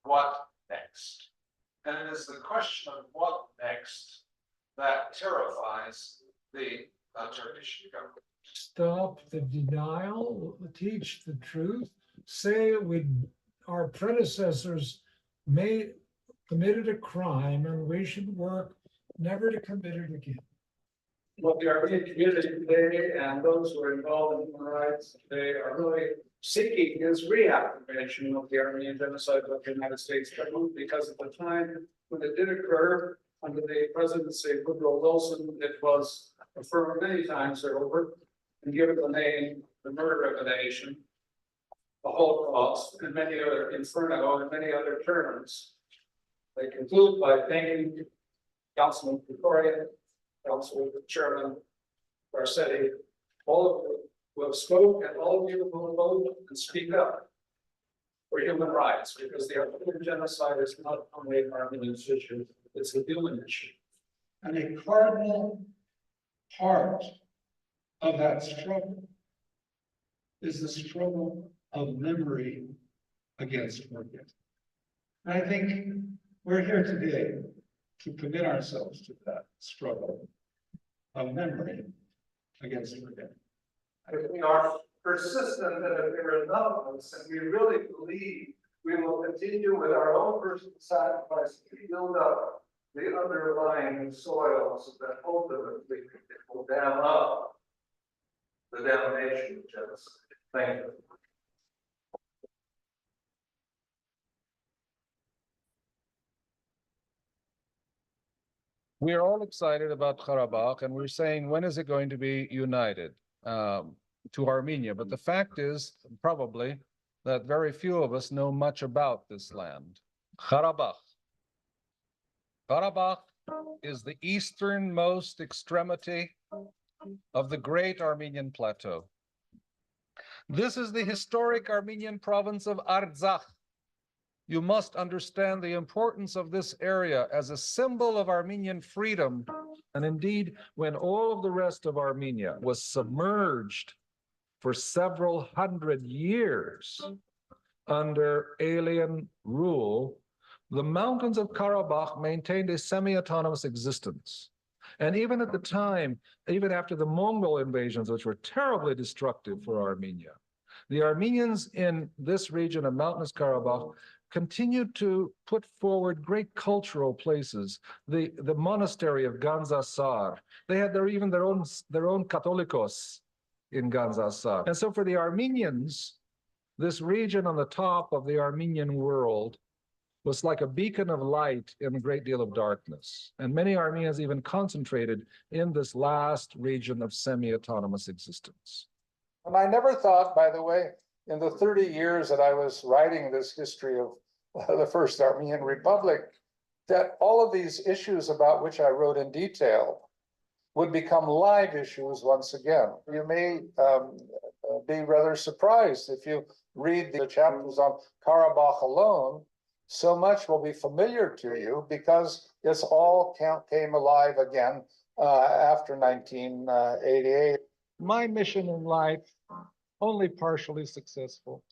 What next? And it is the question of what next that terrifies the Turkish government. Stop the denial, teach the truth, say our predecessors committed a crime and we should work never to commit it again. What the Armenian community today and those who are involved in human rights today are really seeking is reaffirmation of the Armenian genocide of the United States government, because at the time when it did occur under the presidency of Woodrow Wilson, it was affirmed many times over and given the name, the murder of a nation, the Holocaust, and many other inferno and many other terms. They conclude by thanking Councilman Professorial, Councilman Chairman Garcetti, all of you who have spoken, and all of you who will vote and speak up for human rights, because the Armenian genocide is not only an Armenian issue, it's a human issue. And a cardinal part of that struggle is the struggle of memory against forget. And I think we're here today to commit ourselves to that struggle of memory against forget. If we are persistent and if there are enough of us, and we really believe we will continue with our own personal sacrifice to build up the underlying soils that ultimately will dam up the damnation of genocide. Thank you. We are all excited about Karabakh, and we're saying, when is it going to be united to Armenia? But the fact is, probably, that very few of us know much about this land. Karabakh. Karabakh is the easternmost extremity of the great Armenian plateau. This is the historic Armenian province of Artsakh. You must understand the importance of this area as a symbol of Armenian freedom. And indeed, when all of the rest of Armenia was submerged for several hundred years under alien rule, the mountains of Karabakh maintained a semi-autonomous existence. And even at the time, even after the Mongol invasions, which were terribly destructive for Armenia, the Armenians in this region of mountainous Karabakh continued to put forward great cultural places. The monastery of Ganzasar, they had their own Catholicos in Ganzasar. And so for the Armenians, this region on the top of the Armenian world was like a beacon of light in a great deal of darkness. And many Armenians even concentrated in this last region of semi-autonomous existence. And I never thought, by the way, in the 30 years that I was writing this history of the First Armenian Republic, that all of these issues about which I wrote in detail would become live issues once again. You may be rather surprised if you read the chapters on Karabakh alone. So much will be familiar to you because it's all came alive again after 1988. My mission in life, only partially successful,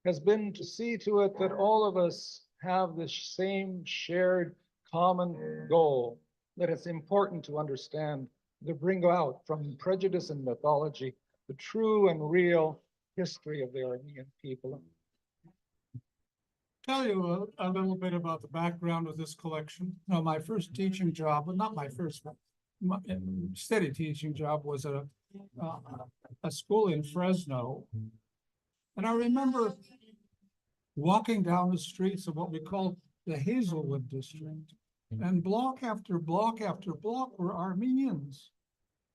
has been to see to it that all of us have the same shared common goal, that it's important to understand, to bring out from prejudice and mythology the true and real history of the Armenian people. Tell you a little bit about the background of this collection. Now, my first teaching job, well, not my first one, my steady teaching job was a school in Fresno. And I remember walking down the streets of what we call the Hazelwood district, and block after block after block were Armenians.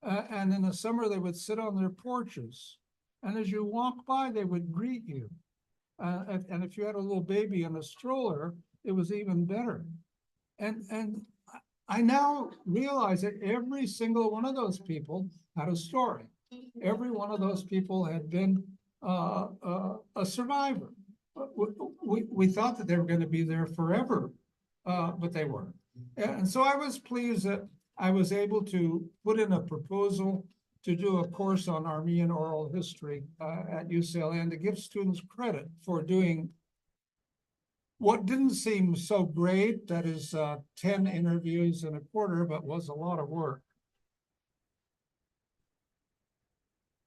And in the summer, they would sit on their porches. And as you walk by, they would greet you. And if you had a little baby in a stroller, it was even better. And I now realize that every single one of those people had a story. Every one of those people had been a survivor. We thought that they were going to be there forever, but they weren't. And so I was pleased that I was able to put in a proposal to do a course on Armenian oral history at UCLA, and to give students credit for doing what didn't seem so great, that is 10 interviews in a quarter, but was a lot of work.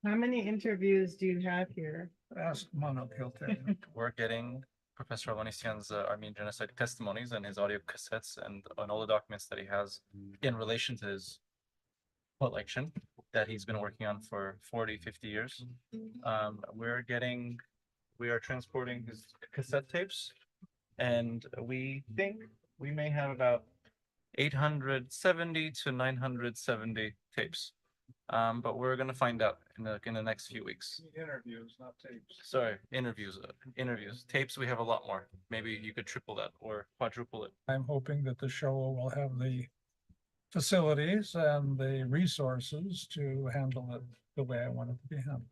How many interviews do you have here? Ask Mono, he'll tell you. We're getting Professor Hovannisian's Armenian Genocide testimonies and his audio cassettes and all the documents that he has in relation to his collection that he's been working on for 40, 50 years. We are transporting his cassette tapes, and we think we may have about 870 to 970 tapes. But we're gonna find out in the next few weeks. Interviews, not tapes. Sorry, interviews. Tapes, we have a lot more. Maybe you could triple that or quadruple it. I'm hoping that the show will have the facilities and the resources to handle it the way I want it to be handled.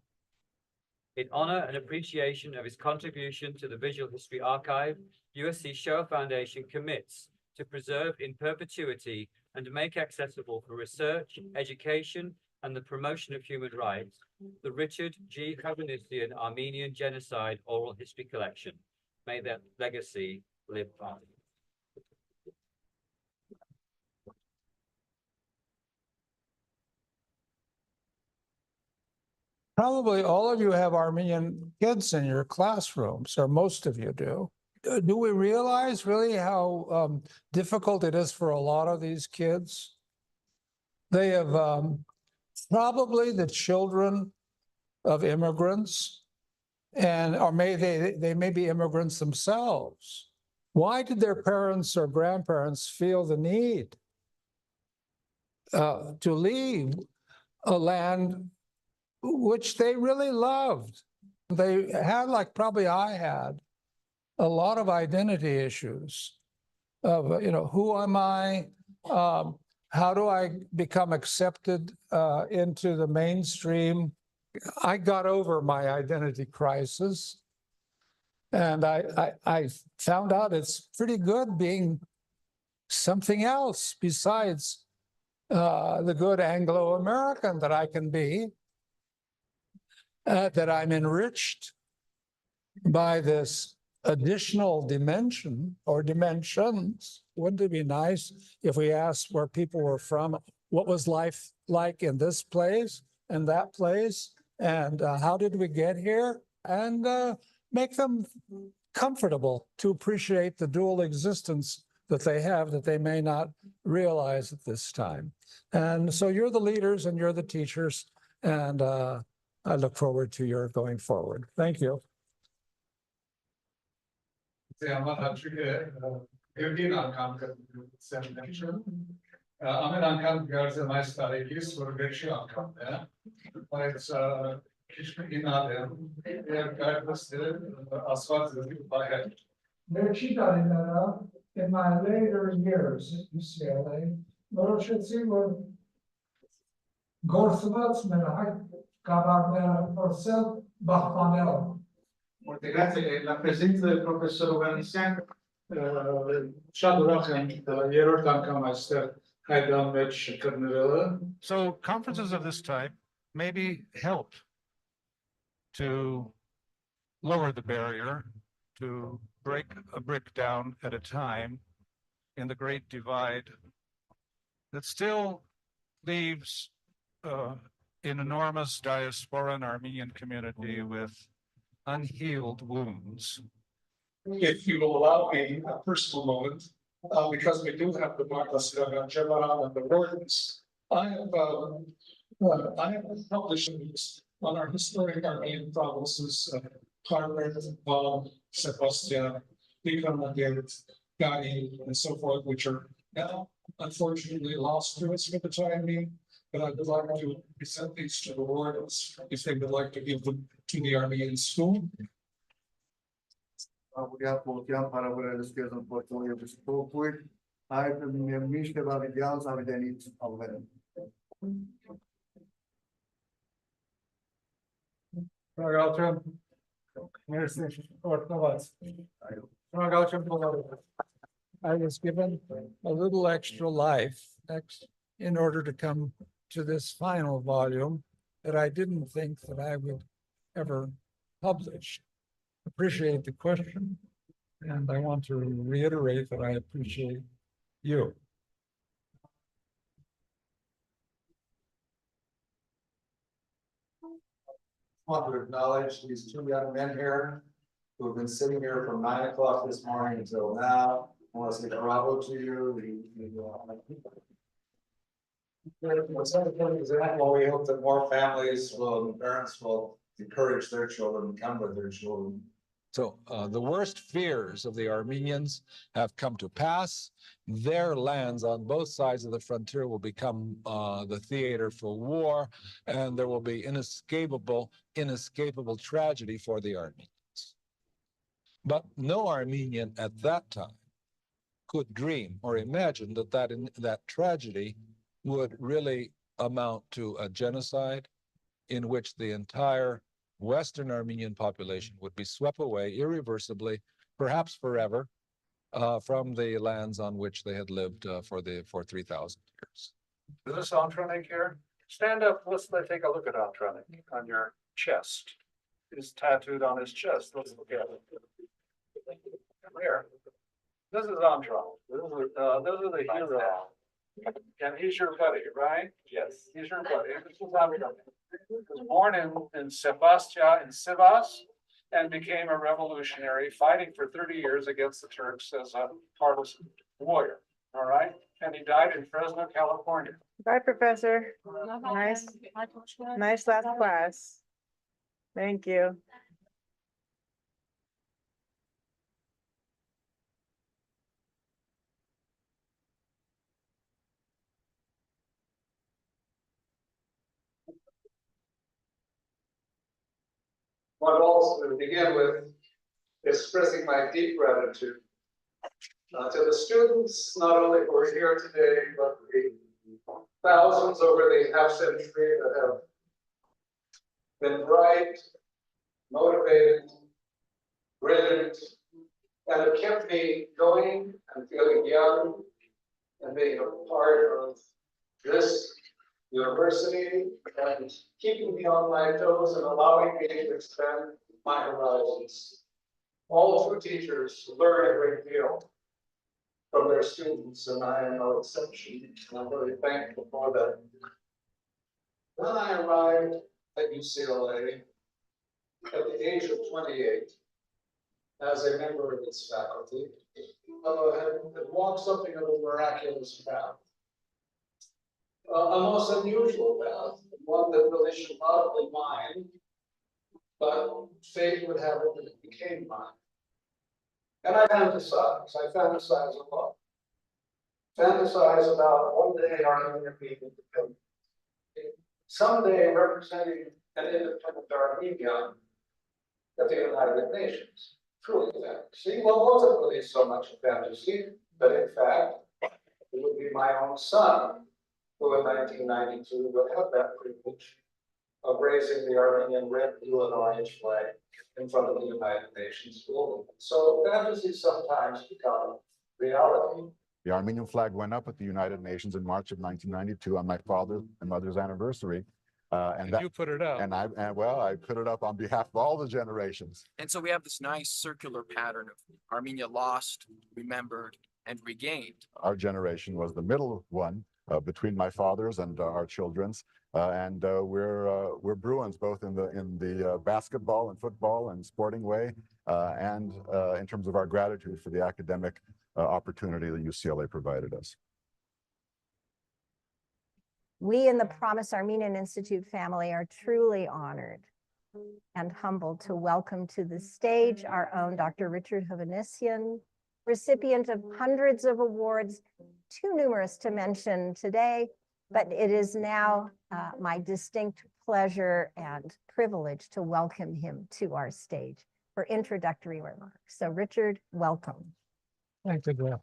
In honor and appreciation of his contribution to the Visual History Archive, USC Shoah Foundation commits to preserve in perpetuity and make accessible for research, education, and the promotion of human rights, the Richard G. Hovannisian Armenian Genocide Oral History Collection. May that legacy live on. Probably all of you have Armenian kids in your classrooms, or most of you do. Do we realize really how difficult it is for a lot of these kids? They have probably the children of immigrants, or they may be immigrants themselves. Why did their parents or grandparents feel the need to leave a land which they really loved? They had, like probably I had, a lot of identity issues of, who am I? How do I become accepted into the mainstream? I got over my identity crisis, and I found out it's pretty good being something else besides the good Anglo-American that I can be, that I'm enriched by this additional dimension or dimensions. Wouldn't it be nice if we asked where people were from, what was life like in this place and that place, and how did we get here, and make them comfortable to appreciate the dual existence that they have that they may not realize at this time. And so you're the leaders and you're the teachers, and I look forward to your going forward. Thank you. Evgeny անգամ ամեն անգամ գարզեմ այս տարեկից, որ վերջի անգամն է, բայց քիչ կգինալ եմ, եւ կարծես թե ասված դեպի բայր. Վերջի տարիները, in my later years at UCLA, որոշեցի, որ գործված մեր հայ կավարները փորձել բախմանել. Grazie, la presenza del professor Hovannisian, շատ ուրախ եմ երրորդ անգամ այստեղ հայդան մեջ կրնվելը. So conferences of this type maybe help to lower the barrier, to break a brick down at a time in the great divide that still leaves an enormous diasporan Armenian community with unhealed wounds. If you will allow me a personal moment, because we do have the Marta Javaran and the wardens, I have published on our historic Armenian provinces, Harvard, Sebastian, Vikram, Gani, and so forth, which are now unfortunately lost to us for the time being. But I would like to present these to the wardens if they would like to give them to the Armenian school. I was given a little extra life in order to come to this final volume that I didn't think that I would ever publish. Appreciate the question. And I want to reiterate that I appreciate you. I want to acknowledge these two young men here who have been sitting here from 9 o'clock this morning until now. I want to say bravo to you. What's an example, we hope that more families will, and parents will encourage their children to come with their children. So the worst fears of the Armenians have come to pass. Their lands on both sides of the frontier will become the theater for war, and there will be inescapable tragedy for the Armenians. But no Armenian at that time could dream or imagine that that tragedy would really amount to a genocide in which the entire Western Armenian population would be swept away irreversibly, perhaps forever, from the lands on which they had lived for 3,000 years. Is this Antranik here? Stand up, let's take a look at Antranik on your chest. It's tattooed on his chest. Let's look at it. Come here. This is Antranik. Those are the heroes. And he's your buddy, right? Yes. He's your buddy. This is Antranik. He was born in Sebastia in Sivas and became a revolutionary, fighting for 30 years against the Turks as a partisan warrior. All right. And he died in Fresno, California. Bye, Professor. Nice last class. Thank you. What I also to begin with expressing my deep gratitude to the students, not only who are here today, but the thousands over the half century that have been bright, motivated, brilliant, and have kept me going and feeling young and being a part of this university and keeping me on my toes and allowing me to expand my horizons. All true teachers learn a great deal from their students, and I am no exception. And I'm very thankful for that. When I arrived at UCLA at the age of 28, as a member of its faculty, had walked something of a miraculous path. A most unusual path, one that really should not have been mine, but fate would have it that it became mine. And I fantasize a lot. Fantasize about one day Armenia being independent. Someday representing an independent Armenia at the United Nations. Truly fantasy. Well, it wasn't really so much a fantasy, but in fact, it would be my own son who in 1992 would have that privilege of raising the Armenian red, blue, and orange flag in front of the United Nations building. So fantasies sometimes become reality. The Armenian flag went up at the United Nations in March of 1992 on my father and mother's anniversary. And you put it up. And I put it up on behalf of all the generations. And so we have this nice circular pattern of Armenia lost, remembered, and regained. Our generation was the middle one between my father's and our children's. We're Bruins both in the basketball and football and sporting way, and in terms of our gratitude for the academic opportunity that UCLA provided us. We in the Promise Armenian Institute family are truly honored and humbled to welcome to the stage our own Dr. Richard Hovannisian, recipient of hundreds of awards, too numerous to mention today, but it is now my distinct pleasure and privilege to welcome him to our stage for introductory remarks. So Richard, welcome. Thank you, Deb.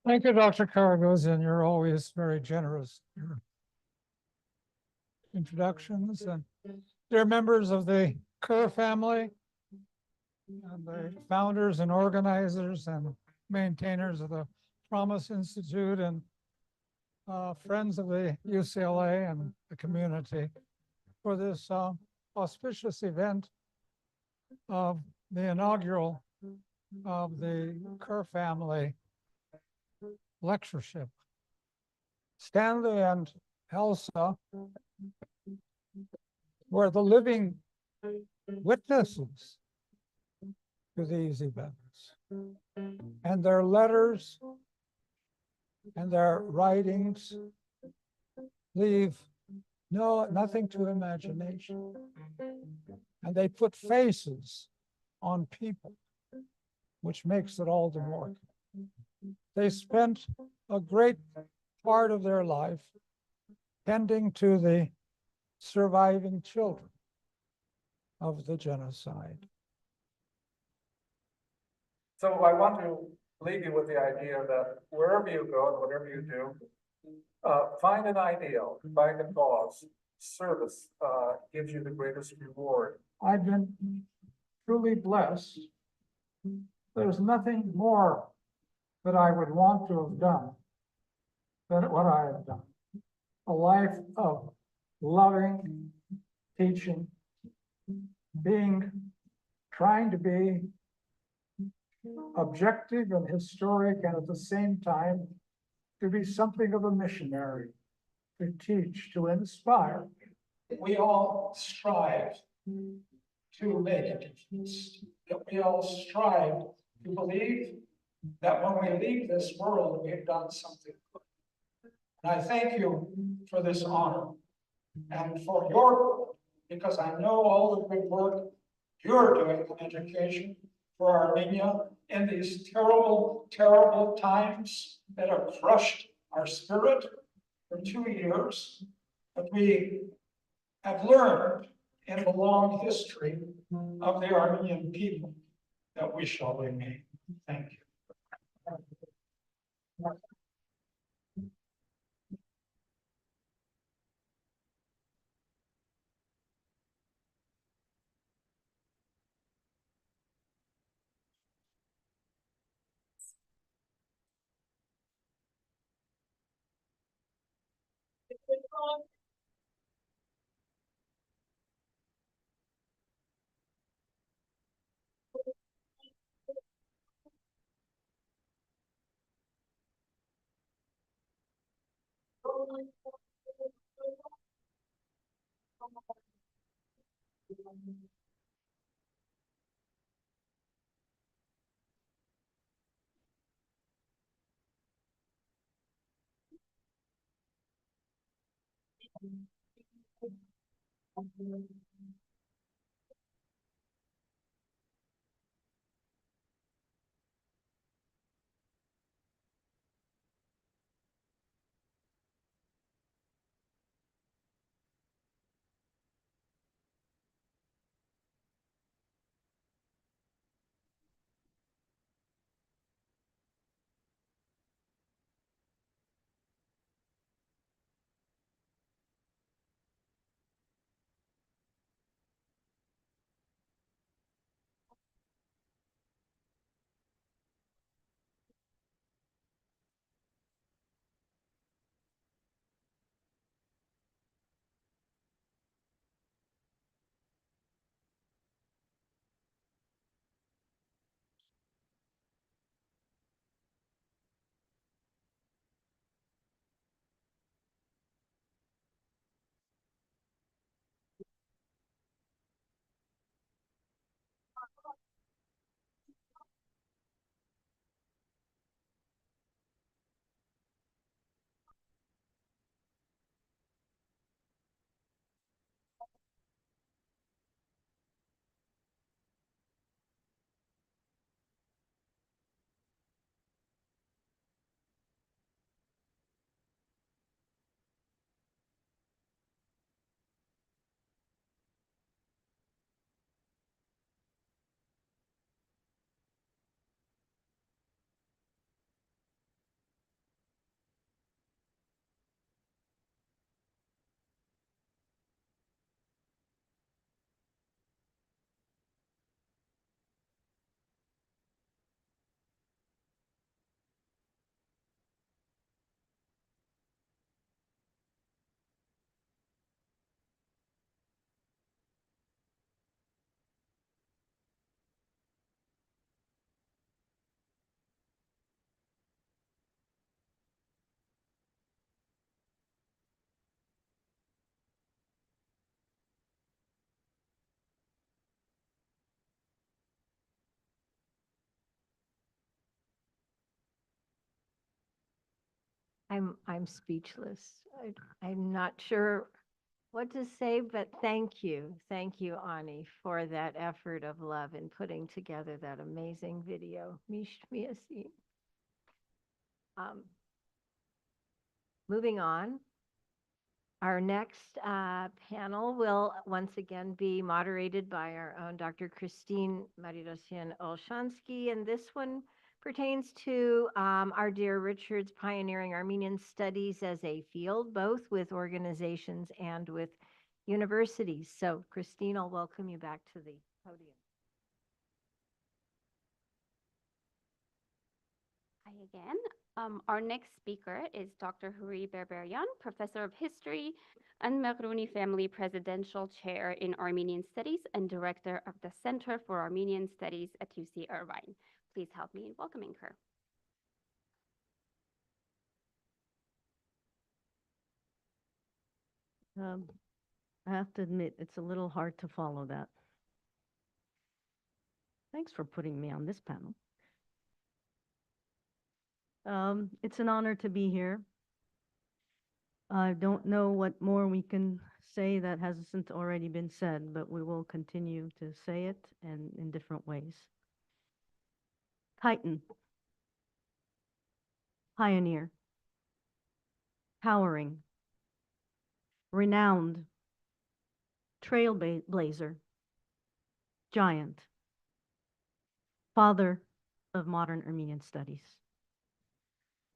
Thank you, Dr. Karagosian. You're always very generous. Introductions and dear members of the Kerr family, and the founders and organizers and maintainers of the Promise Institute, and friends of the UCLA and the community for this auspicious event of the inaugural of the Kerr family lectureship. Stanley and Elsa were the living witnesses to these events. And their letters and their writings leave nothing to imagination. And they put faces on people, which makes it all the more. They spent a great part of their life tending to the surviving children of the genocide. So I want to leave you with the idea that wherever you go and whatever you do, find an ideal, find a cause. Service gives you the greatest reward. I've been truly blessed. There's nothing more that I would want to have done than what I have done. A life of loving, teaching, trying to be objective and historic, and at the same time, to be something of a missionary, to teach, to inspire. We all strive to make a difference. That we all strive to believe that when we leave this world, we've done something good. And I thank you for this honor and for your work, because I know all the good work you're doing in education for Armenia in these terrible, terrible times that have crushed our spirit for 2 years. But we have learned in the long history of the Armenian people that we shall remain. Thank you. I'm speechless. I'm not sure what to say, but thank you. Thank you, Ani, for that effort of love in putting together that amazing video. Miasin. Moving on, our next panel will once again be moderated by our own Dr. Christine Marirosian Olshansky, and this one pertains to our dear Richard's pioneering Armenian studies as a field, both with organizations and with universities. So Christine, I'll welcome you back to the podium. Hi again. Our next speaker is Dr. Huri Berberian, Professor of History and Mehruni Family Presidential Chair in Armenian Studies and Director of the Center for Armenian Studies at UC Irvine. Please help me in welcoming her. I have to admit, it's a little hard to follow that. Thanks for putting me on this panel. It's an honor to be here. I don't know what more we can say that hasn't already been said, but we will continue to say it and in different ways. Titan, pioneer, towering, renowned, trailblazer, giant, father of modern Armenian studies.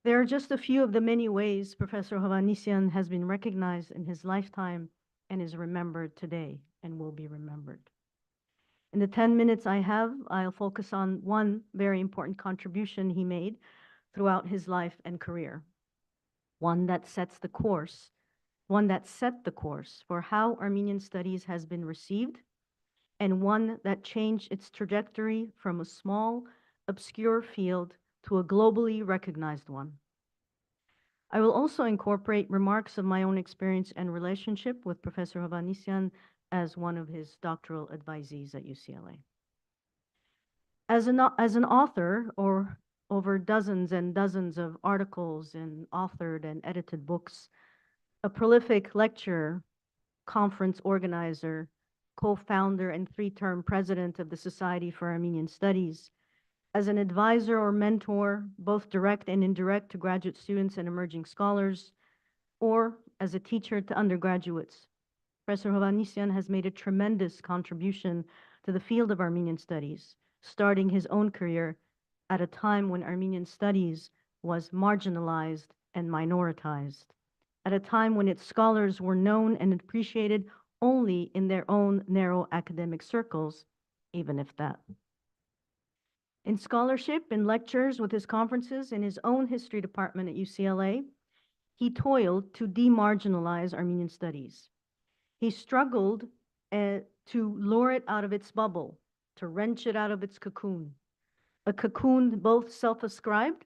There are just a few of the many ways Professor Hovannisian has been recognized in his lifetime and is remembered today and will be remembered. In the 10 minutes I have, I'll focus on one very important contribution he made throughout his life and career, one that set the course for how Armenian studies has been received, and one that changed its trajectory from a small, obscure field to a globally recognized one. I will also incorporate remarks of my own experience and relationship with Professor Hovannisian as one of his doctoral advisees at UCLA. As an author, or over dozens and dozens of articles and authored and edited books, a prolific lecturer, conference organizer, co-founder and 3-term president of the Society for Armenian Studies, as an advisor or mentor, both direct and indirect, to graduate students and emerging scholars, or as a teacher to undergraduates. Professor Hovannisian has made a tremendous contribution to the field of Armenian studies, starting his own career at a time when Armenian studies was marginalized and minoritized, at a time when its scholars were known and appreciated only in their own narrow academic circles, even if that. In scholarship, in lectures, with his conferences, in his own history department at UCLA, he toiled to demarginalize Armenian studies. He struggled to lure it out of its bubble, to wrench it out of its cocoon, a cocoon both self-ascribed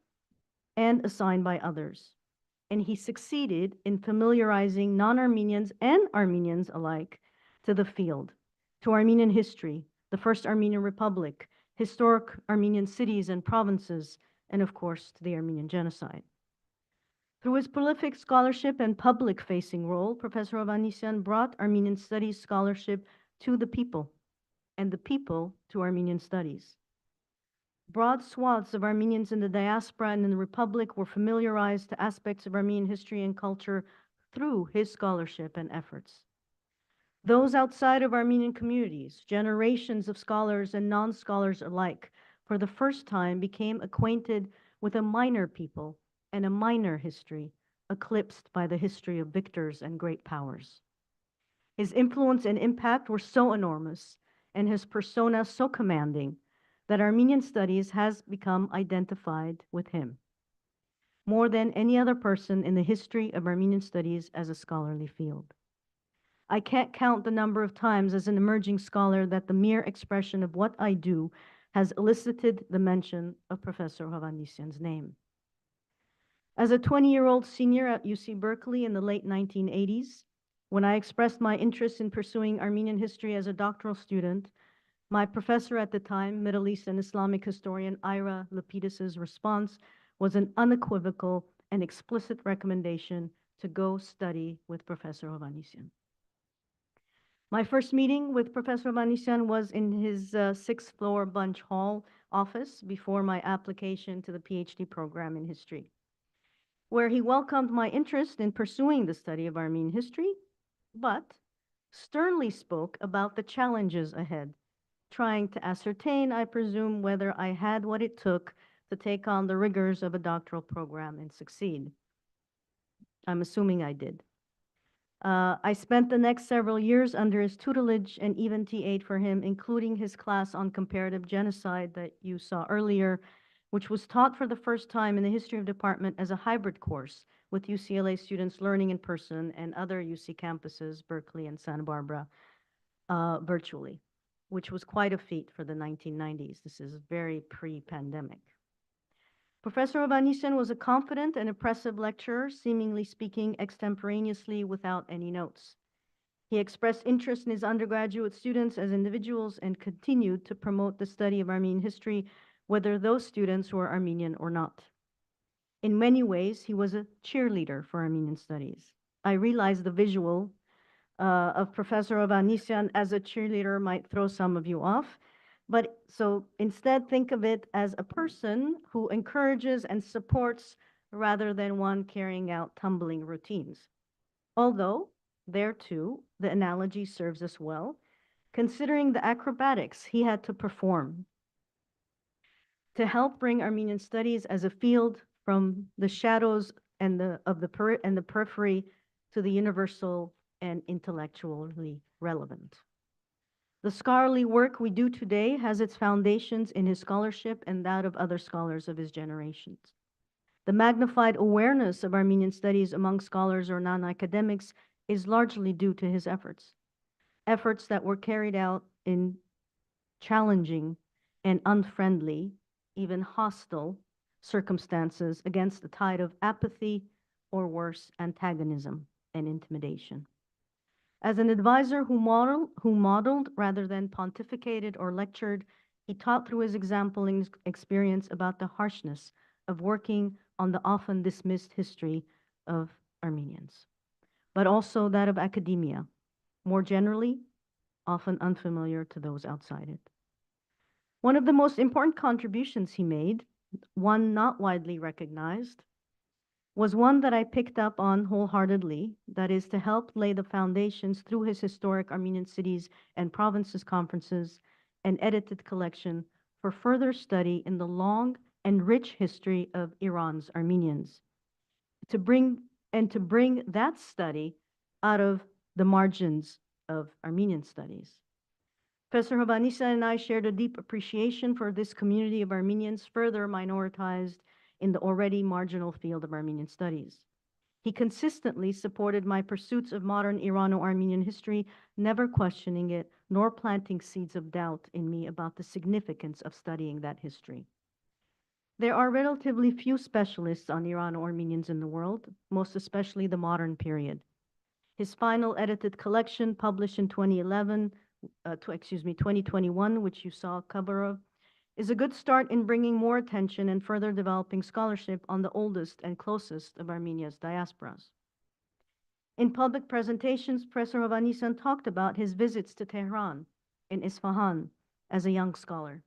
and assigned by others. And he succeeded in familiarizing non-Armenians and Armenians alike to the field, to Armenian history, the First Armenian Republic, historic Armenian cities and provinces, and of course, to the Armenian Genocide. Through his prolific scholarship and public-facing role, Professor Hovannisian brought Armenian studies scholarship to the people, and the people to Armenian studies. Broad swaths of Armenians in the diaspora and in the Republic were familiarized to aspects of Armenian history and culture through his scholarship and efforts. Those outside of Armenian communities, generations of scholars and non-scholars alike, for the first time became acquainted with a minor people and a minor history, eclipsed by the history of victors and great powers. His influence and impact were so enormous, and his persona so commanding, that Armenian studies has become identified with him, more than any other person in the history of Armenian studies as a scholarly field. I can't count the number of times as an emerging scholar that the mere expression of what I do has elicited the mention of Professor Hovannisian's name. As a 20-year-old senior at UC Berkeley in the late 1980s, when I expressed my interest in pursuing Armenian history as a doctoral student, my professor at the time, Middle East and Islamic historian Ira Lapidis's response was an unequivocal an explicit recommendation to go study with Professor Hovannisian. My first meeting with Professor Hovannisian was in his sixth floor Bunch Hall office before my application to the PhD program in history, where he welcomed my interest in pursuing the study of Armenian history, but sternly spoke about the challenges ahead, trying to ascertain, I presume, whether I had what it took to take on the rigors of a doctoral program and succeed. I'm assuming I did. I spent the next several years under his tutelage and even TA'd for him, including his class on comparative genocide that you saw earlier, which was taught for the first time in the history of department as a hybrid course with UCLA students learning in person and other UC campuses, Berkeley and Santa Barbara, virtually, which was quite a feat for the 1990s. This is very pre-pandemic. Professor Hovannisian was a confident and impressive lecturer, seemingly speaking extemporaneously without any notes. He expressed interest in his undergraduate students as individuals and continued to promote the study of Armenian history, whether those students were Armenian or not. In many ways, he was a cheerleader for Armenian studies. I realize the visual of Professor Hovannisian as a cheerleader might throw some of you off, but so instead think of it as a person who encourages and supports rather than one carrying out tumbling routines. Although, there too, the analogy serves us well, considering the acrobatics he had to perform to help bring Armenian studies as a field from the shadows and the periphery to the universal and intellectually relevant. The scholarly work we do today has its foundations in his scholarship and that of other scholars of his generations. The magnified awareness of Armenian studies among scholars or non-academics is largely due to his efforts that were carried out in challenging and unfriendly, even hostile circumstances against the tide of apathy or worse, antagonism and intimidation. As an advisor who modeled rather than pontificated or lectured, he taught through his example and experience about the harshness of working on the often dismissed history of Armenians, but also that of academia, more generally, often unfamiliar to those outside it. One of the most important contributions he made, one not widely recognized, was one that I picked up on wholeheartedly, that is to help lay the foundations through his Historic Armenian Cities and Provinces conferences and edited collection for further study in the long and rich history of Iran's Armenians, to bring that study out of the margins of Armenian studies. Professor Hovannisian and I shared a deep appreciation for this community of Armenians further minoritized in the already marginal field of Armenian studies. He consistently supported my pursuits of modern Irano-Armenian history, never questioning it, nor planting seeds of doubt in me about the significance of studying that history. There are relatively few specialists on Irano-Armenians in the world, most especially the modern period. His final edited collection, published in 2021, which you saw a cover of, is a good start in bringing more attention and further developing scholarship on the oldest and closest of Armenia's diasporas. In public presentations, Professor Hovannisian talked about his visits to Tehran and Isfahan as a young scholar.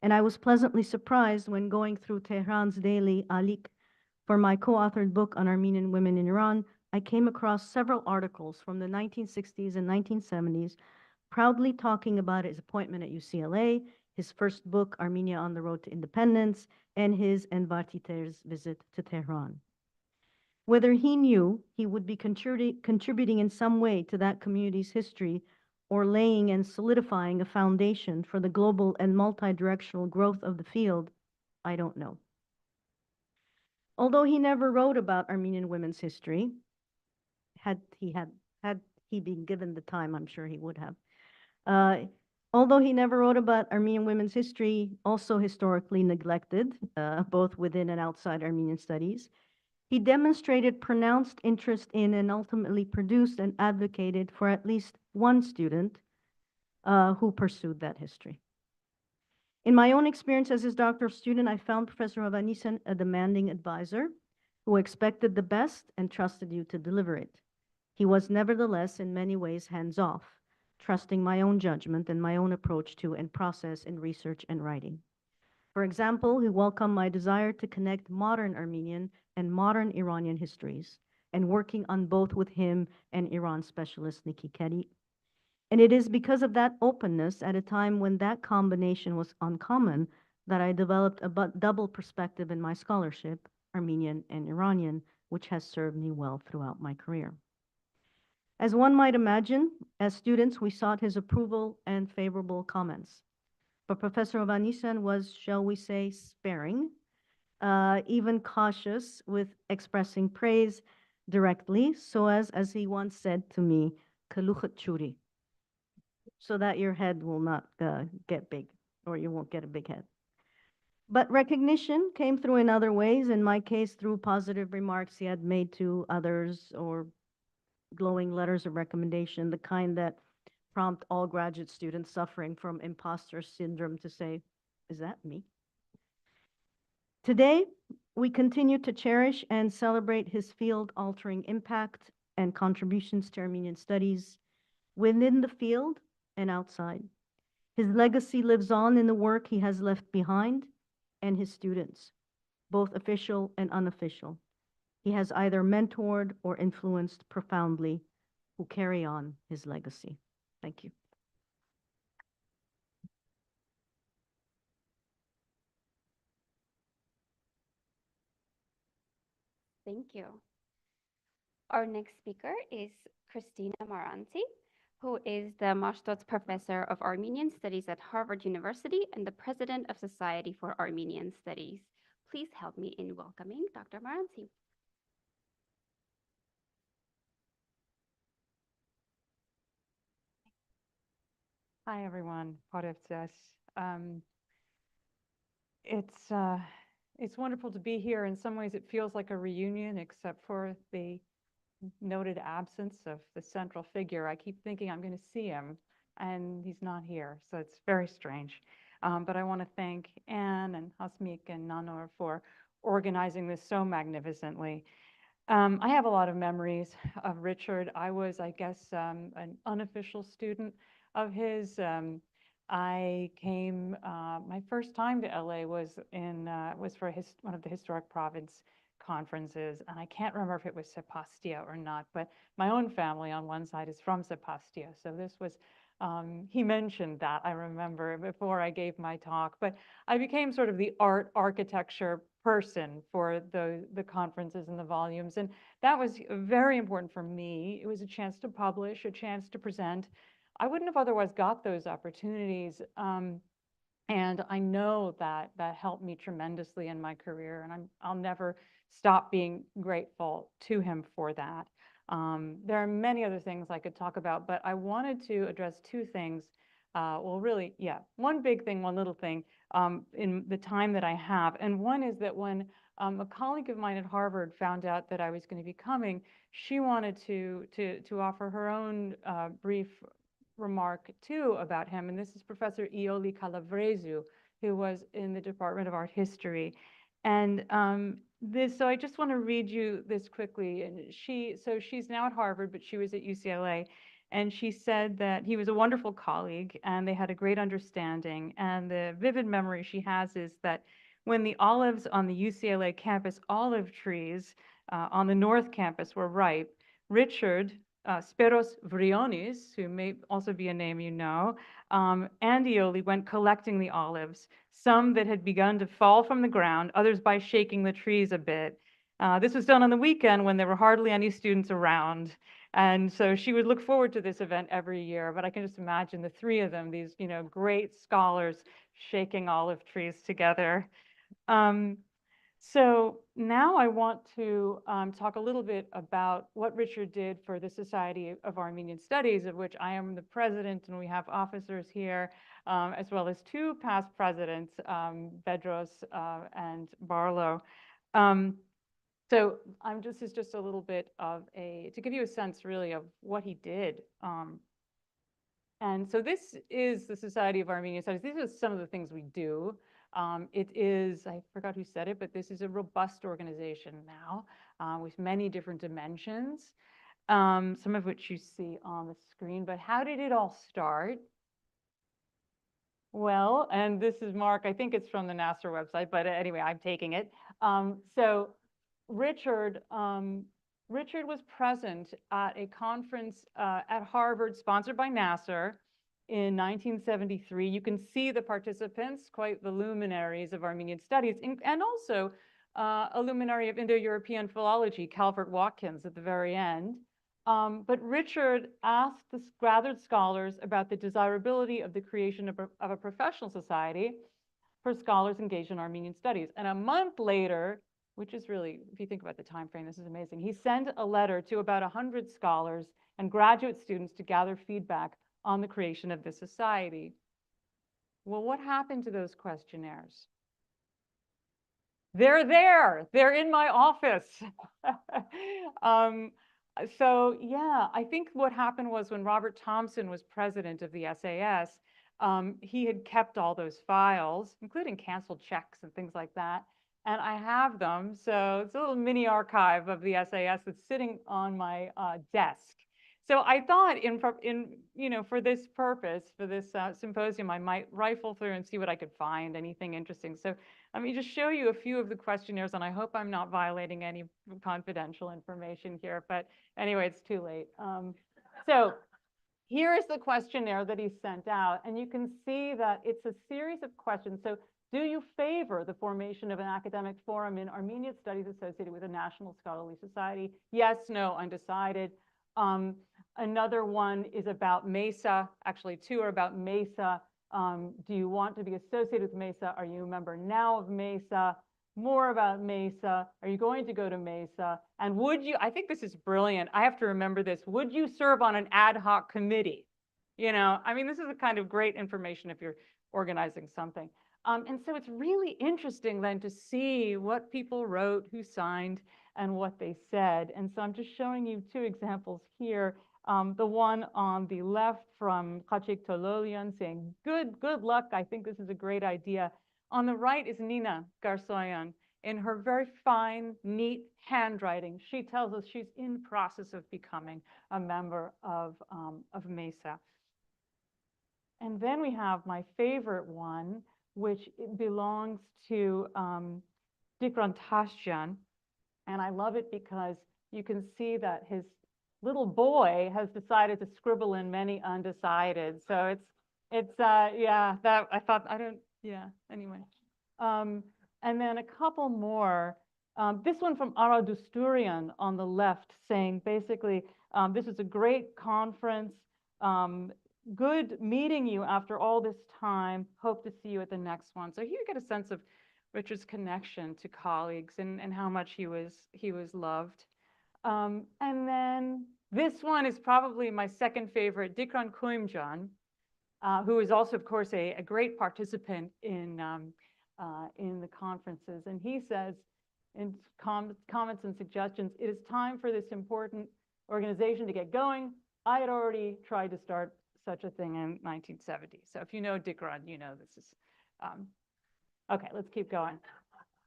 And I was pleasantly surprised when going through Tehran's daily Alik for my co-authored book on Armenian women in Iran, I came across several articles from the 1960s and 1970s proudly talking about his appointment at UCLA, his first book, Armenia on the Road to Independence, and his Envartiter's visit to Tehran. Whether he knew he would be contributing in some way to that community's history or laying and solidifying a foundation for the global and multi-directional growth of the field, I don't know. Although he never wrote about Armenian women's history, had he been given the time, I'm sure he would have. Although he never wrote about Armenian women's history, also historically neglected, both within and outside Armenian studies, he demonstrated pronounced interest in and ultimately produced and advocated for at least one student who pursued that history. In my own experience as his doctoral student, I found Professor Hovannisian a demanding advisor who expected the best and trusted you to deliver it. He was nevertheless in many ways hands-off, trusting my own judgment and my own approach to and process in research and writing. For example, he welcomed my desire to connect modern Armenian and modern Iranian histories, and working on both with him and Iran specialist Nikki Kedi. And it is because of that openness at a time when that combination was uncommon that I developed a double perspective in my scholarship, Armenian and Iranian, which has served me well throughout my career. As one might imagine, as students, we sought his approval and favorable comments. But Professor Hovannisian was, shall we say, sparing, even cautious with expressing praise directly, so as he once said to me, "Kaluchat churi," so that your head will not get big, or you won't get a big head. But recognition came through in other ways, in my case, through positive remarks he had made to others, or glowing letters of recommendation, the kind that prompt all graduate students suffering from imposter syndrome to say, "Is that me?" Today, we continue to cherish and celebrate his field-altering impact and contributions to Armenian studies within the field and outside. His legacy lives on in the work he has left behind and his students, both official and unofficial. He has either mentored or influenced profoundly, who carry on his legacy. Thank you. Thank you. Our next speaker is Christina Maranti, who is the Mashtots Professor of Armenian Studies at Harvard University and the President of Society for Armenian Studies. Please help me in welcoming Dr. Maranti. Hi, everyone. It's wonderful to be here. In some ways, it feels like a reunion, except for the noted absence of the central figure. I keep thinking I'm going to see him, and he's not here, so it's very strange. But I want to thank Anne and Hasmik and Nanor for organizing this so magnificently. I have a lot of memories of Richard. I was, I guess, an unofficial student of his. I came, my first time to LA was for one of the Historic Province conferences, and I can't remember if it was Sepastia or not, but my own family on one side is from Sepastia, so this was, he mentioned that, I remember, before I gave my talk, but I became sort of the architecture person for the conferences and the volumes, and that was very important for me. It was a chance to publish, a chance to present. I wouldn't have otherwise got those opportunities. And I know that that helped me tremendously in my career, and I'll never stop being grateful to him for that. There are many other things I could talk about, but I wanted to address two things. Well, really, yeah, one big thing, one little thing in the time that I have. And one is that when a colleague of mine at Harvard found out that I was going to be coming, she wanted to offer her own brief remark too about him, and this is Professor Ioli Kalavrezu, who was in the Department of Art History. And so I just want to read you this quickly. And she's now at Harvard, but she was at UCLA. And she said that he was a wonderful colleague and they had a great understanding. And the vivid memory she has is that when the olives on the UCLA campus, olive trees on the North Campus were ripe, Richard, Speros Vrionis, who may also be a name you know, and Ioli went collecting the olives, some that had begun to fall from the ground, others by shaking the trees a bit. This was done on the weekend when there were hardly any students around. And so she would look forward to this event every year, but I can just imagine the three of them, these great scholars shaking olive trees together. So now I want to talk a little bit about what Richard did for the Society of Armenian Studies, of which I am the president, and we have officers here, as well as two past presidents, Bedros and Barlow. So this is just a little bit of to give you a sense really of what he did. And so this is the Society of Armenian Studies. These are some of the things we do. It is, I forgot who said it, but this is a robust organization now with many different dimensions, some of which you see on the screen. But how did it all start? Well, and this is Mark, I think it's from the NASA website, but anyway, I'm taking it. So Richard was present at a conference at Harvard sponsored by NASA in 1973. You can see the participants, quite the luminaries of Armenian studies, and also a luminary of Indo-European philology, Calvert Watkins, at the very end. But Richard asked the gathered scholars about the desirability of the creation of a professional society for scholars engaged in Armenian studies. And a month later, which is really, if you think about the time frame, this is amazing, he sent a letter to about 100 scholars and graduate students to gather feedback on the creation of this society. Well, what happened to those questionnaires? They're there. They're in my office. So yeah, I think what happened was when Robert Thompson was president of the SAS, he had kept all those files, including canceled checks and things like that. And I have them. So it's a little mini archive of the SAS that's sitting on my desk. So I thought for this purpose, for this symposium, I might rifle through and see what I could find, anything interesting. So let me just show you a few of the questionnaires, and I hope I'm not violating any confidential information here, but anyway, it's too late. So here is the questionnaire that he sent out, and you can see that it's a series of questions. So do you favor the formation of an academic forum in Armenian studies associated with a national scholarly society? Yes, no, undecided. Another one is about MESA. Actually, two are about MESA. Do you want to be associated with MESA? Are you a member now of MESA? More about MESA. Are you going to go to MESA? And would you, I think this is brilliant. I have to remember this. Would you serve on an ad hoc committee? I mean, this is a kind of great information if you're organizing something. And so it's really interesting then to see what people wrote, who signed, and what they said. And so I'm just showing you two examples here. The one on the left from Khachik Tololian saying, good luck. I think this is a great idea. On the right is Nina Garsoyan. In her very fine, neat handwriting, she tells us she's in process of becoming a member of MESA. And then we have my favorite one, which belongs to Dikran Tashjan. And I love it because you can see that his little boy has decided to scribble in many undecided. So yeah, that I thought, anyway. And then a couple more. This one from Ara Dusturian on the left saying basically, this is a great conference. Good meeting you after all this time. Hope to see you at the next one. So here you get a sense of Richard's connection to colleagues and how much he was loved. And then this one is probably my second favorite, Dikran Kuimjan, who is also, of course, a great participant in the conferences. And he says in comments and suggestions, it is time for this important organization to get going. I had already tried to start such a thing in 1970. So if you know Dikran, you know this is, okay, let's keep going.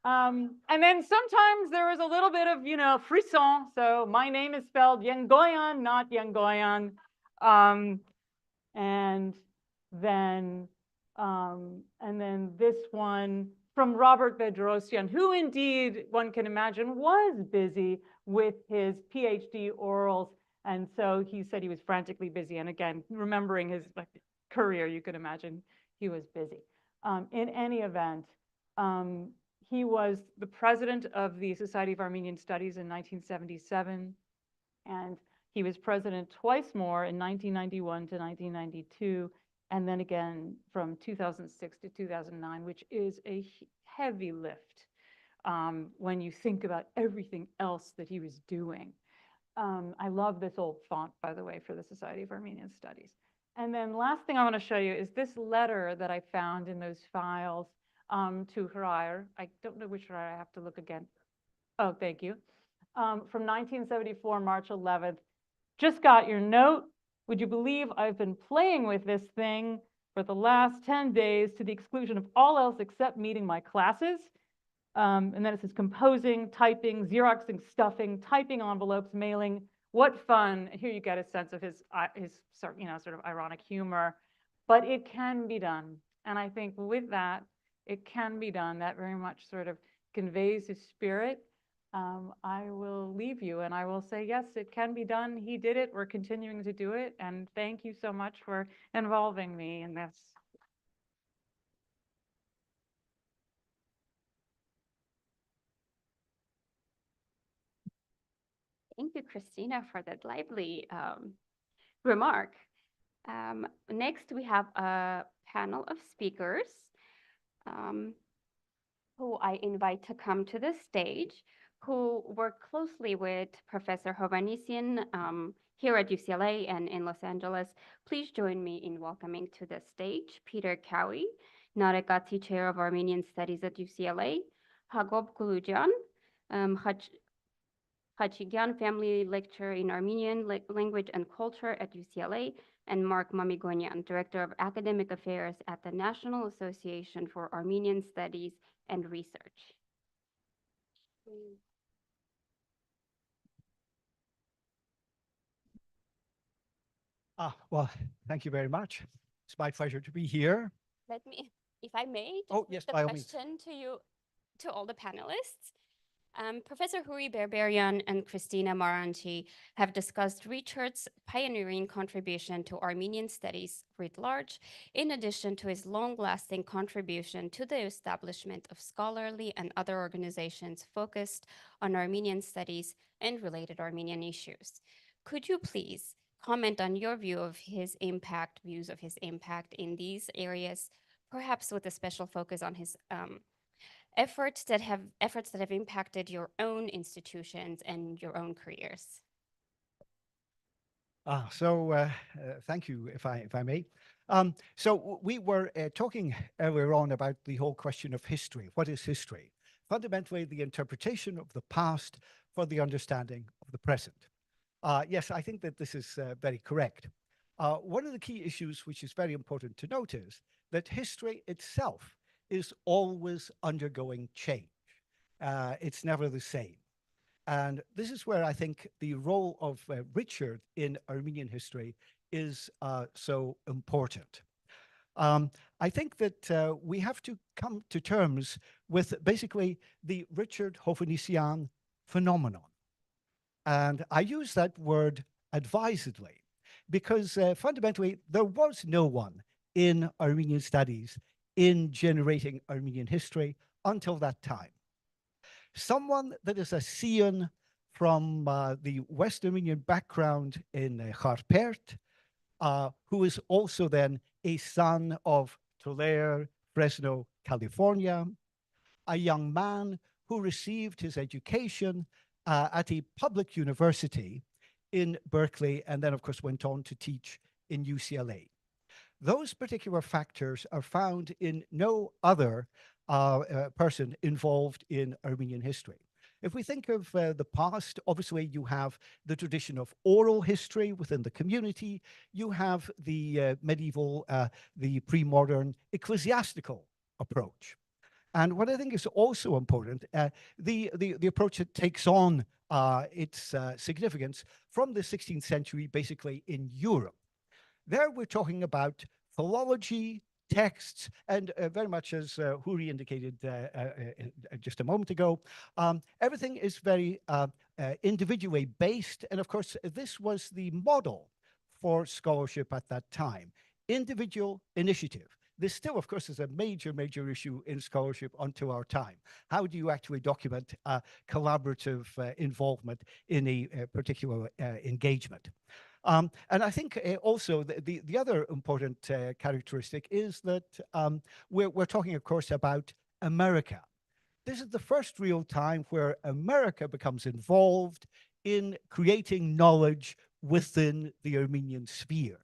And then sometimes there is a little bit of, frisson. So my name is spelled Yengoyan, not Yengoyan. And then this one from Robert Bedrosian, who indeed, one can imagine, was busy with his PhD orals. And so he said he was frantically busy. And again, remembering his career, you could imagine he was busy. In any event, he was the president of the Society of Armenian Studies in 1977. And he was president twice more in 1991 to 1992. And then again from 2006 to 2009, which is a heavy lift when you think about everything else that he was doing. I love this old font, by the way, for the Society of Armenian Studies. And then last thing I want to show you is this letter that I found in those files to Hrair. I don't know which Hrair, I have to look again. Oh, thank you. From 1974, March 11th. Just got your note. Would you believe I've been playing with this thing for the last 10 days to the exclusion of all else except meeting my classes. And then it says composing, typing, Xeroxing, stuffing, typing envelopes, mailing. What fun. Here you get a sense of his sort of ironic humor, but it can be done. And I think with that, it can be done. That very much sort of conveys his spirit. I will leave you and I will say, yes, it can be done. He did it. We're continuing to do it. And thank you so much for involving me in this. Thank you, Christina, for that lively remark. Next, we have a panel of speakers who I invite to come to the stage, who work closely with Professor Hovannisian here at UCLA and in Los Angeles. Please join me in welcoming to the stage Peter Cowie, Naregati Chair of Armenian Studies at UCLA, Hagop Gulujan, Hachigyan Family Lecturer in Armenian Language and Culture at UCLA, and Mark Mamigonian, Director of Academic Affairs at the National Association for Armenian Studies and Research. Well, thank you very much. It's my pleasure to be here. Let me, if I may, Oh, yes, the by all means. question to you, to all the panelists. Professor Huri Berberian and Christina Maranchi have discussed Richard's pioneering contribution to Armenian studies writ large, in addition to his long-lasting contribution to the establishment of scholarly and other organizations focused on Armenian studies and related Armenian issues. Could you please comment on your views of his impact in these areas, perhaps with a special focus on his efforts that have impacted your own institutions and your own careers? Thank you, if I may. So we were talking earlier on about the whole question of history. What is history? Fundamentally, the interpretation of the past for the understanding of the present. Yes, I think that this is very correct. One of the key issues which is very important to note is that history itself is always undergoing change. It's never the same. And this is where I think the role of Richard in Armenian history is so important. I think that we have to come to terms with basically the Richard Hovannisian phenomenon. And I use that word advisedly because fundamentally there was no one in Armenian studies in generating Armenian history until that time. Someone that is a Scion from the West Armenian background in Kharpert, who is also then a son of Tulare, Fresno, California, a young man who received his education at a public university in Berkeley, and then of course went on to teach in UCLA. Those particular factors are found in no other person involved in Armenian history. If we think of the past, obviously you have the tradition of oral history within the community. You have the medieval, the pre-modern ecclesiastical approach. And what I think is also important, the approach that takes on its significance from the 16th century, basically in Europe. There we're talking about philology, texts, and very much as Huri indicated just a moment ago, everything is very individually based. And of course, this was the model for scholarship at that time, individual initiative. This still, of course, is a major, major issue in scholarship until our time. How do you actually document collaborative involvement in a particular engagement? And I think also the other important characteristic is that we're talking, of course, about America. This is the first real time where America becomes involved in creating knowledge within the Armenian sphere.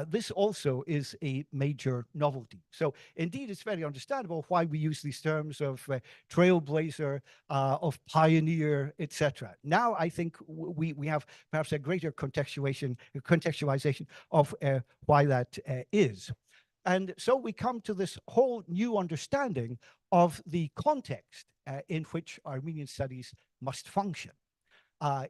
This also is a major novelty. So indeed, it's very understandable why we use these terms of trailblazer, of pioneer, etc. Now, I think we have perhaps a greater contextualization of why that is. And so we come to this whole new understanding of the context in which Armenian studies must function.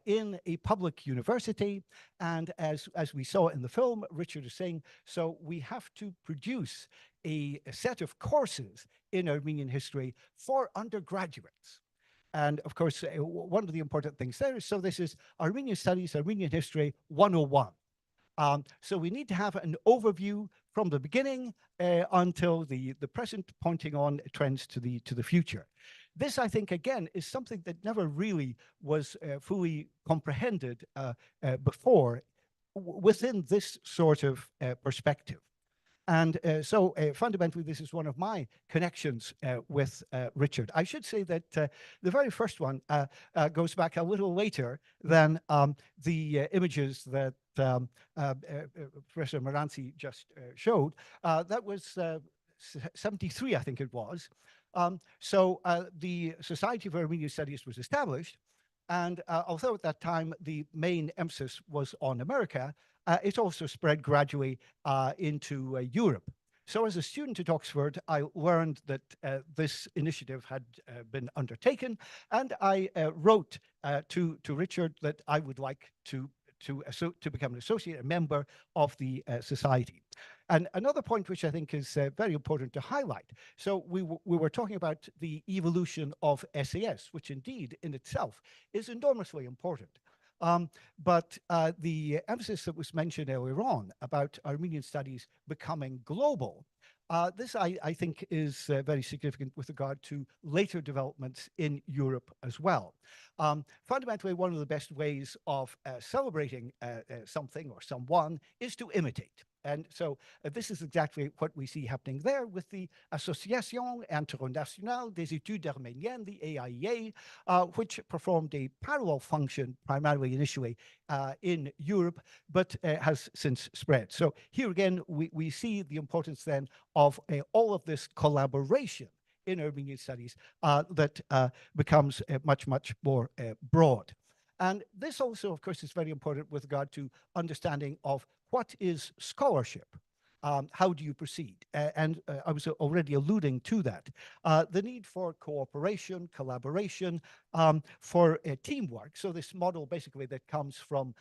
In a public university, and as we saw in the film, Richard is saying, so we have to produce a set of courses in Armenian history for undergraduates. And of course, one of the important things there is, so this is Armenian Studies, Armenian History 101. So we need to have an overview from the beginning until the present, pointing on trends to the future. This, I think, again, is something that never really was fully comprehended before within this sort of perspective. And so fundamentally, this is one of my connections with Richard. I should say that the very first one goes back a little later than the images that Professor Moranci just showed. That was 73, I think it was. So the Society for Armenian Studies was established. And although at that time the main emphasis was on America, it also spread gradually into Europe. So as a student at Oxford, I learned that this initiative had been undertaken, and I wrote to Richard that I would like to become an associate, a member of the society. And another point which I think is very important to highlight. So we were talking about the evolution of SAS, which indeed in itself is enormously important. But the emphasis that was mentioned earlier on about Armenian studies becoming global, this I think is very significant with regard to later developments in Europe as well. Fundamentally, one of the best ways of celebrating something or someone is to imitate. And so this is exactly what we see happening there with the Association Internationale des Études Arméniennes, the AIEA, which performed a parallel function primarily initially in Europe, but has since spread. So here again, we see the importance then of all of this collaboration in Armenian studies that becomes much, much more broad. And this also, of course, is very important with regard to understanding of what is scholarship. How do you proceed? And I was already alluding to that. The need for cooperation, collaboration, for teamwork. So this model basically that comes from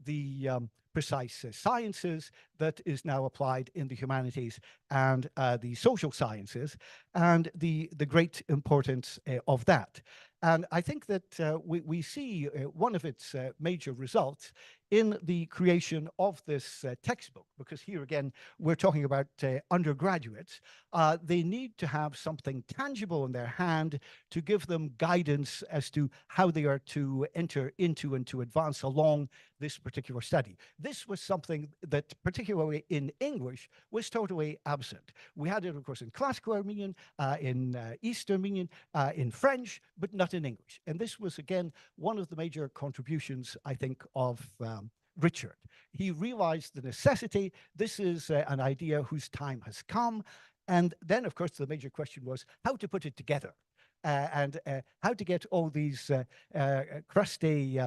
the precise sciences that is now applied in the humanities and the social sciences, and the great importance of that. And I think that we see one of its major results in the creation of this textbook, because here again, we're talking about undergraduates. They need to have something tangible in their hand to give them guidance as to how they are to enter into and to advance along this particular study. This was something that, particularly in English, was totally absent. We had it, of course, in classical Armenian, in East Armenian, in French, but not in English. And this was, again, one of the major contributions, I think, of Richard. He realized the necessity. This is an idea whose time has come. And then, of course, the major question was how to put it together. And how to get all these crusty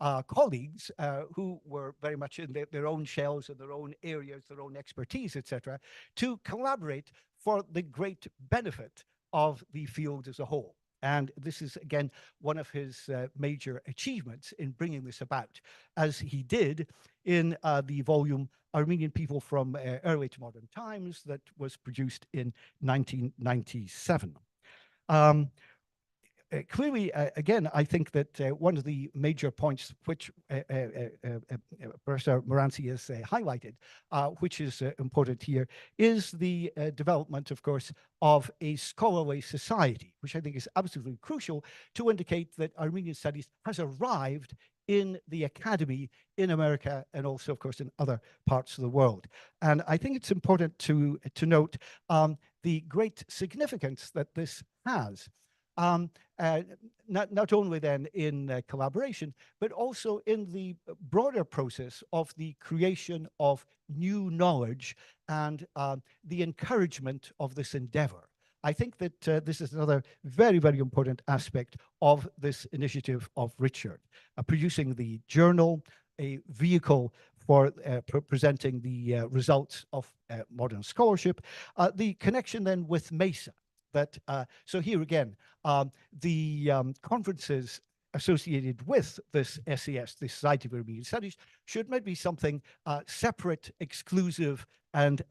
colleagues who were very much in their own shells and their own areas, their own expertise, etc., to collaborate for the great benefit of the field as a whole. And this is, again, one of his major achievements in bringing this about, as he did in the volume Armenian People from Early to Modern Times that was produced in 1997. Clearly, again, I think that one of the major points which Professor Moranci has highlighted, which is important here, is the development, of course, of a scholarly society, which I think is absolutely crucial to indicate that Armenian studies has arrived in the academy in America and also, of course, in other parts of the world. And I think it's important to note the great significance that this has. Not only then in collaboration, but also in the broader process of the creation of new knowledge and the encouragement of this endeavor. I think that this is another very, very important aspect of this initiative of Richard, producing the journal, a vehicle for presenting the results of modern scholarship. The connection then with Mesa, that so here again, the conferences associated with this SES, the Society of Armenian Studies, should not be something separate, exclusive, and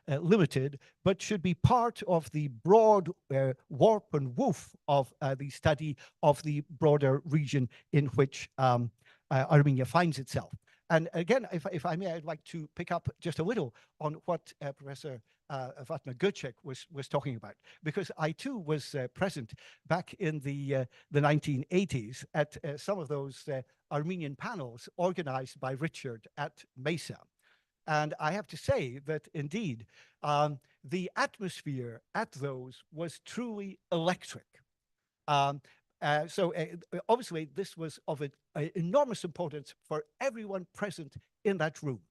limited, but should be part of the broad warp and woof of the study of the broader region in which Armenia finds itself. And again, if I may, I'd like to pick up just a little on what Professor Fatma Gurchek was talking about, because I too was present back in the 1980s at some of those Armenian panels organized by Richard at Mesa. And I have to say that indeed, the atmosphere at those was truly electric. So obviously this was of enormous importance for everyone present in that room.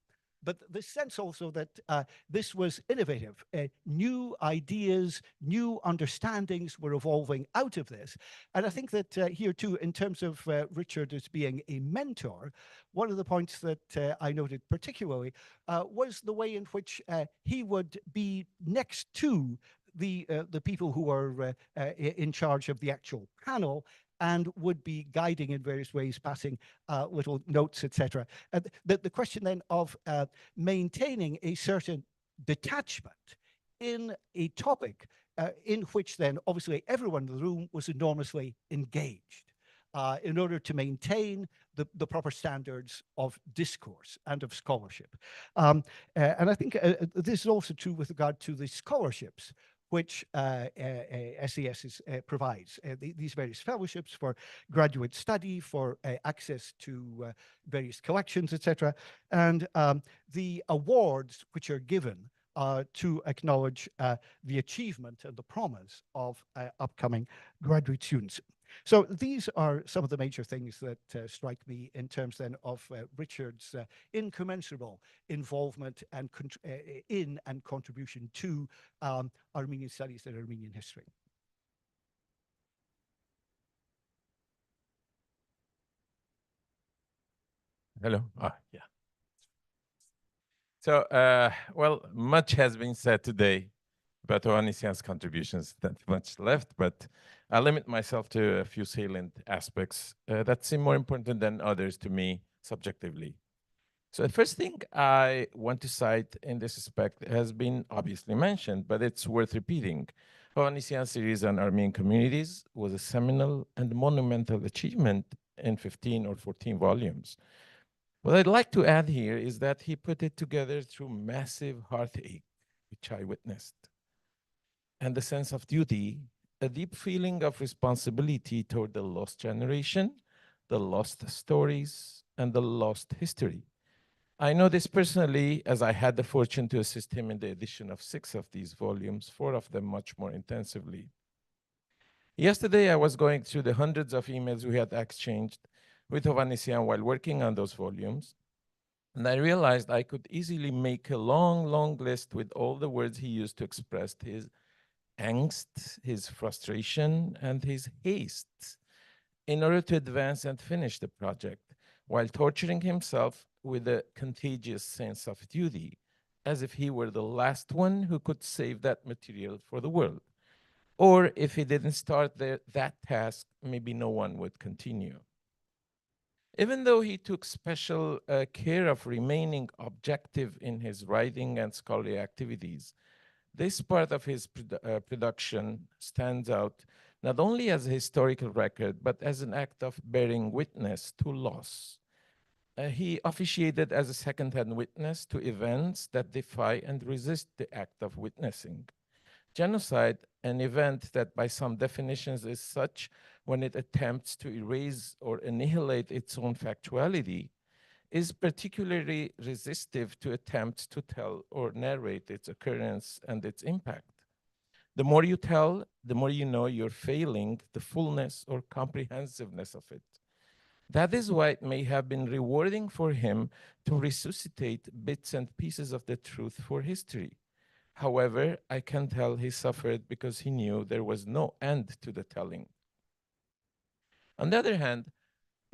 But the sense also that this was innovative, new ideas, new understandings were evolving out of this. And I think that here too, in terms of Richard as being a mentor, one of the points that I noted particularly was the way in which he would be next to the people who are in charge of the actual panel and would be guiding in various ways, passing little notes, etc. The question then of maintaining a certain detachment in a topic in which then obviously everyone in the room was enormously engaged in order to maintain the proper standards of discourse and of scholarship. And I think this is also true with regard to the scholarships which SES provides, these various fellowships for graduate study, for access to various collections, etc., and the awards which are given to acknowledge the achievement and the promise of upcoming graduate students. So these are some of the major things that strike me in terms then of Richard's incommensurable involvement and in and contribution to Armenian studies and Armenian history. Hello. Yeah. So, well, much has been said today about Hovannisian's contributions, not much left, but I'll limit myself to a few salient aspects that seem more important than others to me subjectively. So the first thing I want to cite in this respect has been obviously mentioned, but it's worth repeating. Hovannisian's series on Armenian communities was a seminal and monumental achievement in 15 or 14 volumes. What I'd like to add here is that he put it together through massive heartache, which I witnessed, and a sense of duty, a deep feeling of responsibility toward the lost generation, the lost stories, and the lost history. I know this personally, as I had the fortune to assist him in the edition of 6 of these volumes, 4 of them much more intensively. Yesterday, I was going through the hundreds of emails we had exchanged with Hovannisian while working on those volumes, and I realized I could easily make a long, long list with all the words he used to express his angst, his frustration, and his haste in order to advance and finish the project, while torturing himself with a contagious sense of duty, as if he were the last one who could save that material for the world. Or if he didn't start that task, maybe no one would continue. Even though he took special care of remaining objective in his writing and scholarly activities, this part of his production stands out not only as a historical record, but as an act of bearing witness to loss. He officiated as a second-hand witness to events that defy and resist the act of witnessing. Genocide, an event that by some definitions is such when it attempts to erase or annihilate its own factuality, is particularly resistive to attempts to tell or narrate its occurrence and its impact. The more you tell, the more you know you're failing the fullness or comprehensiveness of it. That is why it may have been rewarding for him to resuscitate bits and pieces of the truth for history. However, I can tell he suffered because he knew there was no end to the telling. On the other hand,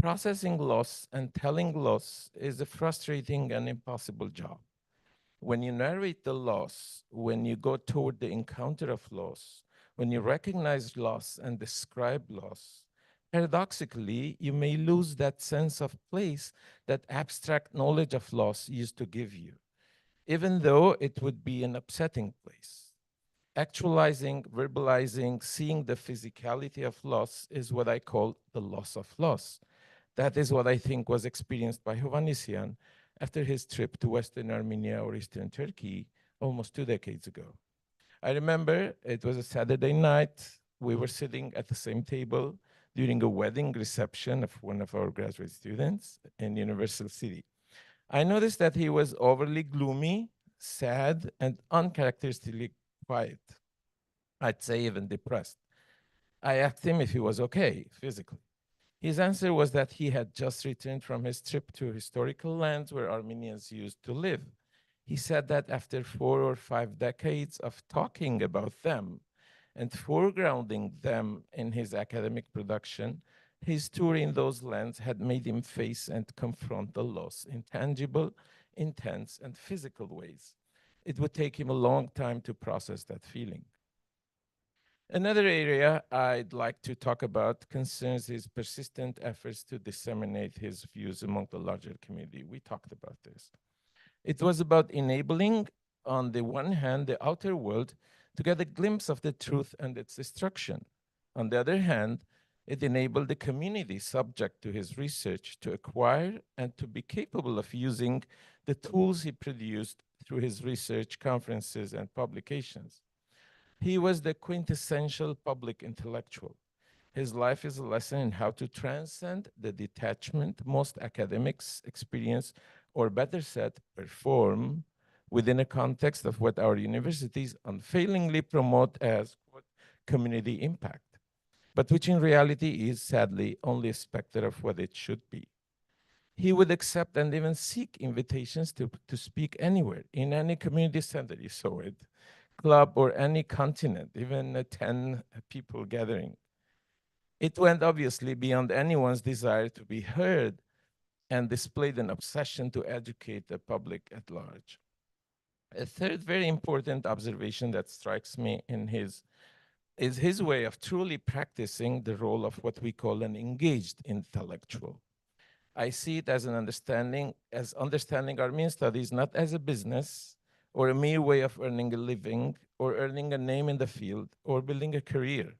processing loss and telling loss is a frustrating and impossible job. When you narrate the loss, when you go toward the encounter of loss, when you recognize loss and describe loss, paradoxically, you may lose that sense of place that abstract knowledge of loss used to give you, even though it would be an upsetting place. Actualizing, verbalizing, seeing the physicality of loss is what I call the loss of loss. That is what I think was experienced by Hovannisian after his trip to Western Armenia or Eastern Turkey almost 2 decades ago. I remember it was a Saturday night. We were sitting at the same table during a wedding reception of one of our graduate students in Universal City. I noticed that he was overly gloomy, sad, and uncharacteristically quiet. I'd say even depressed. I asked him if he was okay physically. His answer was that he had just returned from his trip to historical lands where Armenians used to live. He said that after 4 or 5 decades of talking about them and foregrounding them in his academic production, his tour in those lands had made him face and confront the loss in tangible, intense, and physical ways. It would take him a long time to process that feeling. Another area I'd like to talk about concerns his persistent efforts to disseminate his views among the larger community. We talked about this. It was about enabling, on the one hand, the outer world to get a glimpse of the truth and its destruction. On the other hand, it enabled the community subject to his research to acquire and to be capable of using the tools he produced through his research, conferences, and publications. He was the quintessential public intellectual. His life is a lesson in how to transcend the detachment most academics experience, or better said, perform within a context of what our universities unfailingly promote as quote, community impact, but which in reality is sadly only a specter of what it should be. He would accept and even seek invitations to speak anywhere, in any community center, you saw it, club or any continent, even a 10 people gathering. It went obviously beyond anyone's desire to be heard and displayed an obsession to educate the public at large. A third very important observation that strikes me is his way of truly practicing the role of what we call an engaged intellectual. I see it as understanding Armenian studies not as a business or a mere way of earning a living or earning a name in the field or building a career.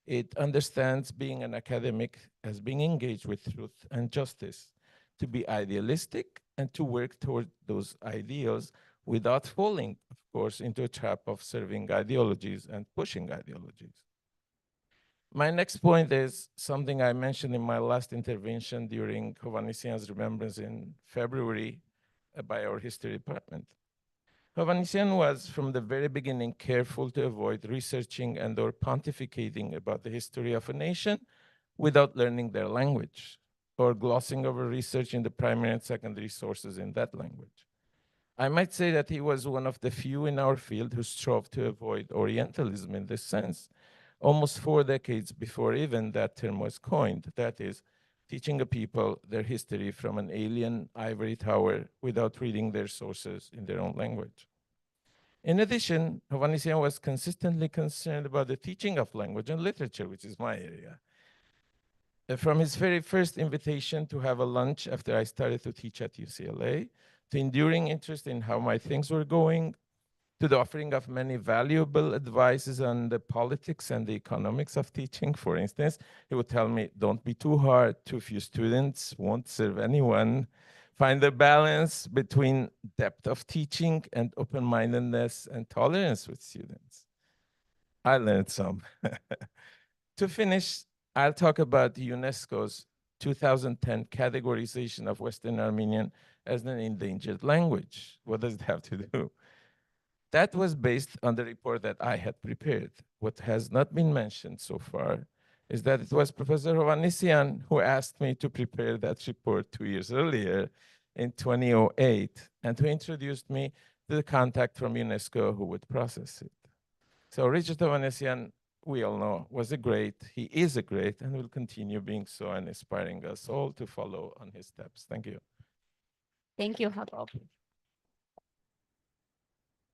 It understands being an academic as being engaged with truth and justice, to be idealistic and to work toward those ideals without falling, of course, into a trap of serving ideologies and pushing ideologies. My next point is something I mentioned in my last intervention during Hovannisian's remembrance in February by our history department. Hovannisian was from the very beginning careful to avoid researching and or pontificating about the history of a nation without learning their language or glossing over research in the primary and secondary sources in that language. I might say that he was one of the few in our field who strove to avoid Orientalism in this sense, almost 4 decades before even that term was coined. That is, teaching a people their history from an alien ivory tower without reading their sources in their own language. In addition, Hovannisian was consistently concerned about the teaching of language and literature, which is my area. From his very first invitation to have a lunch after I started to teach at UCLA, to enduring interest in how my things were going, to the offering of many valuable advices on the politics and the economics of teaching. For instance, he would tell me, don't be too hard, too few students won't serve anyone. Find the balance between depth of teaching and open-mindedness and tolerance with students. I learned some. To finish, I'll talk about UNESCO's 2010 categorization of Western Armenian as an endangered language. What does it have to do? That was based on the report that I had prepared. What has not been mentioned so far is that it was Professor Hovannisian who asked me to prepare that report 2 years earlier in 2008 and who introduced me to the contact from UNESCO who would process it. So Richard Hovannisian we all know, was a great, he is a great, and will continue being so and inspiring us all to follow on his steps. Thank you. Thank you, Hadal.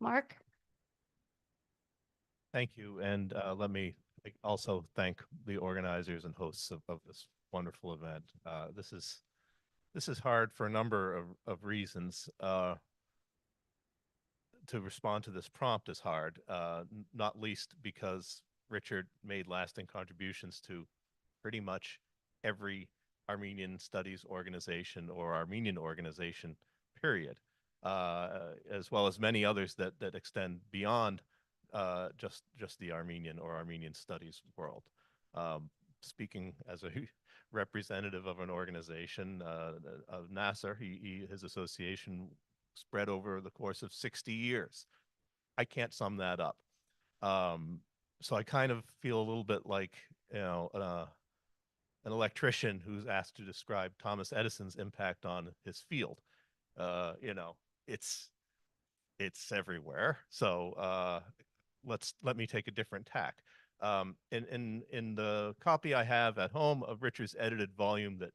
Mark? Thank you, and let me also thank the organizers and hosts of this wonderful event. This is hard for a number of reasons. To respond to this prompt is hard, not least because Richard made lasting contributions to pretty much every Armenian studies organization or Armenian organization, period, as well as many others that extend beyond just the Armenian or Armenian studies world. Speaking as a representative of an organization, of Nasser, his association spread over the course of 60 years. I can't sum that up. So I kind of feel a little bit like, you know, an electrician who's asked to describe Thomas Edison's impact on his field. You know, it's everywhere. So let me take a different tack. In the copy I have at home of Richard's edited volume that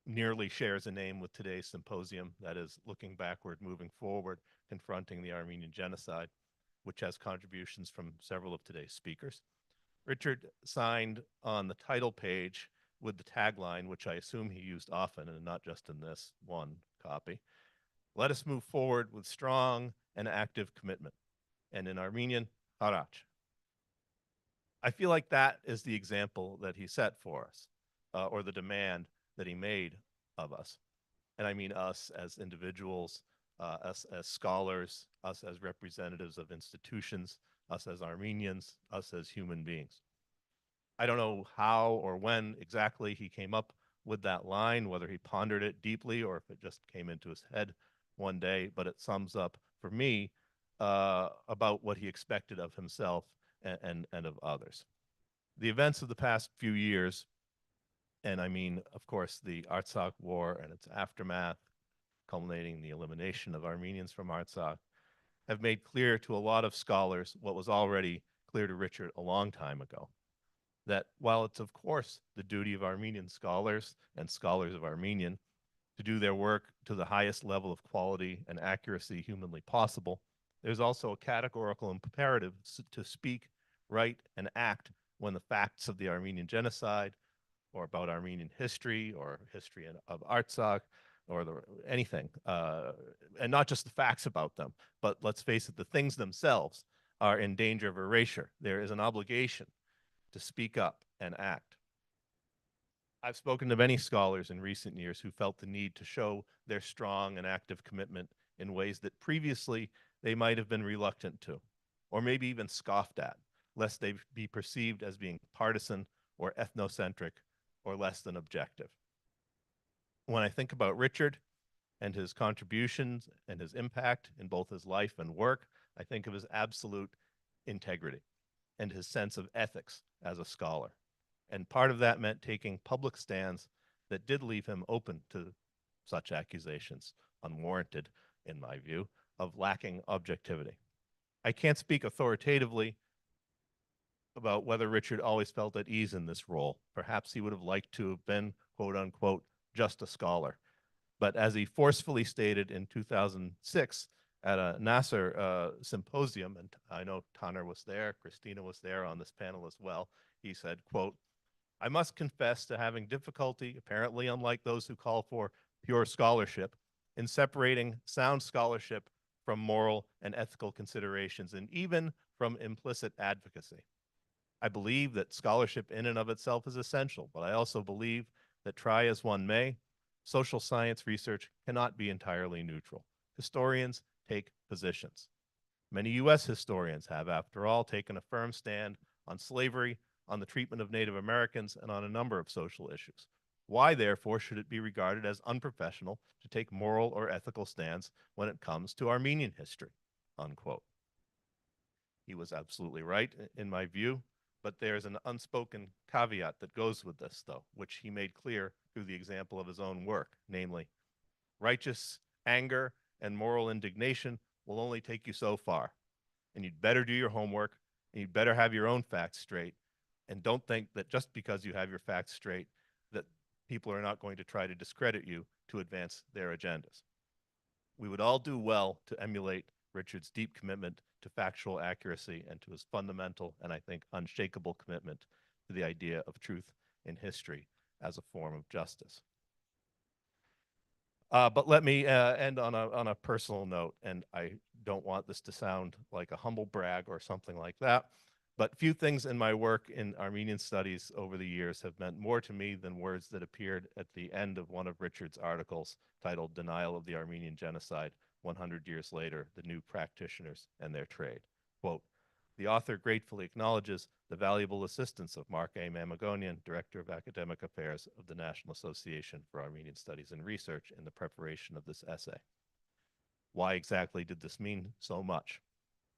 nearly shares a name with today's symposium, that is Looking Backward, Moving Forward, Confronting the Armenian Genocide, which has contributions from several of today's speakers. Richard signed on the title page with the tagline, which I assume he used often and not just in this one copy, "Let us move forward with strong and active commitment," and in Armenian, Harach. I feel like that is the example that he set for us, or the demand that he made of us. And I mean us as individuals, us as scholars, us as representatives of institutions, us as Armenians, us as human beings. I don't know how or when exactly he came up with that line, whether he pondered it deeply or if it just came into his head one day, but it sums up for me about what he expected of himself and of others. The events of the past few years, and I mean, of course, the Artsakh War and its aftermath, culminating in the elimination of Armenians from Artsakh, have made clear to a lot of scholars what was already clear to Richard a long time ago, that while it's of course the duty of Armenian scholars and scholars of Armenian to do their work to the highest level of quality and accuracy humanly possible, there's also a categorical imperative to speak, write, and act when the facts of the Armenian genocide or about Armenian history or history of Artsakh or anything, and not just the facts about them, but let's face it, the things themselves are in danger of erasure. There is an obligation to speak up and act. I've spoken to many scholars in recent years who felt the need to show their strong and active commitment in ways that previously they might have been reluctant to, or maybe even scoffed at, lest they be perceived as being partisan or ethnocentric or less than objective. When I think about Richard and his contributions and his impact in both his life and work, I think of his absolute integrity and his sense of ethics as a scholar. And part of that meant taking public stands that did leave him open to such accusations, unwarranted, in my view, of lacking objectivity. I can't speak authoritatively about whether Richard always felt at ease in this role. Perhaps he would have liked to have been, quote unquote, just a scholar. But as he forcefully stated in 2006 at a Nasser symposium, and I know Taner was there, Christina was there on this panel as well, he said, quote, "I must confess to having difficulty, apparently unlike those who call for pure scholarship, in separating sound scholarship from moral and ethical considerations, and even from implicit advocacy. I believe that scholarship in and of itself is essential, but I also believe that try as one may, social science research cannot be entirely neutral. Historians take positions. Many US historians have, after all, taken a firm stand on slavery, on the treatment of Native Americans, and on a number of social issues. Why, therefore, should it be regarded as unprofessional to take moral or ethical stands when it comes to Armenian history?" Unquote. He was absolutely right, in my view, but there's an unspoken caveat that goes with this, though, which he made clear through the example of his own work, namely, righteous anger and moral indignation will only take you so far, and you'd better do your homework And you better have your own facts straight. And don't think that just because you have your facts straight, that people are not going to try to discredit you to advance their agendas. We would all do well to emulate Richard's deep commitment to factual accuracy and to his fundamental and I think unshakable commitment to the idea of truth in history as a form of justice. But let me end on a personal note, and I don't want this to sound like a humble brag or something like that, but few things in my work in Armenian studies over the years have meant more to me than words that appeared at the end of one of Richard's articles titled "Denial of the Armenian Genocide, 100 Years Later, the New Practitioners and Their Trade." Quote, "The author gratefully acknowledges the valuable assistance of Mark A. Mamagonian, Director of Academic Affairs of the National Association for Armenian Studies and Research, in the preparation of this essay." Why exactly did this mean so much?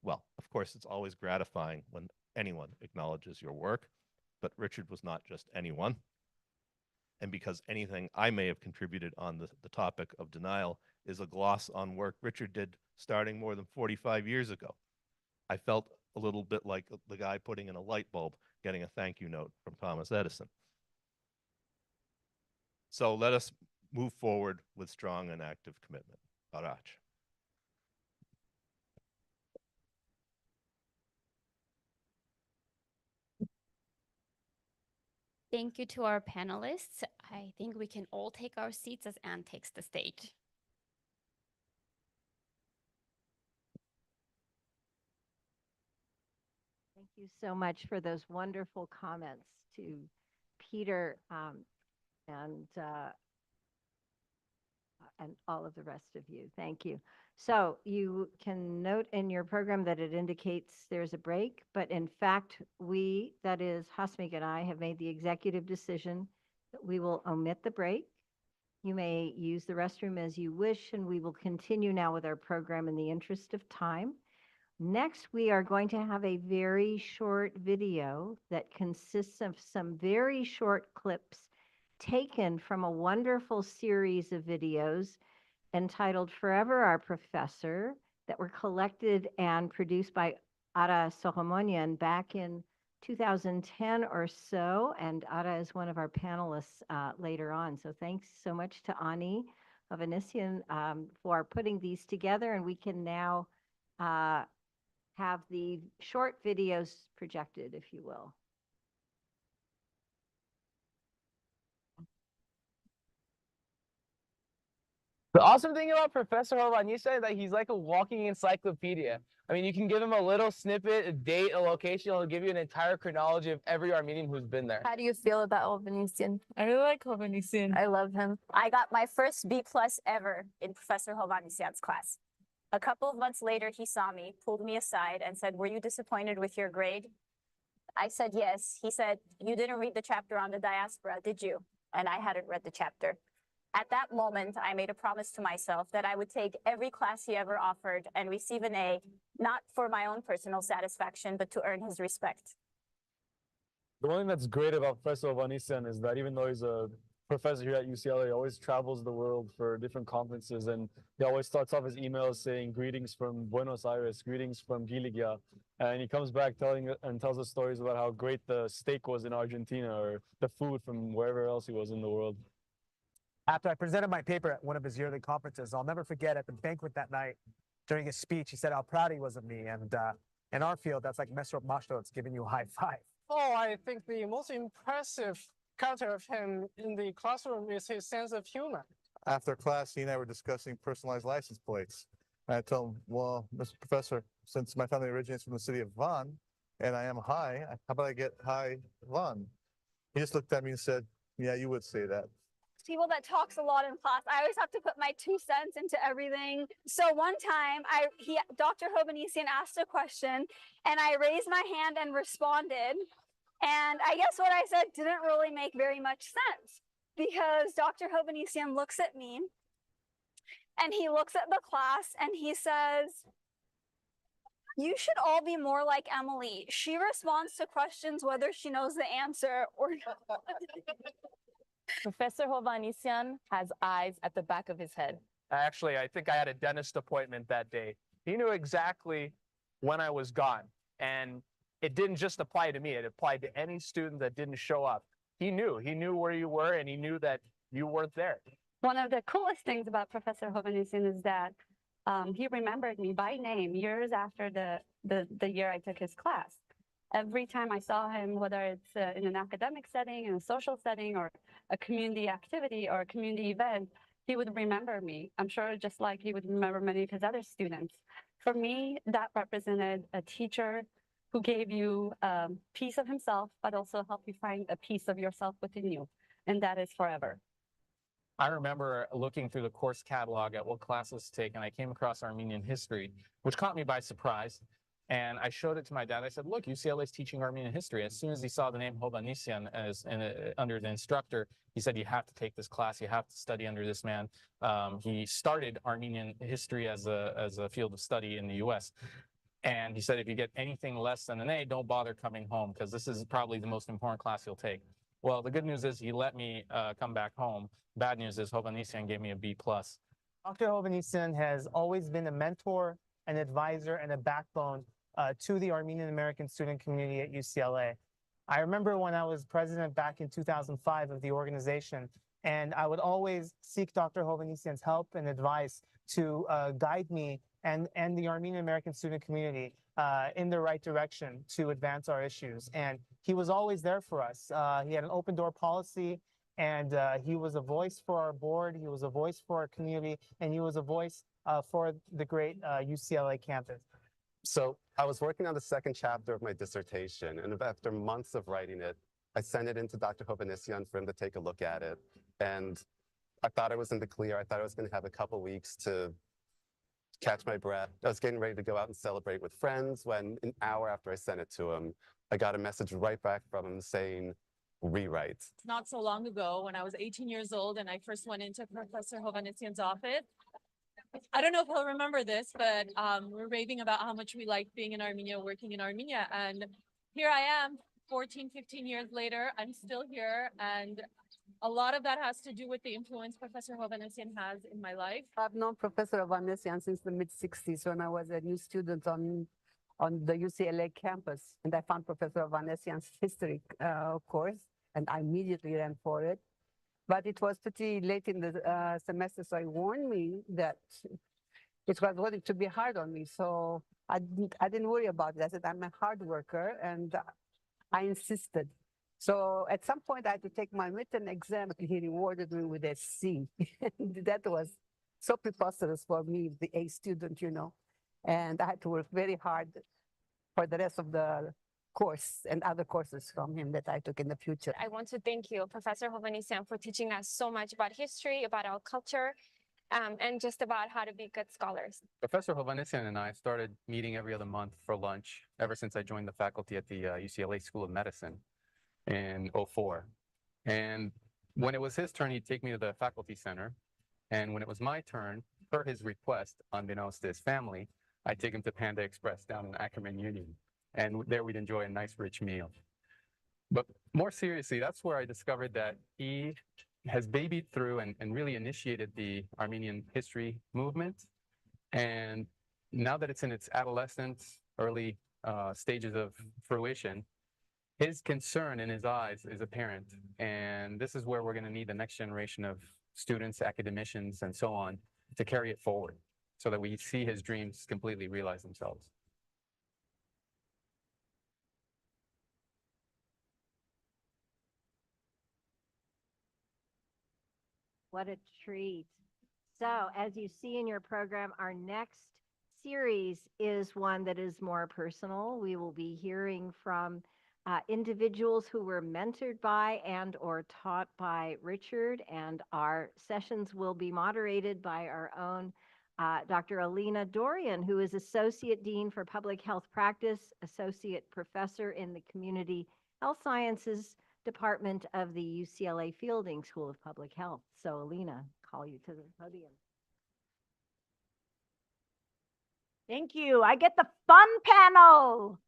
Well, of course, it's always gratifying when anyone acknowledges your work, but Richard was not just anyone. And because anything I may have contributed on the topic of denial is a gloss on work Richard did starting more than 45 years ago, I felt a little bit like the guy putting in a light bulb getting a thank you note from Thomas Edison. So let us move forward with strong and active commitment. Barach. Thank you to our panelists. I think we can all take our seats as Anne takes the stage. Thank you so much for those wonderful comments to Peter and all of the rest of you. Thank you. So you can note in your program that it indicates there's a break, but in fact, we, that is Hasmik and I, have made the executive decision that we will omit the break. You may use the restroom as you wish, and we will continue now with our program in the interest of time. Next, we are going to have a very short video that consists of some very short clips taken from a wonderful series of videos entitled Forever Our Professor, that were collected and produced by Ara Hovannisian back in 2010 or so. And Ara is one of our panelists later on. So thanks so much to Ani Hovannisian for putting these together. And we can now have the short videos projected, if you will. The awesome thing about Professor Hovannisian is that he's like a walking encyclopedia. I mean, you can give him a little snippet, a date, a location, he'll give you an entire chronology of every Armenian who's been there. How do you feel about Hovannisian? I really like Hovannisian. I love him. I got my first B+ ever in Professor Hovannisian's class. A couple of months later, he saw me, pulled me aside and said, "Were you disappointed with your grade?" I said, "Yes." He said, "You didn't read the chapter on the diaspora, did you?" And I hadn't read the chapter. At that moment, I made a promise to myself that I would take every class he ever offered and receive an A, not for my own personal satisfaction, but to earn his respect. The one thing that's great about Professor Hovannisian is that even though he's a professor here at UCLA, he always travels the world for different conferences, and he always starts off his emails saying greetings from Buenos Aires, greetings from Giligia, and he comes back tells us stories about how great the steak was in Argentina or the food from wherever else he was in the world. After I presented my paper at one of his yearly conferences, I'll never forget at the banquet that night, during his speech, he said how proud he was of me. And in our field, that's like Mesrop Mashto, it's giving you a high five. Oh, I think the most impressive character of him in the classroom is his sense of humor. After class, he and I were discussing personalized license plates. And I told him, "Well, Mr. Professor, since my family originates from the city of Van, and I am Hai, how about I get Hai Van?" He just looked at me and said, "Yeah, you would say that." People that talks a lot in class, I always have to put my 2 cents into everything. So one time, Dr. Hovannisian asked a question, and I raised my hand and responded. And I guess what I said didn't really make very much sense, because Dr. Hovannisian looks at me, and he looks at the class, and he says, "You should all be more like Emily. She responds to questions whether she knows the answer or not." Professor Hovannisian has eyes at the back of his head. Actually, I think I had a dentist appointment that day. He knew exactly when I was gone. And it didn't just apply to me, it applied to any student that didn't show up. He knew where you were, and he knew that you weren't there. One of the coolest things about Professor Hovannisian is that he remembered me by name years after the year I took his class. Every time I saw him, whether it's in an academic setting, in a social setting, or a community activity or a community event, he would remember me. I'm sure just like he would remember many of his other students. For me, that represented a teacher who gave you a piece of himself, but also helped you find a piece of yourself within you. And that is forever. I remember looking through the course catalog at what classes to take, and I came across Armenian history, which caught me by surprise. And I showed it to my dad. I said, look, UCLA is teaching Armenian history. As soon as he saw the name Hovannisian under the instructor, he said, you have to take this class. You have to study under this man. He started Armenian history as a field of study in the US. And he said, if you get anything less than an A, don't bother coming home, because this is probably the most important class you'll take. Well, the good news is he let me come back home. Bad news is Hovannisian gave me a B+. Dr. Hovannisian has always been a mentor, an advisor, and a backbone to the Armenian American student community at UCLA. I remember when I was president back in 2005 of the organization, and I would always seek Dr. Hovannisian's help and advice to guide me and the Armenian American student community in the right direction to advance our issues. And he was always there for us. He had an open door policy, and he was a voice for our board, he was a voice for our community, and he was a voice for the great UCLA campus. So I was working on the second chapter of my dissertation, and after months of writing it, I sent it in to Dr. Hovannisian for him to take a look at it. And I thought I was in the clear. I thought I was going to have a couple weeks to catch my breath. I was getting ready to go out and celebrate with friends when an hour after I sent it to him, I got a message right back from him saying, rewrite. Not so long ago, when I was 18 years old and I first went into Professor Hovannisian's office, I don't know if he'll remember this, but we're raving about how much we like being in Armenia, working in Armenia. And here I am, 14, 15 years later, I'm still here. And a lot of that has to do with the influence Professor Hovannisian has in my life. I've known Professor Hovannisian since the mid-60s when I was a new student on the UCLA campus. And I found Professor Hovannisian's history course, and I immediately ran for it. But it was pretty late in the semester, so he warned me that it was going to be hard on me. So I didn't worry about it. I said, I'm a hard worker, and I insisted. So at some point, I had to take my written exam, and he rewarded me with a C. That was so preposterous for me, the A student, you know. And I had to work very hard for the rest of the course and other courses from him that I took in the future. I want to thank you, Professor Hovannisian, for teaching us so much about history, about our culture, and just about how to be good scholars. Professor Hovannisian and I started meeting every other month for lunch ever since I joined the faculty at the UCLA School of Medicine in '04. And when it was his turn, he'd take me to the faculty center. And when it was my turn, per his request, unbeknownst to his family, I'd take him to Panda Express down in Ackerman Union. And there we'd enjoy a nice, rich meal. But more seriously, that's where I discovered that he has babied through and really initiated the Armenian history movement. And now that it's in its adolescent, early stages of fruition, his concern in his eyes is apparent. And this is where we're going to need the next generation of students, academicians, and so on to carry it forward so that we see his dreams completely realize themselves. What a treat. So as you see in your program, our next series is one that is more personal. We will be hearing from individuals who were mentored by and or taught by Richard, and our sessions will be moderated by our own Dr. Alina Dorian, who is Associate Dean for Public Health Practice, Associate Professor in the Community Health Sciences Department of the UCLA Fielding School of Public Health. So Alina, call you to the podium. Thank you. I get the fun panel.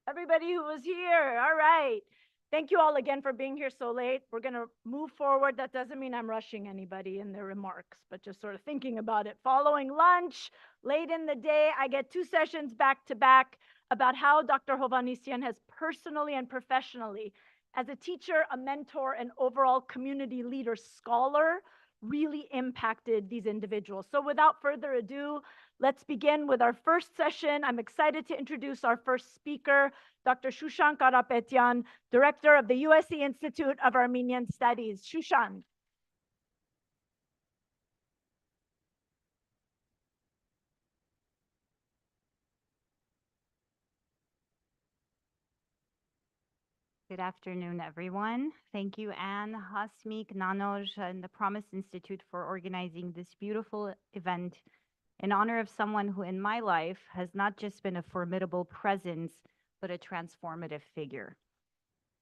Everybody who was here. All right. Thank you all again for being here so late. We're going to move forward. That doesn't mean I'm rushing anybody in their remarks, but just sort of thinking about it. Following lunch, late in the day, I get 2 sessions back to back about how Dr. Hovannisian has personally and professionally, as a teacher, a mentor, and overall community leader, scholar, really impacted these individuals. So without further ado, let's begin with our first session. I'm excited to introduce our first speaker, Dr. Shushan Karapetyan, Director of the USC Institute of Armenian Studies. Shushan. Good afternoon, everyone. Thank you, Anne, Hasmik, Nanoj, and the Promise Institute for organizing this beautiful event in honor of someone who in my life has not just been a formidable presence, but a transformative figure.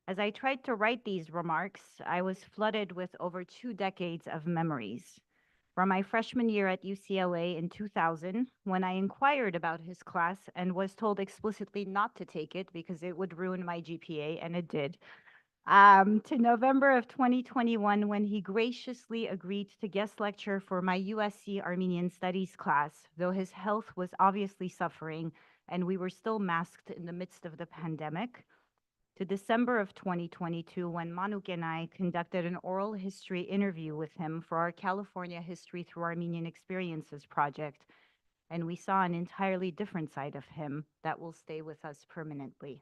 As I tried to write these remarks, I was flooded with over 2 decades of memories. From my freshman year at UCLA in 2000, when I inquired about his class and was told explicitly not to take it because it would ruin my GPA, and it did, to November of 2021, when he graciously agreed to guest lecture for my USC Armenian Studies class, though his health was obviously suffering and we were still masked in the midst of the pandemic, to December of 2022, when Manuk and I conducted an oral history interview with him for our California History Through Armenian Experiences project, and we saw an entirely different side of him that will stay with us permanently.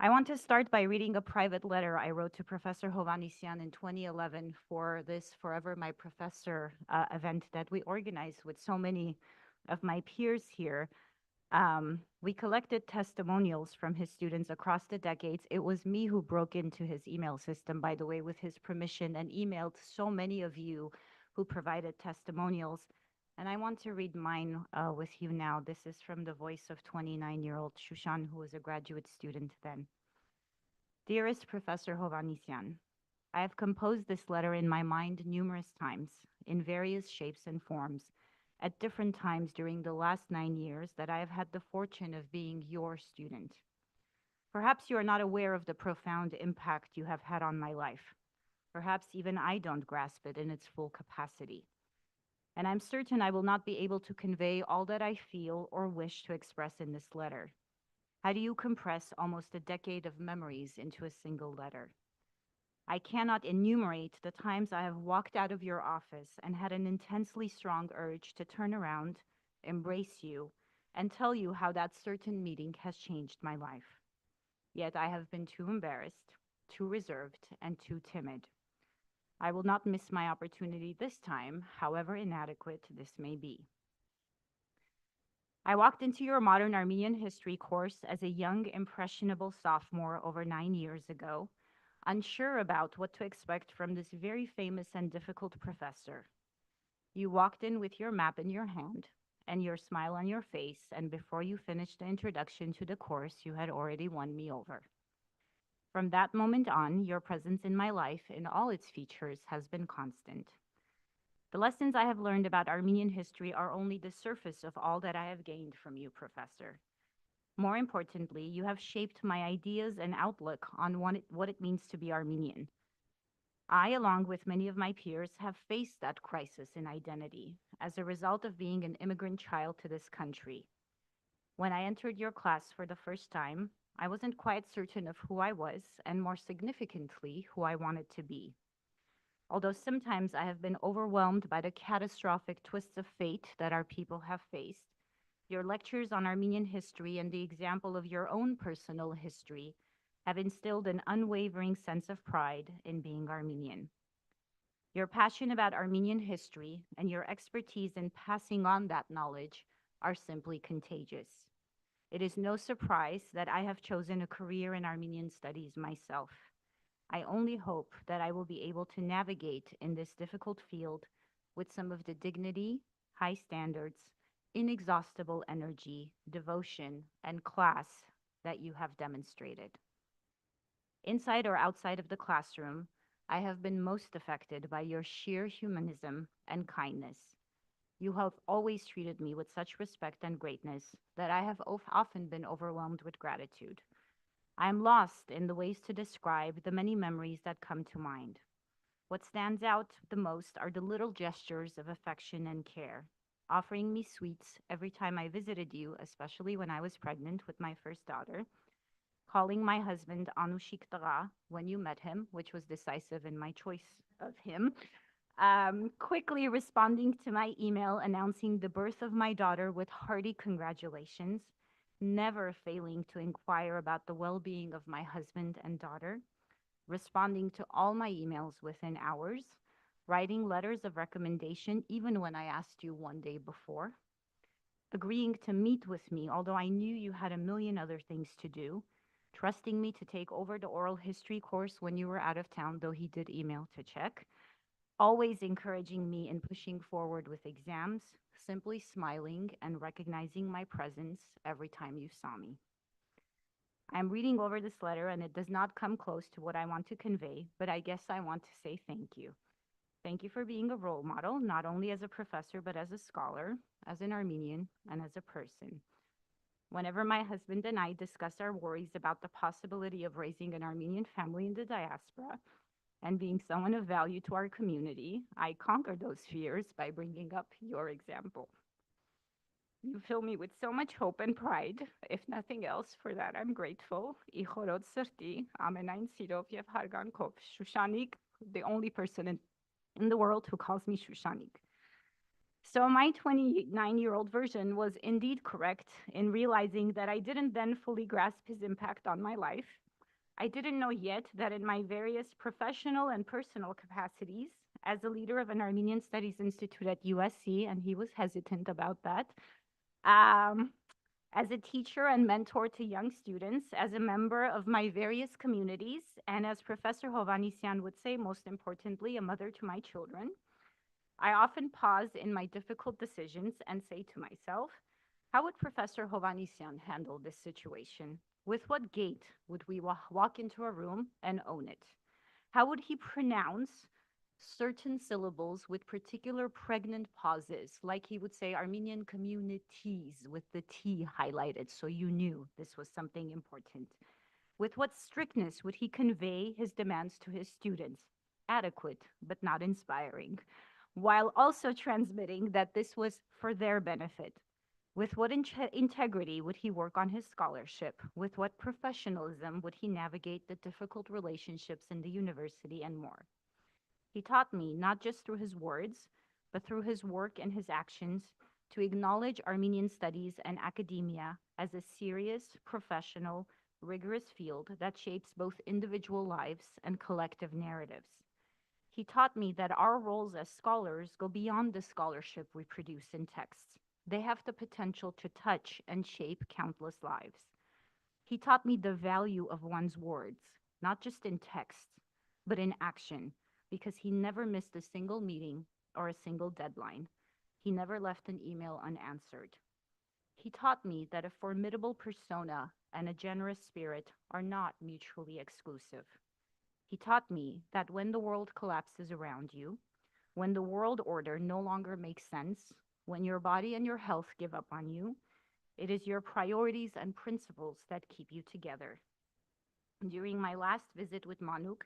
I want to start by reading a private letter I wrote to Professor Hovannisian in 2011 for this Forever My Professor event that we organized with so many of my peers here. We collected testimonials from his students across the decades. It was me who broke into his email system, by the way, with his permission, and emailed so many of you who provided testimonials. And I want to read mine with you now. This is from the voice of 29-year-old Shushan, who was a graduate student then. Dearest Professor Hovannisian, I have composed this letter in my mind numerous times, in various shapes and forms, at different times during the last 9 years that I have had the fortune of being your student. Perhaps you are not aware of the profound impact you have had on my life. Perhaps even I don't grasp it in its full capacity. And I'm certain I will not be able to convey all that I feel or wish to express in this letter. How do you compress almost a decade of memories into a single letter? I cannot enumerate the times I have walked out of your office and had an intensely strong urge to turn around, embrace you, and tell you how that certain meeting has changed my life. Yet I have been too embarrassed, too reserved, and too timid. I will not miss my opportunity this time, however inadequate this may be. I walked into your Modern Armenian History course as a young, impressionable sophomore over 9 years ago, unsure about what to expect from this very famous and difficult professor. You walked in with your map in your hand and your smile on your face, and before you finished the introduction to the course, you had already won me over. From that moment on, your presence in my life in all its features has been constant. The lessons I have learned about Armenian history are only the surface of all that I have gained from you, Professor. More importantly, you have shaped my ideas and outlook on what it means to be Armenian. I, along with many of my peers, have faced that crisis in identity as a result of being an immigrant child to this country. When I entered your class for the first time, I wasn't quite certain of who I was, and more significantly, who I wanted to be. Although sometimes I have been overwhelmed by the catastrophic twists of fate that our people have faced, your lectures on Armenian history and the example of your own personal history have instilled an unwavering sense of pride in being Armenian. Your passion about Armenian history and your expertise in passing on that knowledge are simply contagious. It is no surprise that I have chosen a career in Armenian studies myself. I only hope that I will be able to navigate in this difficult field with some of the dignity, high standards, inexhaustible energy, devotion, and class that you have demonstrated. Inside or outside of the classroom, I have been most affected by your sheer humanism and kindness. You have always treated me with such respect and greatness that I have often been overwhelmed with gratitude. I'm lost in the ways to describe the many memories that come to mind. What stands out the most are the little gestures of affection and care, offering me sweets every time I visited you, especially when I was pregnant with my first daughter, calling my husband Anushik Tara when you met him, which was decisive in my choice of him, quickly responding to my email announcing the birth of my daughter with hearty congratulations, never failing to inquire about the well-being of my husband and daughter, responding to all my emails within hours, writing letters of recommendation even when I asked you one day before, agreeing to meet with me although I knew you had a million other things to do, trusting me to take over the oral history course when you were out of town, though he did email to check, always encouraging me in pushing forward with exams, simply smiling and recognizing my presence every time you saw me. I'm reading over this letter and it does not come close to what I want to convey, but I guess I want to say thank you. Thank you for being a role model, not only as a professor, but as a scholar, as an Armenian, and as a person. Whenever my husband and I discuss our worries about the possibility of raising an Armenian family in the diaspora and being someone of value to our community, I conquer those fears by bringing up your example. You fill me with so much hope and pride. If nothing else, for that I'm grateful. Իխորոտ սրտի, ամենայն սիրով եւ հարգանքով, Shushanik, the only person in the world who calls me Shushanik. So my 29-year-old version was indeed correct in realizing that I didn't then fully grasp his impact on my life. I didn't know yet that in my various professional and personal capacities, as a leader of an Armenian Studies Institute at USC, and he was hesitant about that, as a teacher and mentor to young students, as a member of my various communities, and as Professor Hovannisian would say, most importantly, a mother to my children, I often pause in my difficult decisions and say to myself, how would Professor Hovannisian handle this situation? With what gait would we walk into a room and own it? How would he pronounce certain syllables with particular pregnant pauses, like he would say Armenian communities with the T highlighted, so you knew this was something important? With what strictness would he convey his demands to his students? Adequate, but not inspiring, while also transmitting that this was for their benefit. With what integrity would he work on his scholarship? With what professionalism would he navigate the difficult relationships in the university and more? He taught me, not just through his words, but through his work and his actions, to acknowledge Armenian studies and academia as a serious, professional, rigorous field that shapes both individual lives and collective narratives. He taught me that our roles as scholars go beyond the scholarship we produce in texts. They have the potential to touch and shape countless lives. He taught me the value of one's words, not just in text, but in action, because he never missed a single meeting or a single deadline. He never left an email unanswered. He taught me that a formidable persona and a generous spirit are not mutually exclusive. He taught me that when the world collapses around you, when the world order no longer makes sense, when your body and your health give up on you, it is your priorities and principles that keep you together. During my last visit with Manuk,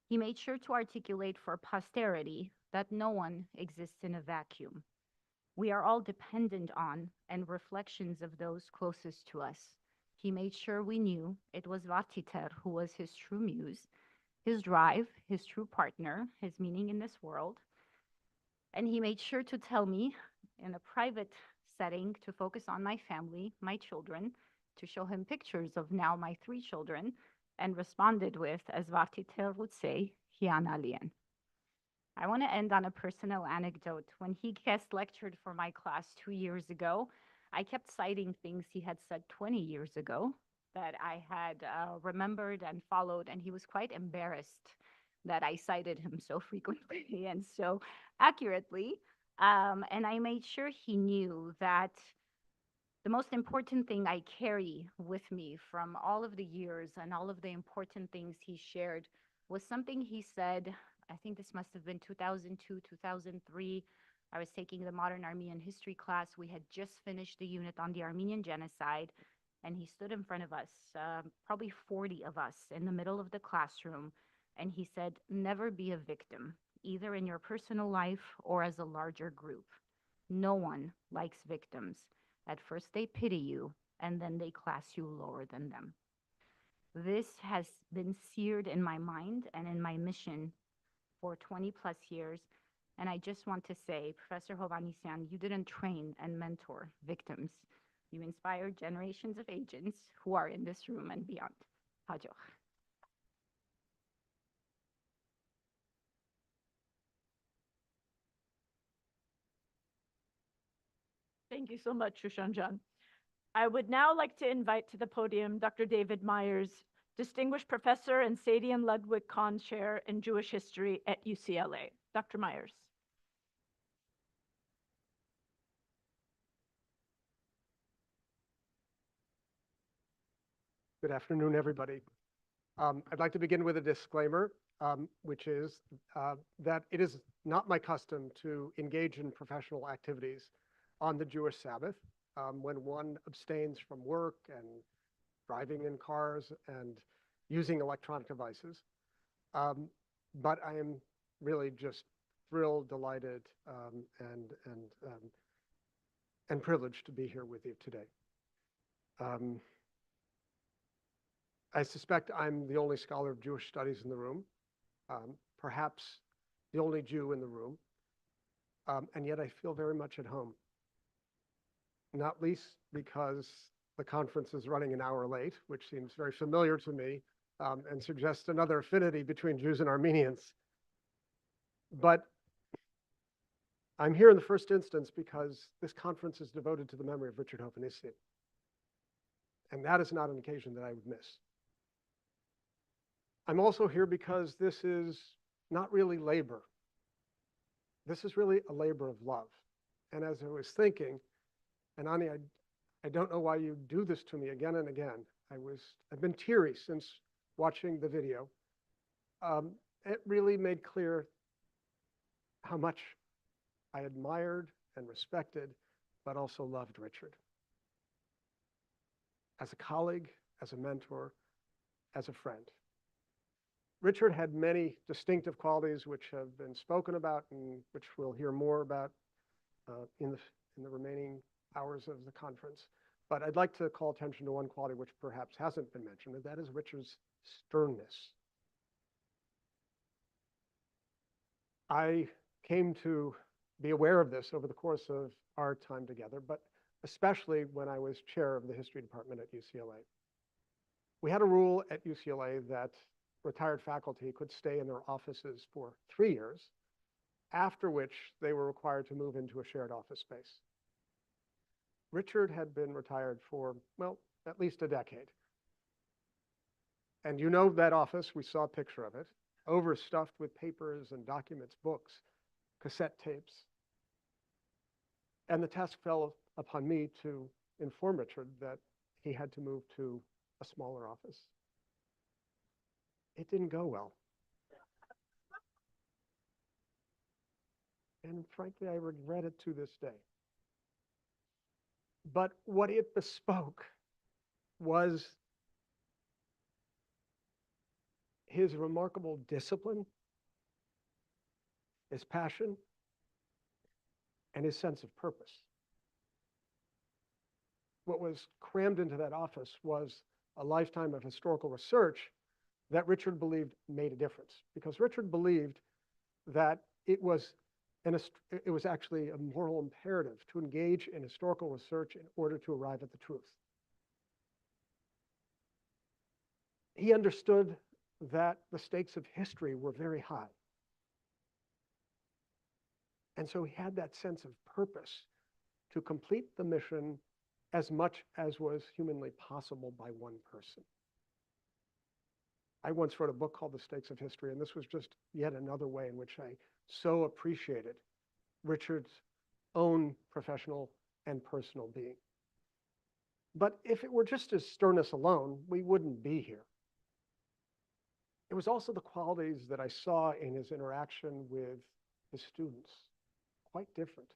he made sure to articulate for posterity that no one exists in a vacuum. We are all dependent on and reflections of those closest to us. He made sure we knew it was Vatiter who was his true muse, his drive, his true partner, his meaning in this world. And he made sure to tell me in a private setting to focus on my family, my children, to show him pictures of now my 3 children, and responded with, as Vatiter would say, Hianalien. I want to end on a personal anecdote. When he guest lectured for my class 2 years ago, I kept citing things he had said 20 years ago that I had remembered and followed, and he was quite embarrassed that I cited him so frequently and so accurately. And I made sure he knew that the most important thing I carry with me from all of the years and all of the important things he shared was something he said, I think this must have been 2002, 2003. I was taking the Modern Armenian History class. We had just finished the unit on the Armenian Genocide. And he stood in front of us, probably 40 of us, in the middle of the classroom, and he said, never be a victim, either in your personal life or as a larger group. No one likes victims. At first they pity you, and then they class you lower than them. This has been seared in my mind and in my mission for 20 plus years. And I just want to say, Professor Hovannisian, you didn't train and mentor victims. You inspired generations of agents who are in this room and beyond. Hajoch. Thank you so much, Shushanjan. I would now like to invite to the podium Dr. David Myers, Distinguished Professor and Sadian Ludwig Kahn Chair in Jewish History at UCLA. Dr. Myers. Good afternoon, everybody. I'd like to begin with a disclaimer, which is that it is not my custom to engage in professional activities on the Jewish Sabbath when one abstains from work and driving in cars and using electronic devices. But I am really just thrilled, delighted, and privileged to be here with you today. I suspect I'm the only scholar of Jewish studies in the room, perhaps the only Jew in the room, and yet I feel very much at home, not least because the conference is running an hour late, which seems very familiar to me and suggests another affinity between Jews and Armenians. But I'm here in the first instance because this conference is devoted to the memory of Richard Hovannisian, and that is not an occasion that I would miss. I'm also here because this is not really labor. This is really a labor of love. And as I was thinking, and Ani, I don't know why you do this to me again and again. I've been teary since watching the video. It really made clear how much I admired and respected, but also loved Richard. As a colleague, as a mentor, as a friend. Richard had many distinctive qualities which have been spoken about and which we'll hear more about in the remaining hours of the conference. But I'd like to call attention to one quality which perhaps hasn't been mentioned, and that is Richard's sternness. I came to be aware of this over the course of our time together, but especially when I was chair of the history department at UCLA. We had a rule at UCLA that retired faculty could stay in their offices for 3 years, after which they were required to move into a shared office space. Richard had been retired for, well, at least a decade. And you know that office, we saw a picture of it, overstuffed with papers and documents, books, cassette tapes. And the task fell upon me to inform Richard that he had to move to a smaller office. It didn't go well. And frankly, I regret it to this day. But what it bespoke was his remarkable discipline, his passion, and his sense of purpose. What was crammed into that office was a lifetime of historical research that Richard believed made a difference, because Richard believed that it was actually a moral imperative to engage in historical research in order to arrive at the truth. He understood that the stakes of history were very high. And so he had that sense of purpose to complete the mission as much as was humanly possible by one person. I once wrote a book called The Stakes of History, and this was just yet another way in which I so appreciated Richard's own professional and personal being. But if it were just his sternness alone, we wouldn't be here. It was also the qualities that I saw in his interaction with his students, quite different.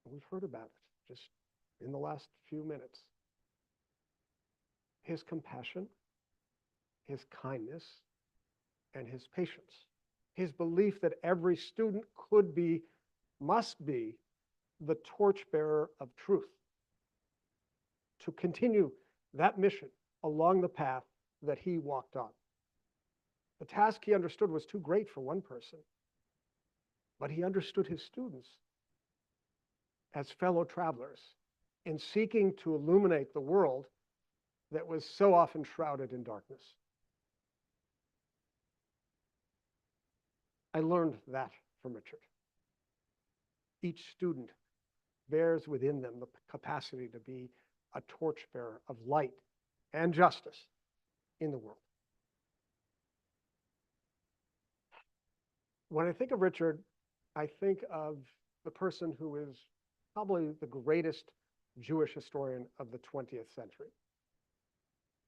We've heard about it just in the last few minutes. his compassion, his kindness, and his patience. His belief that every student could be, must be, the torchbearer of truth, to continue that mission along the path that he walked on. The task he understood was too great for one person, but he understood his students as fellow travelers in seeking to illuminate the world that was so often shrouded in darkness. I learned that from Richard. Each student bears within them the capacity to be a torchbearer of light and justice in the world. When I think of Richard, I think of the person who is probably the greatest Jewish historian of the 20th century.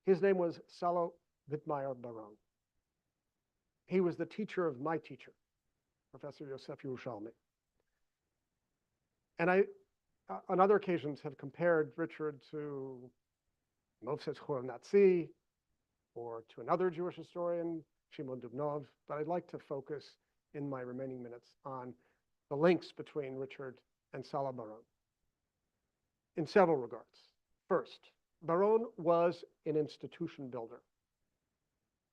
His name was Salo Wittmeyer Baron. He was the teacher of my teacher, Professor Yosef Yerushalmi. And I, on other occasions, have compared Richard to Moses Hovannisian or to another Jewish historian, Shimon Dubnov, but I'd like to focus in my remaining minutes on the links between Richard and Salo Baron in several regards. First, Baron was an institution builder.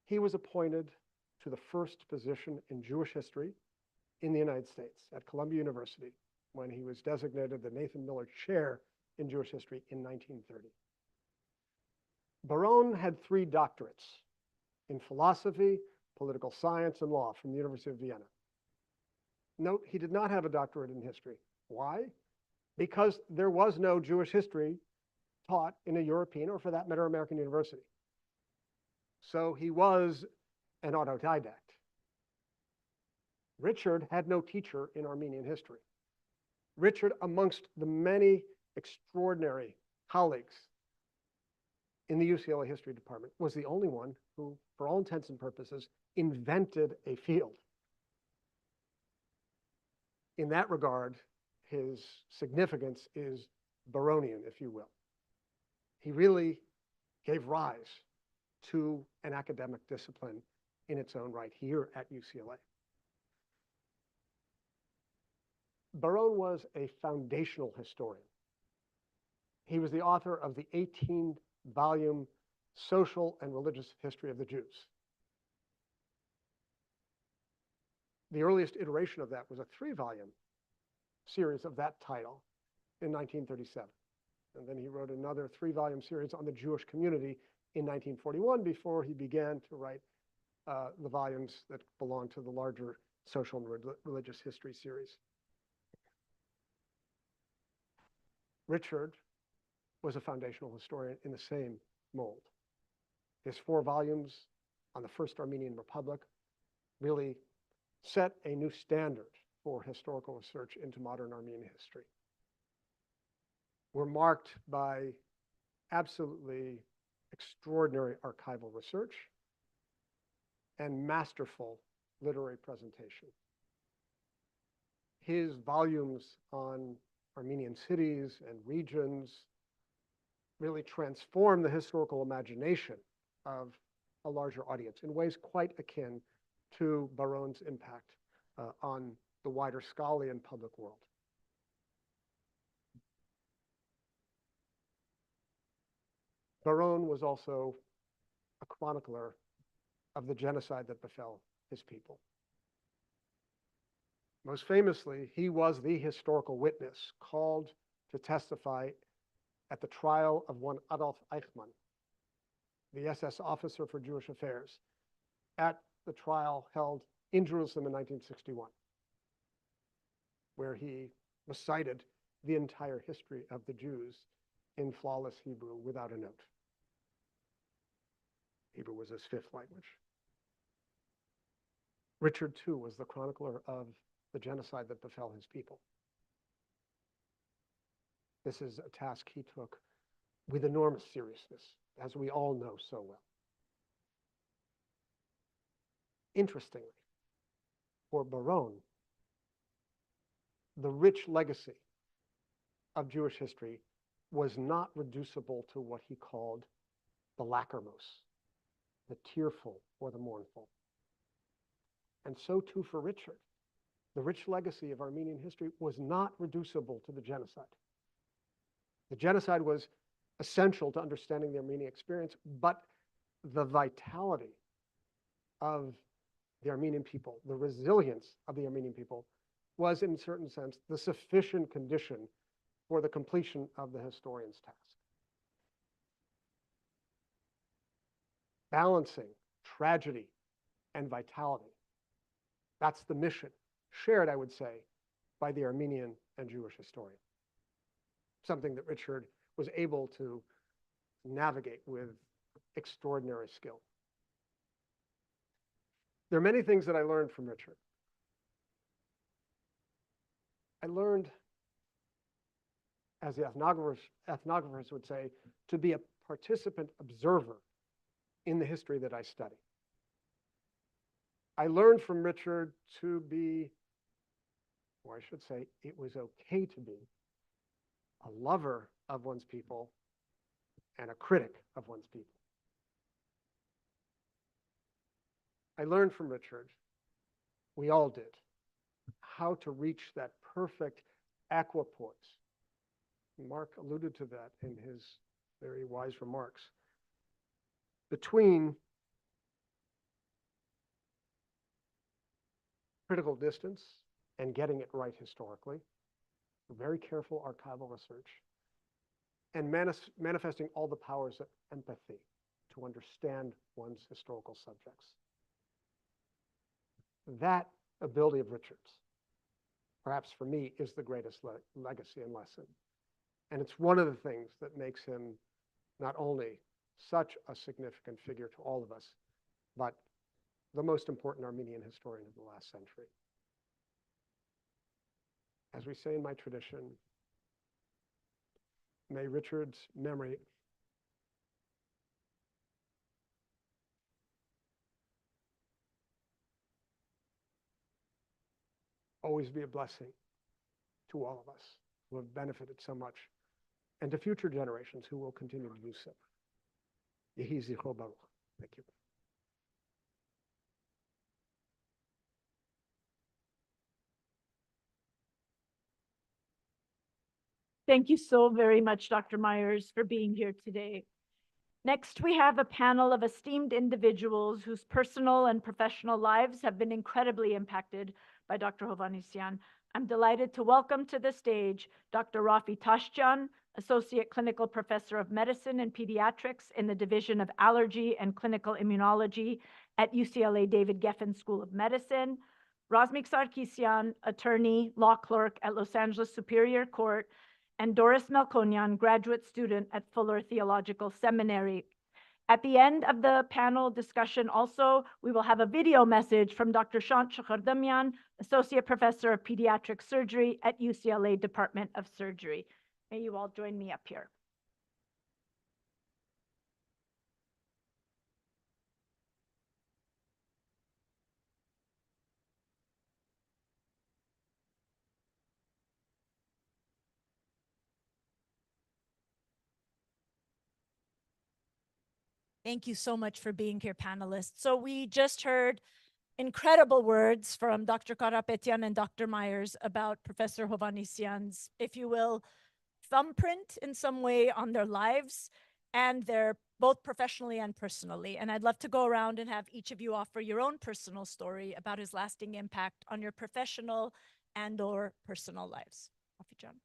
He was appointed to the first position in Jewish history in the United States at Columbia University when he was designated the Nathan Miller Chair in Jewish History in 1930. Baron had 3 doctorates in philosophy, political science, and law from the University of Vienna. Note, he did not have a doctorate in history. Why? Because there was no Jewish history taught in a European, or for that matter, American university. So he was an autodidact. Richard had no teacher in Armenian history. Richard, amongst the many extraordinary colleagues in the UCLA History Department, was the only one who, for all intents and purposes, invented a field. In that regard, his significance is Baronian, if you will. He really gave rise to an academic discipline in its own right here at UCLA. Baron was a foundational historian. He was the author of the 18-volume Social and Religious History of the Jews. The earliest iteration of that was a 3-volume series of that title in 1937. And then he wrote another 3-volume series on the Jewish community in 1941 before he began to write the volumes that belong to the larger social and religious history series. Richard was a foundational historian in the same mold. His 4 volumes on the First Armenian Republic really set a new standard for historical research into modern Armenian history. Were marked by absolutely extraordinary archival research and masterful literary presentation. His volumes on Armenian cities and regions really transformed the historical imagination of a larger audience in ways quite akin to Baron's impact on the wider scholarly and public world. Baron was also a chronicler of the genocide that befell his people. Most famously, he was the historical witness called to testify at the trial of one Adolf Eichmann, the SS officer for Jewish affairs, at the trial held in Jerusalem in 1961, where he recited the entire history of the Jews in flawless Hebrew without a note. Hebrew was his 5th language. Richard, too, was the chronicler of the genocide that befell his people. This is a task he took with enormous seriousness, as we all know so well. Interestingly, for Baron, the rich legacy of Jewish history was not reducible to what he called the lachrymose, the tearful, or the mournful. And so too for Richard. The rich legacy of Armenian history was not reducible to the genocide. The genocide was essential to understanding the Armenian experience, but the vitality of the Armenian people, the resilience of the Armenian people, was in a certain sense the sufficient condition for the completion of the historian's task. Balancing tragedy and vitality. That's the mission, shared, I would say, by the Armenian and Jewish historian. Something that Richard was able to navigate with extraordinary skill. There are many things that I learned from Richard. I learned, as the ethnographers would say, to be a participant observer in the history that I study. I learned from Richard to be, or I should say, it was okay to be a lover of one's people and a critic of one's people. I learned from Richard, we all did, how to reach that perfect equipoise. Mark alluded to that in his very wise remarks, between critical distance and getting it right historically, very careful archival research, and manifesting all the powers of empathy to understand one's historical subjects. That ability of Richard's, perhaps for me, is the greatest legacy and lesson. And it's one of the things that makes him not only such a significant figure to all of us, but the most important Armenian historian of the last century. As we say in my tradition, may Richard's memory always be a blessing to all of us who have benefited so much, and to future generations who will continue to do so. Yehi zichro baruch. Thank you. Thank you so very much, Dr. Myers, for being here today. Next, we have a panel of esteemed individuals whose personal and professional lives have been incredibly impacted by Dr. Hovannisian. I'm delighted to welcome to the stage Dr. Rafi Tashjan, Associate Clinical Professor of Medicine and Pediatrics in the Division of Allergy and Clinical Immunology at UCLA David Geffen School of Medicine, Razmik Sarkisian, Attorney, Law Clerk at Los Angeles Superior Court, and Doris Melkonian, graduate student at Fuller Theological Seminary. At the end of the panel discussion also, we will have a video message from Dr. Shant Shakardamian, Associate Professor of Pediatric Surgery at UCLA Department of Surgery. May you all join me up here. Thank you so much for being here, panelists. So we just heard incredible words from Dr. Karapetyan and Dr. Myers about Professor Hovannisian's, if you will, thumbprint in some way on their lives, and their both professionally and personally. And I'd love to go around and have each of you offer your own personal story about his lasting impact on your professional and/or personal lives. Rafi-Jan.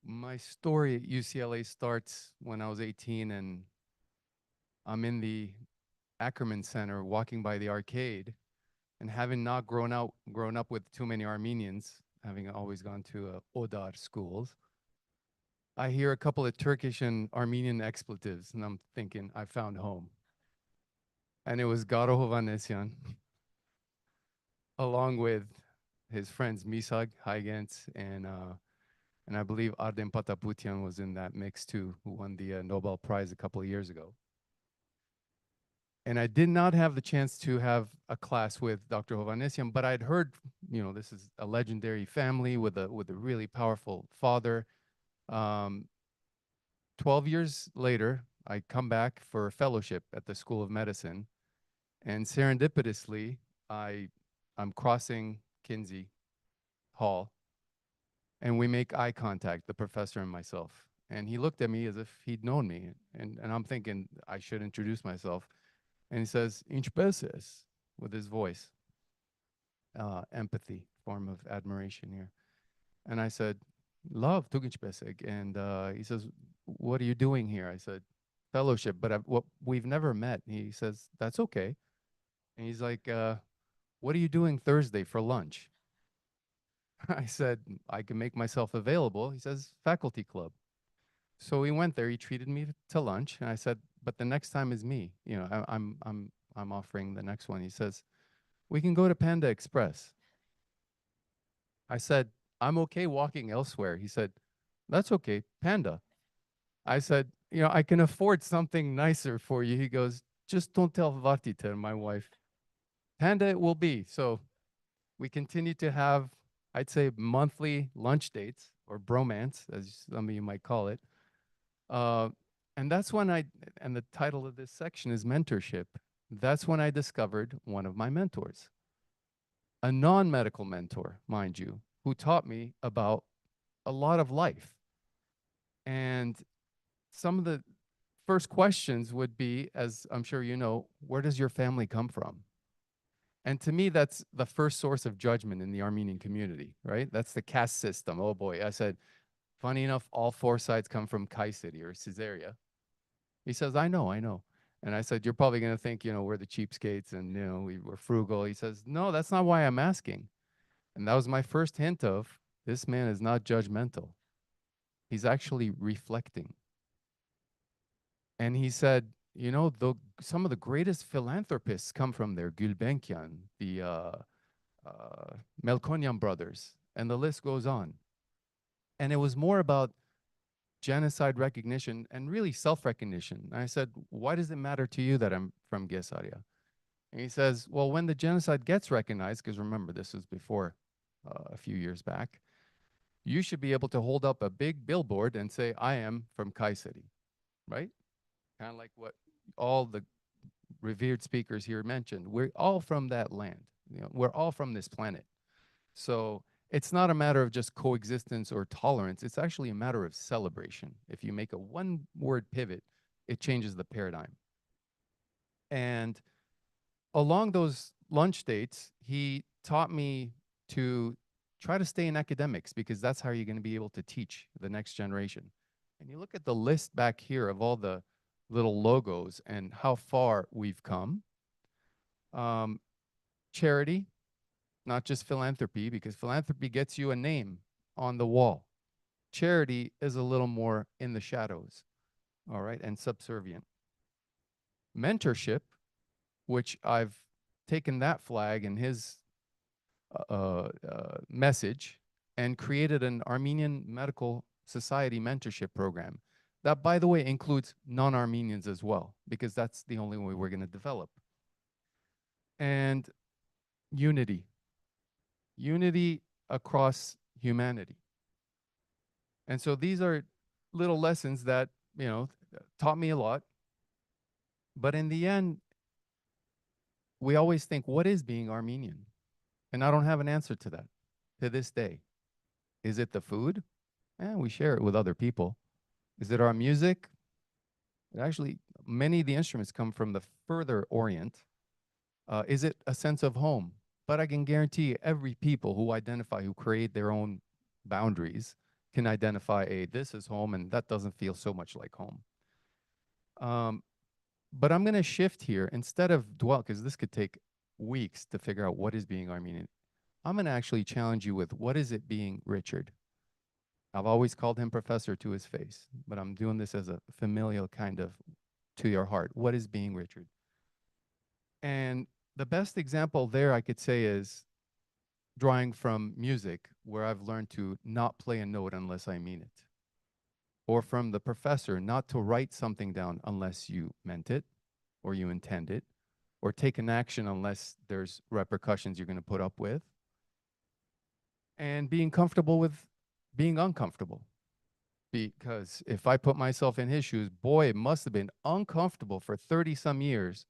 My story at UCLA starts when I was 18 and I'm in the Ackerman Center walking by the arcade, and having not grown up with too many Armenians, having always gone to Odar schools, I hear a couple of Turkish and Armenian expletives, and I'm thinking, I found home. And it was Garo Hovannisian, along with his friends Misag, Huygens, and I believe Arden Pataputian was in that mix too, who won the Nobel Prize a couple of years ago. And I did not have the chance to have a class with Dr. Hovannisian, but I'd heard, you know, this is a legendary family with a really powerful father. 12 years later, I come back for a fellowship at the School of Medicine, and serendipitously, I'm crossing Kinsey Hall, and we make eye contact, the professor and myself. And he looked at me as if he'd known me, and I'm thinking I should introduce myself. And he says, "Inch beses," with his voice. Empathy, form of admiration here. And I said, "Love, Tuginch beseg." And he says, "What are you doing here?" I said, "Fellowship, but we've never met." He says, "That's okay." And he's like, "What are you doing Thursday for lunch?" I said, "I can make myself available." He says, "Faculty club." So we went there. He treated me to lunch, and I said, "But the next time is me. You know, I'm offering the next one." He says, "We can go to Panda Express." I said, "I'm okay walking elsewhere." He said, "That's okay, Panda." I said, "You know, I can afford something nicer for you." He goes, "Just don't tell Vartita, my wife. Panda it will be." So we continue to have, I'd say, monthly lunch dates, or bromance, as some of you might call it. And that's when and the title of this section is mentorship. That's when I discovered one of my mentors, a non-medical mentor, mind you, who taught me about a lot of life. And some of the first questions would be, as I'm sure you know, where does your family come from? And to me, that's the first source of judgment in the Armenian community, right? That's the caste system. Oh boy, I said, funny enough, all four sides come from Kayseri or Caesarea. He says, I know. And I said, you're probably going to think, you know, we're the cheapskates and, you know, we're frugal. He says, no, that's not why I'm asking. And that was my first hint of, this man is not judgmental. He's actually reflecting. And he said, you know, some of the greatest philanthropists come from there. Gulbenkian, the Melkonian brothers, and the list goes on. And it was more about genocide recognition and really self-recognition. And I said, why does it matter to you that I'm from Gesaria? And he says, well, when the genocide gets recognized, because remember, this was before a few years back, you should be able to hold up a big billboard and say, I am from Kayseri, right? Kind of like what all the revered speakers here mentioned. We're all from that land. You know, we're all from this planet. So it's not a matter of just coexistence or tolerance. It's actually a matter of celebration. If you make a one-word pivot, it changes the paradigm. And along those lunch dates, he taught me to try to stay in academics, because that's how you're going to be able to teach the next generation. And you look at the list back here of all the little logos and how far we've come. Charity, not just philanthropy, because philanthropy gets you a name on the wall. Charity is a little more in the shadows, all right, and subservient. Mentorship, which I've taken that flag and his message and created an Armenian Medical Society mentorship program that, by the way, includes non-Armenians as well, because that's the only way we're going to develop. And unity across humanity. And so these are little lessons that, you know, taught me a lot. But in the end, we always think, what is being Armenian? And I don't have an answer to that to this day. Is it the food? We share it with other people. Is it our music? Actually, many of the instruments come from the further Orient. Is it a sense of home? But I can guarantee you, every people who identify, who create their own boundaries, can identify, this is home, and that doesn't feel so much like home. But I'm going to shift here. Instead of dwell, because this could take weeks to figure out what is being Armenian, I'm going to actually challenge you with, what is it being Richard? I've always called him professor to his face, but I'm doing this as a familial kind of to your heart. What is being Richard? And the best example there I could say is drawing from music, where I've learned to not play a note unless I mean it. Or from the professor, not to write something down unless you meant it or you intend it, or take an action unless there's repercussions you're going to put up with. And being comfortable with being uncomfortable. because if I put myself in his shoes, boy, it must have been uncomfortable for 30 some years,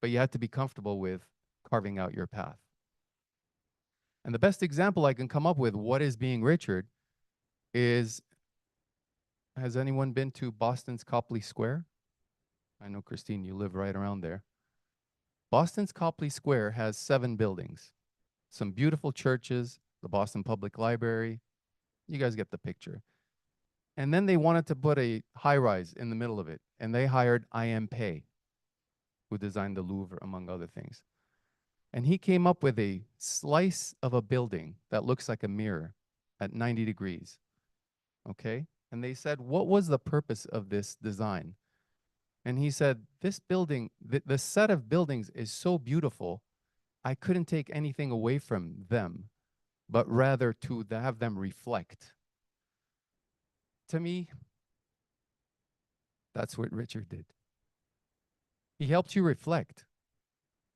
but you had to be comfortable with carving out your path. And the best example I can come up with what is being Richard is, has anyone been to Boston's Copley Square? I know, Christine, you live right around there. Boston's Copley Square has 7 buildings, some beautiful churches, the Boston Public Library. You guys get the picture. And then they wanted to put a high-rise in the middle of it, and they hired I.M. Pei, who designed the Louvre, among other things. And he came up with a slice of a building that looks like a mirror at 90 degrees, okay? And they said, what was the purpose of this design? And he said, this building, the set of buildings is so beautiful, I couldn't take anything away from them, but rather to have them reflect. To me, that's what Richard did. He helped you reflect.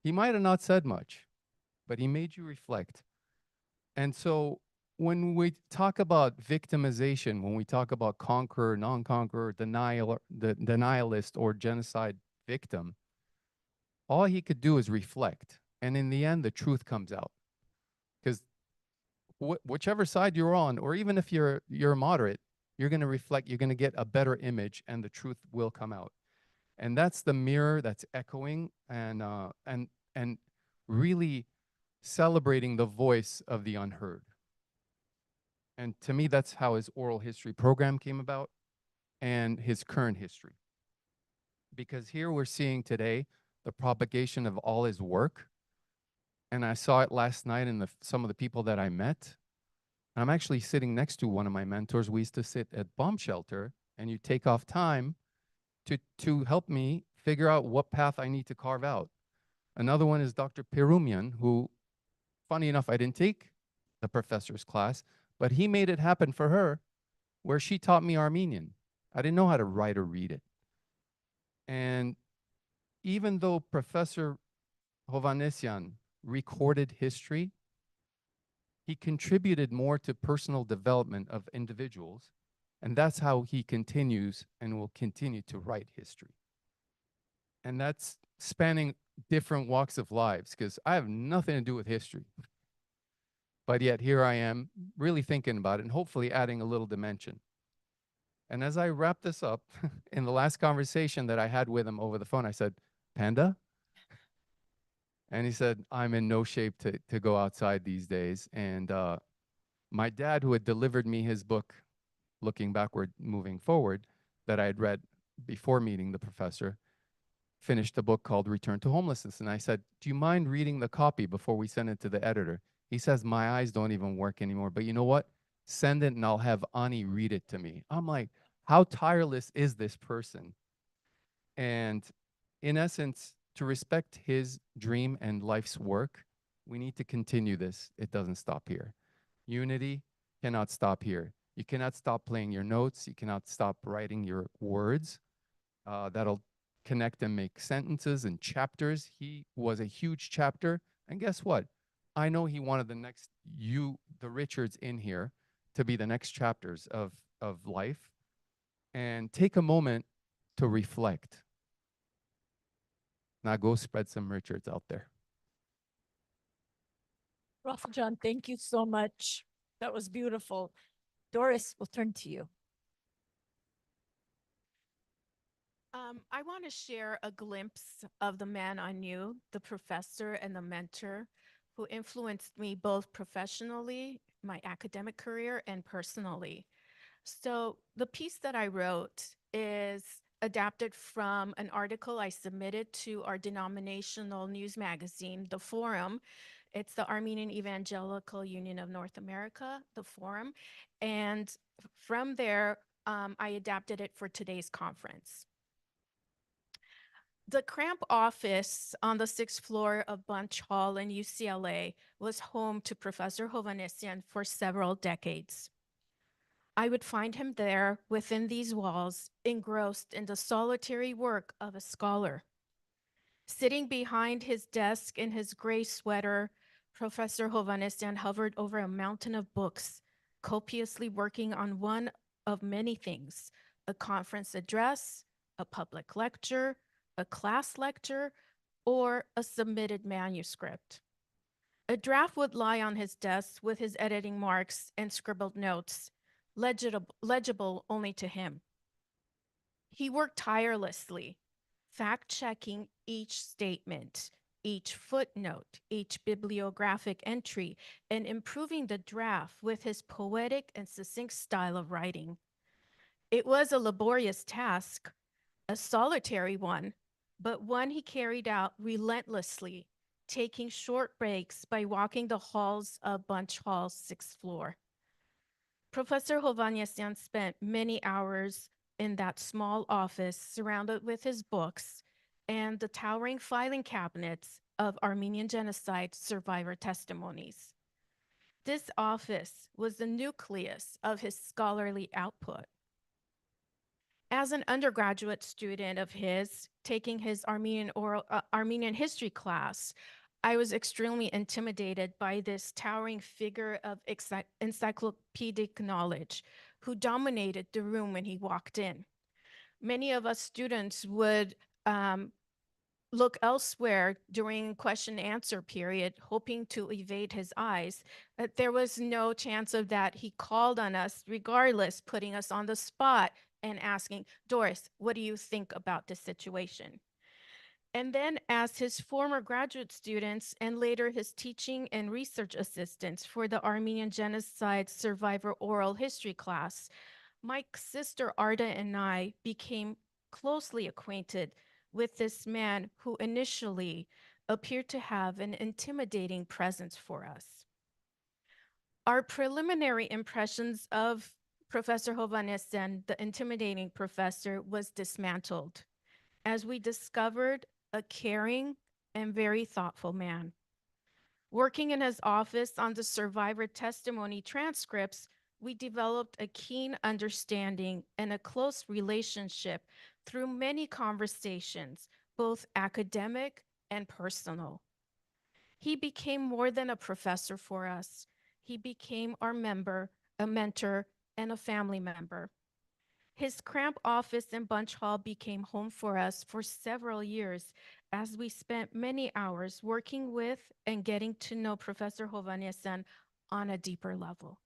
He might have not said much, but he made you reflect. And so when we talk about victimization, when we talk about conqueror, non-conqueror, denialist, or genocide victim, all he could do is reflect. And in the end, the truth comes out. Because whichever side you're on, or even if you're moderate, you're going to reflect, you're going to get a better image, and the truth will come out. And that's the mirror that's echoing and really celebrating the voice of the unheard. And to me, that's how his oral history program came about and his current history. Because here we're seeing today the propagation of all his work. And I saw it last night in some of the people that I met. I'm actually sitting next to one of my mentors. We used to sit at bomb shelter, and you take off time to help me figure out what path I need to carve out. Another one is Dr. Perumian, who, funny enough, I didn't take the professor's class, but he made it happen for her, where she taught me Armenian. I didn't know how to write or read it. And even though Professor Hovannisian recorded history, he contributed more to personal development of individuals, and that's how he continues and will continue to write history. And that's spanning different walks of lives, because I have nothing to do with history. But yet here I am really thinking about it and hopefully adding a little dimension. And as I wrap this up, in the last conversation that I had with him over the phone, I said, Panda? And he said, I'm in no shape to go outside these days. And my dad, who had delivered me his book, Looking Backward, Moving Forward, that I had read before meeting the professor, finished a book called Return to Homelessness. And I said, do you mind reading the copy before we send it to the editor? He says, my eyes don't even work anymore. But you know what? Send it and I'll have Ani read it to me. I'm like, how tireless is this person? And in essence, to respect his dream and life's work, we need to continue this. It doesn't stop here. Unity cannot stop here. You cannot stop playing your notes. You cannot stop writing your words. That'll connect and make sentences and chapters. He was a huge chapter. And guess what? I know he wanted the next, the Richards in here, to be the next chapters of life. And take a moment to reflect. Now go spread some Richards out there. Prof. John, thank you so much. That was beautiful. Doris, we'll turn to you. I want to share a glimpse of the man I knew, the professor and the mentor who influenced me both professionally, my academic career, and personally. So the piece that I wrote is adapted from an article I submitted to our denominational news magazine, The Forum. It's the Armenian Evangelical Union of North America, The Forum. And from there, I adapted it for today's conference. The cramped office on the 6th floor of Bunch Hall in UCLA was home to Professor Hovannisian for several decades. I would find him there within these walls, engrossed in the solitary work of a scholar. Sitting behind his desk in his gray sweater, Professor Hovannisian hovered over a mountain of books, copiously working on one of many things: a conference address, a public lecture, a class lecture, or a submitted manuscript. A draft would lie on his desk with his editing marks and scribbled notes, legible only to him. He worked tirelessly, fact-checking each statement, each footnote, each bibliographic entry, and improving the draft with his poetic and succinct style of writing. It was a laborious task, a solitary one, but one he carried out relentlessly, taking short breaks by walking the halls of Bunch Hall's 6th floor. Professor Hovannisian spent many hours in that small office surrounded with his books and the towering filing cabinets of Armenian Genocide survivor testimonies. This office was the nucleus of his scholarly output. As an undergraduate student of his, taking his Armenian history class, I was extremely intimidated by this towering figure of encyclopedic knowledge who dominated the room when he walked in. Many of us students would look elsewhere during question and answer period, hoping to evade his eyes. But there was no chance of that. He called on us regardless, putting us on the spot and asking, "Doris, what do you think about this situation?" And then as his former graduate students and later his teaching and research assistants for the Armenian Genocide Survivor Oral History class, my sister Arda and I became closely acquainted with this man who initially appeared to have an intimidating presence for us. Our preliminary impressions of Professor Hovannisian, the intimidating professor, was dismantled as we discovered a caring and very thoughtful man. Working in his office on the survivor testimony transcripts, we developed a keen understanding and a close relationship through many conversations, both academic and personal. He became more than a professor for us. He became our member, a mentor, and a family member. His cramped office in Bunch Hall became home for us for several years as we spent many hours working with and getting to know Professor Hovannisian on a deeper level.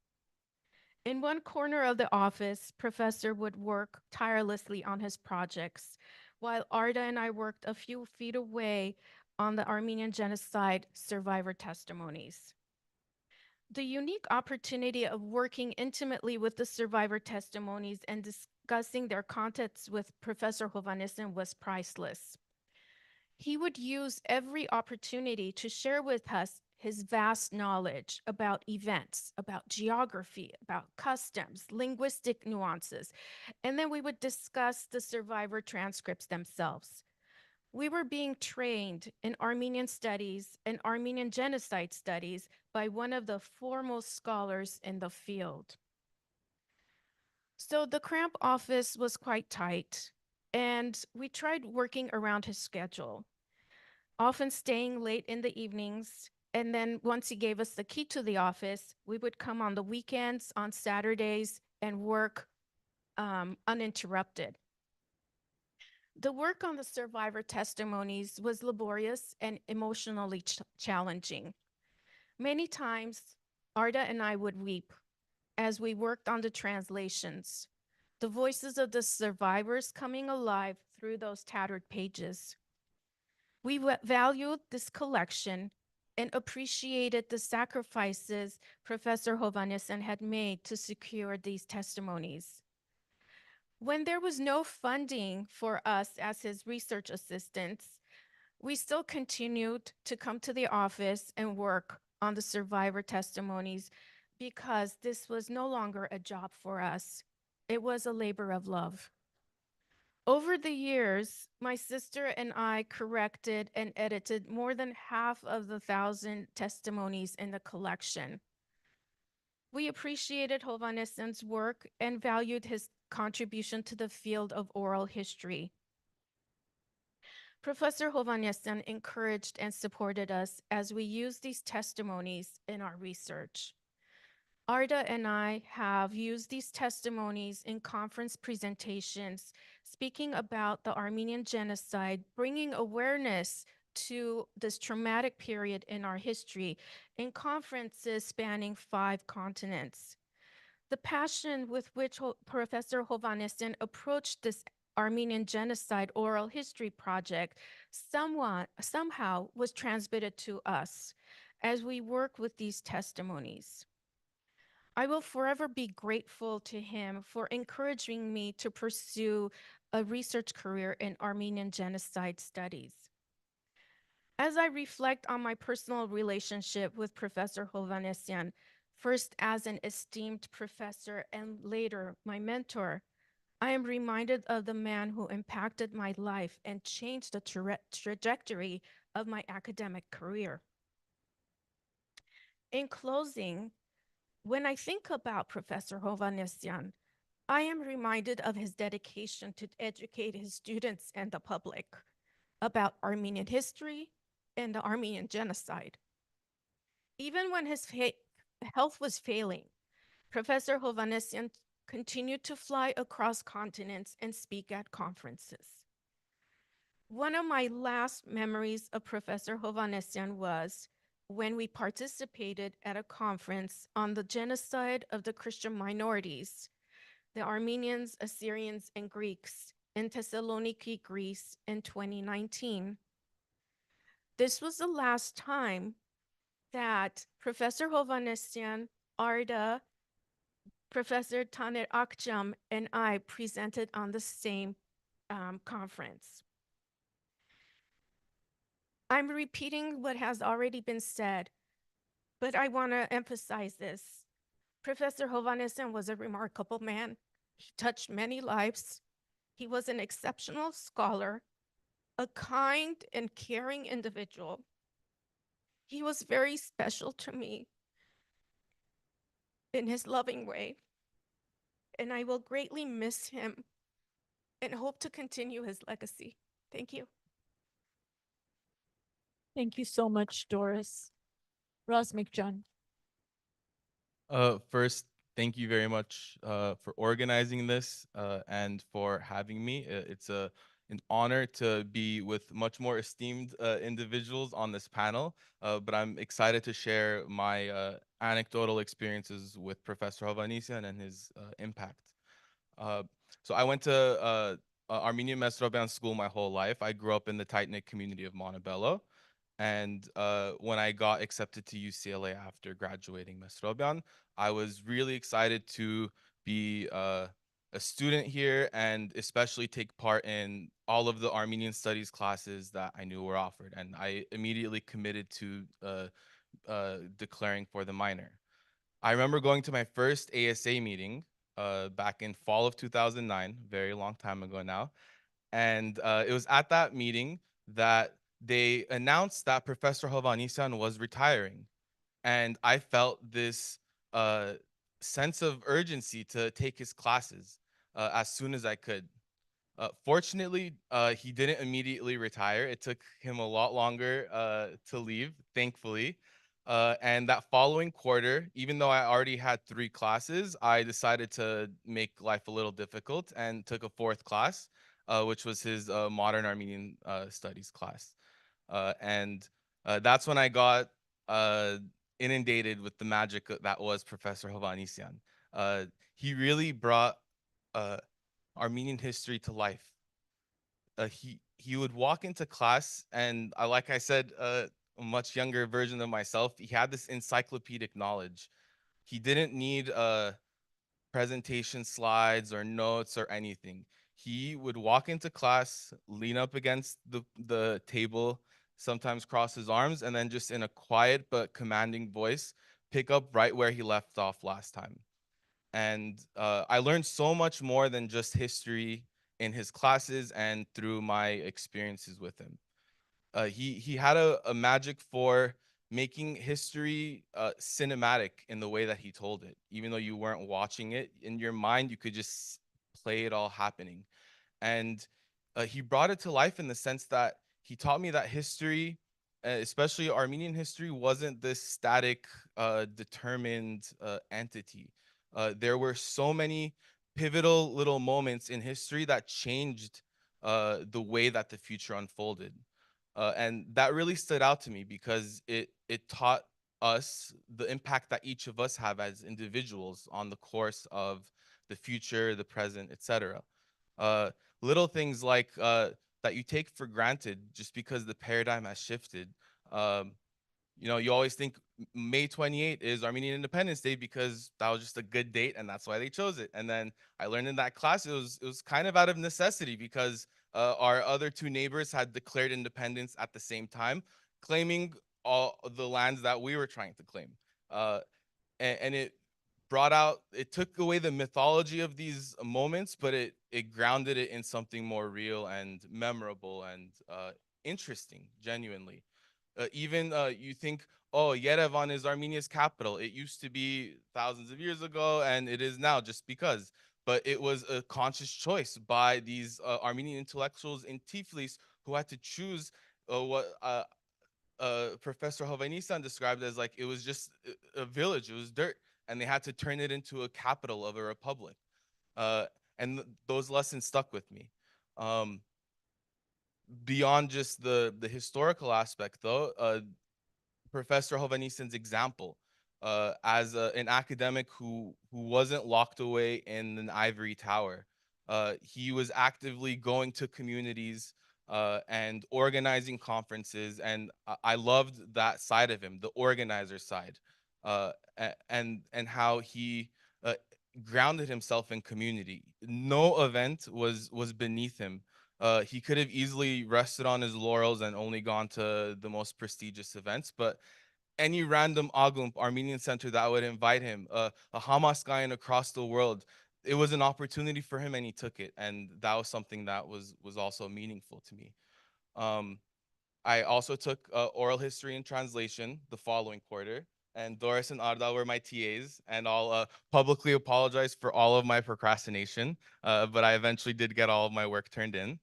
In one corner of the office, Professor would work tirelessly on his projects, while Arda and I worked a few feet away on the Armenian Genocide survivor testimonies. The unique opportunity of working intimately with the survivor testimonies and discussing their contents with Professor Hovannisian was priceless. He would use every opportunity to share with us his vast knowledge about events, about geography, about customs, linguistic nuances, and then we would discuss the survivor transcripts themselves. We were being trained in Armenian studies and Armenian genocide studies by one of the foremost scholars in the field. So the cramped office was quite tight, and we tried working around his schedule, often staying late in the evenings. And then once he gave us the key to the office, we would come on the weekends, on Saturdays, and work uninterrupted. The work on the survivor testimonies was laborious and emotionally challenging. Many times, Arda and I would weep as we worked on the translations, the voices of the survivors coming alive through those tattered pages. We valued this collection and appreciated the sacrifices Professor Hovannisian had made to secure these testimonies. When there was no funding for us as his research assistants, we still continued to come to the office and work on the survivor testimonies because this was no longer a job for us. It was a labor of love. Over the years, my sister and I corrected and edited more than half of the 1,000 testimonies in the collection. We appreciated Hovannisian's work and valued his contribution to the field of oral history. Professor Hovannisian encouraged and supported us as we used these testimonies in our research. Arda and I have used these testimonies in conference presentations, speaking about the Armenian Genocide, bringing awareness to this traumatic period in our history in conferences spanning 5 continents. The passion with which Professor Hovannisian approached this Armenian Genocide oral history project somehow was transmitted to us as we work with these testimonies. I will forever be grateful to him for encouraging me to pursue a research career in Armenian genocide studies. As I reflect on my personal relationship with Professor Hovannisian, first as an esteemed professor and later my mentor, I am reminded of the man who impacted my life and changed the trajectory of my academic career. In closing, when I think about Professor Hovannisian, I am reminded of his dedication to educate his students and the public about Armenian history and the Armenian Genocide. Even when his health was failing, Professor Hovannisian continued to fly across continents and speak at conferences. One of my last memories of Professor Hovannisian was when we participated at a conference on the genocide of the Christian minorities, the Armenians, Assyrians, and Greeks in Thessaloniki, Greece in 2019. This was the last time that Professor Hovannisian, Arda, Professor Taner Akjam, and I presented on the same conference. I'm repeating what has already been said, but I want to emphasize this. Professor Hovannisian was a remarkable man. He touched many lives. He was an exceptional scholar, a kind and caring individual. He was very special to me in his loving way, and I will greatly miss him and hope to continue his legacy. Thank you. Thank you so much, Doris. Rosmikjan. First, thank you very much for organizing this and for having me. It's an honor to be with much more esteemed individuals on this panel, but I'm excited to share my anecdotal experiences with Professor Hovannisian and his impact. So I went to Armenian Mesrobian school my whole life. I grew up in the tight-knit community of Montebello. And when I got accepted to UCLA after graduating Mesrobian, I was really excited to be a student here and especially take part in all of the Armenian studies classes that I knew were offered. And I immediately committed to declaring for the minor. I remember going to my first ASA meeting back in fall of 2009, very long time ago now. And it was at that meeting that they announced that Professor Hovannisian was retiring. And I felt this sense of urgency to take his classes as soon as I could. Fortunately, he didn't immediately retire. It took him a lot longer to leave, thankfully. And that following quarter, even though I already had 3 classes, I decided to make life a little difficult and took a 4th class, which was his Modern Armenian Studies class. And that's when I got inundated with the magic that was Professor Hovannisian. He really brought Armenian history to life. He would walk into class, and like I said, a much younger version of myself, he had this encyclopedic knowledge. He didn't need presentation slides or notes or anything. He would walk into class, lean up against the table, sometimes cross his arms, and then just in a quiet but commanding voice, pick up right where he left off last time. And I learned so much more than just history in his classes and through my experiences with him. He had a magic for making history cinematic in the way that he told it. Even though you weren't watching it, in your mind, you could just play it all happening. And he brought it to life in the sense that he taught me that history especially Armenian history, wasn't this static, determined entity. There were so many pivotal little moments in history that changed the way that the future unfolded. And that really stood out to me because it taught us the impact that each of us have as individuals on the course of the future, the present, etc. Uh, Little things like that you take for granted just because the paradigm has shifted. Um, you know, you always think May 28th is Armenian Independence Day because that was just a good date and that's why they chose it. And then I learned in that class it was kind of out of necessity because our other two neighbors had declared independence at the same time, claiming all the lands that we were trying to claim. And it took away the mythology of these moments, but it grounded it in something more real and memorable and interesting, genuinely. Even you think, oh, Yerevan is Armenia's capital. It used to be thousands of years ago, and it is now just because. But it was a conscious choice by these Armenian intellectuals in Tiflis who had to choose what Professor Hovannisian described as like it was just a village. It was dirt, and they had to turn it into a capital of a republic. Those lessons stuck with me. Beyond just the historical aspect, though, Professor Hovannisian's example as an academic who wasn't locked away in an ivory tower. He was actively going to communities and organizing conferences, and I loved that side of him, the organizer side, and how he grounded himself in community. No event was beneath him. He could have easily rested on his laurels and only gone to the most prestigious events, but any random Agump Armenian center that would invite him, a Hamas guy across the world, it was an opportunity for him and he took it. And that was something that was also meaningful to me. I also took oral history and translation the following quarter, and Doris and Arda were my TAs, and I'll publicly apologize for all of my procrastination, but I eventually did get all of my work turned in.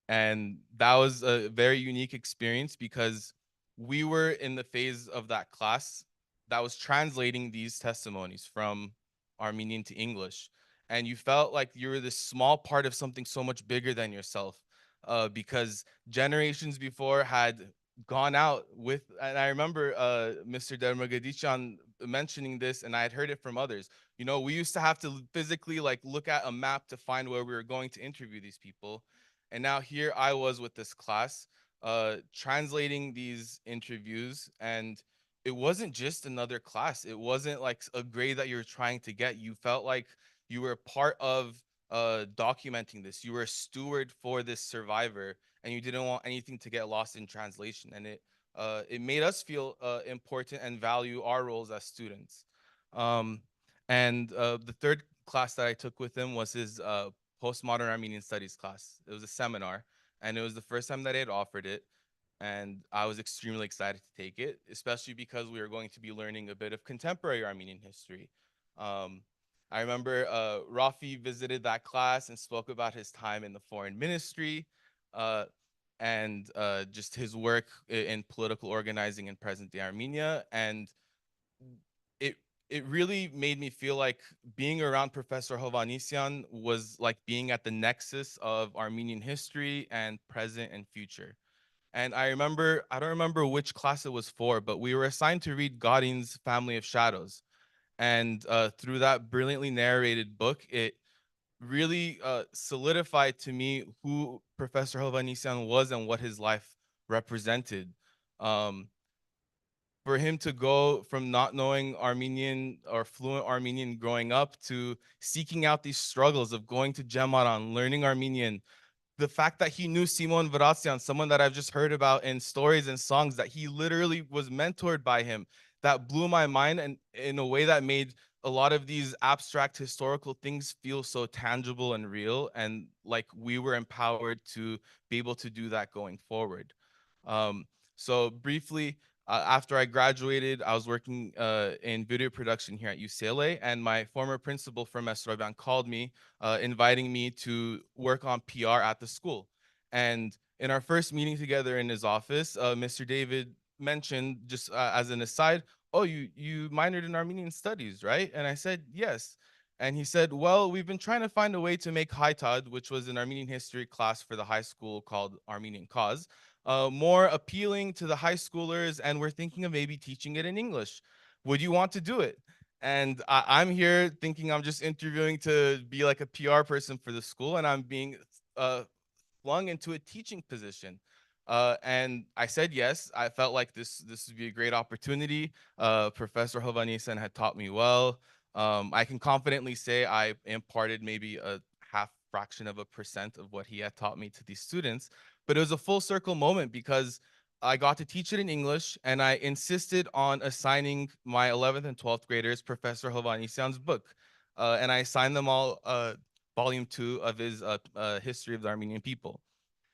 And that was a very unique experience because we were in the phase of that class that was translating these testimonies from Armenian to English. And you felt like you were this small part of something so much bigger than yourself, because generations before had gone out with, and I remember Mr. Dermagadichan mentioning this, and I had heard it from others. You know, we used to have to physically like look at a map to find where we were going to interview these people. And now here I was with this class, translating these interviews, and it wasn't just another class. It wasn't like a grade that you were trying to get. You felt like you were part of documenting this. You were a steward for this survivor, and you didn't want anything to get lost in translation. And it made us feel important and value our roles as students. The third class that I took with him was his postmodern Armenian studies class. It was a seminar, and it was the first time that I had offered it. And I was extremely excited to take it, especially because we were going to be learning a bit of contemporary Armenian history. I remember Rafi visited that class and spoke about his time in the foreign ministry and just his work in political organizing in present-day Armenia. And it really made me feel like being around Professor Hovannisian was like being at the nexus of Armenian history and present and future. And I don't remember which class it was for, but we were assigned to read Godin's Family of Shadows. And through that brilliantly narrated book, it really solidified to me who Professor Hovannisian was and what his life represented. For him to go from not knowing Armenian or fluent Armenian growing up to seeking out these struggles of going to Gemaran, learning Armenian, the fact that he knew Simon Varatsian, someone that I've just heard about in stories and songs, that he literally was mentored by him, that blew my mind, and in a way that made a lot of these abstract historical things feel so tangible and real, and like we were empowered to be able to do that going forward. So briefly, after I graduated, I was working in video production here at UCLA, and my former principal from Estroban called me, inviting me to work on PR at the school. And in our first meeting together in his office, Mr. David mentioned, just as an aside, oh, you minored in Armenian studies, right? And I said, yes. And he said, well, we've been trying to find a way to make Haitad, which was an Armenian history class for the high school called Armenian Cause, more appealing to the high schoolers, and we're thinking of maybe teaching it in English. Would you want to do it? And I'm here thinking I'm just interviewing to be like a PR person for the school, and I'm being flung into a teaching position. And I said yes. I felt like this would be a great opportunity. Professor Hovannisian had taught me well. I can confidently say I imparted maybe a half fraction of a % of what he had taught me to these students. But it was a full circle moment because I got to teach it in English, and I insisted on assigning my 11th and 12th graders Professor Hovannisian's book. And I assigned them all volume 2 of his History of the Armenian People.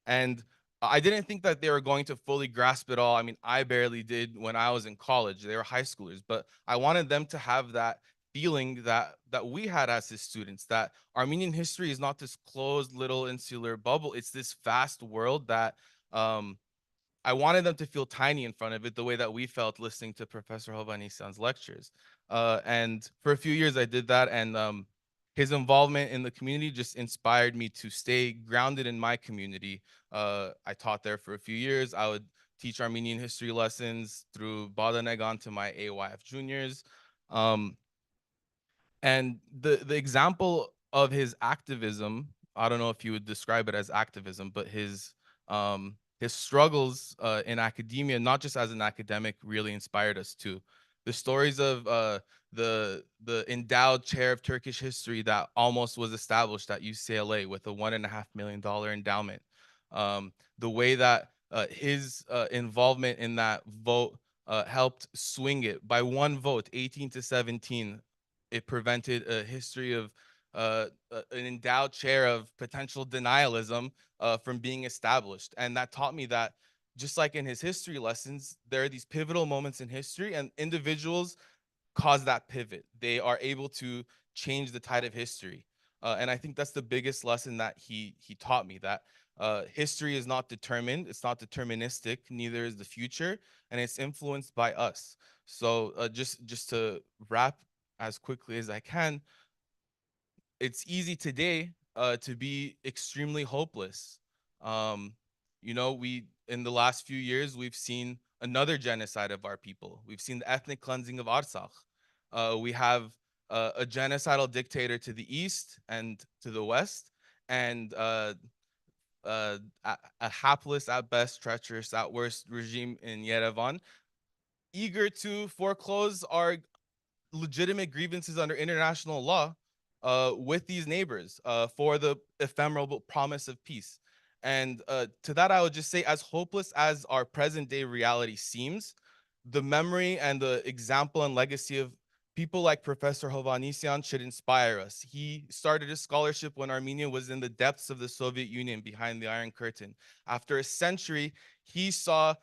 And I didn't think that they were going to fully grasp it all. I mean, I barely did when I was in college. They were high schoolers, but I wanted them to have that feeling that we had as his students, that Armenian history is not this closed little insular bubble. It's this vast world that I wanted them to feel tiny in front of it, the way that we felt listening to Professor Hovannisian's lectures. And for a few years I did that, and his involvement in the community just inspired me to stay grounded in my community. I taught there for a few years. I would teach Armenian history lessons through Badanegan to my AYF juniors. And the example of his activism, I don't know if you would describe it as activism, but his struggles in academia, not just as an academic, really inspired us too. The stories of the endowed chair of Turkish history that almost was established at UCLA with a $1.5 million endowment. The way that his involvement in that vote helped swing it by one vote, 18-17. It prevented a history of an endowed chair of potential denialism from being established. And that taught me that, just like in his history lessons, there are these pivotal moments in history, and individuals cause that pivot. They are able to change the tide of history. And I think that's the biggest lesson that he taught me, that history is not determined, it's not deterministic, neither is the future, and it's influenced by us. So just to wrap as quickly as I can, it's easy today to be extremely hopeless. You know, in the last few years, we've seen another genocide of our people. We've seen the ethnic cleansing of Artsakh. We have a genocidal dictator to the east and to the west, and a hapless, at best, treacherous, at worst regime in Yerevan, eager to foreclose our legitimate grievances under international law with these neighbors for the ephemeral promise of peace. And to that, I would just say, as hopeless as our present day reality seems, the memory and the example and legacy of people like Professor Hovannisian should inspire us. He started his scholarship when Armenia was in the depths of the Soviet Union, behind the Iron Curtain. After a century, he saw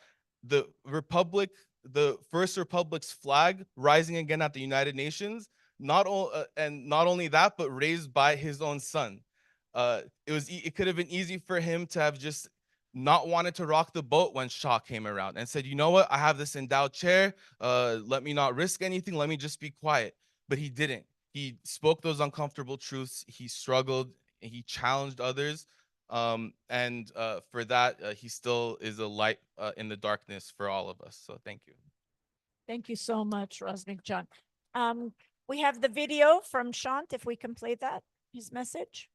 the republic, the First Republic's flag, rising again at the United Nations, and not only that, but raised by his own son. It could have been easy for him to have just not wanted to rock the boat when Shah came around and said, you know what, I have this endowed chair, let me not risk anything, let me just be quiet. But he didn't. He spoke those uncomfortable truths, he struggled, he challenged others, and for that, he still is a light in the darkness for all of us. So thank you. Thank you so much, Rosnikjan. We have the video from Shant, if we can play that, his message.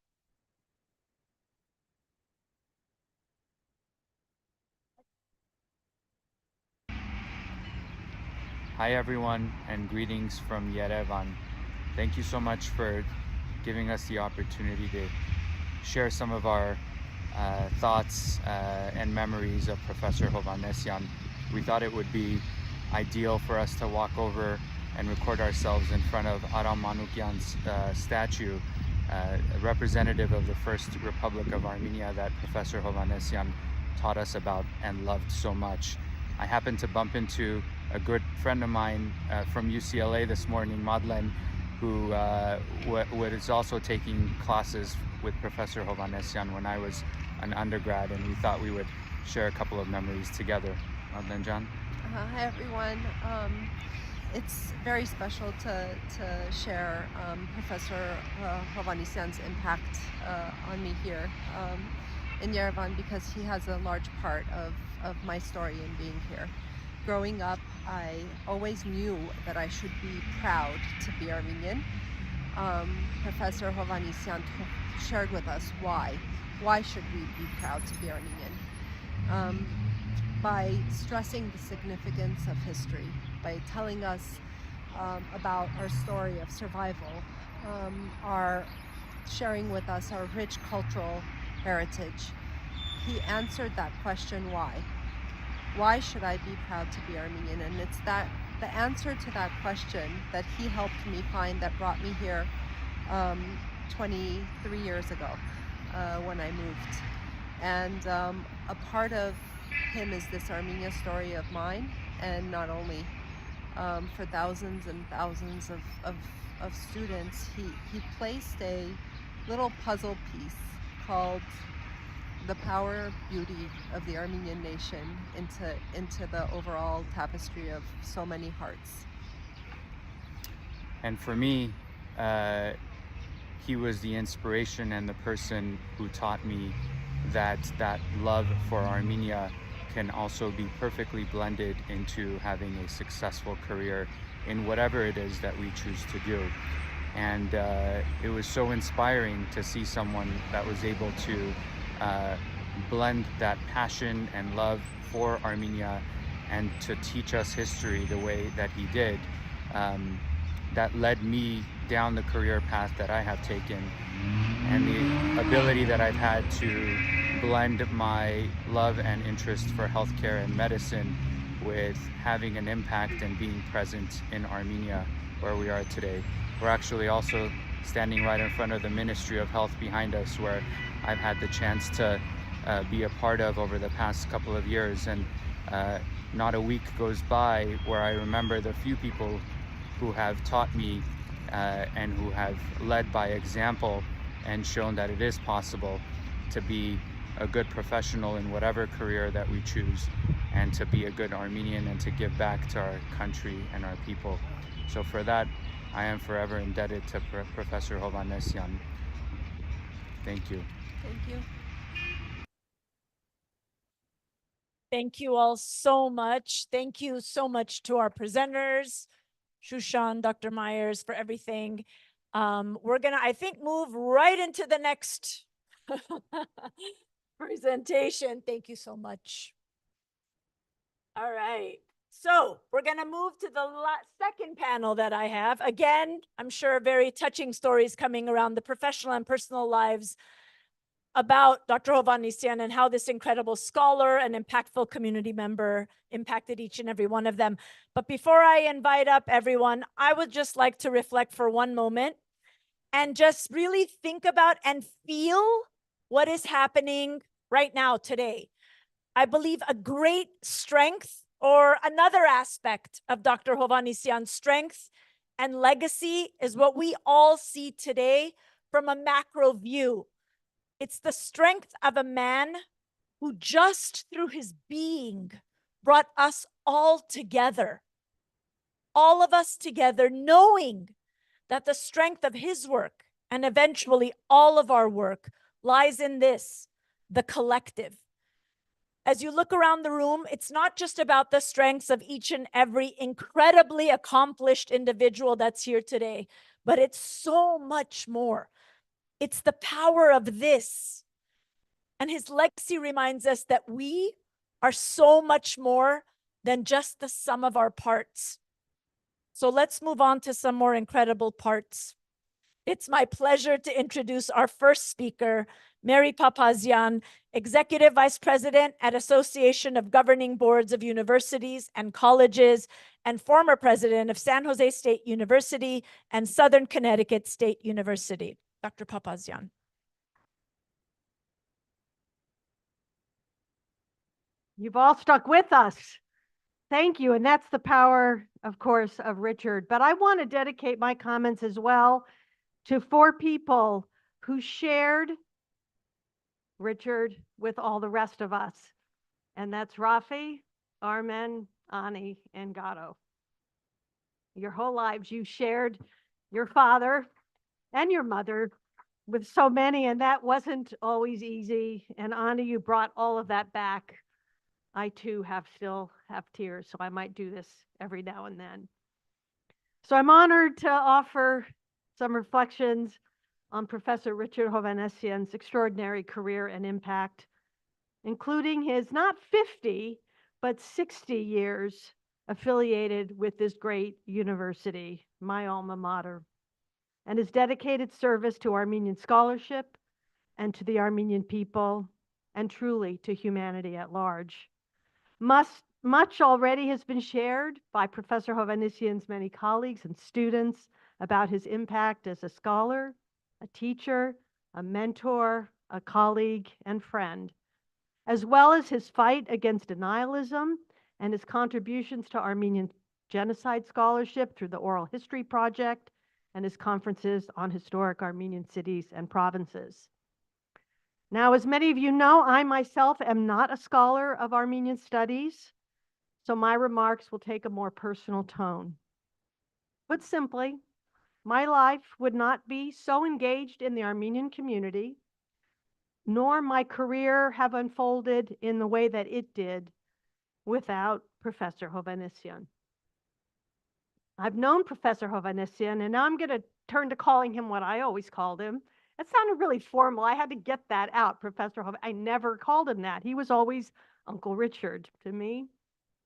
Hi everyone, and greetings from Yerevan. Thank you so much for giving us the opportunity to share some of our thoughts and memories of Professor Hovannisian. We thought it would be ideal for us to walk over and record ourselves in front of Aram Manukyan's statue, a representative of the First Republic of Armenia that Professor Hovannisian taught us about and loved so much. I happened to bump into a good friend of mine from UCLA this morning, Madeleine, who was also taking classes with Professor Hovannisian when I was an undergrad, and we thought we would share a couple of memories together. Benjan? Hi everyone. It's very special to share Professor Hovannisian's impact on me here in Yerevan, because he has a large part of my story in being here. Growing up, I always knew that I should be proud to be Armenian. Professor Hovannisian shared with us why. Why should we be proud to be Armenian? By stressing the significance of history, by telling us about our story of survival, sharing with us our rich cultural heritage. He answered that question, why? Why should I be proud to be Armenian? And it's the answer to that question that he helped me find that brought me here 23 years ago when I moved. And a part of him is this Armenia story of mine, and not only for thousands and thousands of students, he placed a little puzzle piece called the power, beauty of the Armenian nation into the overall tapestry of so many hearts. And for me, he was the inspiration and the person who taught me that love for Armenia can also be perfectly blended into having a successful career in whatever it is that we choose to do. And it was so inspiring to see someone that was able to blend that passion and love for Armenia and to teach us history the way that he did. That led me down the career path that I have taken, and the ability that I've had to blend my love and interest for healthcare and medicine with having an impact and being present in Armenia where we are today. We're actually also standing right in front of the Ministry of Health behind us, where I've had the chance to be a part of over the past couple of years, and not a week goes by where I remember the few people who have taught me and who have led by example and shown that it is possible to be a good professional in whatever career that we choose, and to be a good Armenian and to give back to our country and our people. So for that, I am forever indebted to Professor Hovannisian. Thank you. Thank you. Thank you all so much. Thank you so much to our presenters, Shushan, Dr. Myers, for everything. We're gonna, I think, move right into the next presentation. Thank you so much. All right. So we're going to move to the second panel that I have. Again, I'm sure very touching stories coming around the professional and personal lives about Dr. Hovannisian and how this incredible scholar and impactful community member impacted each and every one of them. But before I invite up everyone, I would just like to reflect for one moment and just really think about and feel what is happening right now today. I believe a great strength, or another aspect of Dr. Hovannisian's strength and legacy, is what we all see today from a macro view. It's the strength of a man who just through his being brought us all together. All of us together, knowing that the strength of his work and eventually all of our work lies in this, the collective. As you look around the room, it's not just about the strengths of each and every incredibly accomplished individual that's here today, but it's so much more. It's the power of this. And his legacy reminds us that we are so much more than just the sum of our parts. So let's move on to some more incredible parts. It's my pleasure to introduce our first speaker, Mary Papazian, Executive Vice President at Association of Governing Boards of Universities and Colleges, and former President of San Jose State University and Southern Connecticut State University. Dr. Papazian. You've all stuck with us. Thank you. And that's the power, of course, of Richard. But I want to dedicate my comments as well to 4 people who shared Richard, with all the rest of us. And that's Rafi, Armen, Ani, and Gato. Your whole lives, you shared your father and your mother with so many, and that wasn't always easy. And Ani, you brought all of that back. I too still have tears, so I might do this every now and then. So I'm honored to offer some reflections on Professor Richard Hovannisian's extraordinary career and impact, including his not 50, but 60 years affiliated with this great university, my alma mater, and his dedicated service to Armenian scholarship and to the Armenian people, and truly to humanity at large. Much already has been shared by Professor Hovannisian's many colleagues and students about his impact as a scholar, a teacher, a mentor, a colleague, and friend, as well as his fight against denialism and his contributions to Armenian genocide scholarship through the Oral History Project and his conferences on historic Armenian cities and provinces. Now, as many of you know, I myself am not a scholar of Armenian studies, so my remarks will take a more personal tone. Put simply, my life would not be so engaged in the Armenian community, nor my career have unfolded in the way that it did without Professor Hovannisian. I've known Professor Hovannisian, and now I'm going to turn to calling him what I always called him. That sounded really formal. I had to get that out, Professor Hovannisian. I never called him that. He was always Uncle Richard to me,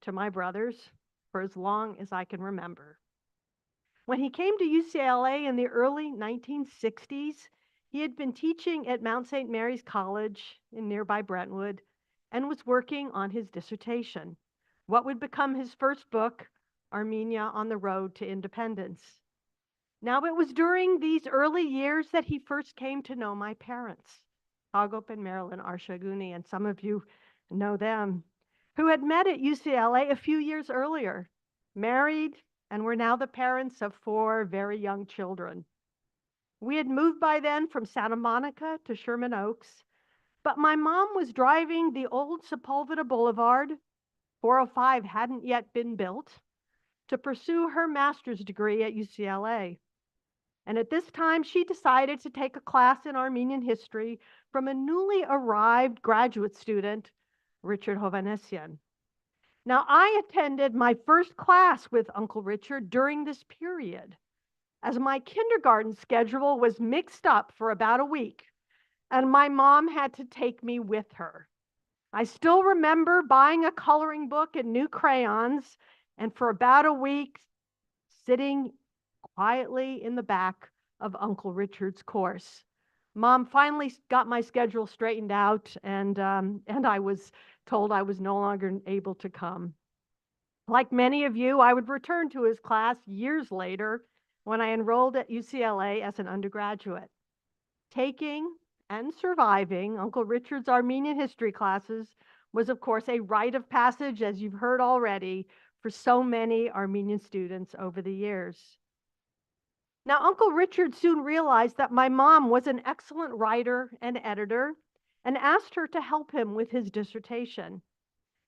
to my brothers, for as long as I can remember. When he came to UCLA in the early 1960s, he had been teaching at Mount St. Mary's College in nearby Brentwood and was working on his dissertation, what would become his first book, Armenia on the Road to Independence. Now, it was during these early years that he first came to know my parents, Agop and Marilyn Arshaguni, and some of you know them, who had met at UCLA a few years earlier, married, and were now the parents of 4 very young children. We had moved by then from Santa Monica to Sherman Oaks, but my mom was driving the old Sepulveda Boulevard, 405 hadn't yet been built, to pursue her master's degree at UCLA. And at this time, she decided to take a class in Armenian history from a newly arrived graduate student, Richard Hovannisian. Now, I attended my first class with Uncle Richard during this period, as my kindergarten schedule was mixed up for about a week, and my mom had to take me with her. I still remember buying a coloring book and new crayons, and for about a week, sitting quietly in the back of Uncle Richard's course. Mom finally got my schedule straightened out, and I was told I was no longer able to come. Like many of you, I would return to his class years later when I enrolled at UCLA as an undergraduate. Taking and surviving Uncle Richard's Armenian history classes was, of course, a rite of passage, as you've heard already, for so many Armenian students over the years. Now, Uncle Richard soon realized that my mom was an excellent writer and editor and asked her to help him with his dissertation.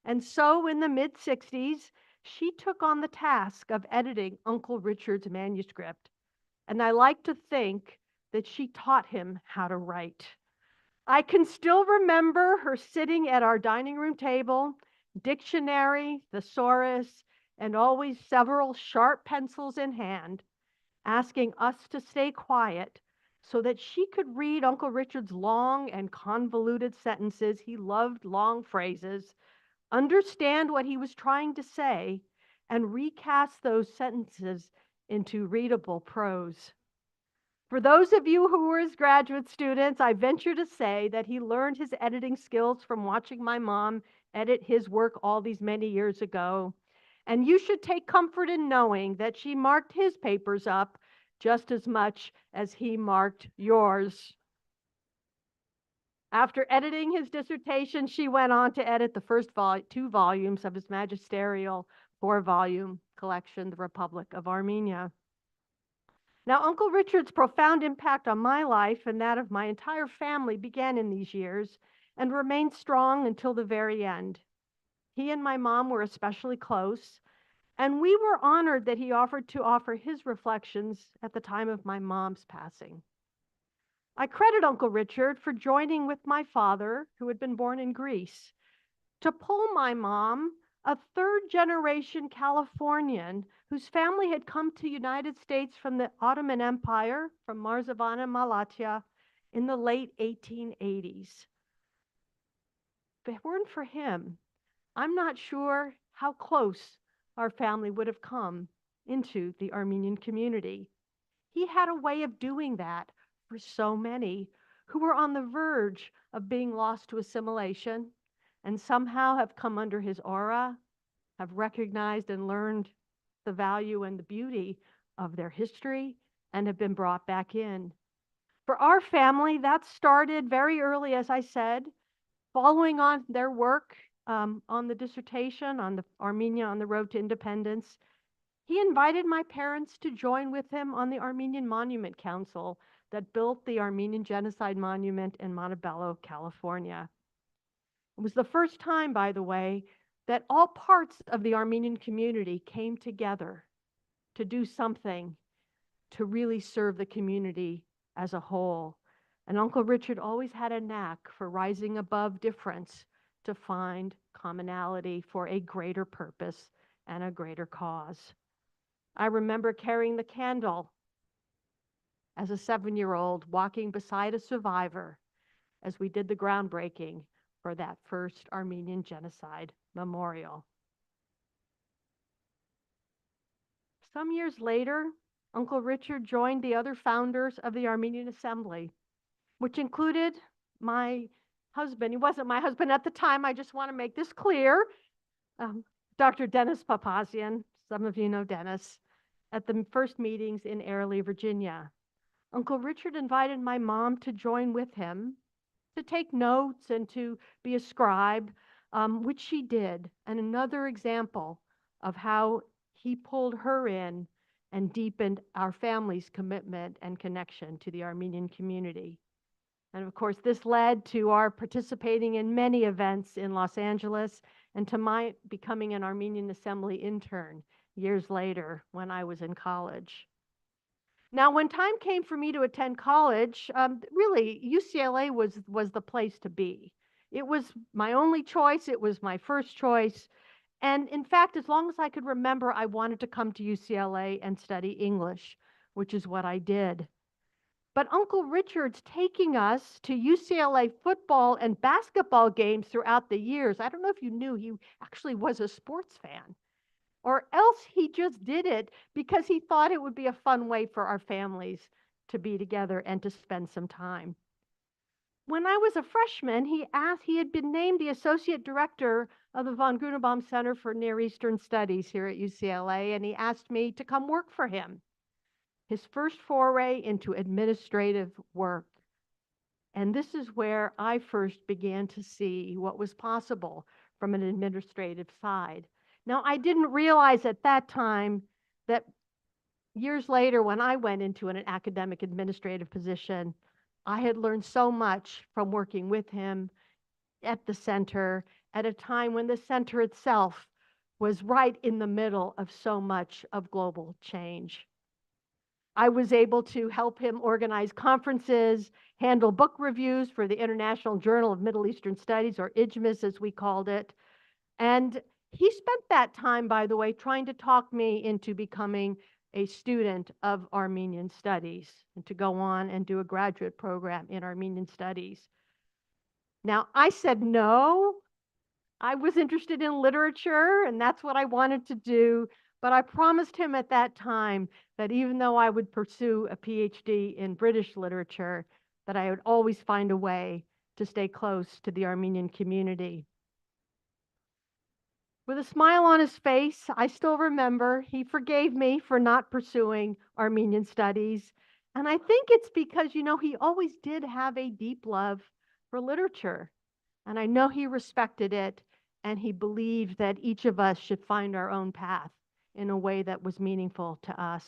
And so in the mid-60s, she took on the task of editing Uncle Richard's manuscript. And I like to think that she taught him how to write. I can still remember her sitting at our dining room table, dictionary, thesaurus, and always several sharp pencils in hand, asking us to stay quiet so that she could read Uncle Richard's long and convoluted sentences. He loved long phrases, understand what he was trying to say, and recast those sentences into readable prose. For those of you who were his graduate students, I venture to say that he learned his editing skills from watching my mom edit his work all these many years ago. And you should take comfort in knowing that she marked his papers up just as much as he marked yours. After editing his dissertation, she went on to edit the first 2 volumes of his magisterial 4-volume collection, The Republic of Armenia. Now, Uncle Richard's profound impact on my life and that of my entire family began in these years and remained strong until the very end. He and my mom were especially close, and we were honored that he offered to offer his reflections at the time of my mom's passing. I credit Uncle Richard for joining with my father, who had been born in Greece, to pull my mom, a third-generation Californian whose family had come to the United States from the Ottoman Empire, from Marzavana, Malatya, in the late 1880s. If it weren't for him, I'm not sure how close our family would have come into the Armenian community. He had a way of doing that for so many who were on the verge of being lost to assimilation and somehow have come under his aura, have recognized and learned the value and the beauty of their history, and have been brought back in. For our family, that started very early, as I said, following on their work on the dissertation on the Armenia on the Road to Independence. He invited my parents to join with him on the Armenian Monument Council that built the Armenian Genocide Monument in Montebello, California. It was the first time, by the way, that all parts of the Armenian community came together to do something to really serve the community as a whole. And Uncle Richard always had a knack for rising above difference to find commonality for a greater purpose and a greater cause. I remember carrying the candle as a 7-year-old, walking beside a survivor as we did the groundbreaking for that first Armenian Genocide memorial. Some years later, Uncle Richard joined the other founders of the Armenian Assembly, which included my husband. He wasn't my husband at the time, I just want to make this clear. Dr. Dennis Papazian, some of you know Dennis, at the first meetings in Airlie, Virginia. Uncle Richard invited my mom to join with him, to take notes and to be a scribe, which she did. And another example of how he pulled her in and deepened our family's commitment and connection to the Armenian community. And of course, this led to our participating in many events in Los Angeles and to my becoming an Armenian Assembly intern years later when I was in college. Now, when time came for me to attend college, really, UCLA was the place to be. It was my only choice. It was my first choice. And in fact, as long as I could remember, I wanted to come to UCLA and study English, which is what I did. But Uncle Richard's taking us to UCLA football and basketball games throughout the years. I don't know if you knew he actually was a sports fan, or else he just did it because he thought it would be a fun way for our families to be together and to spend some time. When I was a freshman, he had been named the associate director of the von Grunebaum Center for Near Eastern Studies here at UCLA, and he asked me to come work for him. His first foray into administrative work. And this is where I first began to see what was possible from an administrative side. Now, I didn't realize at that time that years later, when I went into an academic administrative position, I had learned so much from working with him at the center at a time when the center itself was right in the middle of so much of global change. I was able to help him organize conferences, handle book reviews for the International Journal of Middle Eastern Studies, or IJMIS as we called it. And he spent that time, by the way, trying to talk me into becoming a student of Armenian studies and to go on and do a graduate program in Armenian studies. Now, I said no. I was interested in literature, and that's what I wanted to do. But I promised him at that time that even though I would pursue a PhD in British literature, that I would always find a way to stay close to the Armenian community. With a smile on his face, I still remember he forgave me for not pursuing Armenian studies. And I think it's because, he always did have a deep love for literature. And I know he respected it, and he believed that each of us should find our own path in a way that was meaningful to us.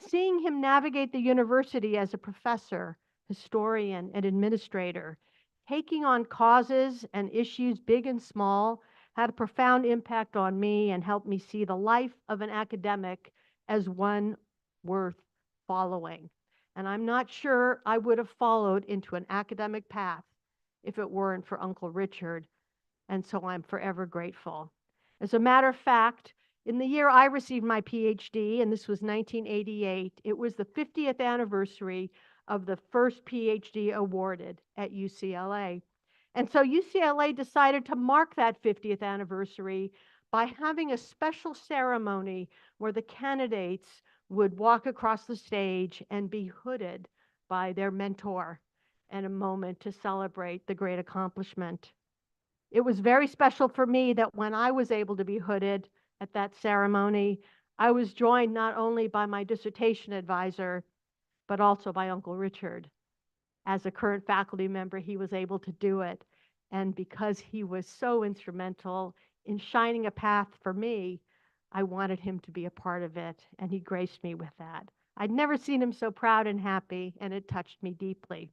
Seeing him navigate the university as a professor, historian, and administrator, taking on causes and issues big and small, had a profound impact on me and helped me see the life of an academic as one worth following. And I'm not sure I would have followed into an academic path if it weren't for Uncle Richard, and so I'm forever grateful. As a matter of fact, in the year I received my PhD, and this was 1988, it was the 50th anniversary of the first PhD awarded at UCLA. And so UCLA decided to mark that 50th anniversary by having a special ceremony where the candidates would walk across the stage and be hooded by their mentor and a moment to celebrate the great accomplishment. It was very special for me that when I was able to be hooded at that ceremony, I was joined not only by my dissertation advisor, but also by Uncle Richard. As a current faculty member, he was able to do it. And because he was so instrumental in shining a path for me, I wanted him to be a part of it, and he graced me with that. I'd never seen him so proud and happy, and it touched me deeply.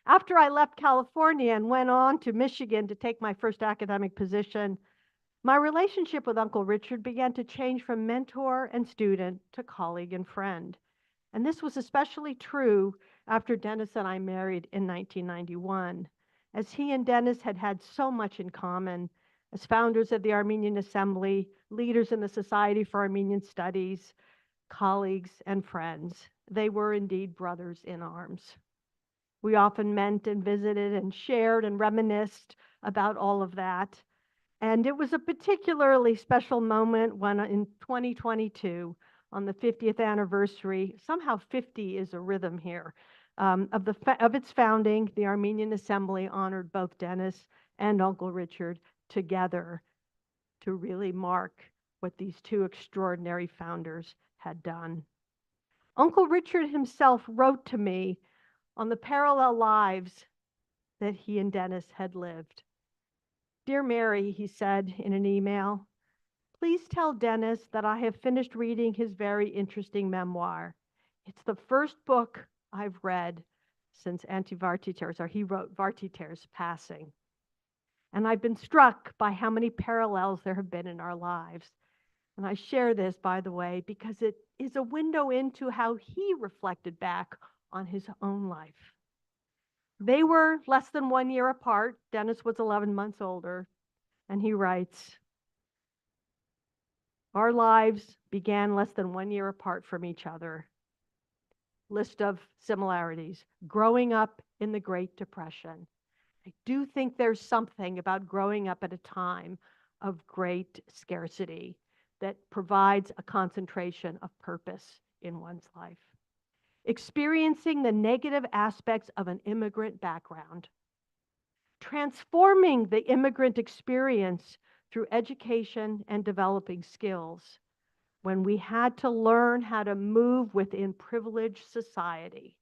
After I left California and went on to Michigan to take my first academic position, my relationship with Uncle Richard began to change from mentor and student to colleague and friend. And this was especially true after Dennis and I married in 1991, as he and Dennis had had so much in common as founders of the Armenian Assembly, leaders in the Society for Armenian Studies, colleagues and friends. They were indeed brothers in arms. We often met and visited and shared and reminisced about all of that. And it was a particularly special moment when in 2022, on the 50th anniversary, somehow 50 is a rhythm here, of its founding, the Armenian Assembly honored both Dennis and Uncle Richard together to really mark what these two extraordinary founders had done. Uncle Richard himself wrote to me on the parallel lives that he and Dennis had lived. Dear Mary, he said in an email, please tell Dennis that I have finished reading his very interesting memoir. It's the first book I've read since Antivartiter's, or he wrote Vartiter's passing. And I've been struck by how many parallels there have been in our lives. And I share this, by the way, because it is a window into how he reflected back on his own life. They were less than 1 year apart. Dennis was 11 months older. And he writes, our lives began less than 1 year apart from each other. List of similarities. Growing up in the Great Depression. I do think there's something about growing up at a time of great scarcity that provides a concentration of purpose in one's life. Experiencing the negative aspects of an immigrant background. Transforming the immigrant experience through education and developing skills when we had to learn how to move within privileged society.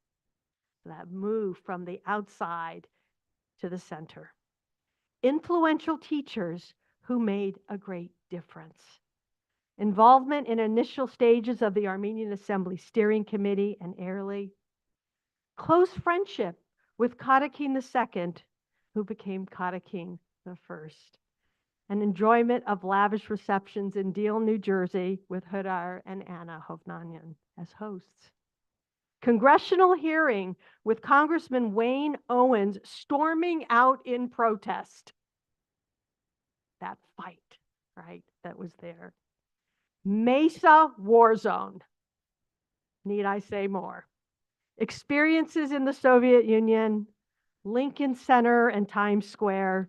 That move from the outside to the center. Influential teachers who made a great difference. Involvement in initial stages of the Armenian Assembly Steering Committee and Airlie. Close friendship with Katakin II, who became Katakin I. An enjoyment of lavish receptions in Deal, New Jersey, with Hudar and Anna Hovannisian as hosts. Congressional hearing with Congressman Wayne Owens storming out in protest. That fight, right, that was there. Mesa war zone. Need I say more? Experiences in the Soviet Union, Lincoln Center and Times Square,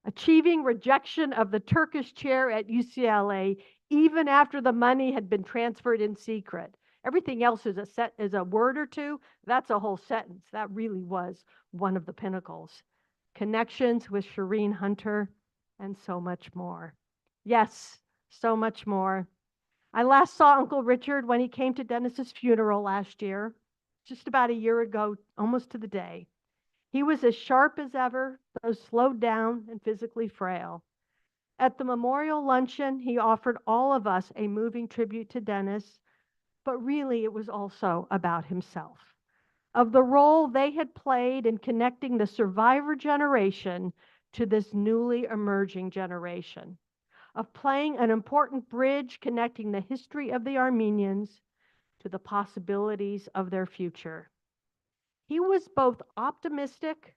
achieving rejection of the Turkish chair at UCLA even after the money had been transferred in secret. Everything else is a word or two. That's a whole sentence. That really was one of the pinnacles. Connections with Shireen Hunter and so much more. Yes, so much more. I last saw Uncle Richard when he came to Dennis's funeral last year, just about a year ago, almost to the day. He was as sharp as ever, though slowed down and physically frail. At the memorial luncheon, he offered all of us a moving tribute to Dennis, but really it was also about himself, of the role they had played in connecting the survivor generation to this newly emerging generation, of playing an important bridge connecting the history of the Armenians to the possibilities of their future. He was both optimistic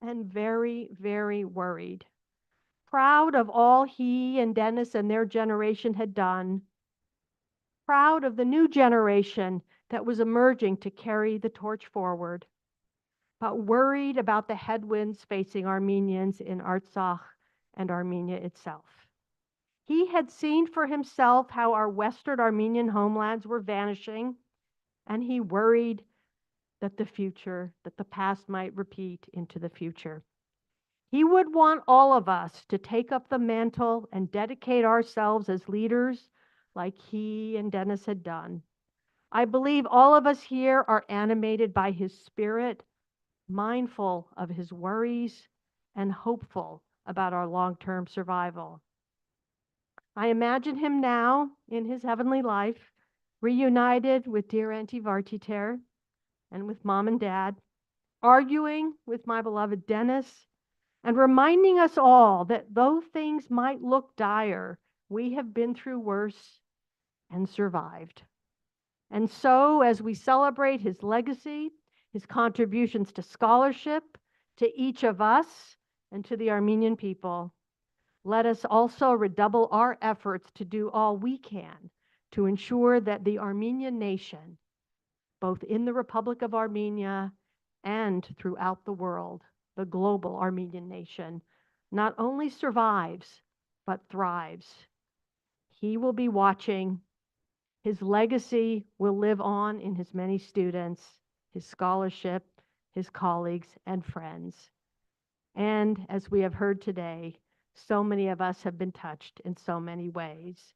and very, very worried, proud of all he and Dennis and their generation had done, proud of the new generation that was emerging to carry the torch forward, but worried about the headwinds facing Armenians in Artsakh and Armenia itself. He had seen for himself how our Western Armenian homelands were vanishing, and he worried that the past might repeat into the future. He would want all of us to take up the mantle and dedicate ourselves as leaders like he and Dennis had done. I believe all of us here are animated by his spirit, mindful of his worries, and hopeful about our long-term survival. I imagine him now in his heavenly life, reunited with dear Auntie Vartiter and with Mom and Dad, arguing with my beloved Dennis, and reminding us all that though things might look dire, we have been through worse and survived. And so, as we celebrate his legacy, his contributions to scholarship, to each of us, and to the Armenian people, let us also redouble our efforts to do all we can to ensure that the Armenian nation, both in the Republic of Armenia and throughout the world, the global Armenian nation, not only survives, but thrives. He will be watching. His legacy will live on in his many students, his scholarship, his colleagues, and friends. And as we have heard today, so many of us have been touched in so many ways.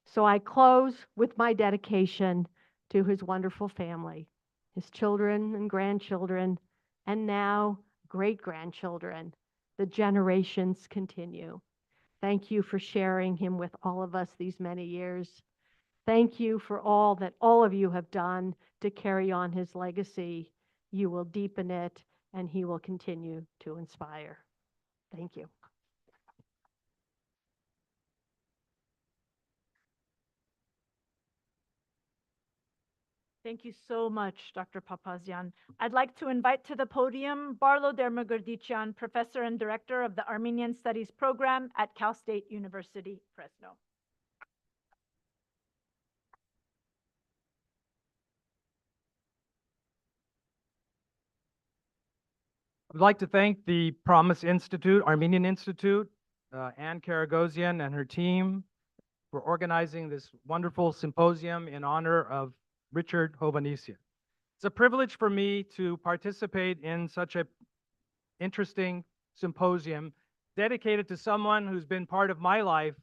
So I close with my dedication to his wonderful family, his children and grandchildren, and now great-grandchildren. The generations continue. Thank you for sharing him with all of us these many years. Thank you for all that all of you have done to carry on his legacy. You will deepen it, and he will continue to inspire. Thank you. Thank you so much, Dr. Papazian. I'd like to invite to the podium Barlo Dermagurdichian, Professor and Director of the Armenian Studies Program at Cal State University, Fresno. I'd like to thank the Promise Institute, Armenian Institute, Anne Karagosian and her team for organizing this wonderful symposium in honor of Richard Hovannisian. It's a privilege for me to participate in such an interesting symposium dedicated to someone who's been part of my life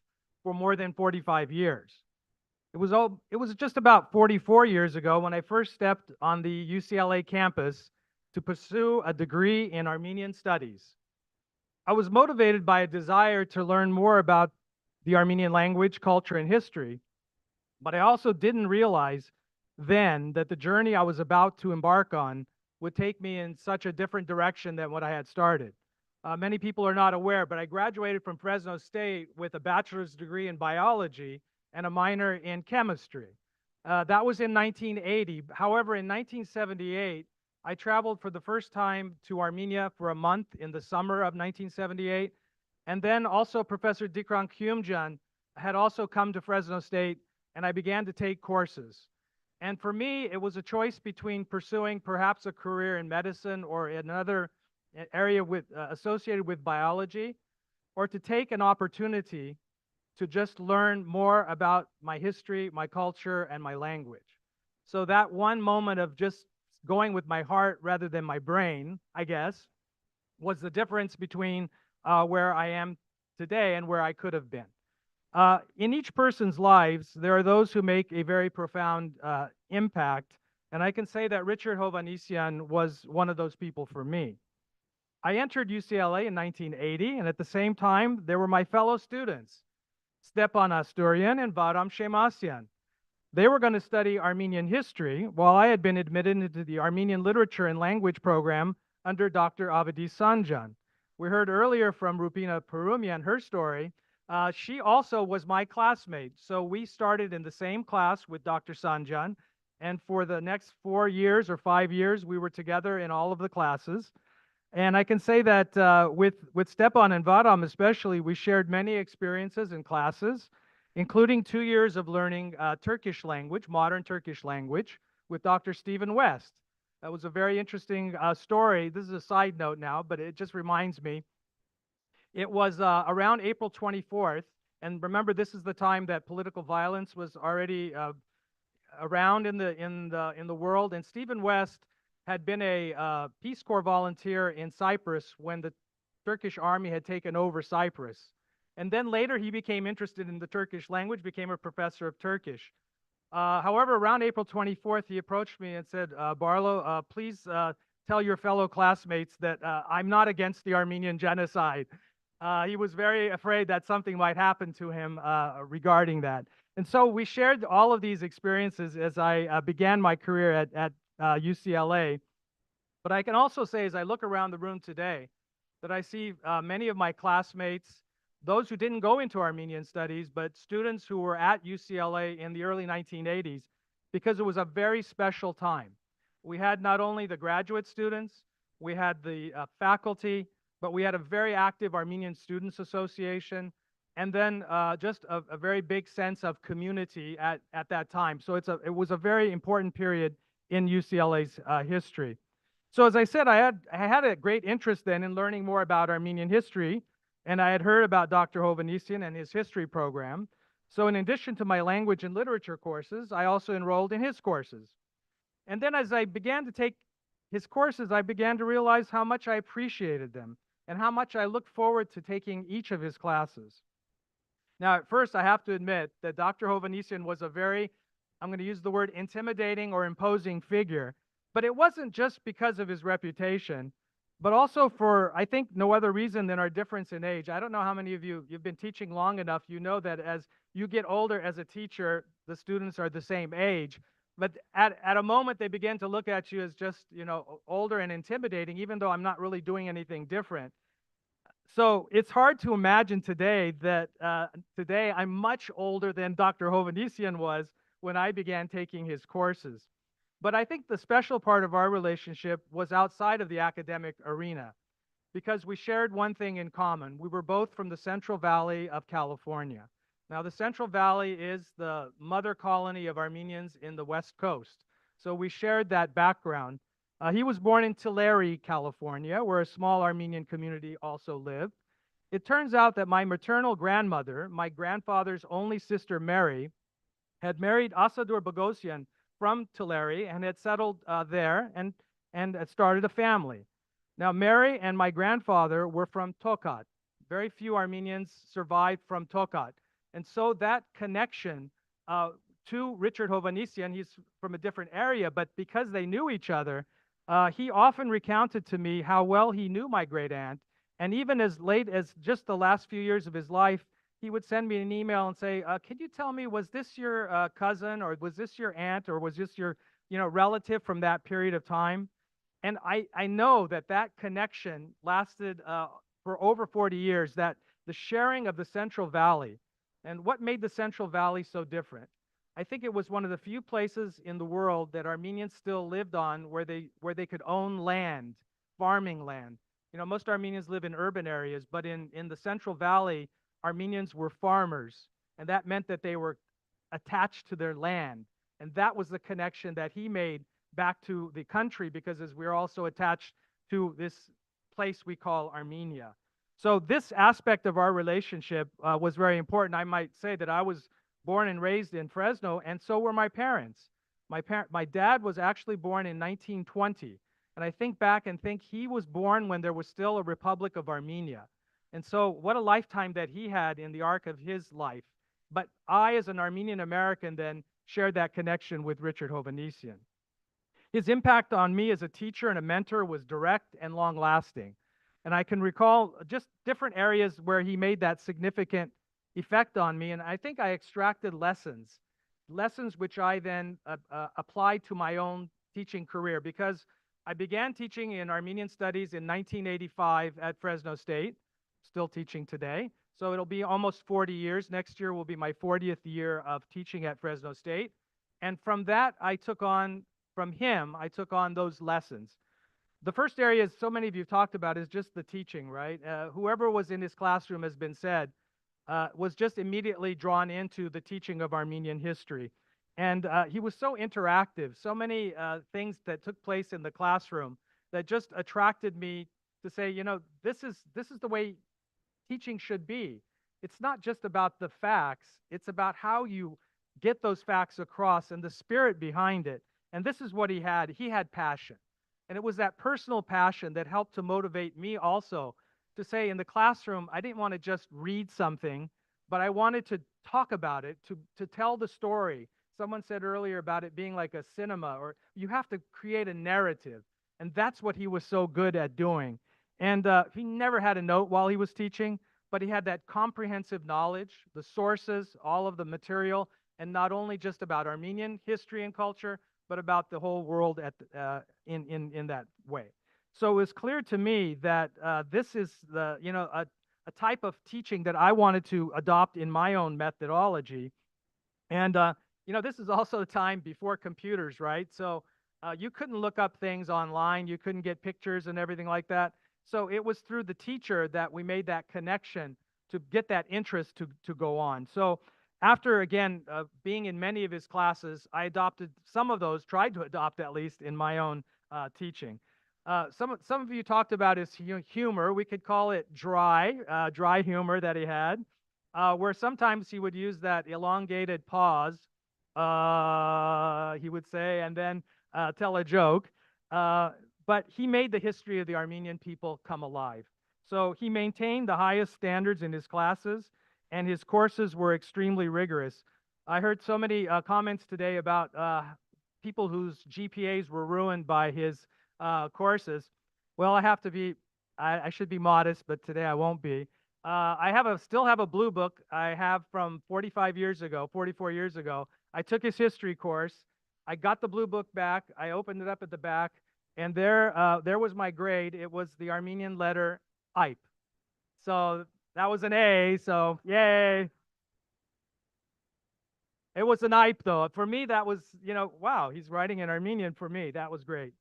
for more than 45 years. It was just about 44 years ago when I first stepped on the UCLA campus to pursue a degree in Armenian studies. I was motivated by a desire to learn more about the Armenian language, culture, and history, but I also didn't realize then that the journey I was about to embark on would take me in such a different direction than what I had started. Many people are not aware, but I graduated from Fresno State with a bachelor's degree in biology and a minor in chemistry. That was in 1980. However, in 1978, I traveled for the first time to Armenia for a month in the summer of 1978. And then also Professor Dikran Kyumjan had also come to Fresno State, and I began to take courses. And for me, it was a choice between pursuing perhaps a career in medicine or another area associated with biology, or to take an opportunity to just learn more about my history, my culture, and my language. So that one moment of just going with my heart rather than my brain, I guess, was the difference between where I am today and where I could have been. In each person's lives, there are those who make a very profound impact, and I can say that Richard Hovannisian was one of those people for me. I entered UCLA in 1980, and at the same time, there were my fellow students, Stepan Asturian and Varam Shemasian. They were going to study Armenian history, while I had been admitted into the Armenian Literature and Language program under Dr. Hovannisian. We heard earlier from Rupina Perumian her story. She also was my classmate. So we started in the same class with Dr. Sanjan. And for the next 4 years or 5 years, we were together in all of the classes. And I can say that with Stepan and Vadim especially, we shared many experiences in classes, including 2 years of learning Turkish language, modern Turkish language, with Dr. Stephen West. That was a very interesting story. This is a side note now, but it just reminds me. It was around April 24th, and remember, this is the time that political violence was already around in the world. And Stephen West had been a Peace Corps volunteer in Cyprus when the Turkish army had taken over Cyprus. And then later he became interested in the Turkish language, became a professor of Turkish. However, around April 24th, he approached me and said, Barlow, please tell your fellow classmates that I'm not against the Armenian genocide. He was very afraid that something might happen to him regarding that. And so we shared all of these experiences as I began my career at UCLA. But I can also say, as I look around the room today, that I see many of my classmates, those who didn't go into Armenian studies, but students who were at UCLA in the early 1980s, because it was a very special time. We had not only the graduate students, we had the faculty, but we had a very active Armenian Students Association, and then just a very big sense of community at that time. So it was a very important period in UCLA's history. So as I said, I had a great interest then in learning more about Armenian history, and I had heard about Dr. Hovannisian and his history program. So in addition to my language and literature courses, I also enrolled in his courses. And then as I began to take his courses, I began to realize how much I appreciated them and how much I looked forward to taking each of his classes. Now, at first, I have to admit that Dr. Hovannisian was a very, I'm going to use the word intimidating or imposing figure, but it wasn't just because of his reputation, but also for, I think, no other reason than our difference in age. I don't know how many of you've been teaching long enough, you know that as you get older as a teacher, the students are the same age, but at a moment they begin to look at you as just, older and intimidating, even though I'm not really doing anything different. So it's hard to imagine today that today I'm much older than Dr. Hovannisian was when I began taking his courses. But I think the special part of our relationship was outside of the academic arena because we shared one thing in common. We were both from the Central Valley of California. Now, the Central Valley is the mother colony of Armenians in the West Coast. So we shared that background. He was born in Tulare, California, where a small Armenian community also lived. It turns out that my maternal grandmother, my grandfather's only sister, Mary, had married Asadur Bogosian from Tulare and had settled there and had started a family. Now, Mary and my grandfather were from Tokat. Very few Armenians survived from Tokat. And so that connection to Richard Hovannisian, he's from a different area, but because they knew each other, he often recounted to me how well he knew my great aunt. And even as late as just the last few years of his life, he would send me an email and say, could you tell me, was this your cousin, or was this your aunt, or was this your relative from that period of time? And I know that connection lasted for over 40 years, that the sharing of the Central Valley. And what made the Central Valley so different? I think it was one of the few places in the world that Armenians still lived on where they could own land, farming land. Most Armenians live in urban areas, but in the Central Valley, Armenians were farmers, and that meant that they were attached to their land. And that was the connection that he made back to the country, because as we're also attached to this place we call Armenia. So this aspect of our relationship was very important. I might say that I was born and raised in Fresno, and so were my parents. My dad was actually born in 1920, and I think back and think he was born when there was still a Republic of Armenia. And so what a lifetime that he had in the arc of his life. But I, as an Armenian American, then shared that connection with Richard Hovannisian. His impact on me as a teacher and a mentor was direct and long-lasting. And I can recall just different areas where he made that significant effect on me, and I think I extracted lessons lessons which I then applied to my own teaching career, because I began teaching in Armenian studies in 1985 at Fresno State, still teaching today. So it'll be almost 40 years. Next year will be my 40th year of teaching at Fresno State. And from that, I took on those lessons. The first area, so many of you have talked about, is just the teaching, right? Whoever was in his classroom, has been said, was just immediately drawn into the teaching of Armenian history. And he was so interactive, so many things that took place in the classroom that just attracted me to say, you know, this is the way teaching should be. It's not just about the facts, it's about how you get those facts across and the spirit behind it. And this is what he had. He had passion. And it was that personal passion that helped to motivate me also to say, in the classroom, I didn't want to just read something, but I wanted to talk about it, to tell the story. Someone said earlier about it being like a cinema, or you have to create a narrative. And that's what he was so good at doing. And he never had a note while he was teaching, but he had that comprehensive knowledge, the sources, all of the material, and not only just about Armenian history and culture, but about the whole world in that way. So it was clear to me that this is a type of teaching that I wanted to adopt in my own methodology. And this is also a time before computers, right? So you couldn't look up things online, you couldn't get pictures and everything like that. So it was through the teacher that we made that connection to get that interest to go on. So after, again, being in many of his classes, I adopted some of those, tried to adopt at least in my own teaching. Some of you talked about his humor. We could call it dry humor that he had, where sometimes he would use that elongated pause, he would say, and then tell a joke. But he made the history of the Armenian people come alive. So he maintained the highest standards in his classes, and his courses were extremely rigorous. I heard so many comments today about people whose GPAs were ruined by his courses. Well, I should be modest, but today I won't be. I still have a blue book I have from 44 years ago. I took his history course. I got the blue book back. I opened it up at the back, and there was my grade. It was the Armenian letter IPE. So that was an A, so yay. It was an IPE though. For me, that was, wow, he's writing in Armenian for me. That was great.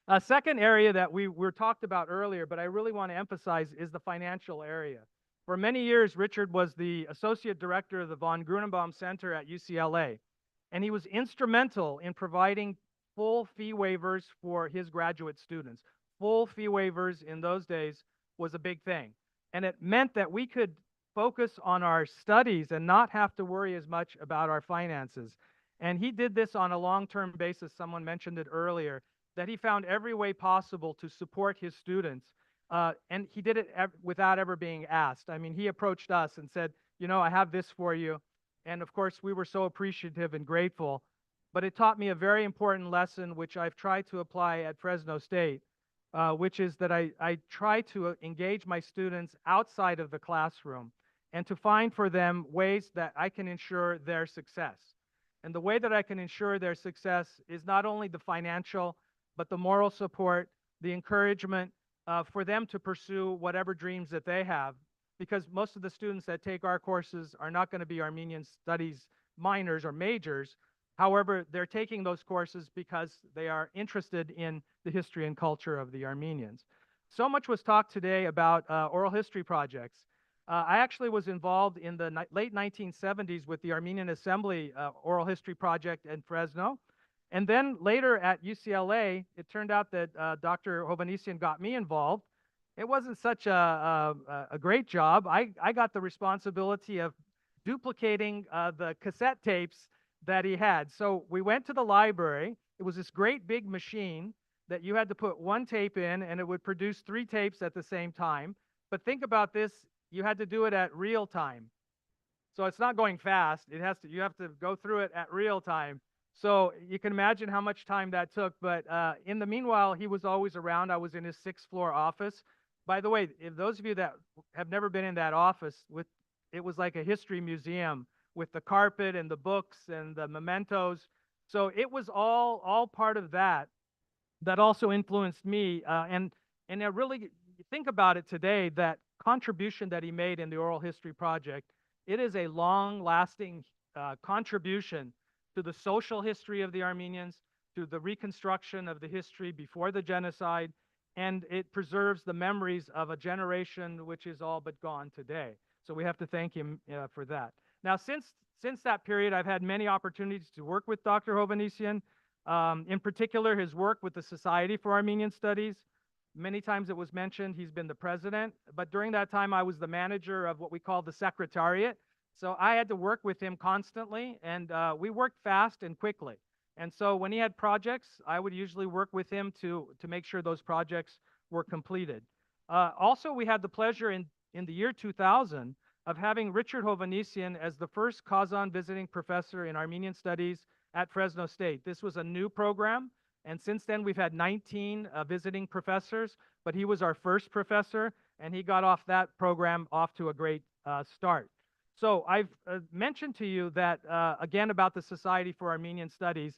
A second area that we were talked about earlier, but I really want to emphasize, is the financial area. For many years, Richard was the associate director of the von Grunenbaum Center at UCLA, and he was instrumental in providing full fee waivers for his graduate students. Full fee waivers in those days was a big thing. And it meant that we could focus on our studies and not have to worry as much about our finances. And he did this on a long-term basis. Someone mentioned it earlier, that he found every way possible to support his students. And he did it without ever being asked. I mean, he approached us and said, I have this for you. And of course, we were so appreciative and grateful. But it taught me a very important lesson, which I've tried to apply at Fresno State, which is that I try to engage my students outside of the classroom and to find for them ways that I can ensure their success. And the way that I can ensure their success is not only the financial, but the moral support, the encouragement for them to pursue whatever dreams that they have. Because most of the students that take our courses are not going to be Armenian studies minors or majors. However, they're taking those courses because they are interested in the history and culture of the Armenians. So much was talked today about oral history projects. I actually was involved in the late 1970s with the Armenian Assembly oral history project in Fresno. And then later at UCLA, it turned out that Dr. Hovannisian got me involved. It wasn't such a great job. I got the responsibility of duplicating the cassette tapes that he had. So we went to the library. It was this great big machine that you had to put one tape in, and it would produce 3 tapes at the same time. But think about this, you had to do it at real time. So it's not going fast. You have to go through it at real time. So you can imagine how much time that took. But in the meanwhile, he was always around. I was in his 6th floor office. By the way, if those of you that have never been in that office, it was like a history museum with the carpet and the books and the mementos. So it was all part of that also influenced me. And I really think about it today, that contribution that he made in the oral history project, it is a long-lasting contribution to the social history of the Armenians, to the reconstruction of the history before the genocide, and it preserves the memories of a generation which is all but gone today. So we have to thank him for that. Now, since that period, I've had many opportunities to work with Dr. Hovannisian. In particular, his work with the Society for Armenian Studies. Many times it was mentioned he's been the president, but during that time I was the manager of what we call the secretariat. So I had to work with him constantly, and we worked fast and quickly. And so when he had projects, I would usually work with him to make sure those projects were completed. Also, we had the pleasure in the year 2000 of having Richard Hovannisian as the first Kazan visiting professor in Armenian Studies at Fresno State. This was a new program, and since then we've had 19 visiting professors, but he was our first professor, and he got off that program off to a great start. So I've mentioned to you that, again, about the Society for Armenian Studies,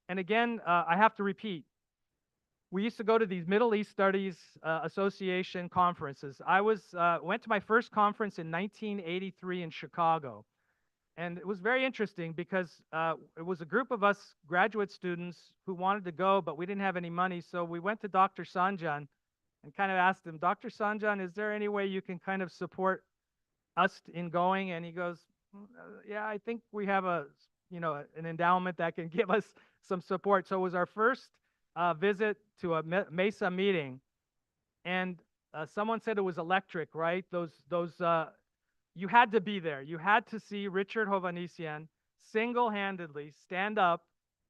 and again, I have to repeat, we used to go to these Middle East Studies Association conferences. I went to my first conference in 1983 in Chicago. And it was very interesting because it was a group of us graduate students who wanted to go, but we didn't have any money. So we went to Dr. Sanjan and kind of asked him, Dr. Sanjan, is there any way you can kind of support us in going? And he goes, yeah, I think we have an endowment that can give us some support. So it was our first visit to a MESA meeting. And someone said it was electric, right? You had to be there. You had to see Richard Hovannisian single-handedly stand up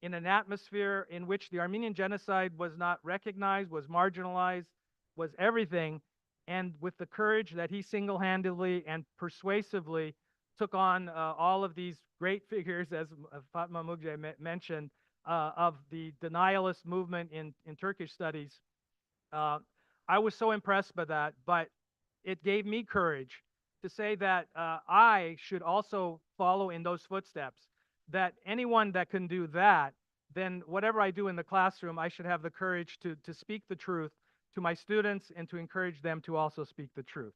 in an atmosphere in which the Armenian genocide was not recognized, was marginalized, was everything, and with the courage that he single-handedly and persuasively took on all of these great figures, as Fatma Mugje mentioned, of the denialist movement in Turkish studies. I was so impressed by that, but it gave me courage to say that I should also follow in those footsteps, that anyone that can do that, then whatever I do in the classroom, I should have the courage to speak the truth to my students and to encourage them to also speak the truth.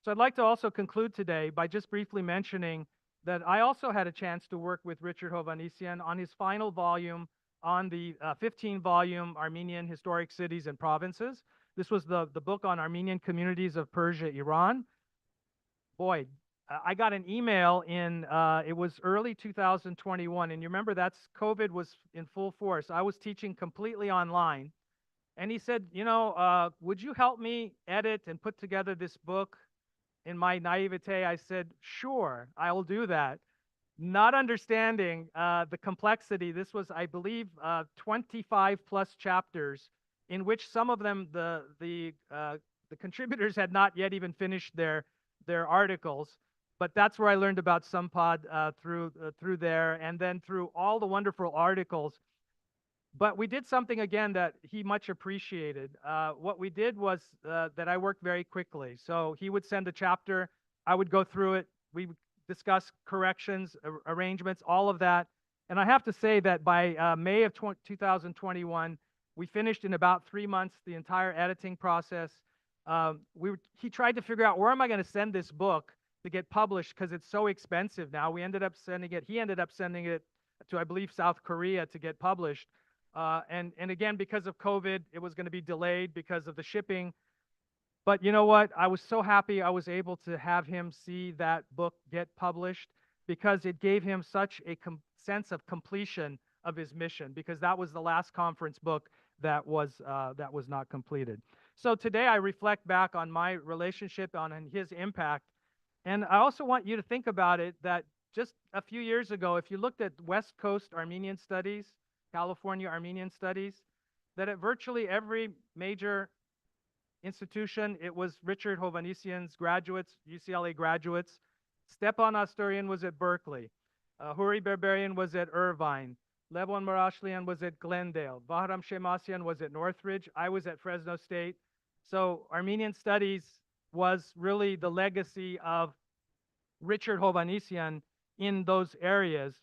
So I'd like to also conclude today by just briefly mentioning that I also had a chance to work with Richard Hovannisian on his final volume on the 15-volume Armenian Historic Cities and Provinces. This was the book on Armenian communities of Persia, Iran. Boy, I got an email it was early 2021, and you remember COVID was in full force. I was teaching completely online, and he said, would you help me edit and put together this book? In my naivete, I said, sure, I will do that. Not understanding the complexity. This was, I believe, 25 plus chapters in which some of them, the contributors had not yet even finished their articles, but that's where I learned about Sumpad through there, and then through all the wonderful articles. But we did something again that he much appreciated. What we did was that I worked very quickly. So he would send a chapter, I would go through it, we would discuss corrections, arrangements, all of that. And I have to say that by May of 2021, we finished in about 3 months the entire editing process. He tried to figure out, where am I going to send this book to get published, because it's so expensive now. He ended up sending it to, I believe, South Korea to get published. And again, because of COVID, it was going to be delayed because of the shipping. But you know what? I was so happy I was able to have him see that book get published, because it gave him such a sense of completion of his mission, because that was the last conference book that was not completed. So today I reflect back on my relationship, on his impact. And I also want you to think about it, that just a few years ago, if you looked at West Coast Armenian Studies, California Armenian Studies, that at virtually every major institution, it was Richard Hovannisian's graduates, UCLA graduates. Stepan Asturian was at Berkeley. Huri Berberian was at Irvine. Levon Marashlian was at Glendale. Bahram Shemasian was at Northridge. I was at Fresno State. So Armenian Studies was really the legacy of Richard Hovannisian in those areas.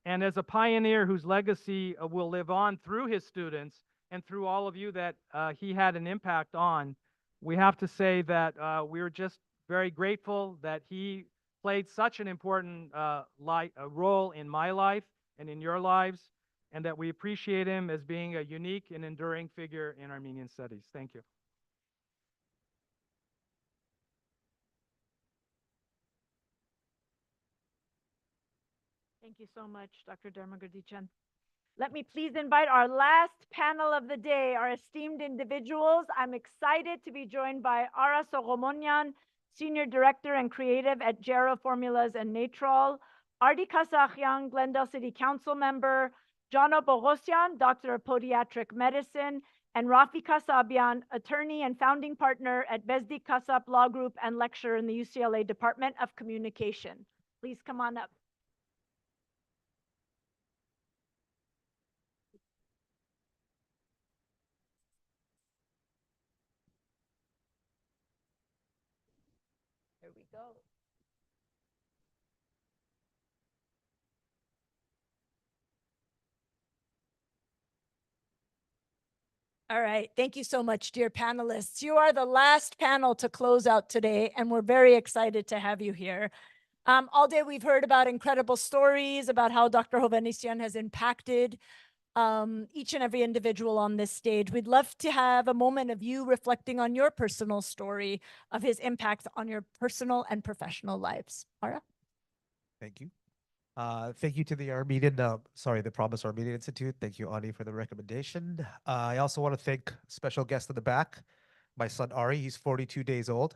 And as a pioneer whose legacy will live on through his students and through all of you that he had an impact on, we have to say that we're just very grateful that he played such an important role in my life and in your lives, and that we appreciate him as being a unique and enduring figure in Armenian studies. Thank you. Thank you so much, Dr. Dermagerdichan. Let me please invite our last panel of the day, our esteemed individuals. I'm excited to be joined by Ara Soghomonyan, Senior Director and Creative at Gero Formulas and Natrol, Ardi Kasakyan, Glendale City Council Member, Jono Bogosian, Doctor of Podiatric Medicine, and Rafi Kasabian, attorney and founding partner at Bezdik Kasab Law Group and lecturer in the UCLA Department of Communication. Please come on up. Here we go. All right. Thank you so much, dear panelists. You are the last panel to close out today, and we're very excited to have you here. All day we've heard about incredible stories about how Dr. Hovannisian has impacted each and every individual on this stage. We'd love to have a moment of you reflecting on your personal story of his impact on your personal and professional lives. Ara? Thank you. Thank you to the the Promise Armenian Institute. Thank you, Ani, for the recommendation. I also want to thank special guest in the back, my son Ari. He's 42 days old.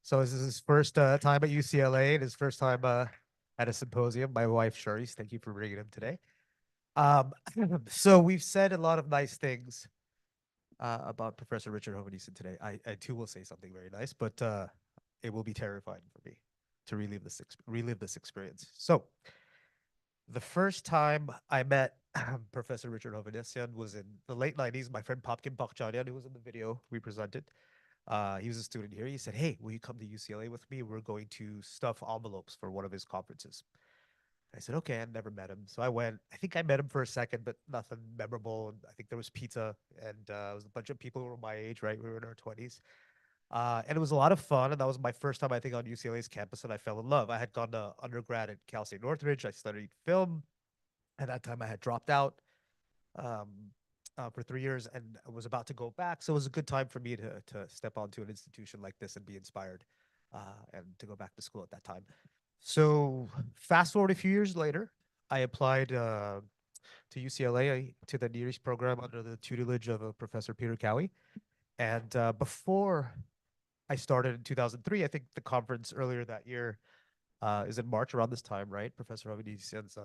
So this is his first time at UCLA and his first time at a symposium. My wife, Sharice, thank you for bringing him today. So we've said a lot of nice things about Professor Richard Hovannisian today. I too will say something very nice, but it will be terrifying for me to relive this experience. So the first time I met Professor Richard Hovannisian was in the late 90s. My friend Popkin Bakhchanian, who was in the video we presented, he was a student here. He said, "Hey, will you come to UCLA with me? We're going to stuff envelopes for one of his conferences." I said, "Okay." I'd never met him. So I went. I think I met him for a second, but nothing memorable. And I think there was pizza, and it was a bunch of people who were my age, right? We were in our 20s. And it was a lot of fun, and that was my first time, I think, on UCLA's campus, and I fell in love. I had gone to undergrad at Cal State Northridge. I studied film. At that time, I had dropped out for 3 years and I was about to go back. So it was a good time for me to step onto an institution like this and be inspired and to go back to school at that time. So fast forward a few years later, I applied to UCLA to the Near East program under the tutelage of Professor Peter Cowie. And before I started in 2003, I think the conference earlier that year is in March, around this time, right? Professor Hovannisian's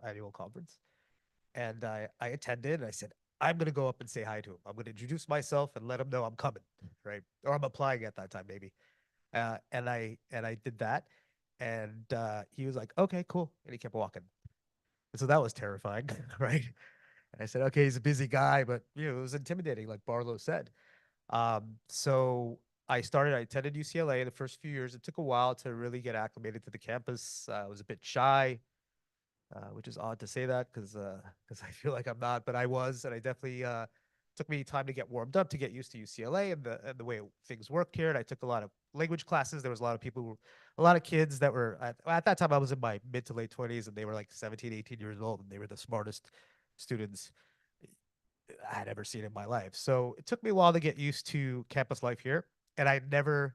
annual conference. And I attended, and I said, I'm going to go up and say hi to him. I'm going to introduce myself and let him know I'm coming, right? Or I'm applying at that time, maybe. And I did that. And he was like, "Okay, cool." And he kept walking. And so that was terrifying, right? And I said, okay, he's a busy guy, but it was intimidating, like Barlow said. So I attended UCLA the first few years. It took a while to really get acclimated to the campus. I was a bit shy, which is odd to say that because I feel like I'm not, but I was, and I definitely took me time to get warmed up, to get used to UCLA and the way things worked here. And I took a lot of language classes. There was a lot of kids that were, at that time I was in my mid to late 20s, and they were like 17, 18 years old, and they were the smartest students I had ever seen in my life. So it took me a while to get used to campus life here. And I never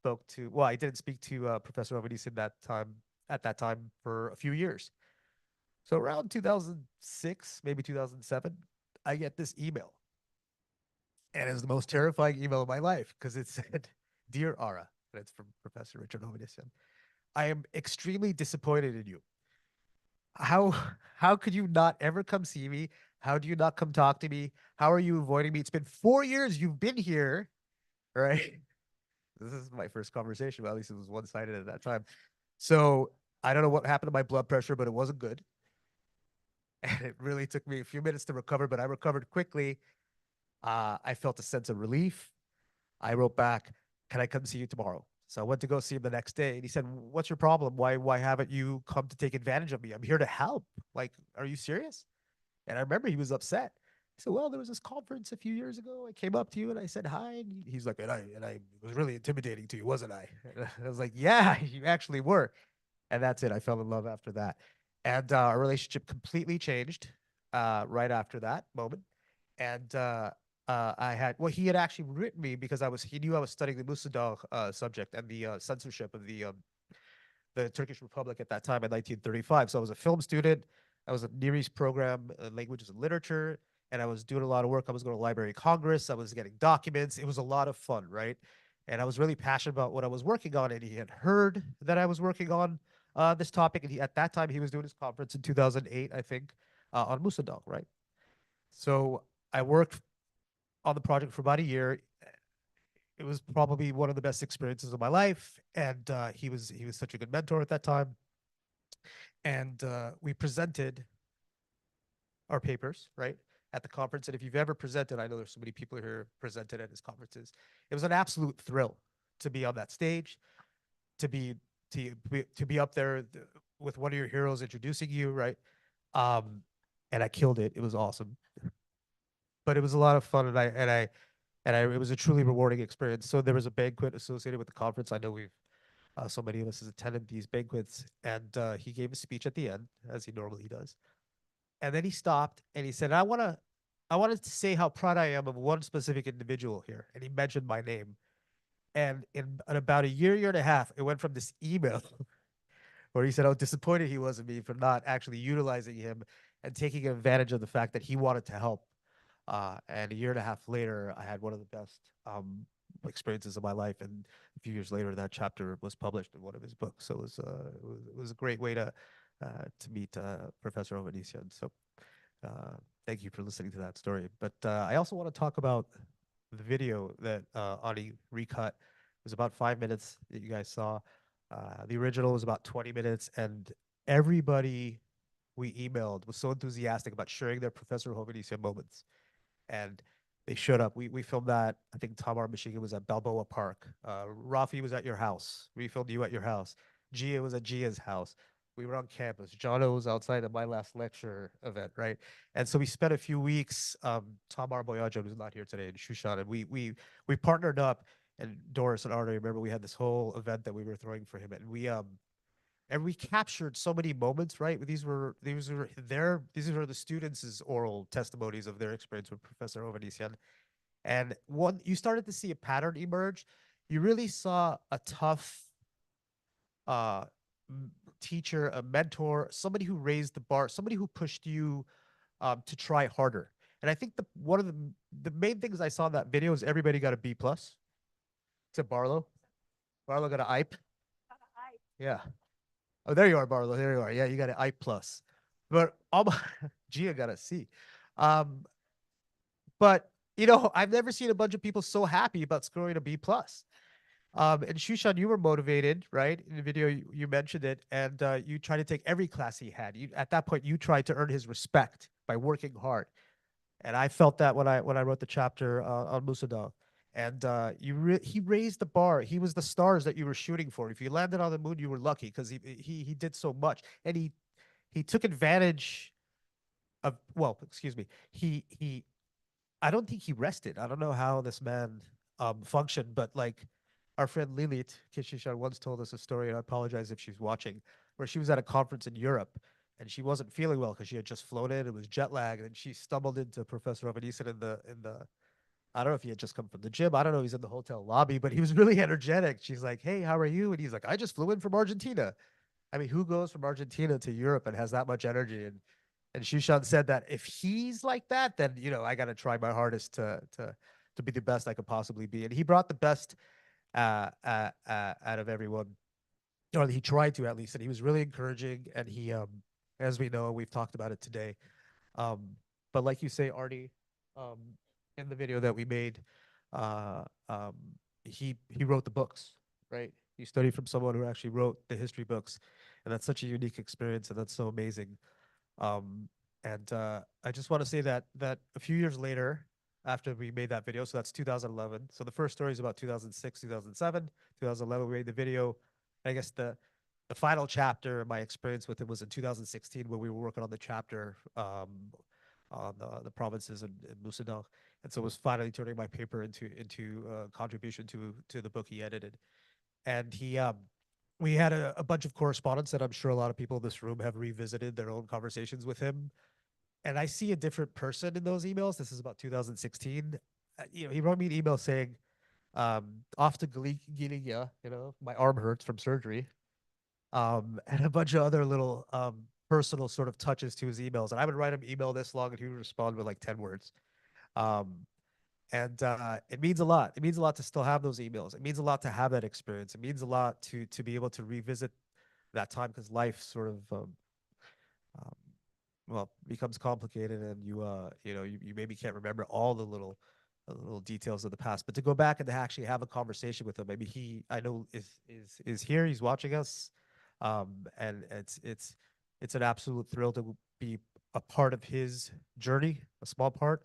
I didn't speak to Professor Hovannisian at that time for a few years. So around 2006, maybe 2007, I get this email. And it was the most terrifying email of my life because it said, "Dear Ara," and it's from Professor Richard Hovannisian, "I am extremely disappointed in you. How could you not ever come see me? How do you not come talk to me? How are you avoiding me? It's been 4 years you've been here," right? This is my first conversation, but at least it was one-sided at that time. So I don't know what happened to my blood pressure, but it wasn't good. And it really took me a few minutes to recover, but I recovered quickly. I felt a sense of relief. I wrote back, "Can I come see you tomorrow?" So I went to go see him the next day, and he said, "What's your problem? Why haven't you come to take advantage of me? I'm here to help. Like, are you serious?" And I remember he was upset. He said, "Well, there was this conference a few years ago. I came up to you and I said hi." And he's like, "And I was really intimidating to you, wasn't I?" And I was like, "Yeah, you actually were." And that's it. I fell in love after that, and our relationship completely changed right after that moment. And he had actually written me because he knew I was studying the Musadagh subject and the censorship of the Turkish Republic at that time in 1935. So I was a film student. I was a Near East program, languages and literature, and I was doing a lot of work. I was going to Library of Congress. I was getting documents. It was a lot of fun, right? And I was really passionate about what I was working on, and he had heard that I was working on this topic, and at that time he was doing his conference in 2008, I think, on Musadagh, right? So I worked on the project for about a year. It was probably one of the best experiences of my life, and he was such a good mentor at that time. And we presented our papers, right, at the conference. And if you've ever presented, I know there's so many people here presented at his conferences. It was an absolute thrill to be on that stage, to be up there with one of your heroes introducing you, right? And I killed it. It was awesome. But it was a lot of fun, and it was a truly rewarding experience. So there was a banquet associated with the conference. I know so many of us has attended these banquets, and he gave a speech at the end, as he normally does. And then he stopped and he said, I wanted to say how proud I am of one specific individual here. And he mentioned my name. And in about a year and a half, it went from this email where he said how disappointed he was in me for not actually utilizing him and taking advantage of the fact that he wanted to help. And a year and a half later, I had one of the best experiences of my life. And a few years later, that chapter was published in one of his books. So it was a great way to meet Professor Hovannisian. So thank you for listening to that story. But I also want to talk about the video that Ani recut. It was about 5 minutes that you guys saw. The original was about 20 minutes, and everybody we emailed was so enthusiastic about sharing their Professor Hovannisian moments. And they showed up. We filmed that. I think Tamar Michigan was at Balboa Park. Rafi was at your house. We filmed you at your house. Gia was at Gia's house. We were on campus. Jono was outside of my last lecture event, right? And so we spent a few weeks. Tamar Boyajan, who's not here today, and Shushan, and we partnered up. And Doris and Arno, remember we had this whole event that we were throwing for him, and we captured so many moments, right? These were the students' oral testimonies of their experience with Professor Hovannisian. And you started to see a pattern emerge. You really saw a tough teacher, a mentor, somebody who raised the bar, somebody who pushed you to try harder. And I think one of the main things I saw in that video is everybody got a B+. Except Barlow. Barlow got an IPE. Yeah. Oh, there you are, Barlow. There you are. Yeah, you got an I+. But Gia got a C. But, I've never seen a bunch of people so happy about scoring a B+. And Shushan, you were motivated, right? In the video, you mentioned it, and you tried to take every class he had. At that point, you tried to earn his respect by working hard. And I felt that when I wrote the chapter on Musadagh. And he raised the bar. He was the stars that you were shooting for. If you landed on the moon, you were lucky because he did so much. And he took advantage of, well, excuse me. I don't think he rested. I don't know how this man functioned, but like our friend Lilit Kishishan once told us a story, and I apologize if she's watching, where she was at a conference in Europe and she wasn't feeling well because she had just flown in. It was jet lag, and she stumbled into Professor Hovannisian in the I don't know if he had just come from the gym. I don't know. He's in the hotel lobby, but he was really energetic. She's like, "Hey, how are you?" And he's like, "I just flew in from Argentina." I mean, who goes from Argentina to Europe and has that much energy? And Shushan said that if he's like that, then I got to try my hardest to be the best I could possibly be. And he brought the best out of everyone, or he tried to at least. And he was really encouraging. And he, as we know, we've talked about it today. But like you say, Artie, in the video that we made, he wrote the books, right? He studied from someone who actually wrote the history books, and that's such a unique experience, and that's so amazing. And I just want to say that a few years later, after we made that video. So that's 2011. So the first story is about 2006, 2007, 2011. We made the video. I guess the final chapter, my experience with it was in 2016 when we were working on the chapter on the provinces in Musidang. And so it was finally turning my paper into contribution to the book he edited. And we had a bunch of correspondence that I'm sure a lot of people in this room have revisited their own conversations with him. And I see a different person in those emails. This is about 2016. He wrote me an email saying, off to Giligya, my arm hurts from surgery. And a bunch of other little personal sort of touches to his emails. And I would write him email this long and he would respond with like 10 words. And it means a lot. It means a lot to still have those emails. It means a lot to have that experience. It means a lot to be able to revisit that time because life sort of becomes complicated, and you maybe can't remember all the little details of the past. But to go back and to actually have a conversation with him, maybe I know is here. He's watching us, and it's an absolute thrill to be a part of his journey, a small part.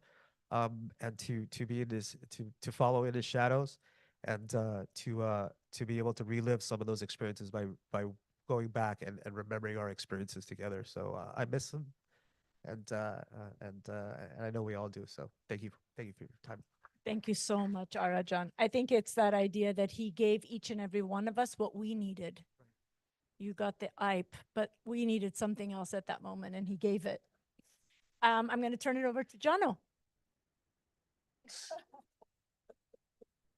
And to be in this, to follow in his shadows, and to be able to relive some of those experiences by going back and remembering our experiences together. So I miss him, and I know we all do. So thank you for your time. Thank you so much, Arajan. I think it's that idea that he gave each and every one of us what we needed. You got the IPE, but we needed something else at that moment, and he gave it. I'm going to turn it over to Jono.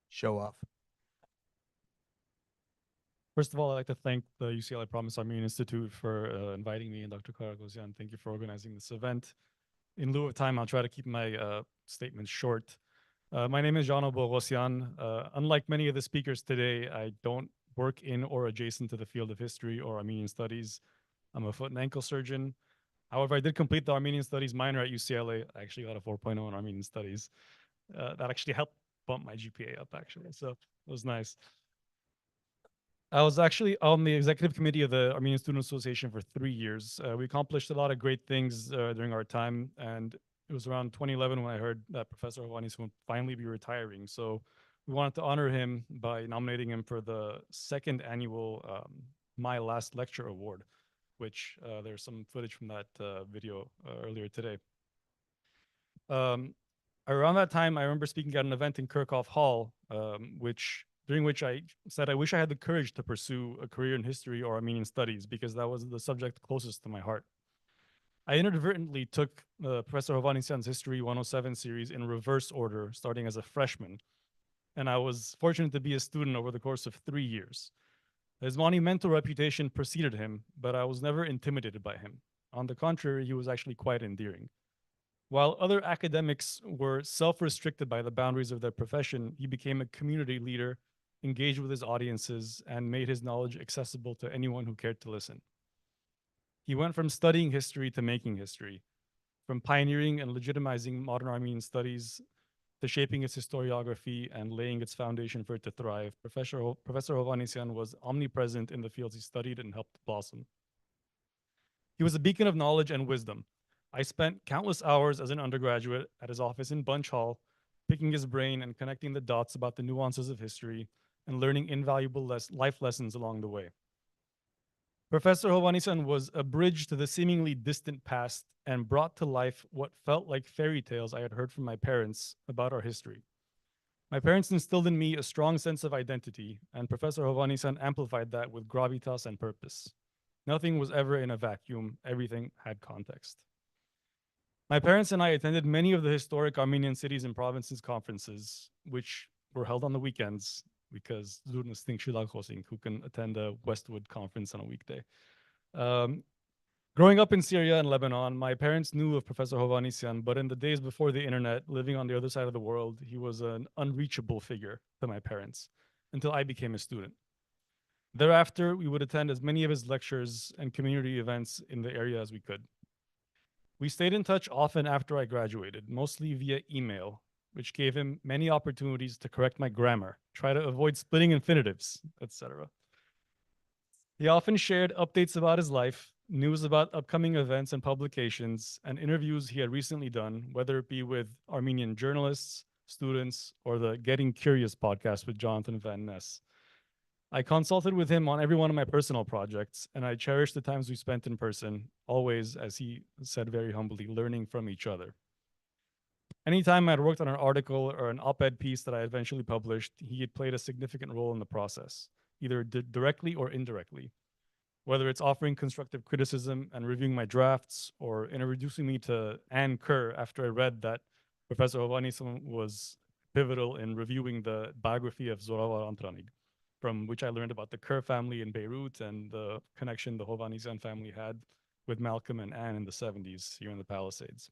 Show off. First of all, I'd like to thank the UCLA Armenian Institute for inviting me, and Dr. Karagosian. Thank you for organizing this event. In lieu of time, I'll try to keep my statements short. My name is Jono Bogosian. Unlike many of the speakers today, I don't work in or adjacent to the field of history or Armenian studies. I'm a foot and ankle surgeon. However, I did complete the Armenian Studies minor at UCLA. I actually got a 4.0 in Armenian Studies. That actually helped bump my GPA up, actually, so it was nice. I was actually on the executive committee of the Armenian Student Association for 3 years. We accomplished a lot of great things during our time, and it was around 2011 when I heard that Professor Hovannisian would finally be retiring. So we wanted to honor him by nominating him for the second annual My Last Lecture Award, which there's some footage from that video earlier today. Around that time, I remember speaking at an event in Kirchhoff Hall, during which I said I wish I had the courage to pursue a career in history or Armenian studies, because that was the subject closest to my heart. I inadvertently took Professor Hovannisian's History 107 series in reverse order, starting as a freshman, and I was fortunate to be a student over the course of 3 years. His monumental reputation preceded him, but I was never intimidated by him. On the contrary, he was actually quite endearing. While other academics were self-restricted by the boundaries of their profession, he became a community leader, engaged with his audiences, and made his knowledge accessible to anyone who cared to listen. He went from studying history to making history, from pioneering and legitimizing modern Armenian studies to shaping its historiography and laying its foundation for it to thrive. Professor Hovannisian was omnipresent in the fields he studied and helped blossom. He was a beacon of knowledge and wisdom. I spent countless hours as an undergraduate at his office in Bunch Hall, picking his brain and connecting the dots about the nuances of history and learning invaluable life lessons along the way. Professor Hovannisian was a bridge to the seemingly distant past and brought to life what felt like fairy tales I had heard from my parents about our history. My parents instilled in me a strong sense of identity, and Professor Hovannisian amplified that with gravitas and purpose. Nothing was ever in a vacuum. Everything had context. My parents and I attended many of the historic Armenian cities and provinces conferences, which were held on the weekends, because who can attend a Westwood conference on a weekday. Growing up in Syria and Lebanon, my parents knew of Professor Hovannisian, but in the days before the internet, living on the other side of the world, he was an unreachable figure to my parents until I became a student. Thereafter, we would attend as many of his lectures and community events in the area as we could. We stayed in touch often after I graduated, mostly via email, which gave him many opportunities to correct my grammar, try to avoid splitting infinitives, etc. He often shared updates about his life, news about upcoming events and publications, and interviews he had recently done, whether it be with Armenian journalists, students, or the Getting Curious podcast with Jonathan Van Ness. I consulted with him on every one of my personal projects, and I cherished the times we spent in person, always, as he said very humbly, learning from each other. Anytime I'd worked on an article or an op-ed piece that I eventually published, he had played a significant role in the process, either directly or indirectly. Whether it's offering constructive criticism and reviewing my drafts, or introducing me to Anne Kerr after I read that Professor Hovannisian was pivotal in reviewing the biography of Zoravar Antranig, from which I learned about the Kerr family in Beirut and the connection the Hovannisian family had with Malcolm and Anne in the 70s here in the Palisades.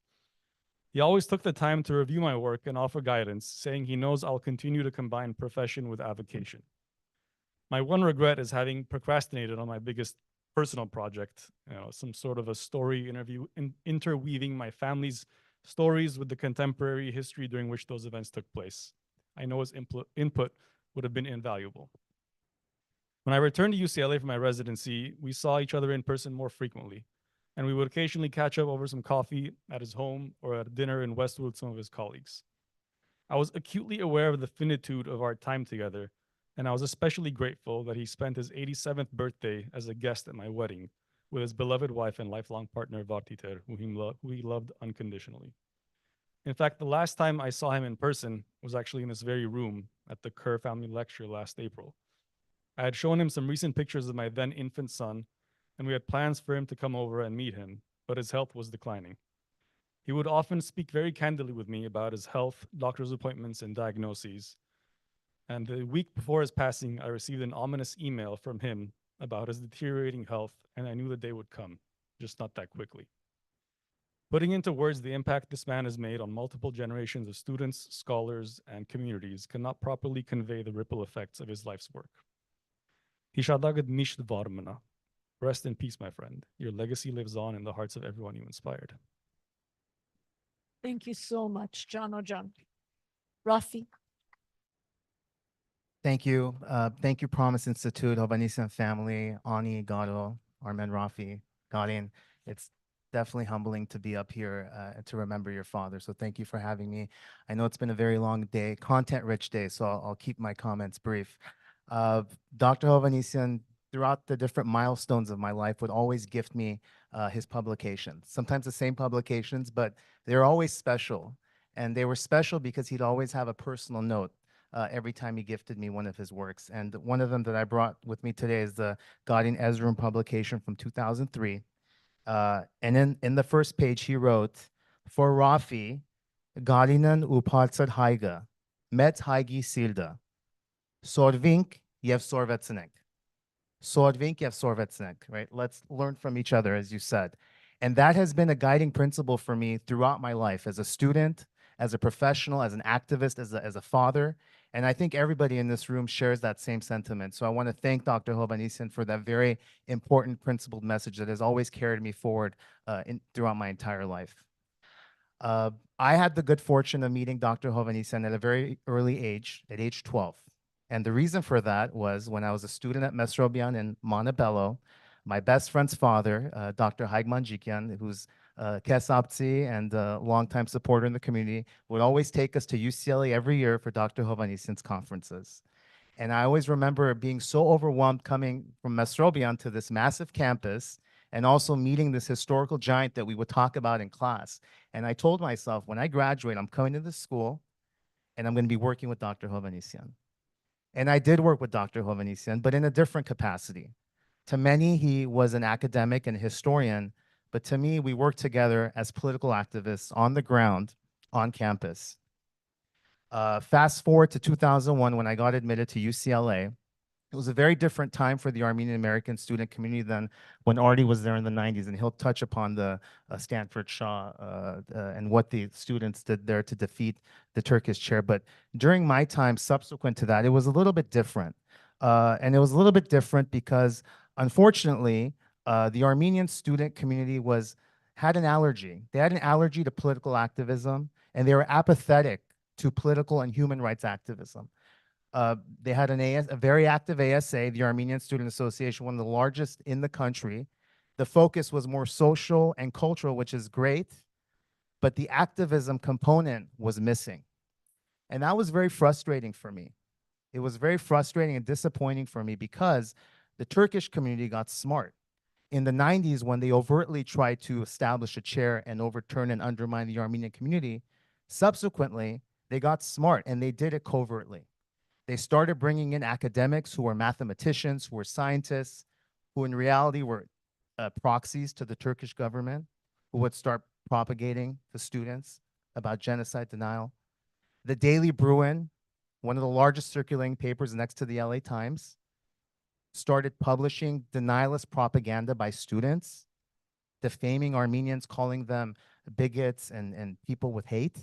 He always took the time to review my work and offer guidance, saying he knows I'll continue to combine profession with avocation. My one regret is having procrastinated on my biggest personal project, some sort of a story interview, interweaving my family's stories with the contemporary history during which those events took place. I know his input would have been invaluable. When I returned to UCLA for my residency, we saw each other in person more frequently, and we would occasionally catch up over some coffee at his home or at dinner in Westwood with some of his colleagues. I was acutely aware of the finitude of our time together, and I was especially grateful that he spent his 87th birthday as a guest at my wedding with his beloved wife and lifelong partner, Vartiter, who he loved unconditionally. In fact, the last time I saw him in person was actually in this very room at the Kerr family lecture last April. I had shown him some recent pictures of my then infant son, and we had plans for him to come over and meet him, but his health was declining. He would often speak very candidly with me about his health, doctor's appointments, and diagnoses. And the week before his passing, I received an ominous email from him about his deteriorating health, and I knew the day would come, just not that quickly. Putting into words the impact this man has made on multiple generations of students, scholars, and communities cannot properly convey the ripple effects of his life's work. Hishadagad misht varmana. Rest in peace, my friend. Your legacy lives on in the hearts of everyone you inspired. Thank you so much, John O'John. Rafi. Thank you. Thank you, Promise Institute, Hovannisian family, Ani, Gado, Armen, Rafi, Gadin. It's definitely humbling to be up here and to remember your father. So thank you for having me. I know it's been a very long day, content-rich day, so I'll keep my comments brief. Dr. Hovannisian, throughout the different milestones of my life, would always gift me his publications. Sometimes the same publications, but they're always special. And they were special because he'd always have a personal note every time he gifted me one of his works. And one of them that I brought with me today is the Gadin Ezrum publication from 2003. And in the first page, he wrote, for Rafi, Gadinan upaltsad haiga, met haigi silda, sorvink yev sorvetsenek. Sorvink yev sorvetsenek, right? Let's learn from each other, as you said. And that has been a guiding principle for me throughout my life as a student, as a professional, as an activist, as a father. And I think everybody in this room shares that same sentiment. So I want to thank Dr. Hovannisian for that very important principled message that has always carried me forward throughout my entire life. I had the good fortune of meeting Dr. Hovannisian at a very early age, at age 12. And the reason for that was when I was a student at Mesrobian in Montebello, my best friend's father, Dr. Haigman Jikian, who's Kesaptsi and a longtime supporter in the community, would always take us to UCLA every year for Dr. Hovannisian's conferences. And I always remember being so overwhelmed coming from Mesrobian to this massive campus and also meeting this historical giant that we would talk about in class. And I told myself, when I graduate, I'm coming to this school and I'm going to be working with Dr. Hovannisian. And I did work with Dr. Hovannisian, but in a different capacity. To many, he was an academic and a historian, but to me, we worked together as political activists on the ground, on campus. Fast forward to 2001, when I got admitted to UCLA. It was a very different time for the Armenian American student community than when Artie was there in the 90s, and he'll touch upon the Stanford Shah and what the students did there to defeat the Turkish chair. But during my time subsequent to that, it was a little bit different. And it was a little bit different because, unfortunately, the Armenian student community had an allergy. They had an allergy to political activism, and they were apathetic to political and human rights activism. They had a very active ASA, the Armenian Student Association, one of the largest in the country, The focus was more social and cultural, which is great, but the activism component was missing. And that was very frustrating for me. It was very frustrating and disappointing for me because the Turkish community got smart. In the 90s, when they overtly tried to establish a chair and overturn and undermine the Armenian community, subsequently, they got smart and they did it covertly. They started bringing in academics who were mathematicians, who were scientists, who in reality were proxies to the Turkish government, who would start propagating to students about genocide denial. The Daily Bruin, one of the largest circulating papers next to the LA Times, started publishing denialist propaganda by students, defaming Armenians, calling them bigots and people with hate.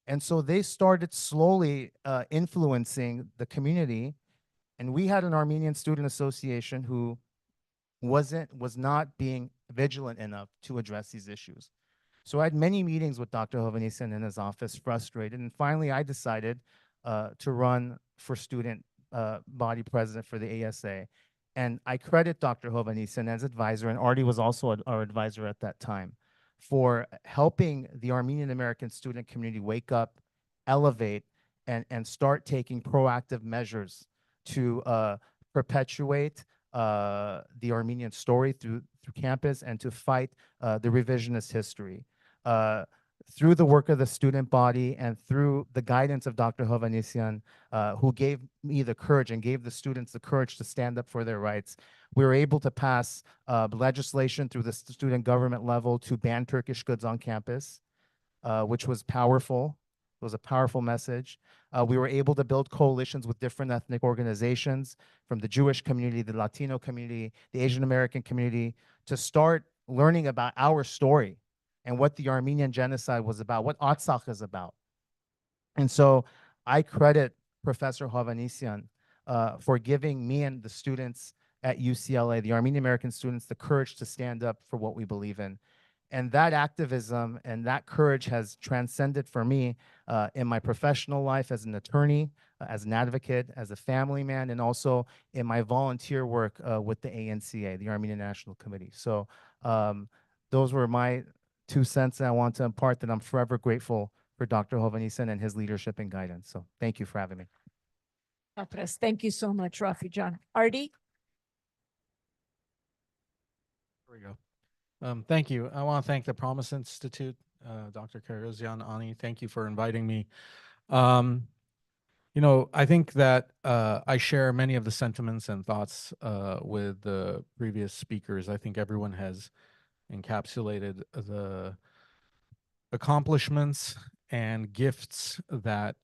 And so they started slowly influencing the community. And we had an Armenian Student Association who was not being vigilant enough to address these issues. So I had many meetings with Dr. Hovannisian in his office, frustrated. And finally, I decided to run for student body president for the ASA. And I credit Dr. Hovannisian as advisor, and Artie was also our advisor at that time, for helping the Armenian American student community wake up, elevate, and start taking proactive measures to perpetuate the Armenian story through campus and to fight the revisionist history. Through the work of the student body and through the guidance of Dr. Hovannisian, who gave me the courage and gave the students the courage to stand up for their rights, we were able to pass legislation through the student government level to ban Turkish goods on campus, which was powerful. It was a powerful message. We were able to build coalitions with different ethnic organizations from the Jewish community, the Latino community, the Asian American community, to start learning about our story and what the Armenian genocide was about, what Artsakh is about. And so I credit Professor Hovannisian for giving me and the students at UCLA, the Armenian American students, the courage to stand up for what we believe in. And that activism and that courage has transcended for me in my professional life as an attorney, as an advocate, as a family man, and also in my volunteer work with the ANCA, the Armenian National Committee. So those were my 2 cents that I want to impart, that I'm forever grateful for Dr. Hovannisian and his leadership and guidance. So thank you for having me. Thank you so much, Rafi John. Artie? There we go. Thank you. I want to thank the Promise Institute, Dr. Karagosian, Ani. Thank you for inviting me. You know, I think that I share many of the sentiments and thoughts with the previous speakers. I think everyone has encapsulated the accomplishments and gifts that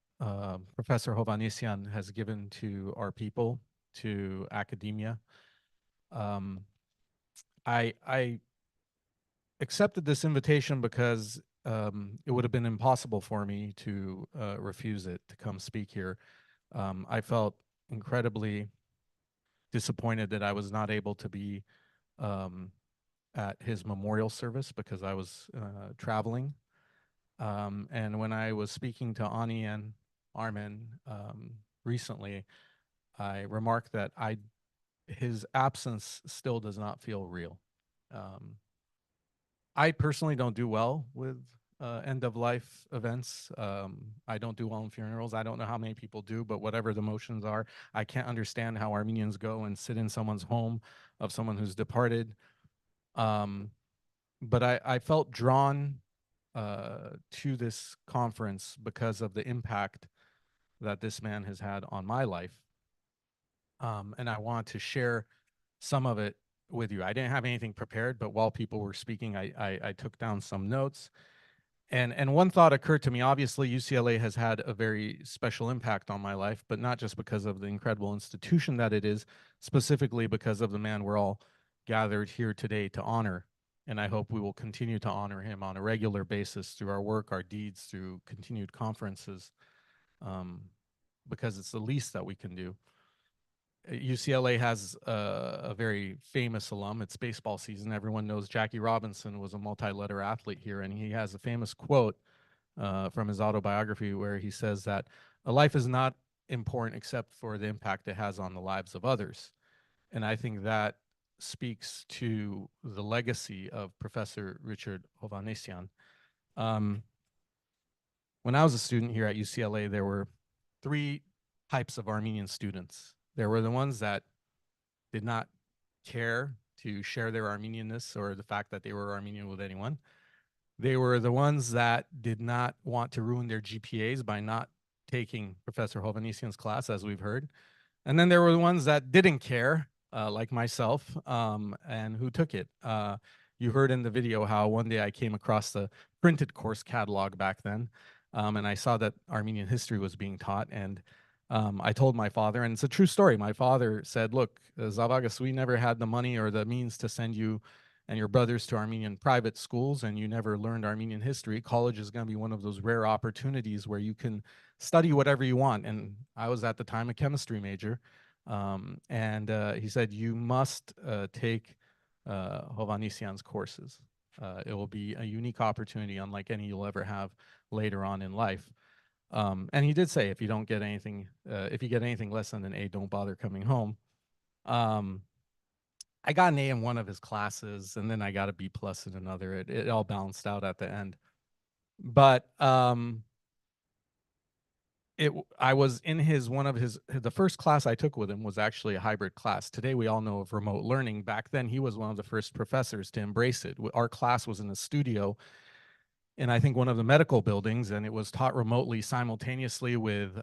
Professor Hovannisian has given to our people, to academia. I accepted this invitation because it would have been impossible for me to refuse it, to come speak here. I felt incredibly disappointed that I was not able to be at his memorial service because I was traveling. And when I was speaking to Ani and Armen recently, I remarked that his absence still does not feel real. I personally don't do well with end-of-life events. I don't do well in funerals. I don't know how many people do, but whatever the emotions are, I can't understand how Armenians go and sit in someone's home of someone who's departed. But I felt drawn to this conference because of the impact that this man has had on my life. And I want to share some of it with you. I didn't have anything prepared, but while people were speaking, I took down some notes. And one thought occurred to me. Obviously, UCLA has had a very special impact on my life, but not just because of the incredible institution that it is, specifically because of the man we're all gathered here today to honor. And I hope we will continue to honor him on a regular basis through our work, our deeds, through continued conferences, because it's the least that we can do. UCLA has a very famous alum. It's baseball season. Everyone knows Jackie Robinson was a multi-letter athlete here, and he has a famous quote from his autobiography where he says that a life is not important except for the impact it has on the lives of others. And I think that speaks to the legacy of Professor Richard Hovannisian. When I was a student here at UCLA, there were three types of Armenian students. There were the ones that did not care to share their Armenianness or the fact that they were Armenian with anyone. They were the ones that did not want to ruin their GPAs by not taking Professor Hovannisian's class, as we've heard. And then there were the ones that didn't care, like myself, and who took it. You heard in the video how one day I came across the printed course catalog back then, and I saw that Armenian history was being taught, and I told my father, and it's a true story. My father said, look, Zavagas, we never had the money or the means to send you and your brothers to Armenian private schools, and you never learned Armenian history. College is going to be one of those rare opportunities where you can study whatever you want. And I was at the time a chemistry major. He said, you must take Hovannisian's courses. It will be a unique opportunity unlike any you'll ever have later on in life. And he did say, if you don't get anything, if you get anything less than an A, don't bother coming home. I got an A in one of his classes, and then I got a B+ in another. It all balanced out at the end. But I was in the first class I took with him was actually a hybrid class. Today we all know of remote learning. Back then he was one of the first professors to embrace it. Our class was in a studio in, I think, one of the medical buildings, and it was taught remotely simultaneously with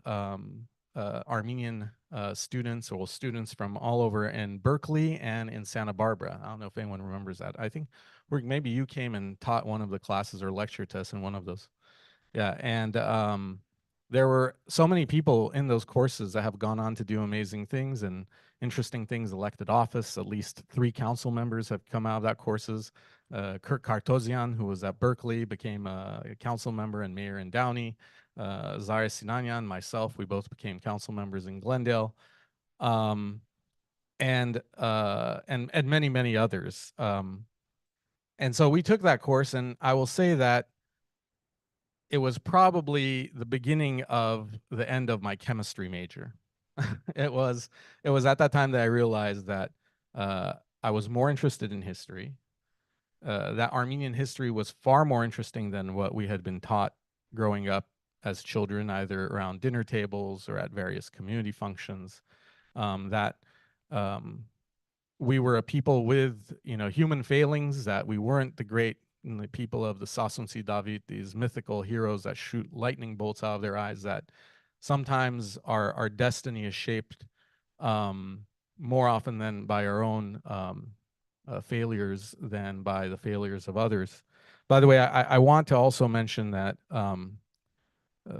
Armenian students or students from all over in Berkeley and in Santa Barbara. I don't know if anyone remembers that. I think maybe you came and taught one of the classes or lectured to us in one of those. Yeah, and there were so many people in those courses that have gone on to do amazing things and interesting things, elected office. At least 3 council members have come out of that courses. Kurt Kartosian, who was at Berkeley, became a council member and mayor in Downey. Zara Sinanyan, myself, we both became council members in Glendale, and many, many others. And so we took that course, and I will say that it was probably the beginning of the end of my chemistry major. It was at that time that I realized that I was more interested in history, that Armenian history was far more interesting than what we had been taught growing up as children, either around dinner tables or at various community functions, that we were a people with, human failings, that we weren't the great people of the Sasunsi David, these mythical heroes that shoot lightning bolts out of their eyes, that sometimes our destiny is shaped more often than by our own failures than by the failures of others. By the way, I want to also mention that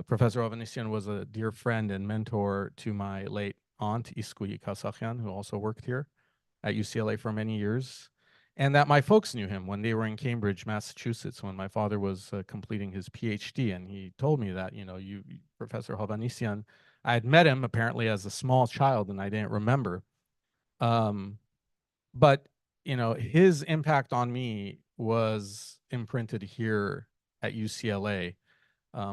Professor Hovannisian was a dear friend and mentor to my late aunt, Iskui Kasakyan, who also worked here at UCLA for many years, and that my folks knew him when they were in Cambridge, Massachusetts, when my father was completing his PhD. And he told me that, Professor Hovannisian, I had met him apparently as a small child and I didn't remember. But, his impact on me was imprinted here at UCLA,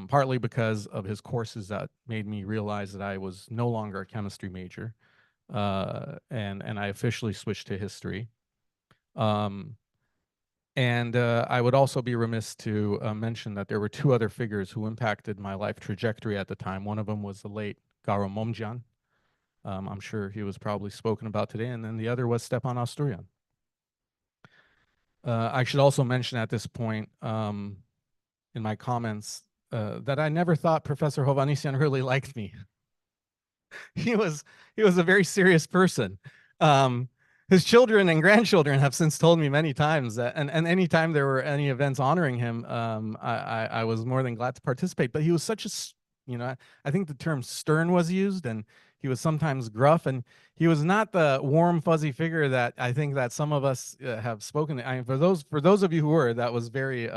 partly because of his courses that made me realize that I was no longer a chemistry major, and I officially switched to history. I would also be remiss to mention that there were 2 other figures who impacted my life trajectory at the time. One of them was the late Garo Momjan. I'm sure he was probably spoken about today. And then the other was Stepan Asturian. I should also mention at this point in my comments that I never thought Professor Hovannisian really liked me. He was a very serious person. His children and grandchildren have since told me many times that, and anytime there were any events honoring him, I was more than glad to participate. But he was such a, I think the term stern was used, and he was sometimes gruff, and he was not the warm, fuzzy figure that I think that some of us have spoken. For those of you who were, that was very,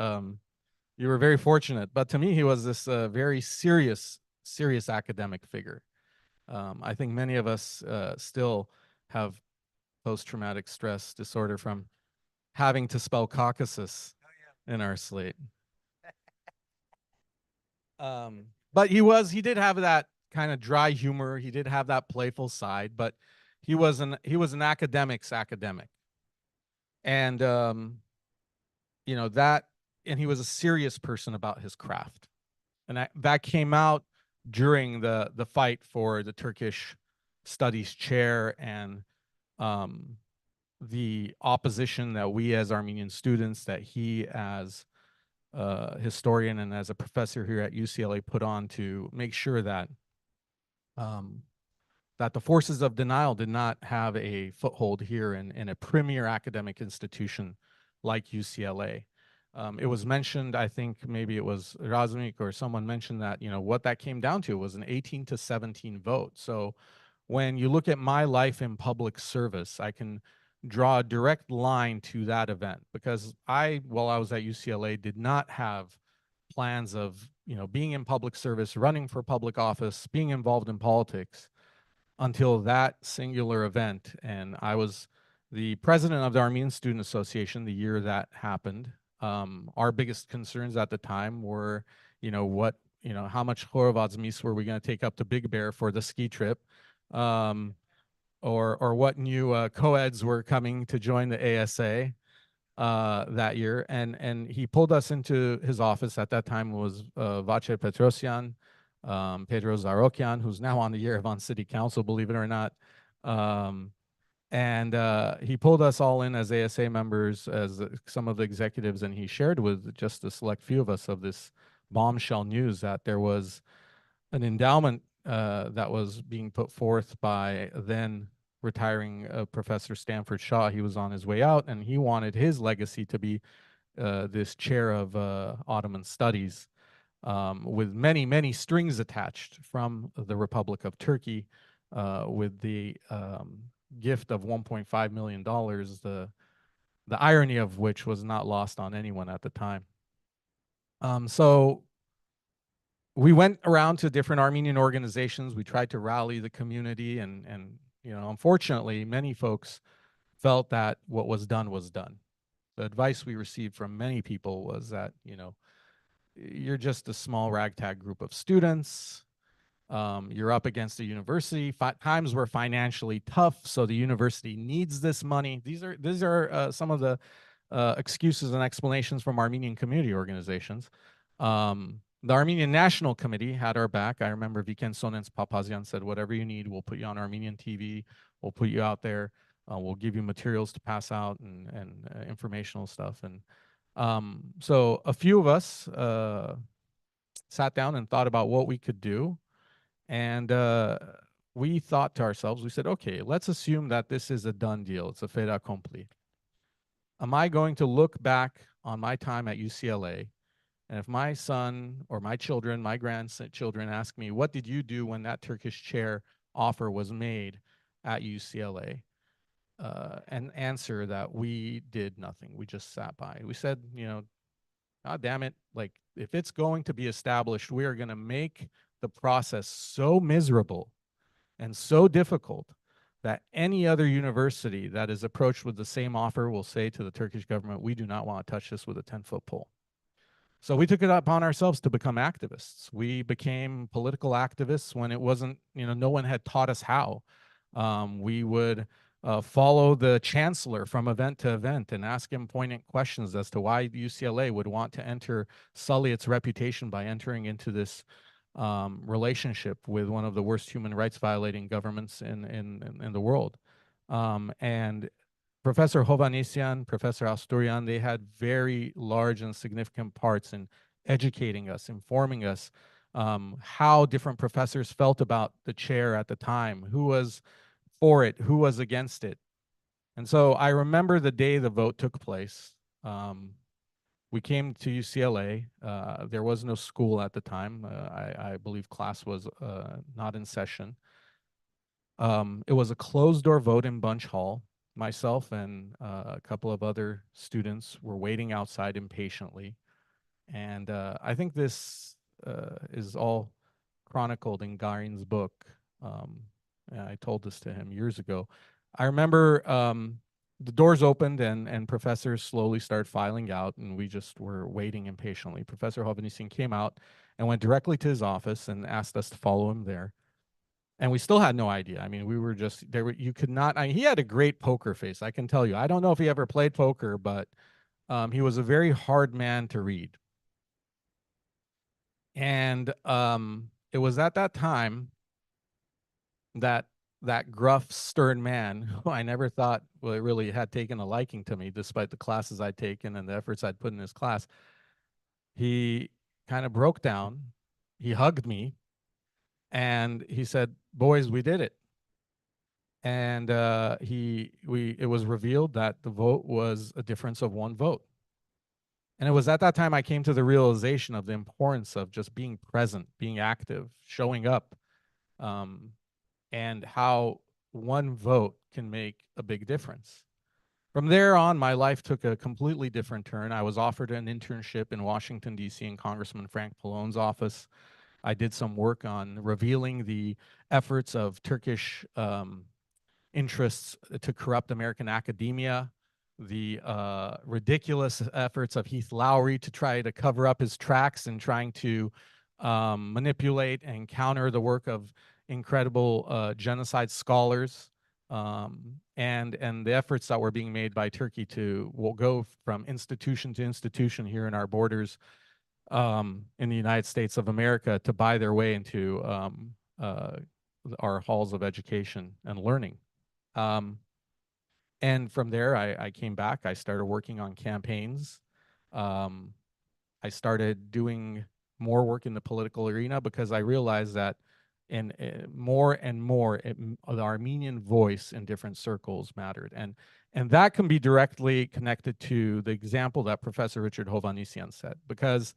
you were very fortunate. But to me, he was this very serious academic figure. I think many of us still have post-traumatic stress disorder from having to spell Caucasus in our slate. But he did have that kind of dry humor. He did have that playful side, but he was an academic's academic. And, you know, that, and he was a serious person about his craft. And that came out during the fight for the Turkish studies chair and the opposition that we as Armenian students, that he as a historian and as a professor here at UCLA put on to make sure that that the forces of denial did not have a foothold here in a premier academic institution like UCLA. It was mentioned, I think maybe it was Razmik or someone mentioned that, you know, what that came down to was an 18 to 17 vote. So when you look at my life in public service, I can draw a direct line to that event, because while I was at UCLA, did not have plans of, you know, being in public service, running for public office, being involved in politics until that singular event. And I was the president of the Armenian Student Association the year that happened. Our biggest concerns at the time were, you know, how much Hovannisian were we going to take up to Big Bear for the ski trip, or what new co-eds were coming to join the ASA that year. And he pulled us into his office. At that time was Vache Petrosyan, Pedro Zarokian, who's now on the Yerevan City Council, believe it or not. And he pulled us all in as ASA members, as some of the executives, and he shared with just a select few of us of this bombshell news that there was an endowment that was being put forth by then retiring Professor Stanford Shaw. He was on his way out, and he wanted his legacy to be this chair of Ottoman studies, with many, many strings attached from the Republic of Turkey, with the gift of $1.5 million, the irony of which was not lost on anyone at the time. So we went around to different Armenian organizations. We tried to rally the community, and you know, unfortunately, many folks felt that what was done was done. The advice we received from many people was that, you know, you're just a small ragtag group of students. You're up against a university. Times were financially tough, so the university needs this money. These are some of the excuses and explanations from Armenian community organizations. The Armenian National Committee had our back. I remember Viken Sonens Papazian said, whatever you need, we'll put you on Armenian TV, we'll put you out there, we'll give you materials to pass out and informational stuff. And so a few of us sat down and thought about what we could do. And we thought to ourselves, we said, okay, let's assume that this is a done deal. It's a fait accompli. Am I going to look back on my time at UCLA, and if my son or my children, my grandchildren ask me, what did you do when that Turkish chair offer was made at UCLA? And answer that we did nothing. We just sat by. We said, you know, God damn it, like, if it's going to be established, we are going to make the process so miserable and so difficult that any other university that is approached with the same offer will say to the Turkish government, we do not want to touch this with a 10-foot pole. So we took it upon ourselves to become activists. We became political activists when it wasn't, you know, no one had taught us how. We would follow the chancellor from event to event and ask him poignant questions as to why UCLA would want to sully its reputation by entering into this relationship with one of the worst human rights violating governments in the world. And Professor Hovannisian, Professor Asturian, they had very large and significant parts in educating us, informing us how different professors felt about the chair at the time, who was for it, who was against it. And so I remember the day the vote took place. We came to UCLA. There was no school at the time. I believe class was not in session. It was a closed-door vote in Bunch Hall. Myself and a couple of other students were waiting outside impatiently. And I think this is all chronicled in Garin's book. I told this to him years ago. I remember the doors opened and professors slowly started filing out, and we just were waiting impatiently. Professor Hovannisian came out and went directly to his office and asked us to follow him there. And we still had no idea. I mean, we were just there. You could not. He had a great poker face, I can tell you. I don't know if he ever played poker, but he was a very hard man to read. And it was at that time that that gruff, stern man, who I never thought really had taken a liking to me, despite the classes I'd taken and the efforts I'd put in his class, he kind of broke down. He hugged me, and he said, "Boys, we did it." And it was revealed that the vote was a difference of 1 vote. And it was at that time I came to the realization of the importance of just being present, being active, showing up, and how 1 vote can make a big difference. From there on, my life took a completely different turn. I was offered an internship in Washington, D.C. in Congressman Frank Pallone's office. I did some work on revealing the efforts of Turkish interests to corrupt American academia, the ridiculous efforts of Heath Lowry to try to cover up his tracks and trying to manipulate and counter the work of incredible genocide scholars, and the efforts that were being made by Turkey to go from institution to institution here in our borders in the United States of America to buy their way into our halls of education and learning. And from there, I came back. I started working on campaigns. I started doing more work in the political arena because I realized that more and more, the Armenian voice in different circles mattered. And that can be directly connected to the example that Professor Richard Hovannisian said, because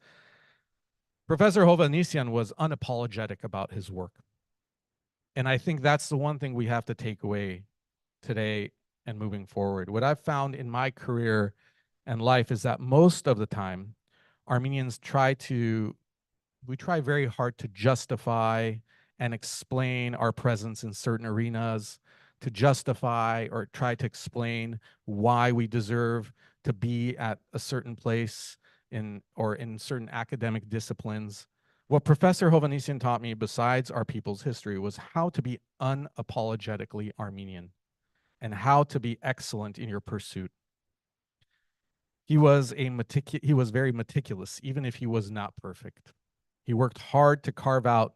Professor Hovannisian was unapologetic about his work. And I think that's the one thing we have to take away today and moving forward. What I've found in my career and life is that most of the time, Armenians try very hard to justify and explain our presence in certain arenas, to justify or try to explain why we deserve to be at a certain place in certain academic disciplines. What Professor Hovannisian taught me, besides our people's history, was how to be unapologetically Armenian and how to be excellent in your pursuit. He was very meticulous, even if he was not perfect. He worked hard to carve out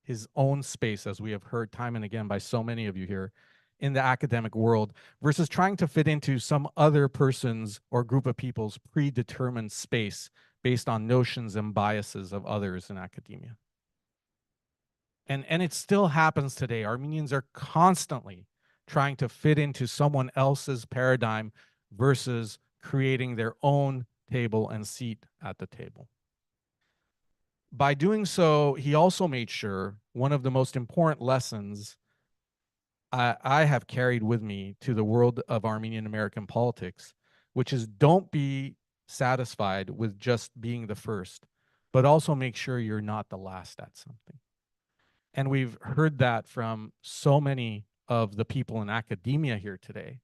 his own space, as we have heard time and again by so many of you here, in the academic world, versus trying to fit into some other person's or group of people's predetermined space based on notions and biases of others in academia. And it still happens today. Armenians are constantly trying to fit into someone else's paradigm versus creating their own table and seat at the table. By doing so, he also made sure one of the most important lessons I have carried with me to the world of Armenian American politics, which is don't be satisfied with just being the first, but also make sure you're not the last at something. And we've heard that from so many of the people in academia here today.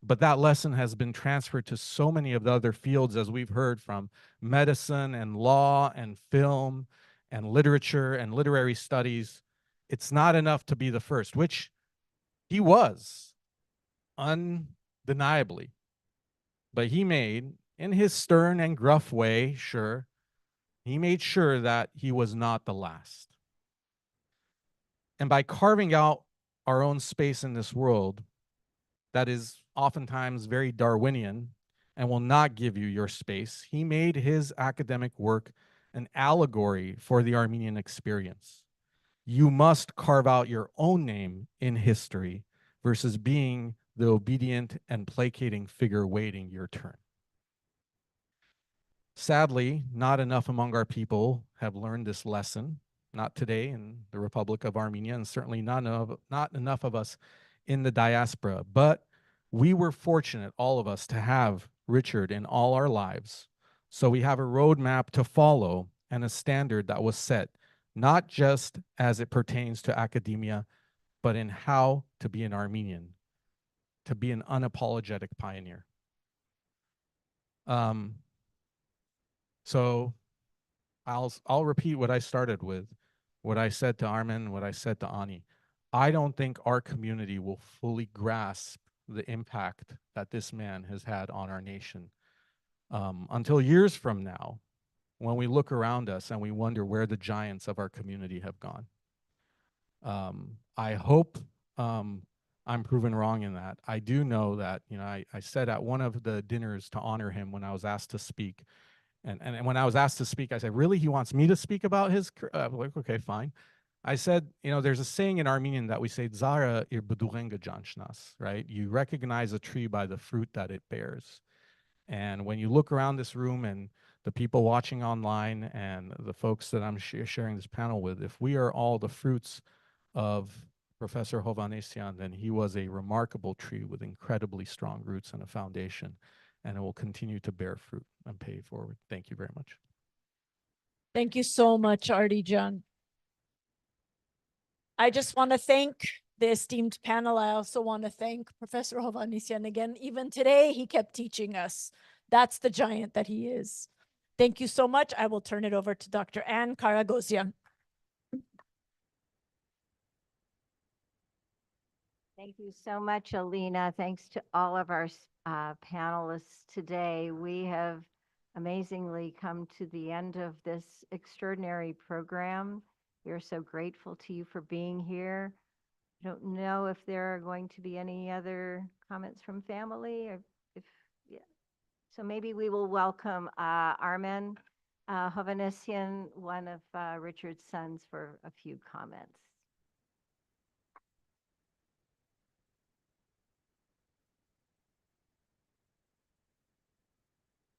But that lesson has been transferred to so many of the other fields, as we've heard, from medicine and law and film and literature and literary studies. It's not enough to be the first, which he was, undeniably. But he made, in his stern and gruff way, sure, he made sure that he was not the last. And by carving out our own space in this world that is oftentimes very Darwinian and will not give you your space, he made his academic work an allegory for the Armenian experience. You must carve out your own name in history versus being the obedient and placating figure waiting your turn. Sadly, not enough among our people have learned this lesson, not today in the Republic of Armenia, and certainly not enough of us in the diaspora. But we were fortunate, all of us, to have Richard in all our lives. So we have a roadmap to follow and a standard that was set, not just as it pertains to academia, but in how to be an Armenian, to be an unapologetic pioneer. So I'll repeat what I started with, what I said to Armen, what I said to Ani. I don't think our community will fully grasp the impact that this man has had on our nation until years from now, when we look around us and we wonder where the giants of our community have gone. I hope I'm proven wrong in that. I do know that, you know, I said at one of the dinners to honor him when I was asked to speak, and when I was asked to speak, I said, really, he wants me to speak about his, like, okay, fine. I said, you know, there's a saying in Armenian that we say, Zara ir b'durenga janshnas, right? You recognize a tree by the fruit that it bears. And when you look around this room and the people watching online and the folks that I'm sharing this panel with, if we are all the fruits of Professor Hovannisian, then he was a remarkable tree with incredibly strong roots and a foundation, and it will continue to bear fruit and pay forward. Thank you very much. Thank you so much, Artie John. I just want to thank the esteemed panel. I also want to thank Professor Hovannisian again. Even today, he kept teaching us. That's the giant that he is. Thank you so much. I will turn it over to Dr. Ann Karagosian. Thank you so much, Alina. Thanks to all of our panelists today. We have amazingly come to the end of this extraordinary program. We are so grateful to you for being here. I don't know if there are going to be any other comments from family, or if, yeah. So maybe we will welcome Armen Hovannisian, one of Richard's sons, for a few comments.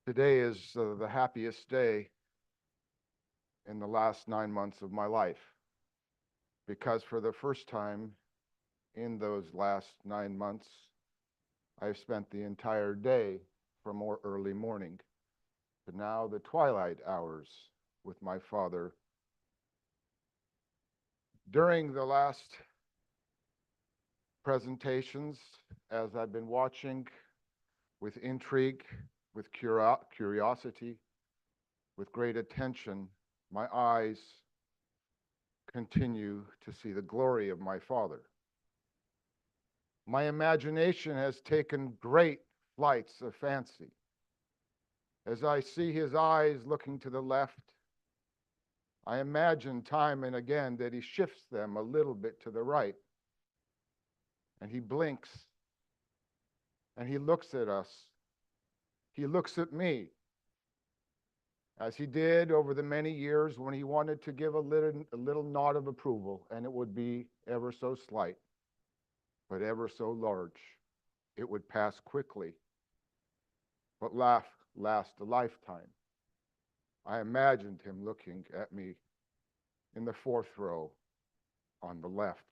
Today is the happiest day in the last 9 months of my life, because for the first time in those last 9 months, I've spent the entire day from early morning to now the twilight hours with my father. During the last presentations, as I've been watching with intrigue, with curiosity, with great attention, my eyes continue to see the glory of my father. My imagination has taken great flights of fancy. As I see his eyes looking to the left, I imagine time and again that he shifts them a little bit to the right, and he blinks, and he looks at us. He looks at me, as he did over the many years when he wanted to give a little nod of approval, and it would be ever so slight, but ever so large. It would pass quickly, but last a lifetime. I imagined him looking at me in the fourth row on the left.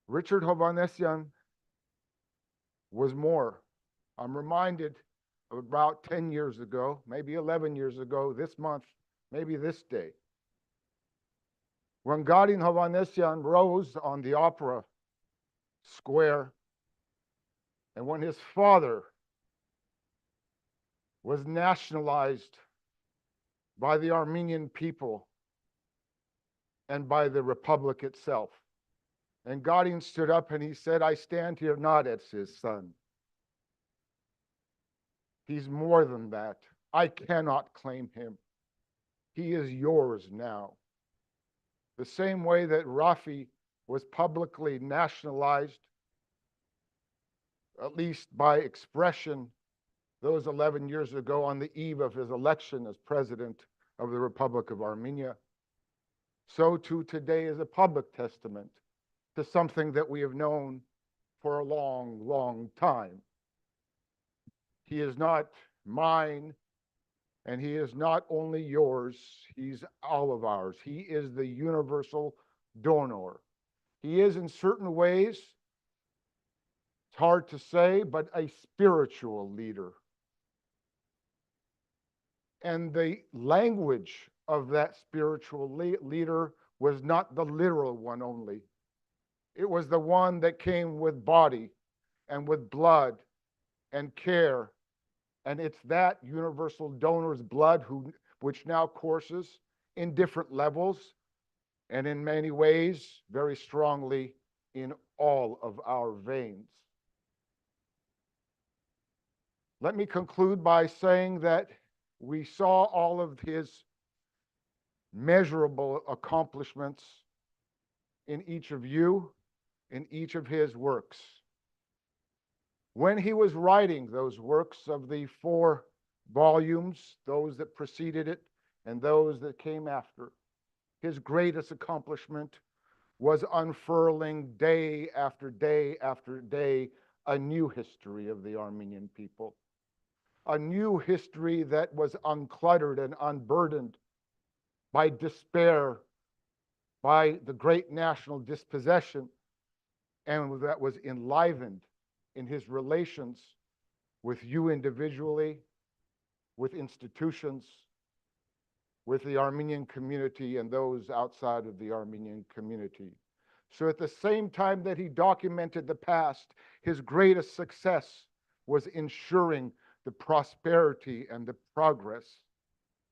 Richard Hovannisian was more. I'm reminded of about 10 years ago, maybe 11 years ago, this month, maybe this day, when Garin Hovannisian rose on the opera square, and when his father was nationalized by the Armenian people and by the Republic itself. And Garin stood up and he said, I stand here not as his son. He's more than that. I cannot claim him. He is yours now. The same way that Rafi was publicly nationalized, at least by expression, those 11 years ago on the eve of his election as president of the Republic of Armenia, so too today is a public testament to something that we have known for a long, long time. He is not mine, and he is not only yours, he's all of ours. He is the universal donor. He is in certain ways, it's hard to say, but a spiritual leader. And the language of that spiritual leader was not the literal one only. It was the one that came with body and with blood and care. And it's that universal donor's blood which now courses in different levels and in many ways, very strongly in all of our veins. Let me conclude by saying that we saw all of his measurable accomplishments in each of you, in each of his works. When he was writing those works of the 4 volumes, those that preceded it and those that came after, his greatest accomplishment was unfurling day after day after day a new history of the Armenian people, a new history that was uncluttered and unburdened by despair, by the great national dispossession, and that was enlivened in his relations with you individually, with institutions, with the Armenian community and those outside of the Armenian community. So at the same time that he documented the past, his greatest success was ensuring the prosperity and the progress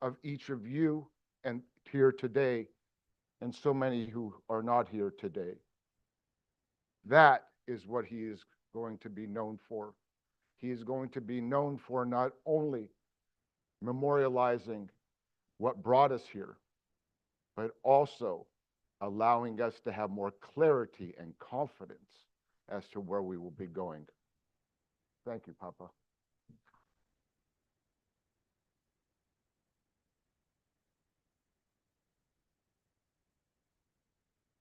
of each of you and here today, and so many who are not here today. That is what he is going to be known for. He is going to be known for not only memorializing what brought us here, but also allowing us to have more clarity and confidence as to where we will be going. Thank you, Papa.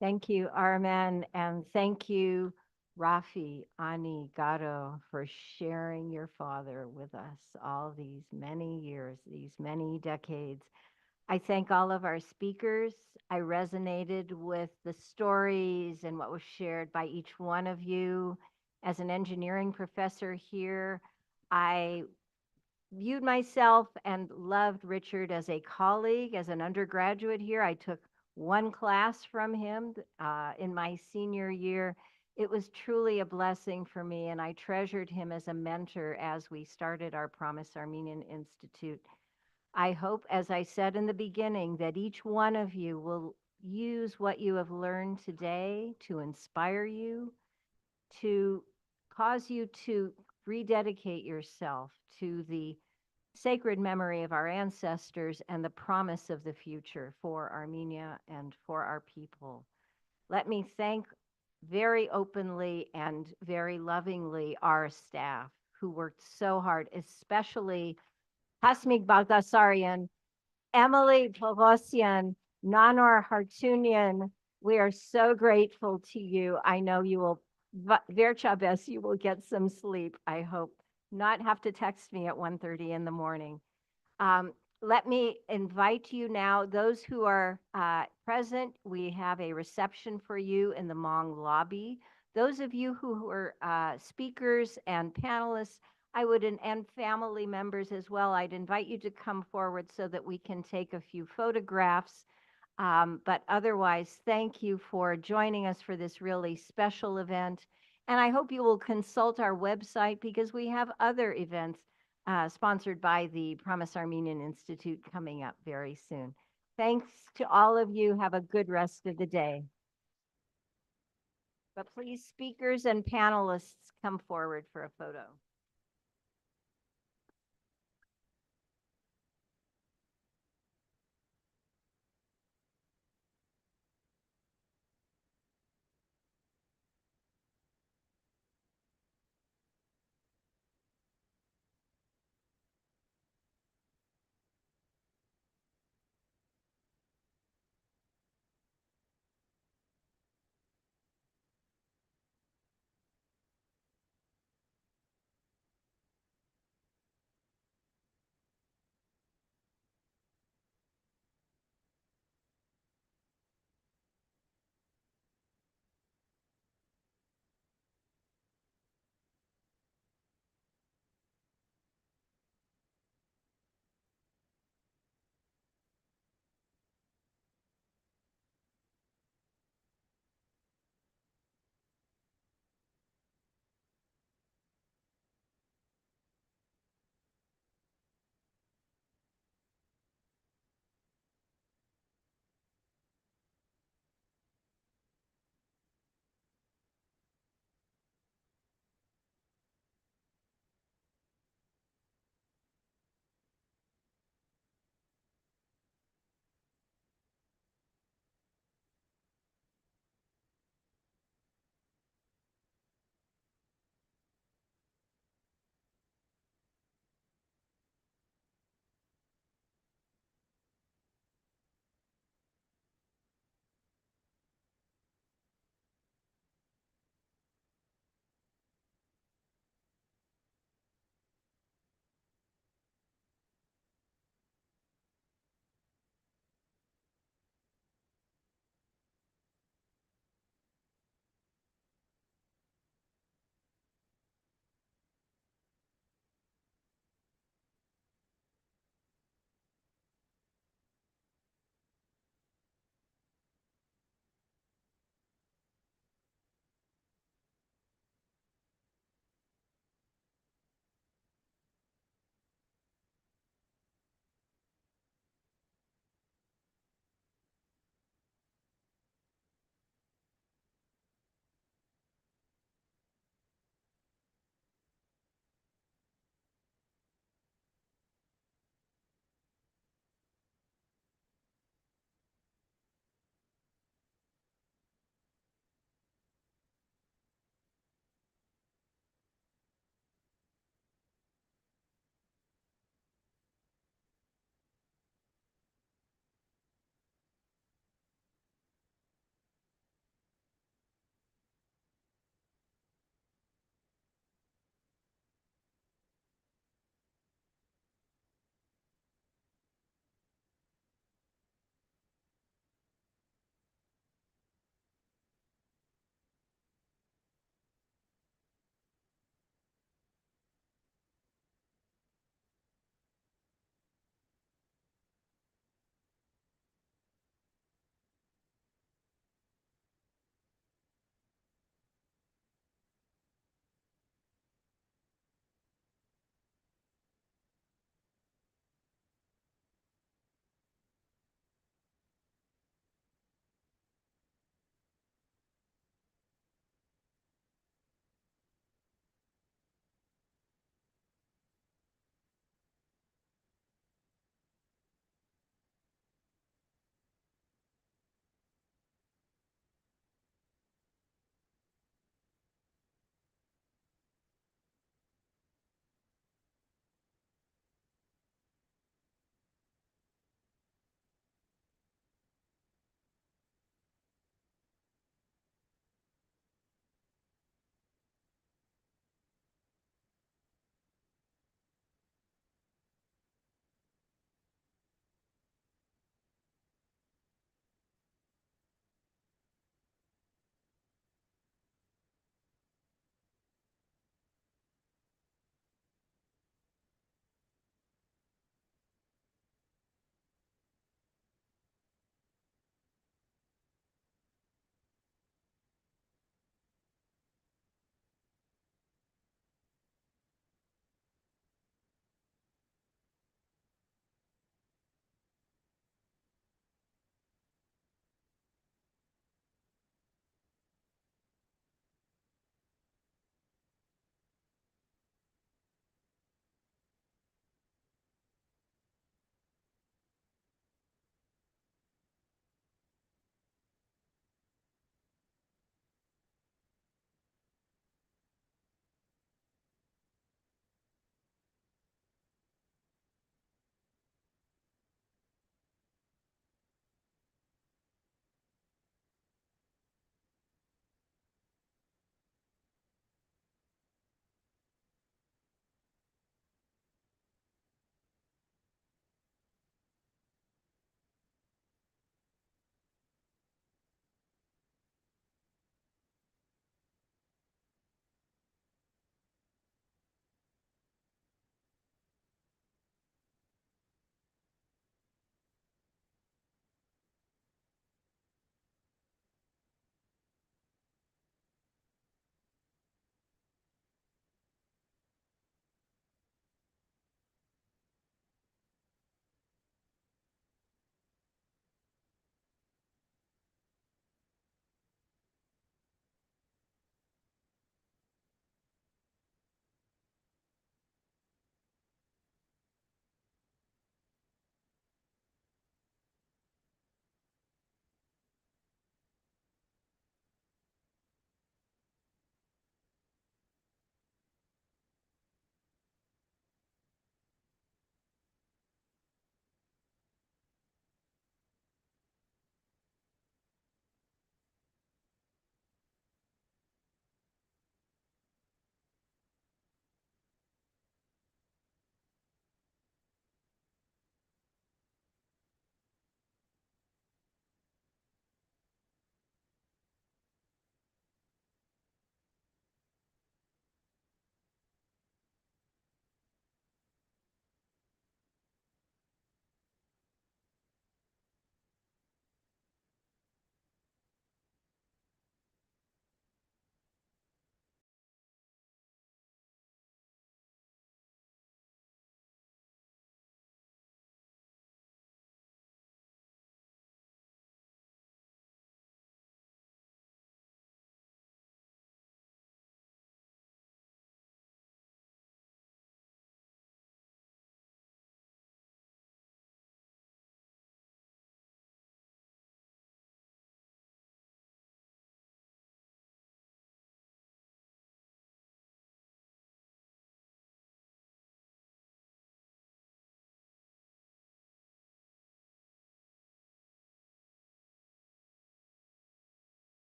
Thank you, Armen, and thank you, Rafi, Ani, Garo, for sharing your father with us all these many years, these many decades. I thank all of our speakers. I resonated with the stories and what was shared by each one of you. As an engineering professor here, I viewed myself and loved Richard as a colleague. As an undergraduate here, I took one class from him in my senior year. It was truly a blessing for me, and I treasured him as a mentor as we started our Promise Armenian Institute. I hope, as I said in the beginning, that each one of you will use what you have learned today to inspire you, to cause you to rededicate yourself to the sacred memory of our ancestors and the promise of the future for Armenia and for our people. Let me thank very openly and very lovingly our staff who worked so hard, especially Hasmik Bagdasarian, Emily Hovannisian, Nanor Hartunian. We are so grateful to you. I know you will, Verchabes, you will get some sleep, I hope. Not have to text me at 1:30 in the morning. Let me invite you now, those who are present, we have a reception for you in the Hmong lobby. Those of you who are speakers and panelists, and family members as well, I'd invite you to come forward so that we can take a few photographs. But otherwise, thank you for joining us for this really special event. And I hope you will consult our website because we have other events sponsored by the Promise Armenian Institute coming up very soon. Thanks to all of you. Have a good rest of the day. But please, speakers and panelists, come forward for a photo.